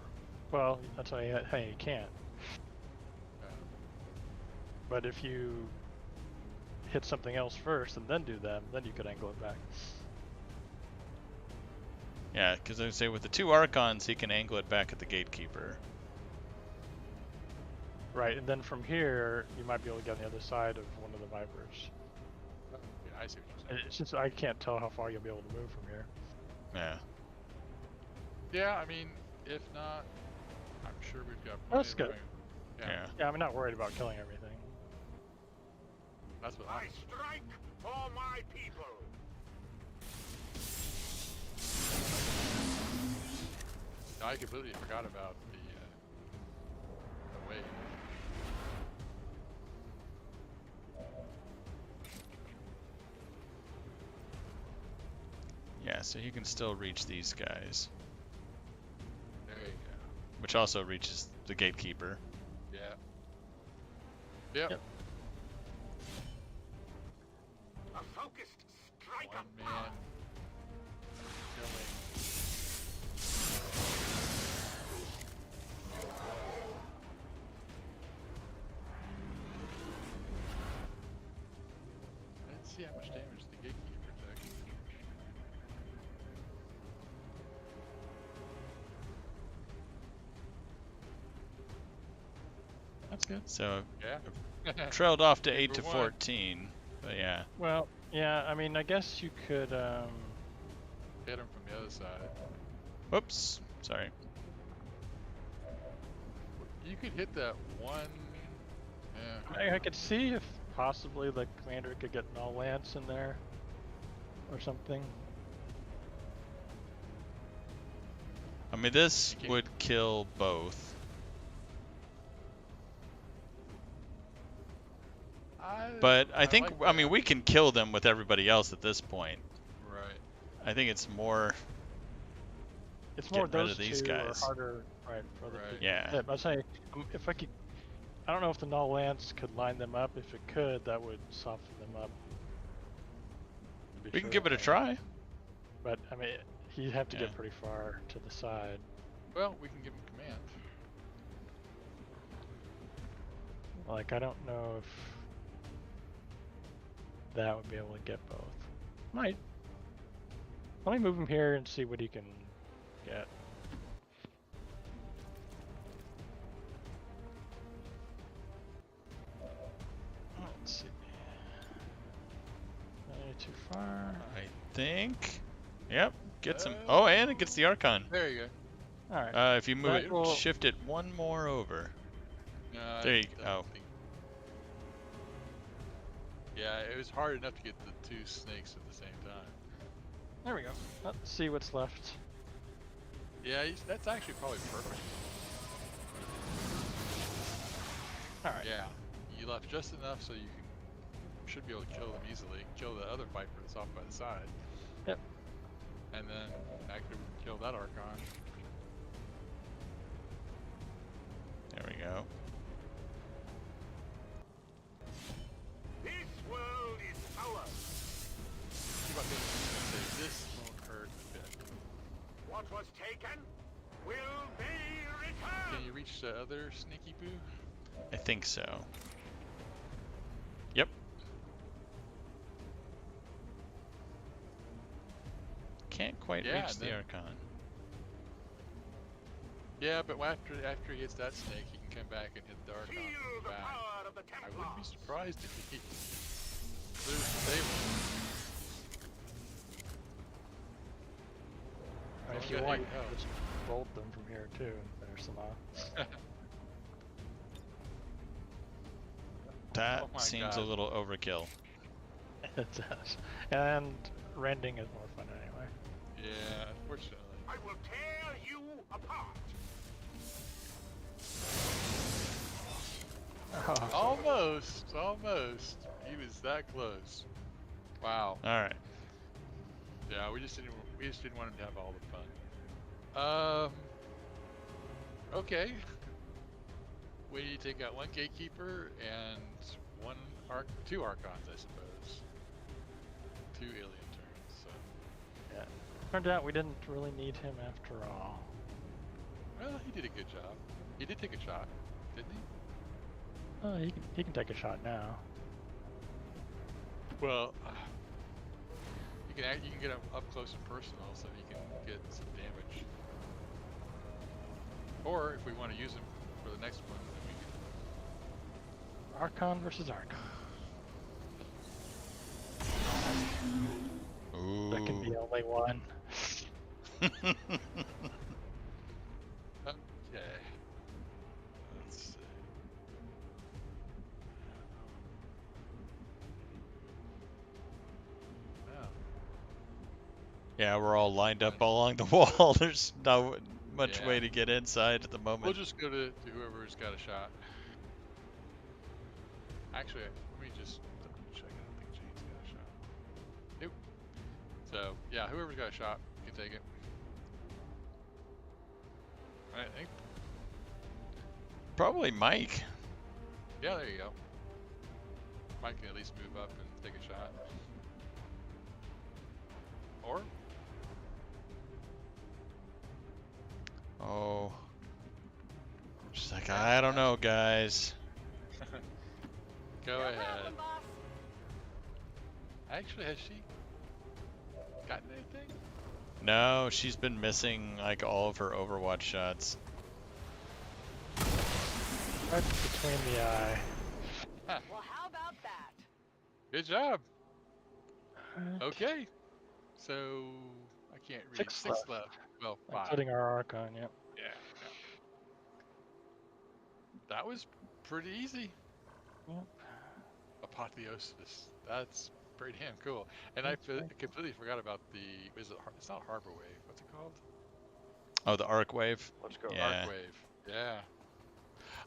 S2: Well, that's why hey, you can't. But if you hit something else first and then do them, then you could angle it back.
S1: Yeah, because I would say with the 2 Archons, he can angle it back at the gatekeeper.
S2: Right, and then from here, you might be able to get on the other side of one of the Vipers.
S3: Yeah, I see what you're saying.
S2: It's just I can't tell how far you'll be able to move from here.
S1: Yeah.
S3: Yeah, I mean, If not, I'm sure we've got
S2: That's
S3: plenty
S2: good.
S3: of room.
S1: Yeah.
S2: Yeah, I'm not worried about killing everything.
S3: That's what
S8: I strike for my people.
S3: I completely forgot about the wave.
S1: Yeah, so you can still reach these guys,
S3: There you go.
S1: which also reaches the gatekeeper.
S3: Yeah. Yep.
S2: Yep.
S8: A focused strike
S3: One
S8: of
S3: man
S8: power.
S3: killing. Let's see how much damage the gatekeeper took.
S2: That's good.
S1: So
S3: Yeah.
S1: trailed off to
S3: Two
S1: 8
S3: for
S1: to
S3: one.
S1: 14. But yeah,
S2: Well, yeah, I mean, I guess you could,
S3: Hit him from the other side.
S1: whoops, sorry.
S3: You could hit that one. Yeah.
S2: I could see if possibly the commander could get null lance in there or something.
S1: I mean, this
S3: You can't-
S1: would kill both. But I think,
S3: like
S1: I mean,
S3: that.
S1: we can kill them with everybody else at this point.
S3: Right.
S1: I think it's more.
S2: It's more
S1: Getting rid
S2: those
S1: of these
S2: two
S1: guys.
S2: are harder, right? For the
S3: Right.
S2: people
S1: Yeah.
S2: to hit. But I'm saying, if I could, I don't know if the null lance could line them up. If it could, that would soften them up. To be
S1: We can
S2: sure,
S1: give it a try.
S2: But I mean, he'd have to
S1: Yeah.
S2: get pretty far to the side.
S3: Well, we can give him command.
S2: Like, I don't know if that would be able to get both. Might. Let me move him here and see what he can get. Let's see. Too far.
S1: I think. Yep. Get some. Oh, and it gets the Archon.
S3: There you go.
S2: All right.
S1: If you move
S2: That
S1: it,
S2: will-
S1: shift it one more over.
S3: No,
S1: There
S3: I
S1: you
S3: don't
S1: go.
S3: think- Yeah, it was hard enough to get the two snakes at the same time.
S2: There we go. Let's see what's left.
S3: Yeah, that's actually probably perfect.
S2: All right.
S3: Yeah, you left just enough so you should be able to kill them easily. Kill the other Viper that's off by the side.
S2: Yep.
S3: And then actually kill that Archon.
S1: There we go.
S8: This world is ours.
S3: See about this? This won't hurt a bit.
S8: What was taken will be returned.
S3: Can you reach the other sneaky boo?
S1: I think so. Yep. Can't quite
S3: Yeah,
S1: reach the
S3: then-
S1: Archon.
S3: Yeah, but after he hits that snake, he can come back and hit the Archon
S8: Feel
S3: from the
S8: the
S3: back.
S8: power of the
S3: I
S8: Templars.
S3: wouldn't be surprised if he clears the table.
S2: If
S3: Yeah,
S2: you want, you
S3: yeah.
S2: can just bolt them from here too and finish them off.
S1: That
S3: Oh my
S1: seems
S3: God.
S1: a little overkill.
S2: It does. And rending is more fun anyway.
S3: Yeah, unfortunately.
S8: I will tear you apart.
S3: Almost, almost. He was that close. Wow.
S1: All right.
S3: Yeah, we just didn't want him to have all the fun. Okay. We take out one gatekeeper and two Archons, I suppose. 2 alien turns. So,
S2: Yeah. Turned out we didn't really need him after all.
S3: well, he did a good job. He did take a shot, didn't he?
S2: Oh, he can take a shot now.
S3: Well, you can get him up close and personal, so he can get some damage. Or if we want to use him for the next one, then we can.
S2: Archon versus Archon.
S1: Ooh.
S2: That can be only one.
S1: Yeah, we're all lined up along the wall. There's no much
S3: Yeah.
S1: way to get inside at the
S3: We'll
S1: moment.
S3: just go to whoever's got a shot. Actually, let me just double check. I don't think Jane's got a shot. Nope. So, yeah, whoever's got a shot can take it. I think.
S1: Probably Mike.
S3: Yeah, there you go. Mike can at least move up and take a shot. Or?
S1: Oh. She's like, I don't know, guys.
S3: Go ahead. Actually, has she gotten anything?
S1: No, she's been missing like all of her Overwatch shots.
S2: Right between the eye.
S3: Huh.
S10: Well, how about that?
S3: Good job. Okay. So, I can't read.
S2: 6
S3: Six
S2: left.
S3: left. Well, 5.
S2: Including our Archon, yeah.
S3: Yeah. That was pretty easy.
S2: Yep.
S3: Apotheosis. That's pretty damn cool. And I completely forgot about the. It's not Harbor Wave. What's it called?
S1: Oh, the arc wave.
S3: Let's go.
S1: Yeah.
S3: Arc Wave. Yeah.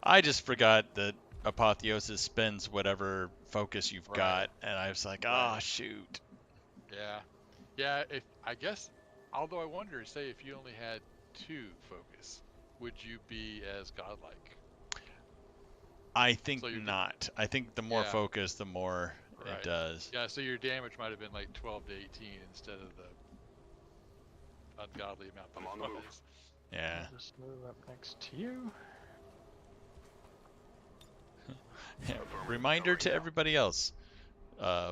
S1: I just forgot that Apotheosis spends whatever focus you've got, and I was like, oh shoot.
S3: Yeah. Yeah. If I guess, although I wonder, say if you only had 2 focus, would you be as godlike?
S1: I think not. I think the more
S3: Yeah.
S1: focus, the more it does.
S3: Yeah, so your damage might have been like 12 to 18 instead of the ungodly amount that it was.
S1: Yeah.
S2: I'll just move up next to you.
S1: Reminder to everybody else.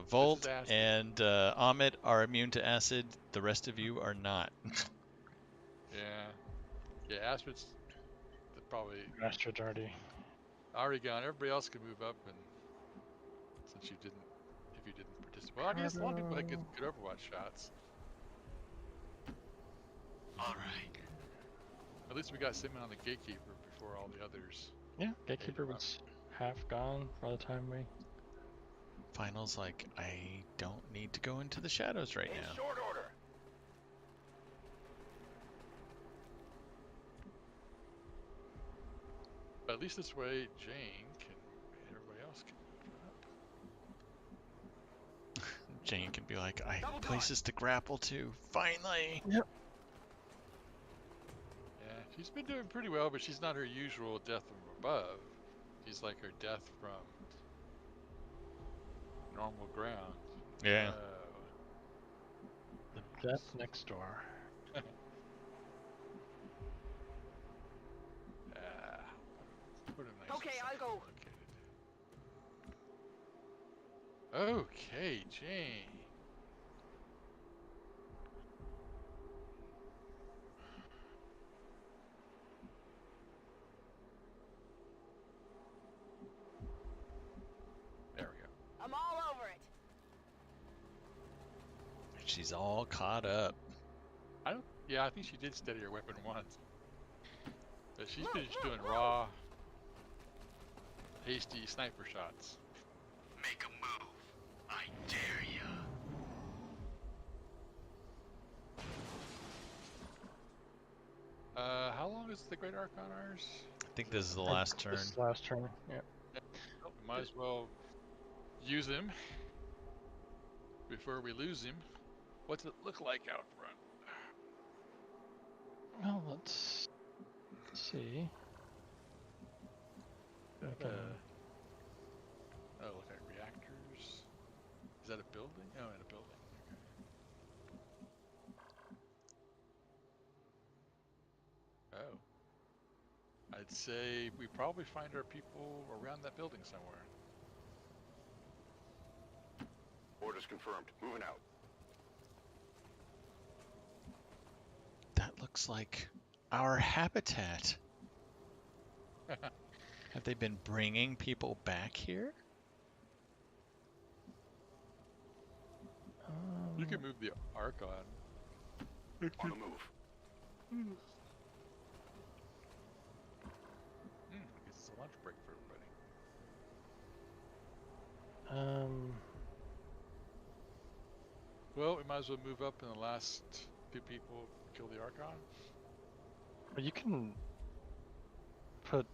S1: Volt and Amit are immune to acid. The rest of you are not.
S3: Yeah. Yeah, Astrid's probably
S2: Astrid's already
S3: gone. Everybody else can move up, and since you didn't, if you didn't participate, well, I guess a lot of people had good Overwatch shots.
S9: All right.
S3: At least we got Simon on the Gatekeeper before all the others.
S2: Yeah, Gatekeeper was half gone by the time we.
S1: Finals like, I don't need to go into the shadows right now.
S8: Short order.
S3: But at least this way, Jane can, everybody else can move up.
S1: Jane can be like, I have places to grapple to. Finally.
S2: Yep.
S3: Yeah, she's been doing pretty well, but she's not her usual death from above. She's like her death from normal ground.
S1: Yeah.
S2: The death next door.
S10: Okay, I'll go.
S3: Okay, Jane. There we go.
S10: I'm all over it.
S1: She's all caught up.
S3: Yeah, I think she did steady her weapon once. But she's been just doing raw, hasty sniper shots.
S9: Make a move. I dare ya.
S3: How long is the Great Archon ours?
S1: I think this is the last turn.
S2: This is the last turn, yeah.
S3: Might as well use him before we lose him. What's it look like out front?
S2: Well, let's see. Okay.
S3: Oh, look at reactors. Is that a building? Oh, in a building. Okay. Oh. I'd say we probably find our people around that building somewhere.
S8: Orders confirmed. Moving out.
S1: That looks like our habitat. Have they been bringing people back here?
S3: You can move the Archon.
S8: On the move.
S3: It's a lunch break for everybody. Well, we might as well move up and the last 2 people kill the Archon.
S2: But you can put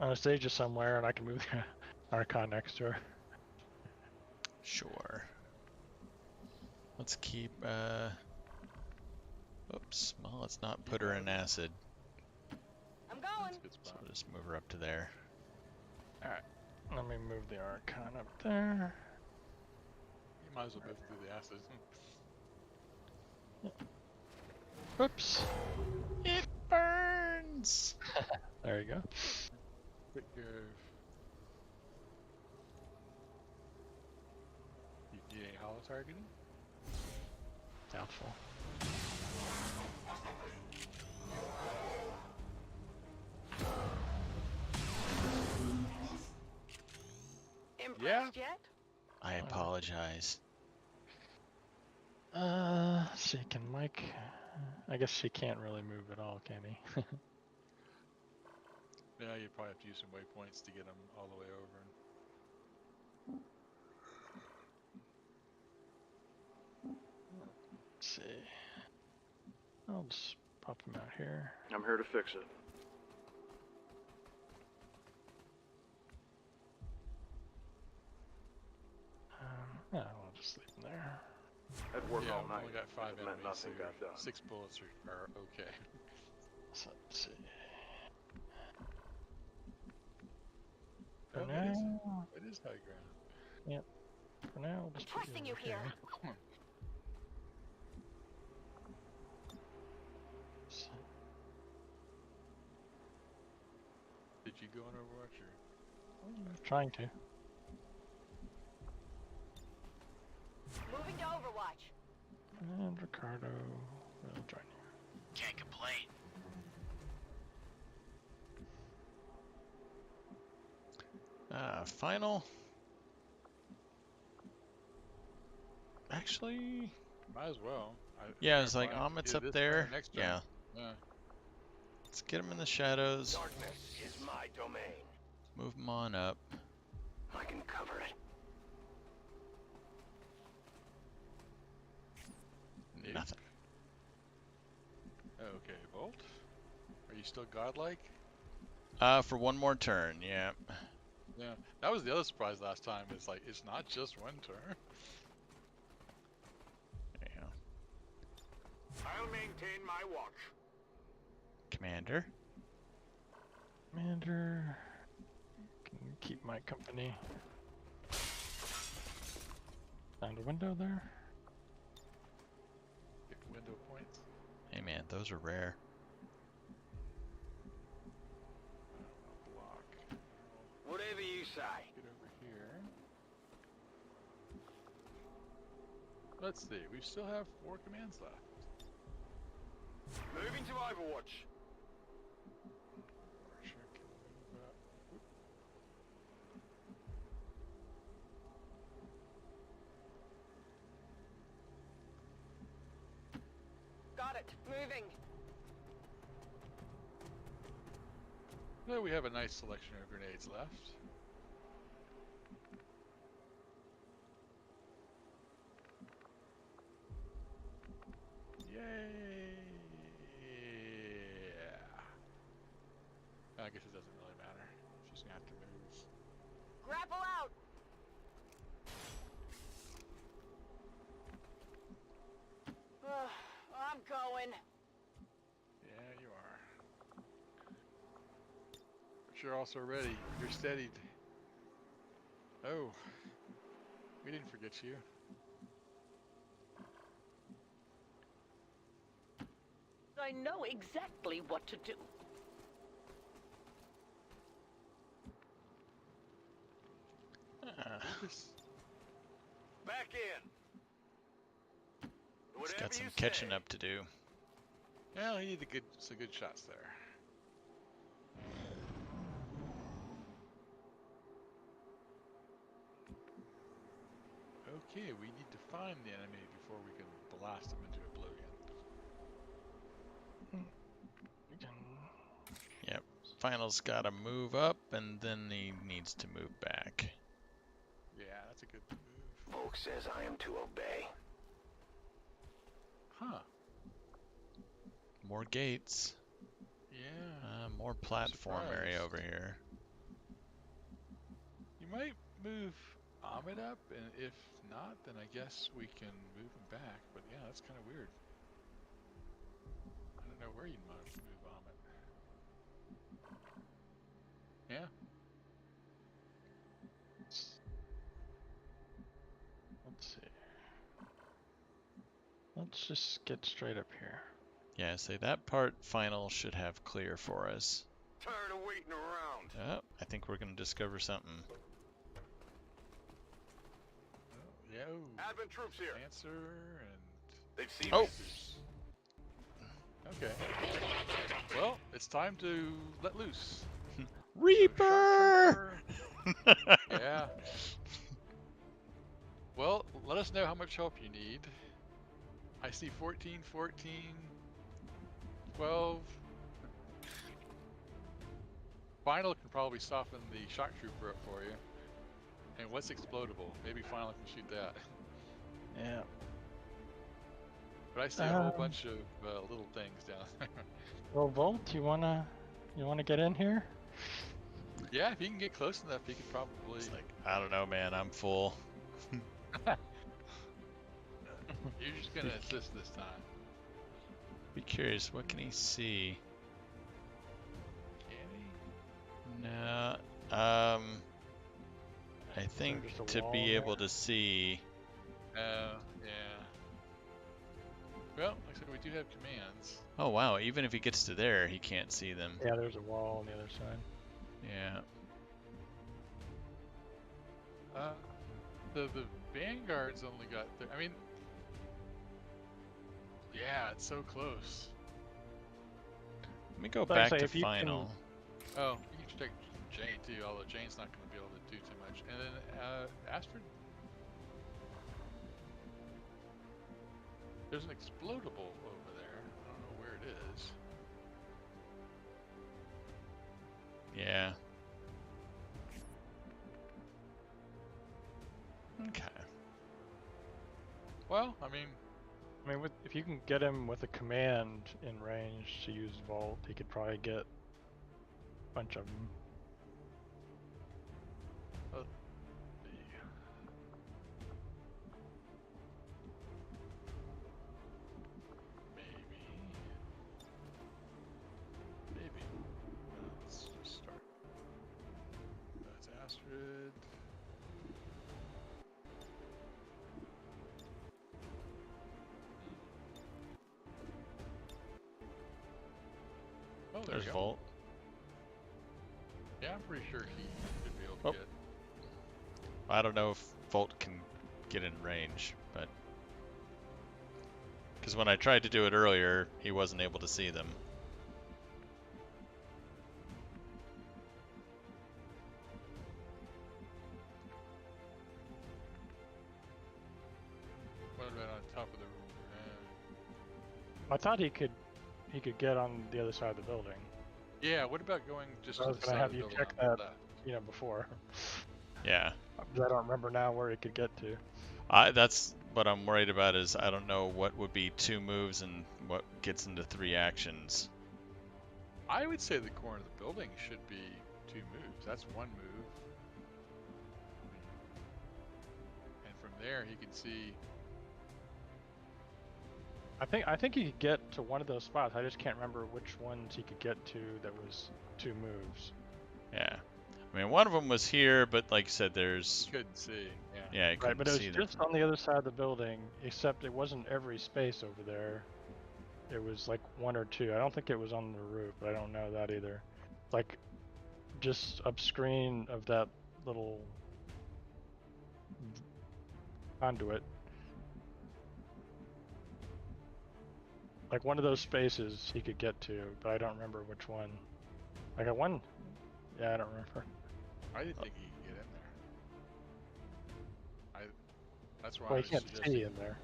S2: Anastasia somewhere, and I can move the Archon next to her.
S1: Sure. Let's keep, oops, well, let's not put her in acid.
S10: I'm
S3: That's
S10: going.
S3: a good
S1: So
S3: spot.
S1: we'll just move her up to there.
S2: Alright, let me move the Archon up there.
S3: You might as well move through the acid.
S2: Whoops.
S1: It burns!
S2: There you go.
S3: Quick curve. You need any hollow targeting?
S2: Doubtful.
S10: Impressed yet?
S1: I apologize.
S2: See, can Mike... I guess she can't really move at all, can he?
S3: Yeah, you'd probably have to use some waypoints to get them all the way over.
S2: Let's see. I'll just pop him out here.
S11: I'm here to fix it.
S2: Yeah, I'll just leave him there.
S11: I'd work
S3: Yeah,
S11: all
S3: we've
S11: night.
S3: only got 5
S11: It meant
S3: enemies,
S11: nothing
S3: so
S11: got done.
S3: 6 bullets are okay.
S2: So, let's see.
S3: Oh,
S2: For
S3: it
S2: now,
S3: is high ground.
S2: for now, I'll just put
S10: Trusting
S2: you
S10: you
S2: over
S10: here.
S2: So,
S3: Did you go on Overwatch or?
S2: trying to.
S10: Moving to Overwatch.
S2: And Ricardo will join you.
S9: Can't complain.
S1: Final. Actually,
S3: Might as well.
S1: yeah, it's like
S3: fine.
S1: Amit's
S3: Either
S1: up
S3: this turn or
S1: there.
S3: next turn.
S1: Yeah,
S3: Yeah.
S1: let's get him in the shadows.
S4: Darkness is my domain.
S1: Move him on up.
S4: I can cover it.
S3: Nope.
S1: Nothing.
S3: Okay, Bolt. Are you still godlike?
S1: For one more turn, yeah.
S3: Yeah. That was the other surprise last time. It's like it's not just one turn.
S1: Yeah.
S8: I'll maintain my watch.
S1: Commander.
S2: Commander can keep my company. Found a window there.
S3: Get window points.
S1: Hey man, those are rare.
S3: Block.
S4: Whatever you say.
S3: Get over here. Let's see. We still have 4 commands left.
S8: Moving to Overwatch.
S3: Archer can move up. Oop.
S10: Got it. Moving.
S3: Well, we have a nice selection of grenades left. Yay! I guess it doesn't really matter. She's gonna have to move.
S10: Grapple out. I'm going.
S3: Yeah, you are. But you're also ready. You're steadied. Oh. We didn't forget you.
S10: I know exactly what to do.
S8: Back in.
S1: He's
S8: Whatever
S1: got some
S8: you
S1: catching
S8: say.
S1: up to do.
S3: Well, he did some good shots there. Okay, we need to find the enemy before we can blast him into oblivion.
S2: We can...
S1: Yep. Final's got to move up, and then he needs to move back.
S3: Yeah, that's a good move.
S4: Volk says I am to obey.
S3: Huh.
S1: More gates.
S3: Yeah.
S1: More platform area
S3: surprised.
S1: over here.
S3: You might move Ahmed up, and if not, then I guess we can move him back. But yeah, that's kind of weird. I don't know where you'd want to move Ahmed. Yeah.
S2: Let's see. Let's just get straight up here.
S1: Yeah, say that part final should have clear for us.
S8: Tired of waiting around.
S1: Oh, I think we're gonna discover something.
S3: Oh, yeah.
S8: Advent troops here.
S3: Answer and
S8: They've seen
S1: Oh.
S8: us.
S3: okay. Well, it's time to let loose.
S1: Reaper!
S3: Yeah. Well, let us know how much help you need. I see 14, 14, 12. Final can probably soften the shock trooper up for you. And what's explodable? Maybe Final can shoot that.
S2: Yeah.
S3: But I see a whole bunch of little things down there.
S2: Well, Volt, you wanna get in here?
S3: Yeah, if you can get close enough, you could probably.
S1: It's like, I don't know, man. I'm full.
S3: You're just gonna assist this time.
S1: Be curious. What can he see?
S3: Can he?
S1: No. I think
S2: just a
S1: to
S2: wall
S1: be
S2: there?
S1: able to see.
S3: Yeah. Well, like I said, we do have commands.
S1: Oh wow! Even if he gets to there, he can't see them.
S2: Yeah, there's a wall on the other side.
S1: Yeah.
S3: The Vanguard's only got. I mean, yeah, it's so close.
S1: Let me go
S2: Like I
S1: back
S2: say,
S1: to
S2: if you can-
S1: final.
S3: Oh, you can check Jane too, although Jane's not going to be able to do too much. And then Astrid. There's an explodable over there. I don't know where it is.
S1: Yeah. Okay.
S3: Well, I mean,
S2: If you can get him with a command in range to use Volt, he could probably get a bunch of them.
S3: maybe. Let's just start. That's Astrid. Oh,
S1: There's
S3: we go.
S1: Volt.
S3: Yeah, I'm pretty sure he should be able
S1: Oh.
S3: to get.
S1: I don't know if Volt can get in range, but because when I tried to do it earlier, he wasn't able to see them.
S3: What about on top of the?
S2: I thought he could get on the other side of the building.
S3: Yeah. What about going just
S2: I
S3: to
S2: was
S3: the
S2: gonna
S3: side
S2: have
S3: of the
S2: you
S3: building
S2: check
S3: on the
S2: that.
S3: left?
S2: Before.
S1: Yeah.
S2: Because I don't remember now where he could get to.
S1: That's what I'm worried about is I don't know what would be 2 moves and what gets into 3 actions.
S3: I would say the corner of the building should be 2 moves. That's 1 move. And from there he can see.
S2: I think he could get to one of those spots. I just can't remember which ones he could get to that was 2 moves.
S1: Yeah. I mean, one of them was here, but like you said,
S3: He
S1: there's...
S3: couldn't see. Yeah.
S1: Yeah, I
S2: Right,
S1: couldn't
S2: but it was
S1: see them.
S2: just on the other side of the building, except it wasn't every space over there. It was like 1 or 2. I don't think it was on the roof, but I don't know that either. Like, just upscreen of that little conduit. Like one of those spaces he could get to, but I don't remember which one. Like a one? Yeah, I don't remember.
S3: I didn't think he could get in there. That's why
S2: Well,
S3: I
S2: you
S3: was
S2: can't
S3: suggesting.
S2: see in there.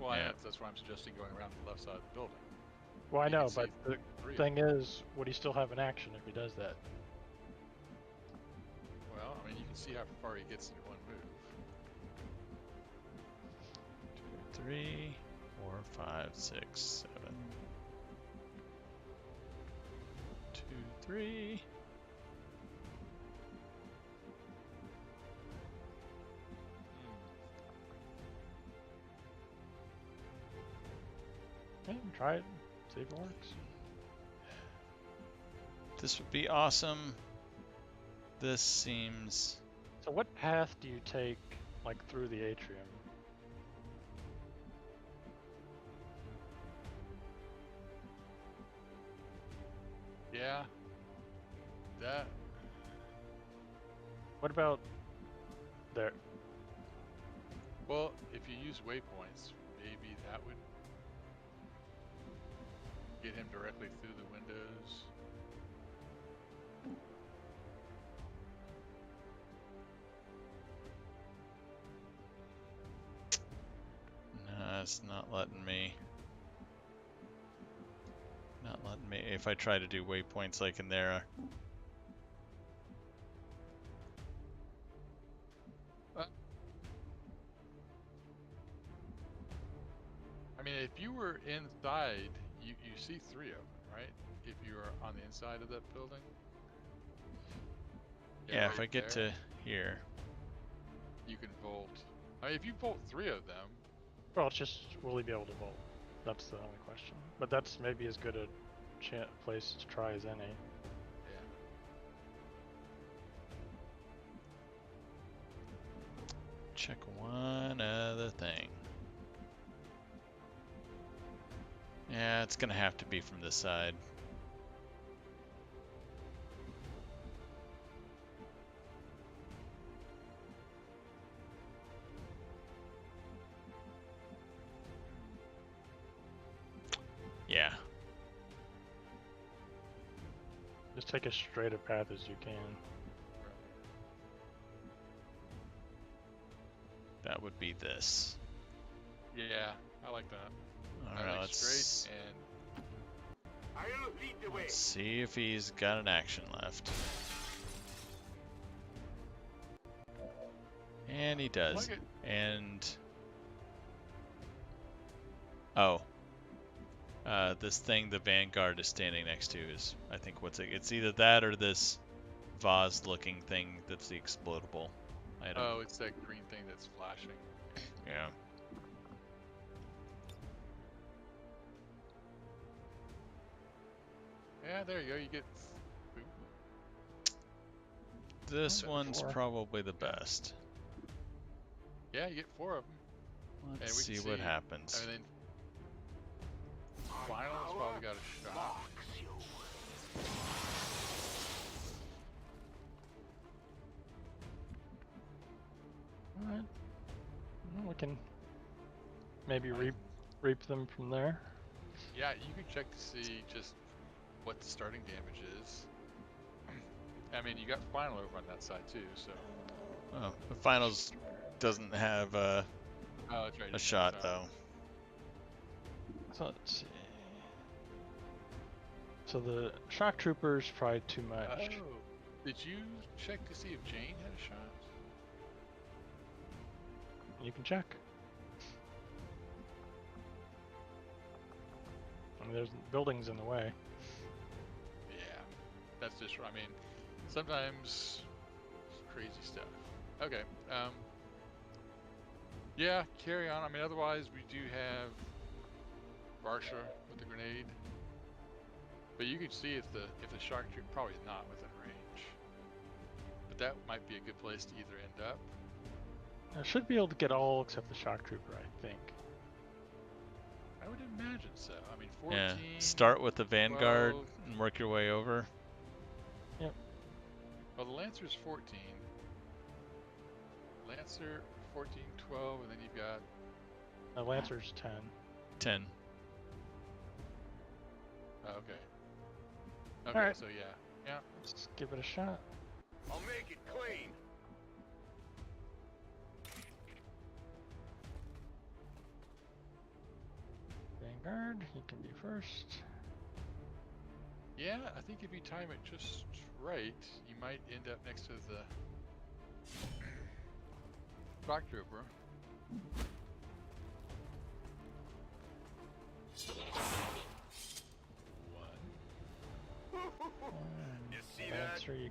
S3: Well,
S1: Yeah.
S3: that's why I'm suggesting going around the left side of the building.
S2: Well, I
S3: You can
S2: know,
S3: see
S2: but the
S3: 3 of
S2: thing
S3: them.
S2: is, would he still have an action if he does that?
S3: Well, I mean, you can see how far he gets in 1 move.
S1: 2, 3. 4, 5, 6, 7. 2, 3.
S2: Okay, try it. See if it works.
S1: This would be awesome. This seems...
S2: So what path do you take, like, through the atrium?
S3: Yeah. That.
S2: What about there?
S3: Well, if you use waypoints, maybe that would get him directly through the windows.
S1: No, it's not letting me. Not letting me. If I try to do waypoints like in there.
S3: I mean, if you were inside, you see 3 of them, right? If you are on the inside of that building.
S1: Yeah,
S3: right
S1: if I get
S3: there,
S1: to here.
S3: you can vault. I mean, if you vault 3 of them,
S2: Well, it's just, will he be able to vault? That's the only question. But that's maybe as good a place to try as any.
S3: yeah.
S1: Check one other thing. Yeah, it's gonna have to be from this side. Yeah.
S2: Just take as straight a path as you can.
S1: That would be this.
S3: Yeah, I like that.
S1: Alright, let's
S3: straight and
S8: I'll lead the way.
S1: see if he's got an action left. And he does.
S3: Like it.
S1: And oh. This thing the Vanguard is standing next to is, I think, what's it? It's either that or this vase-looking thing that's the explodable item.
S3: Oh, it's that green thing that's flashing.
S1: Yeah.
S3: Yeah, there you go. You get.
S1: This
S2: I'll get
S1: one's
S2: 4.
S1: probably the best.
S3: Yeah, you get 4 of them.
S1: Let's
S3: we
S1: see
S3: can
S1: what
S3: see-
S1: happens.
S3: I mean, Final's probably got a shot.
S2: Alright. Well, we can maybe reap them from there.
S3: Yeah, you can check to see just what the starting damage is. I mean, you got Final over on that side too, so.
S1: Oh, the finals doesn't have
S3: Oh, that's right.
S1: a shot though.
S2: So let's see. So the shock trooper's probably too much.
S3: Oh, did you check to see if Jane had a shot?
S2: You can check. I mean, there's buildings in the way.
S3: Yeah, that's just. I mean, sometimes crazy stuff. Okay. Yeah, carry on. I mean, otherwise we do have Varsha with the grenade, but you can see if the shark trooper probably not within range. But that might be a good place to either end up.
S2: I should be able to get all except the shock trooper, I think.
S3: I would imagine so. I mean, 14.
S1: Yeah. Start with the Vanguard
S3: 12.
S1: and work your way over.
S2: Yep.
S3: Well, the Lancer's 14. Lancer 14, 12, and then you've got.
S2: The Lancer's 10.
S1: 10.
S3: Oh, okay. Okay,
S2: Alright.
S3: so yeah. Yeah.
S2: Let's give it a shot.
S8: I'll make it clean.
S2: Vanguard, he can be first.
S3: Yeah, I think if you time it just right, you might end up next to the shock trooper.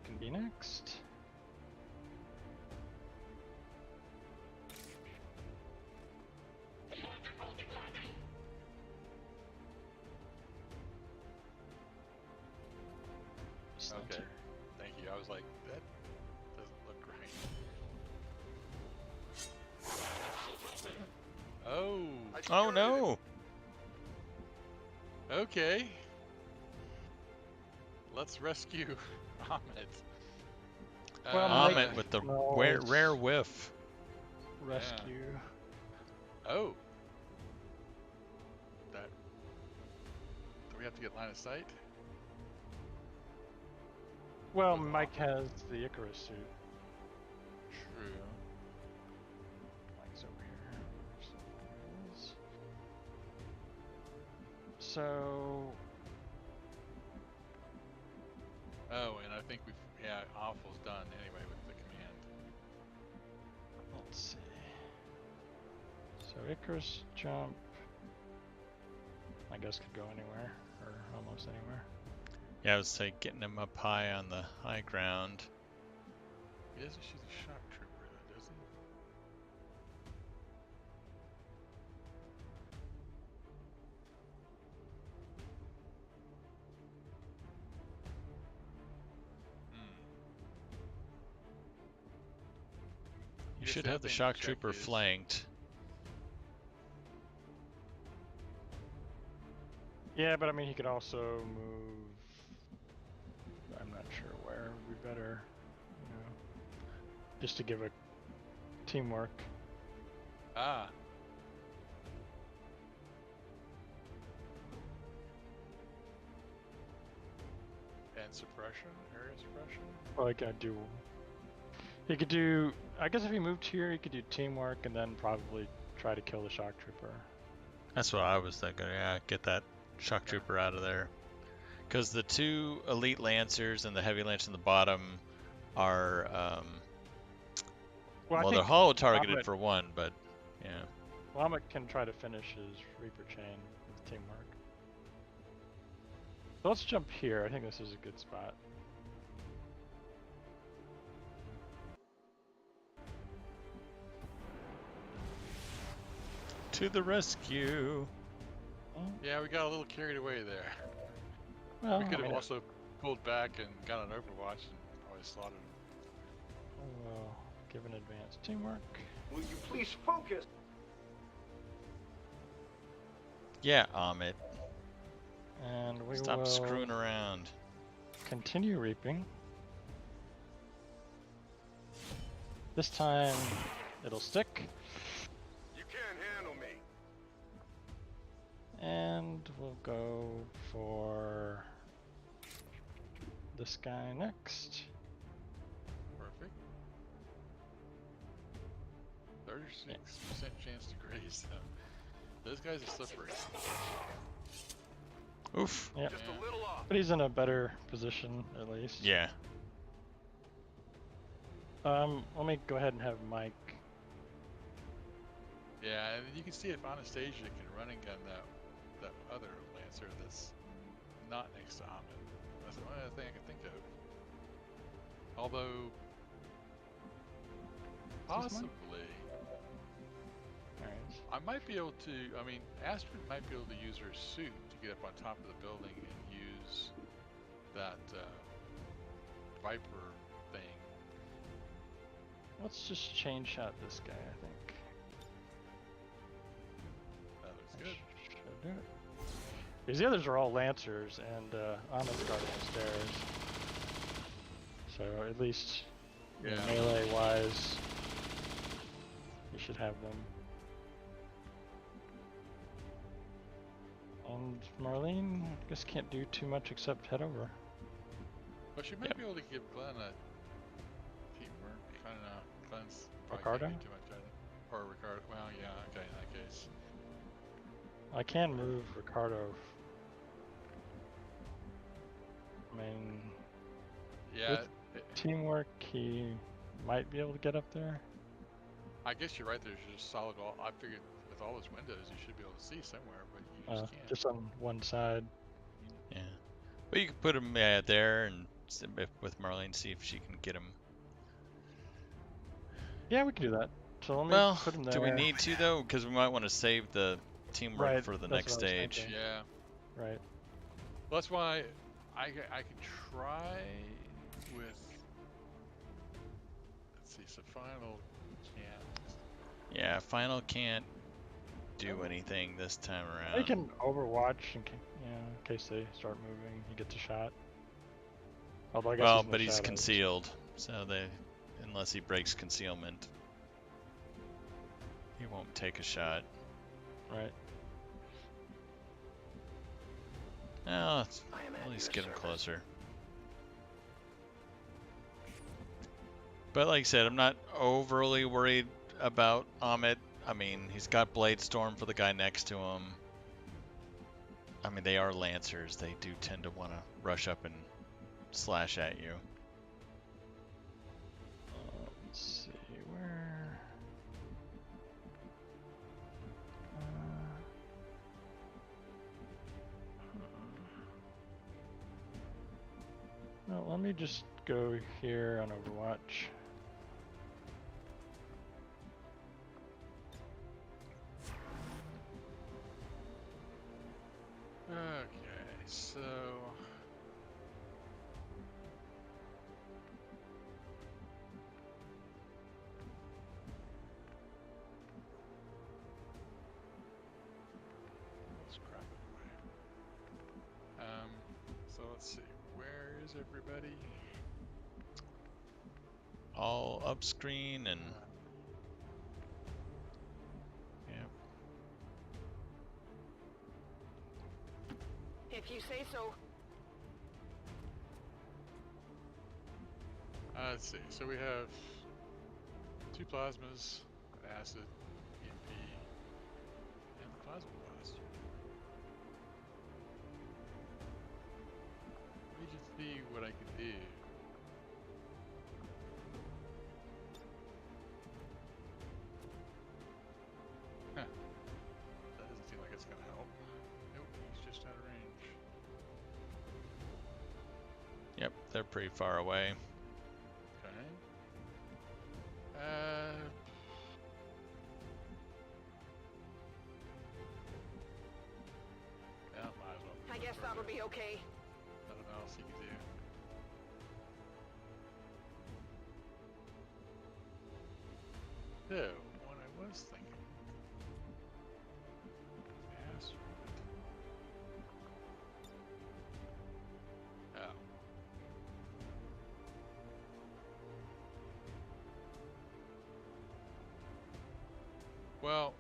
S2: can be next.
S3: Okay, thank you. I was like, that doesn't look right. Oh.
S1: Oh no!
S3: Okay. Let's rescue Ahmed.
S2: Well,
S1: Ahmed with the rare whiff.
S2: Rescue.
S3: Yeah. Oh. That. Do we have to get line of sight?
S2: Well, Mike has the Icarus suit.
S3: True.
S2: Mike's over here. So.
S3: Oh, and I think awful's done anyway with the command.
S2: Let's see. So Icarus jump, I guess, could go anywhere, or almost anywhere.
S1: Yeah, I would say getting him up high on the high ground.
S3: He doesn't shoot a shock trooper, though, does he?
S1: You should have the shock trooper flanked.
S2: Yeah, but I mean, he could also move. I'm not sure where. We better, just to give a teamwork.
S3: Ah. And suppression, area suppression.
S2: Well, he could do. He could do. I guess if he moved here, he could do teamwork and then probably try to kill the shock trooper.
S1: That's what I was thinking. Yeah, get that shock trooper out of there. Because the two elite lancers and the heavy lance in the bottom are, well they're hollow targeted for one, but yeah.
S2: Lamek can try to finish his Reaper chain with teamwork. So let's jump here. I think this is a good spot.
S1: To the rescue.
S3: Yeah, we got a little carried away there.
S2: Well,
S3: we could have also pulled back and got an Overwatch and probably slaughtered him.
S2: Well, give an advanced teamwork.
S8: Will you please focus?
S1: Yeah, Ahmed.
S2: And we
S1: Stop
S2: will
S1: screwing around.
S2: Continue reaping. This time it'll stick.
S8: You can't handle me.
S2: And we'll go for this guy next.
S3: Perfect. 36% chance to graze them. Those guys are slippery.
S1: Oof.
S2: Yeah.
S8: Just a little off.
S2: But he's in a better position at least.
S1: Yeah.
S2: Let me go ahead and have Mike.
S3: Yeah, and you can see if Anastasia can run and gun that other Lancer that's not next to Ahmed. That's the only other thing I can think of. Although, possibly, I might be able to, I mean, Astrid might be able to use her suit to get up on top of the building and use that Viper thing.
S2: Let's just chain shot this guy, I think.
S3: That looks good.
S2: Should do it. Because the others are all Lancers, and Ahmed's guarding the stairs. So at least, melee-wise, you should have them. And Marlene, I guess can't do too much except head over.
S3: But you might be able to give Glenn a teamwork. I don't know. Glenn's probably
S2: Ricardo?
S3: can't do too much, I think. Or Ricardo. Well, yeah, okay, in that case.
S2: I can move Ricardo. I mean,
S3: Yeah.
S2: teamwork, he might be able to get up there.
S3: I guess you're right. There's just solid wall. I figured with all those windows, you should be able to see somewhere, but you just can't.
S2: Just on one side.
S1: Yeah. But you could put him there and with Marlene, see if she can get him.
S2: Yeah, we can do that. So let me
S1: Well,
S2: put him there.
S1: do we need to though? Because we might want to save the teamwork
S2: Right,
S1: for the
S2: that's
S1: next
S2: what I was
S1: stage.
S2: thinking.
S3: Yeah.
S2: Right.
S3: Well, that's why I can try with. Let's see. So final can't.
S1: Yeah, final can't do anything this time around.
S2: They can overwatch in case they start moving. He gets a shot. Although I guess
S1: Well,
S2: he's in
S1: but
S2: the
S1: he's
S2: shadows.
S1: concealed, so unless he breaks concealment, he won't take a shot.
S2: Right.
S1: Oh, at least get him closer. But like I said, I'm not overly worried about Amit. I mean, he's got Blade Storm for the guy next to him. I mean, they are Lancers. They do tend to want to rush up and slash at you.
S2: Let's see where. No, let me just go here on Overwatch.
S3: Okay, so. Let's grab it away. So let's see. Where is everybody?
S1: All up screen and
S10: If you say so.
S3: Let's see. So we have 2 plasmas, an acid, EMP, and the plasma blast. Let me just see what I can do. Huh. That doesn't seem like it's gonna help. Nope, he's just out of range.
S1: yep, they're pretty far away.
S3: Okay. Yeah, might as well.
S10: I guess that'll be okay.
S3: Nothing else you can do. So, what I was thinking. Yes. Oh. Well.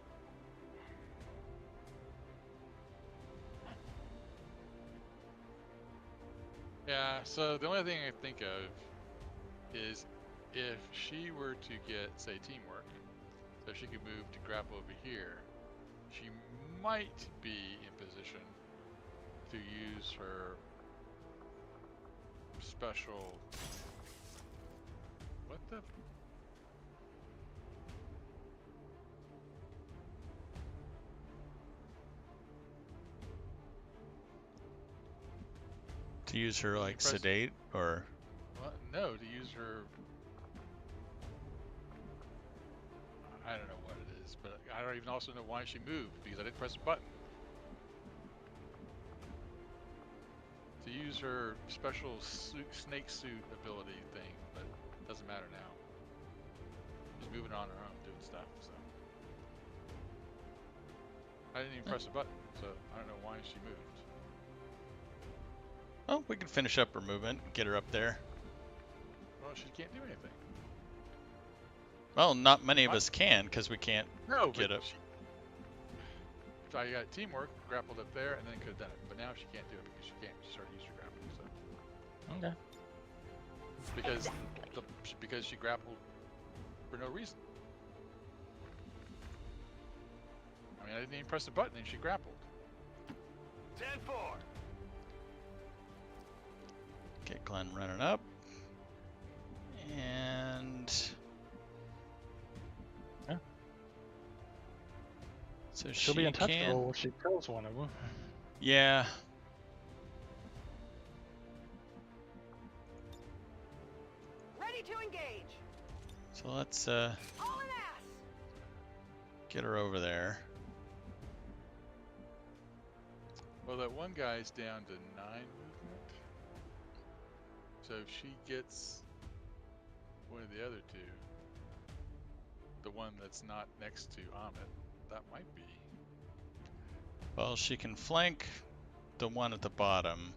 S3: Yeah, so the only thing I think of is if she were to get, say, teamwork, so she could move to grapple over here, she might be in position to use her special... What the...
S1: To use her like
S3: press-
S1: sedate or
S3: Well, no, to use her... I don't know what it is, but I don't even also know why she moved, because I didn't press a button. To use her special snake suit ability thing, but it doesn't matter now. She's moving on her own, doing stuff, so. I didn't even press a button, so I don't know why she moved.
S1: oh, we can finish up her movement, get her up there.
S3: Well, she can't do anything.
S1: Well, not many of
S3: What?
S1: us can because we can't
S3: No,
S1: get
S3: but
S1: up.
S3: if I got teamwork, grappled up there, and then could have done it. But now she can't do it because she can't. She started using her grappling, so.
S2: Okay.
S3: Because she grappled for no reason. I mean, I didn't even press the button and she grappled.
S8: 10-4.
S1: Get Glenn running up. And
S2: Yeah.
S1: so
S2: She'll
S1: she
S2: be untouchable
S1: can.
S2: if she kills one of them.
S1: Yeah. So let's get her over there.
S3: Well, that one guy's down to 9 movement. So if she gets one of the other two, the one that's not next to Amit, that might be.
S1: Well, she can flank the one at the bottom.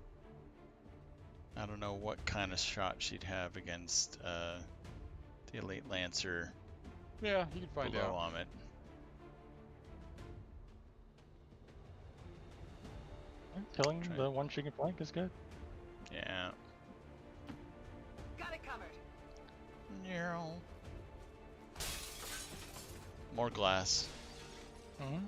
S1: I don't know what kind of shot she'd have against the Elite Lancer
S3: Yeah, you can find
S1: below
S3: out.
S1: Amit.
S2: Killing
S1: Try-
S2: the one she can flank is good.
S1: Yeah.
S10: Got it covered.
S1: Yeah. More glass.
S2: Mm-hmm.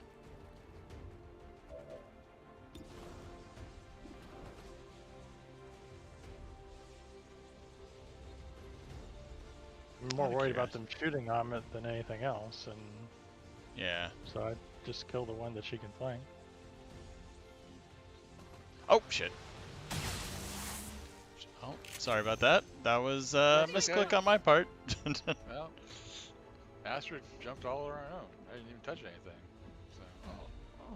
S2: I'm more
S1: Outta
S2: worried about
S1: curiosity.
S2: them shooting on it than anything else, and
S1: Yeah.
S2: so I just kill the one that she can flank.
S1: Oh, shit. Oh, sorry about that. That was
S3: That's
S1: misclick
S3: okay.
S1: on my part.
S3: Well, Astrid jumped all on her own. I didn't even touch anything. So.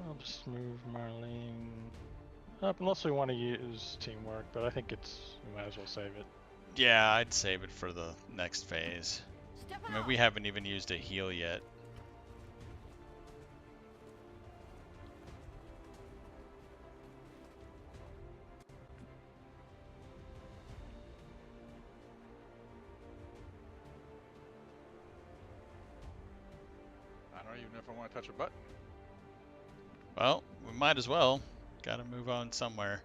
S2: I'll just move Marlene up, unless we want to use teamwork, but I think we might as well save it.
S1: Yeah, I'd save it for the next phase.
S10: Step
S1: I mean, we haven't even used a heal yet.
S3: I don't even know if I want to touch a button.
S1: Well, we might as well. Gotta move on somewhere.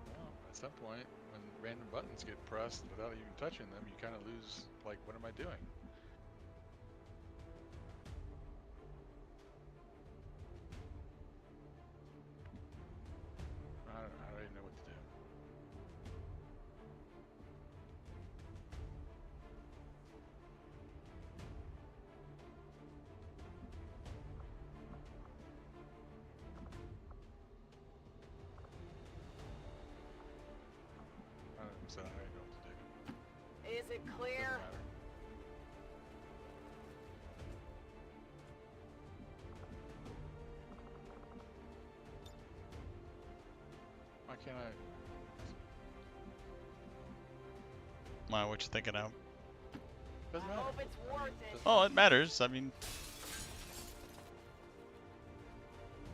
S3: Well, at some point, when random buttons get pressed without even touching them, you kind of lose, like, what am I doing? I don't even know what to do. So I don't know what to do.
S10: Is it
S3: Doesn't
S10: clear?
S3: matter. Why can't I?
S1: Ma, what you thinking of?
S3: Doesn't
S10: I
S3: matter.
S10: hope it's
S3: I mean,
S10: worth it.
S3: doesn't
S1: Oh,
S3: matter.
S1: it matters. I mean,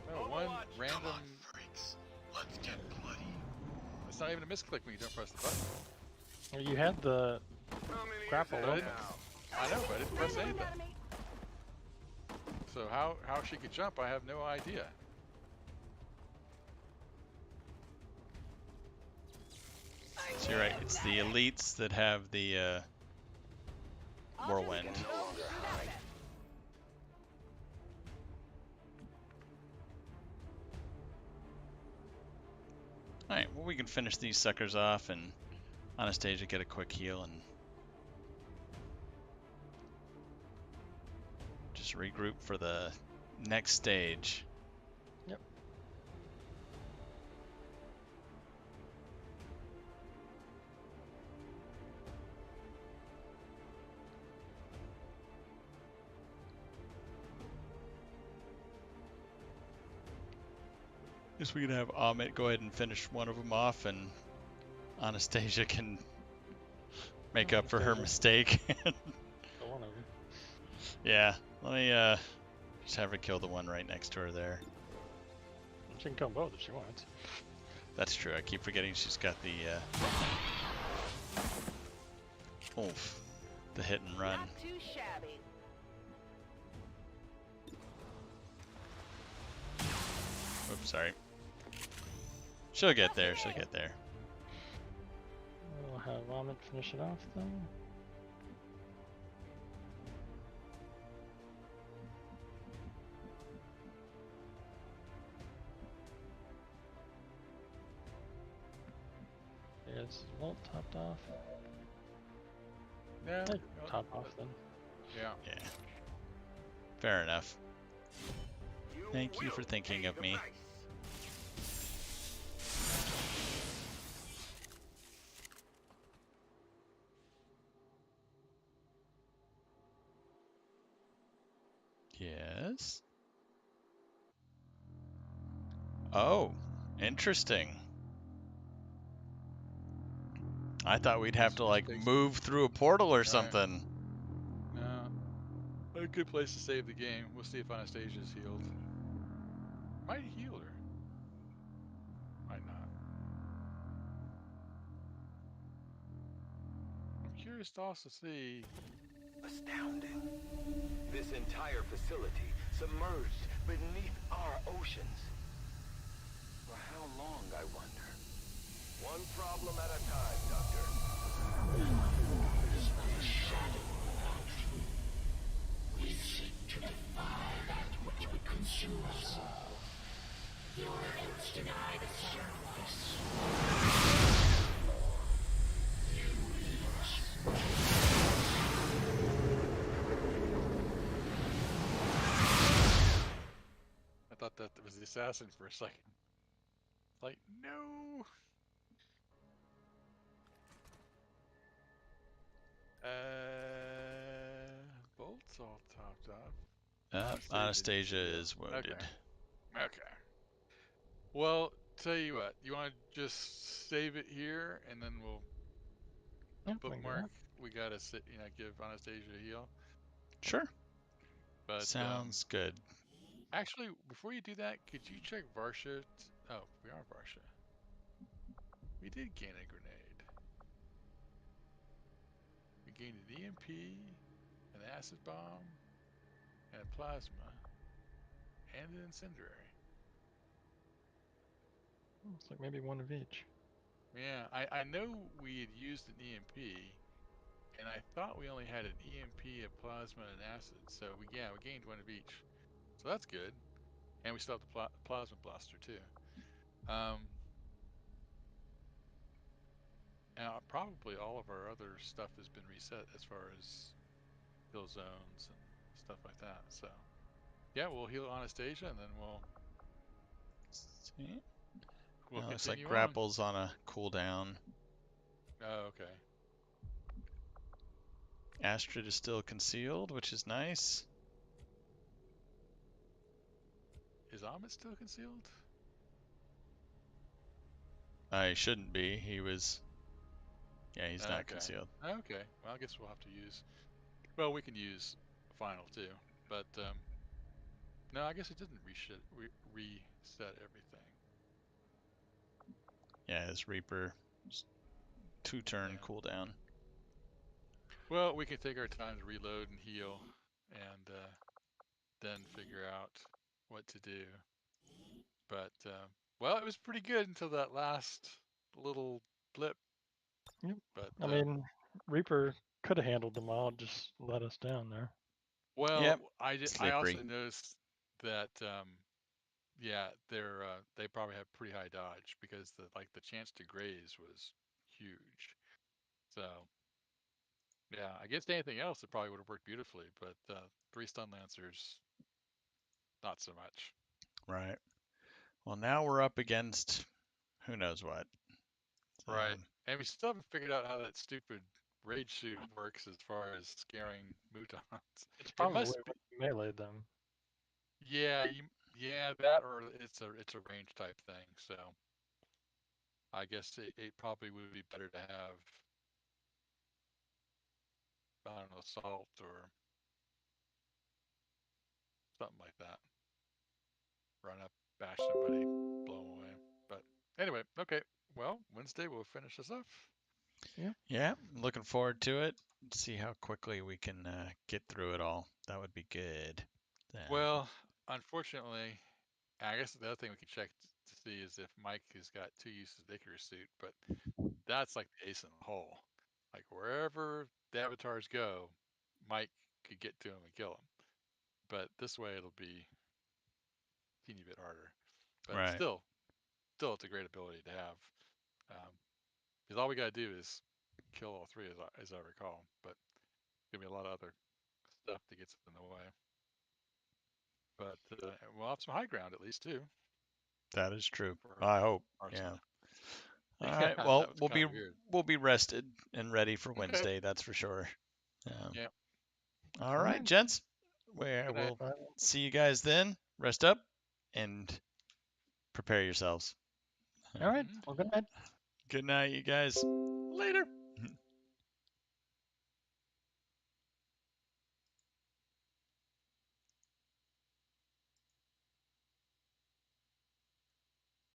S3: No, one
S8: Overwatch.
S3: random.
S9: Come on, freaks. Let's get bloody.
S3: It's not even a misclick when you don't press the button.
S2: Well, you had the
S8: How many
S2: grapple
S8: is that
S2: open.
S8: now?
S3: I know, but I didn't press anything.
S10: Enemy.
S3: So how she could jump, I have no idea.
S1: so you're right. It's the elites that have the whirlwind. Alright, well, we can finish these suckers off and Anastasia get a quick heal and just regroup for the next stage.
S2: Yep.
S1: Guess we can have Amit go ahead and finish one of them off, and Anastasia can make up for her mistake.
S2: The one of them.
S1: Yeah, let me just have her kill the one right next to her there.
S2: She can kill both if she wants.
S1: That's true. I keep forgetting she's got the oof, the hit and run.
S10: Not too shabby.
S1: Oops, sorry. She'll get there. She'll get there.
S2: We'll have Amit finish it off then. Is Volt topped off?
S3: Yeah.
S2: Hey, top off then.
S3: Yeah.
S1: Yeah. Fair enough. Thank you for
S8: will
S1: thinking
S8: pay
S1: of
S8: the
S1: me.
S8: price.
S1: Yes. Oh, interesting. I thought we'd have to like
S3: Takes-
S1: move through a portal or
S3: Right.
S1: something.
S3: No. A good place to save the game. We'll see if Anastasia's healed. Might heal her. Might not. I'm curious to also see.
S4: Astounding. This entire facility submerged beneath our oceans. For how long, I wonder? One problem at a time, Doctor.
S12: We seek to defy that which would consume us all. Your efforts deny the surface. You leave us.
S3: I thought that was the assassin for a second. Like, no. Bolts all topped off.
S1: Anastasia is wounded.
S3: Okay. Well, tell you what. You want to just save it here, and then we'll bookmark. We gotta give Anastasia a heal.
S1: Sure.
S3: But
S1: sounds good.
S3: Actually, before you do that, could you check Varsha? Oh, we are Varsha. We did gain a grenade. We gained an EMP, an acid bomb, and a plasma, and an incendiary.
S2: Looks like maybe one of each.
S3: Yeah, I know we had used an EMP, and I thought we only had an EMP, a plasma, and an acid. So we gained one of each. So that's good. And we still have the plasma blaster too. Now probably all of our other stuff has been reset as far as kill zones and stuff like that. So yeah, we'll heal Anastasia, and then we'll
S1: See?
S3: continue
S1: looks like
S3: on.
S1: grapple's on a cooldown.
S3: Oh, okay.
S1: Astrid is still concealed, which is nice.
S3: Is Amit still concealed?
S1: I shouldn't be. He was. Yeah, he's not concealed.
S3: Okay. Well, I guess we'll have to use. Well, we can use final too, but no, I guess it didn't reset everything.
S1: Yeah, his Reaper 2-turn cooldown.
S3: Well, we can take our time to reload and heal, and then figure out what to do. But well, it was pretty good until that last little blip.
S2: Yep.
S3: But
S2: I mean, Reaper could have handled them all, just let us down there.
S3: Well,
S1: yep.
S3: I also noticed that yeah, they probably have pretty high dodge because the chance to graze was huge. So yeah, against anything else, it probably would have worked beautifully, but 3 stun lancers, not so much.
S1: Right. Well, now we're up against who knows what.
S3: Right. And we still haven't figured out how that stupid rage suit works as far as scaring mutons.
S2: It's probably
S3: it must be
S2: melee them.
S3: Yeah, that, or it's a range type thing. So I guess it probably would be better to have, I don't know, assault or something like that. Run up, bash somebody, blow them away. But anyway, okay. Well, Wednesday we'll finish this up.
S1: Yeah, looking forward to it. See how quickly we can get through it all. That would be good.
S3: Well, unfortunately, I guess the other thing we can check to see is if Mike has got 2 uses of the Icarus suit, but that's like the ace in the hole. Like wherever the avatars go, Mike could get to him and kill him. But this way it'll be a teeny bit harder. But still, it's a great ability to have. Because all we got to do is kill all 3, as I recall. But give me a lot of other stuff that gets in the way. But we'll have some high ground at least too.
S1: That is true. I hope. Yeah. All right.
S3: Yeah,
S1: Well, we'll be rested and ready for Wednesday. That's for sure.
S3: Yeah.
S1: All right, gents. Where
S3: Good night.
S1: we'll see you guys then. Rest up and prepare yourselves.
S2: All right. Well, good night.
S1: Good night, you guys. Later.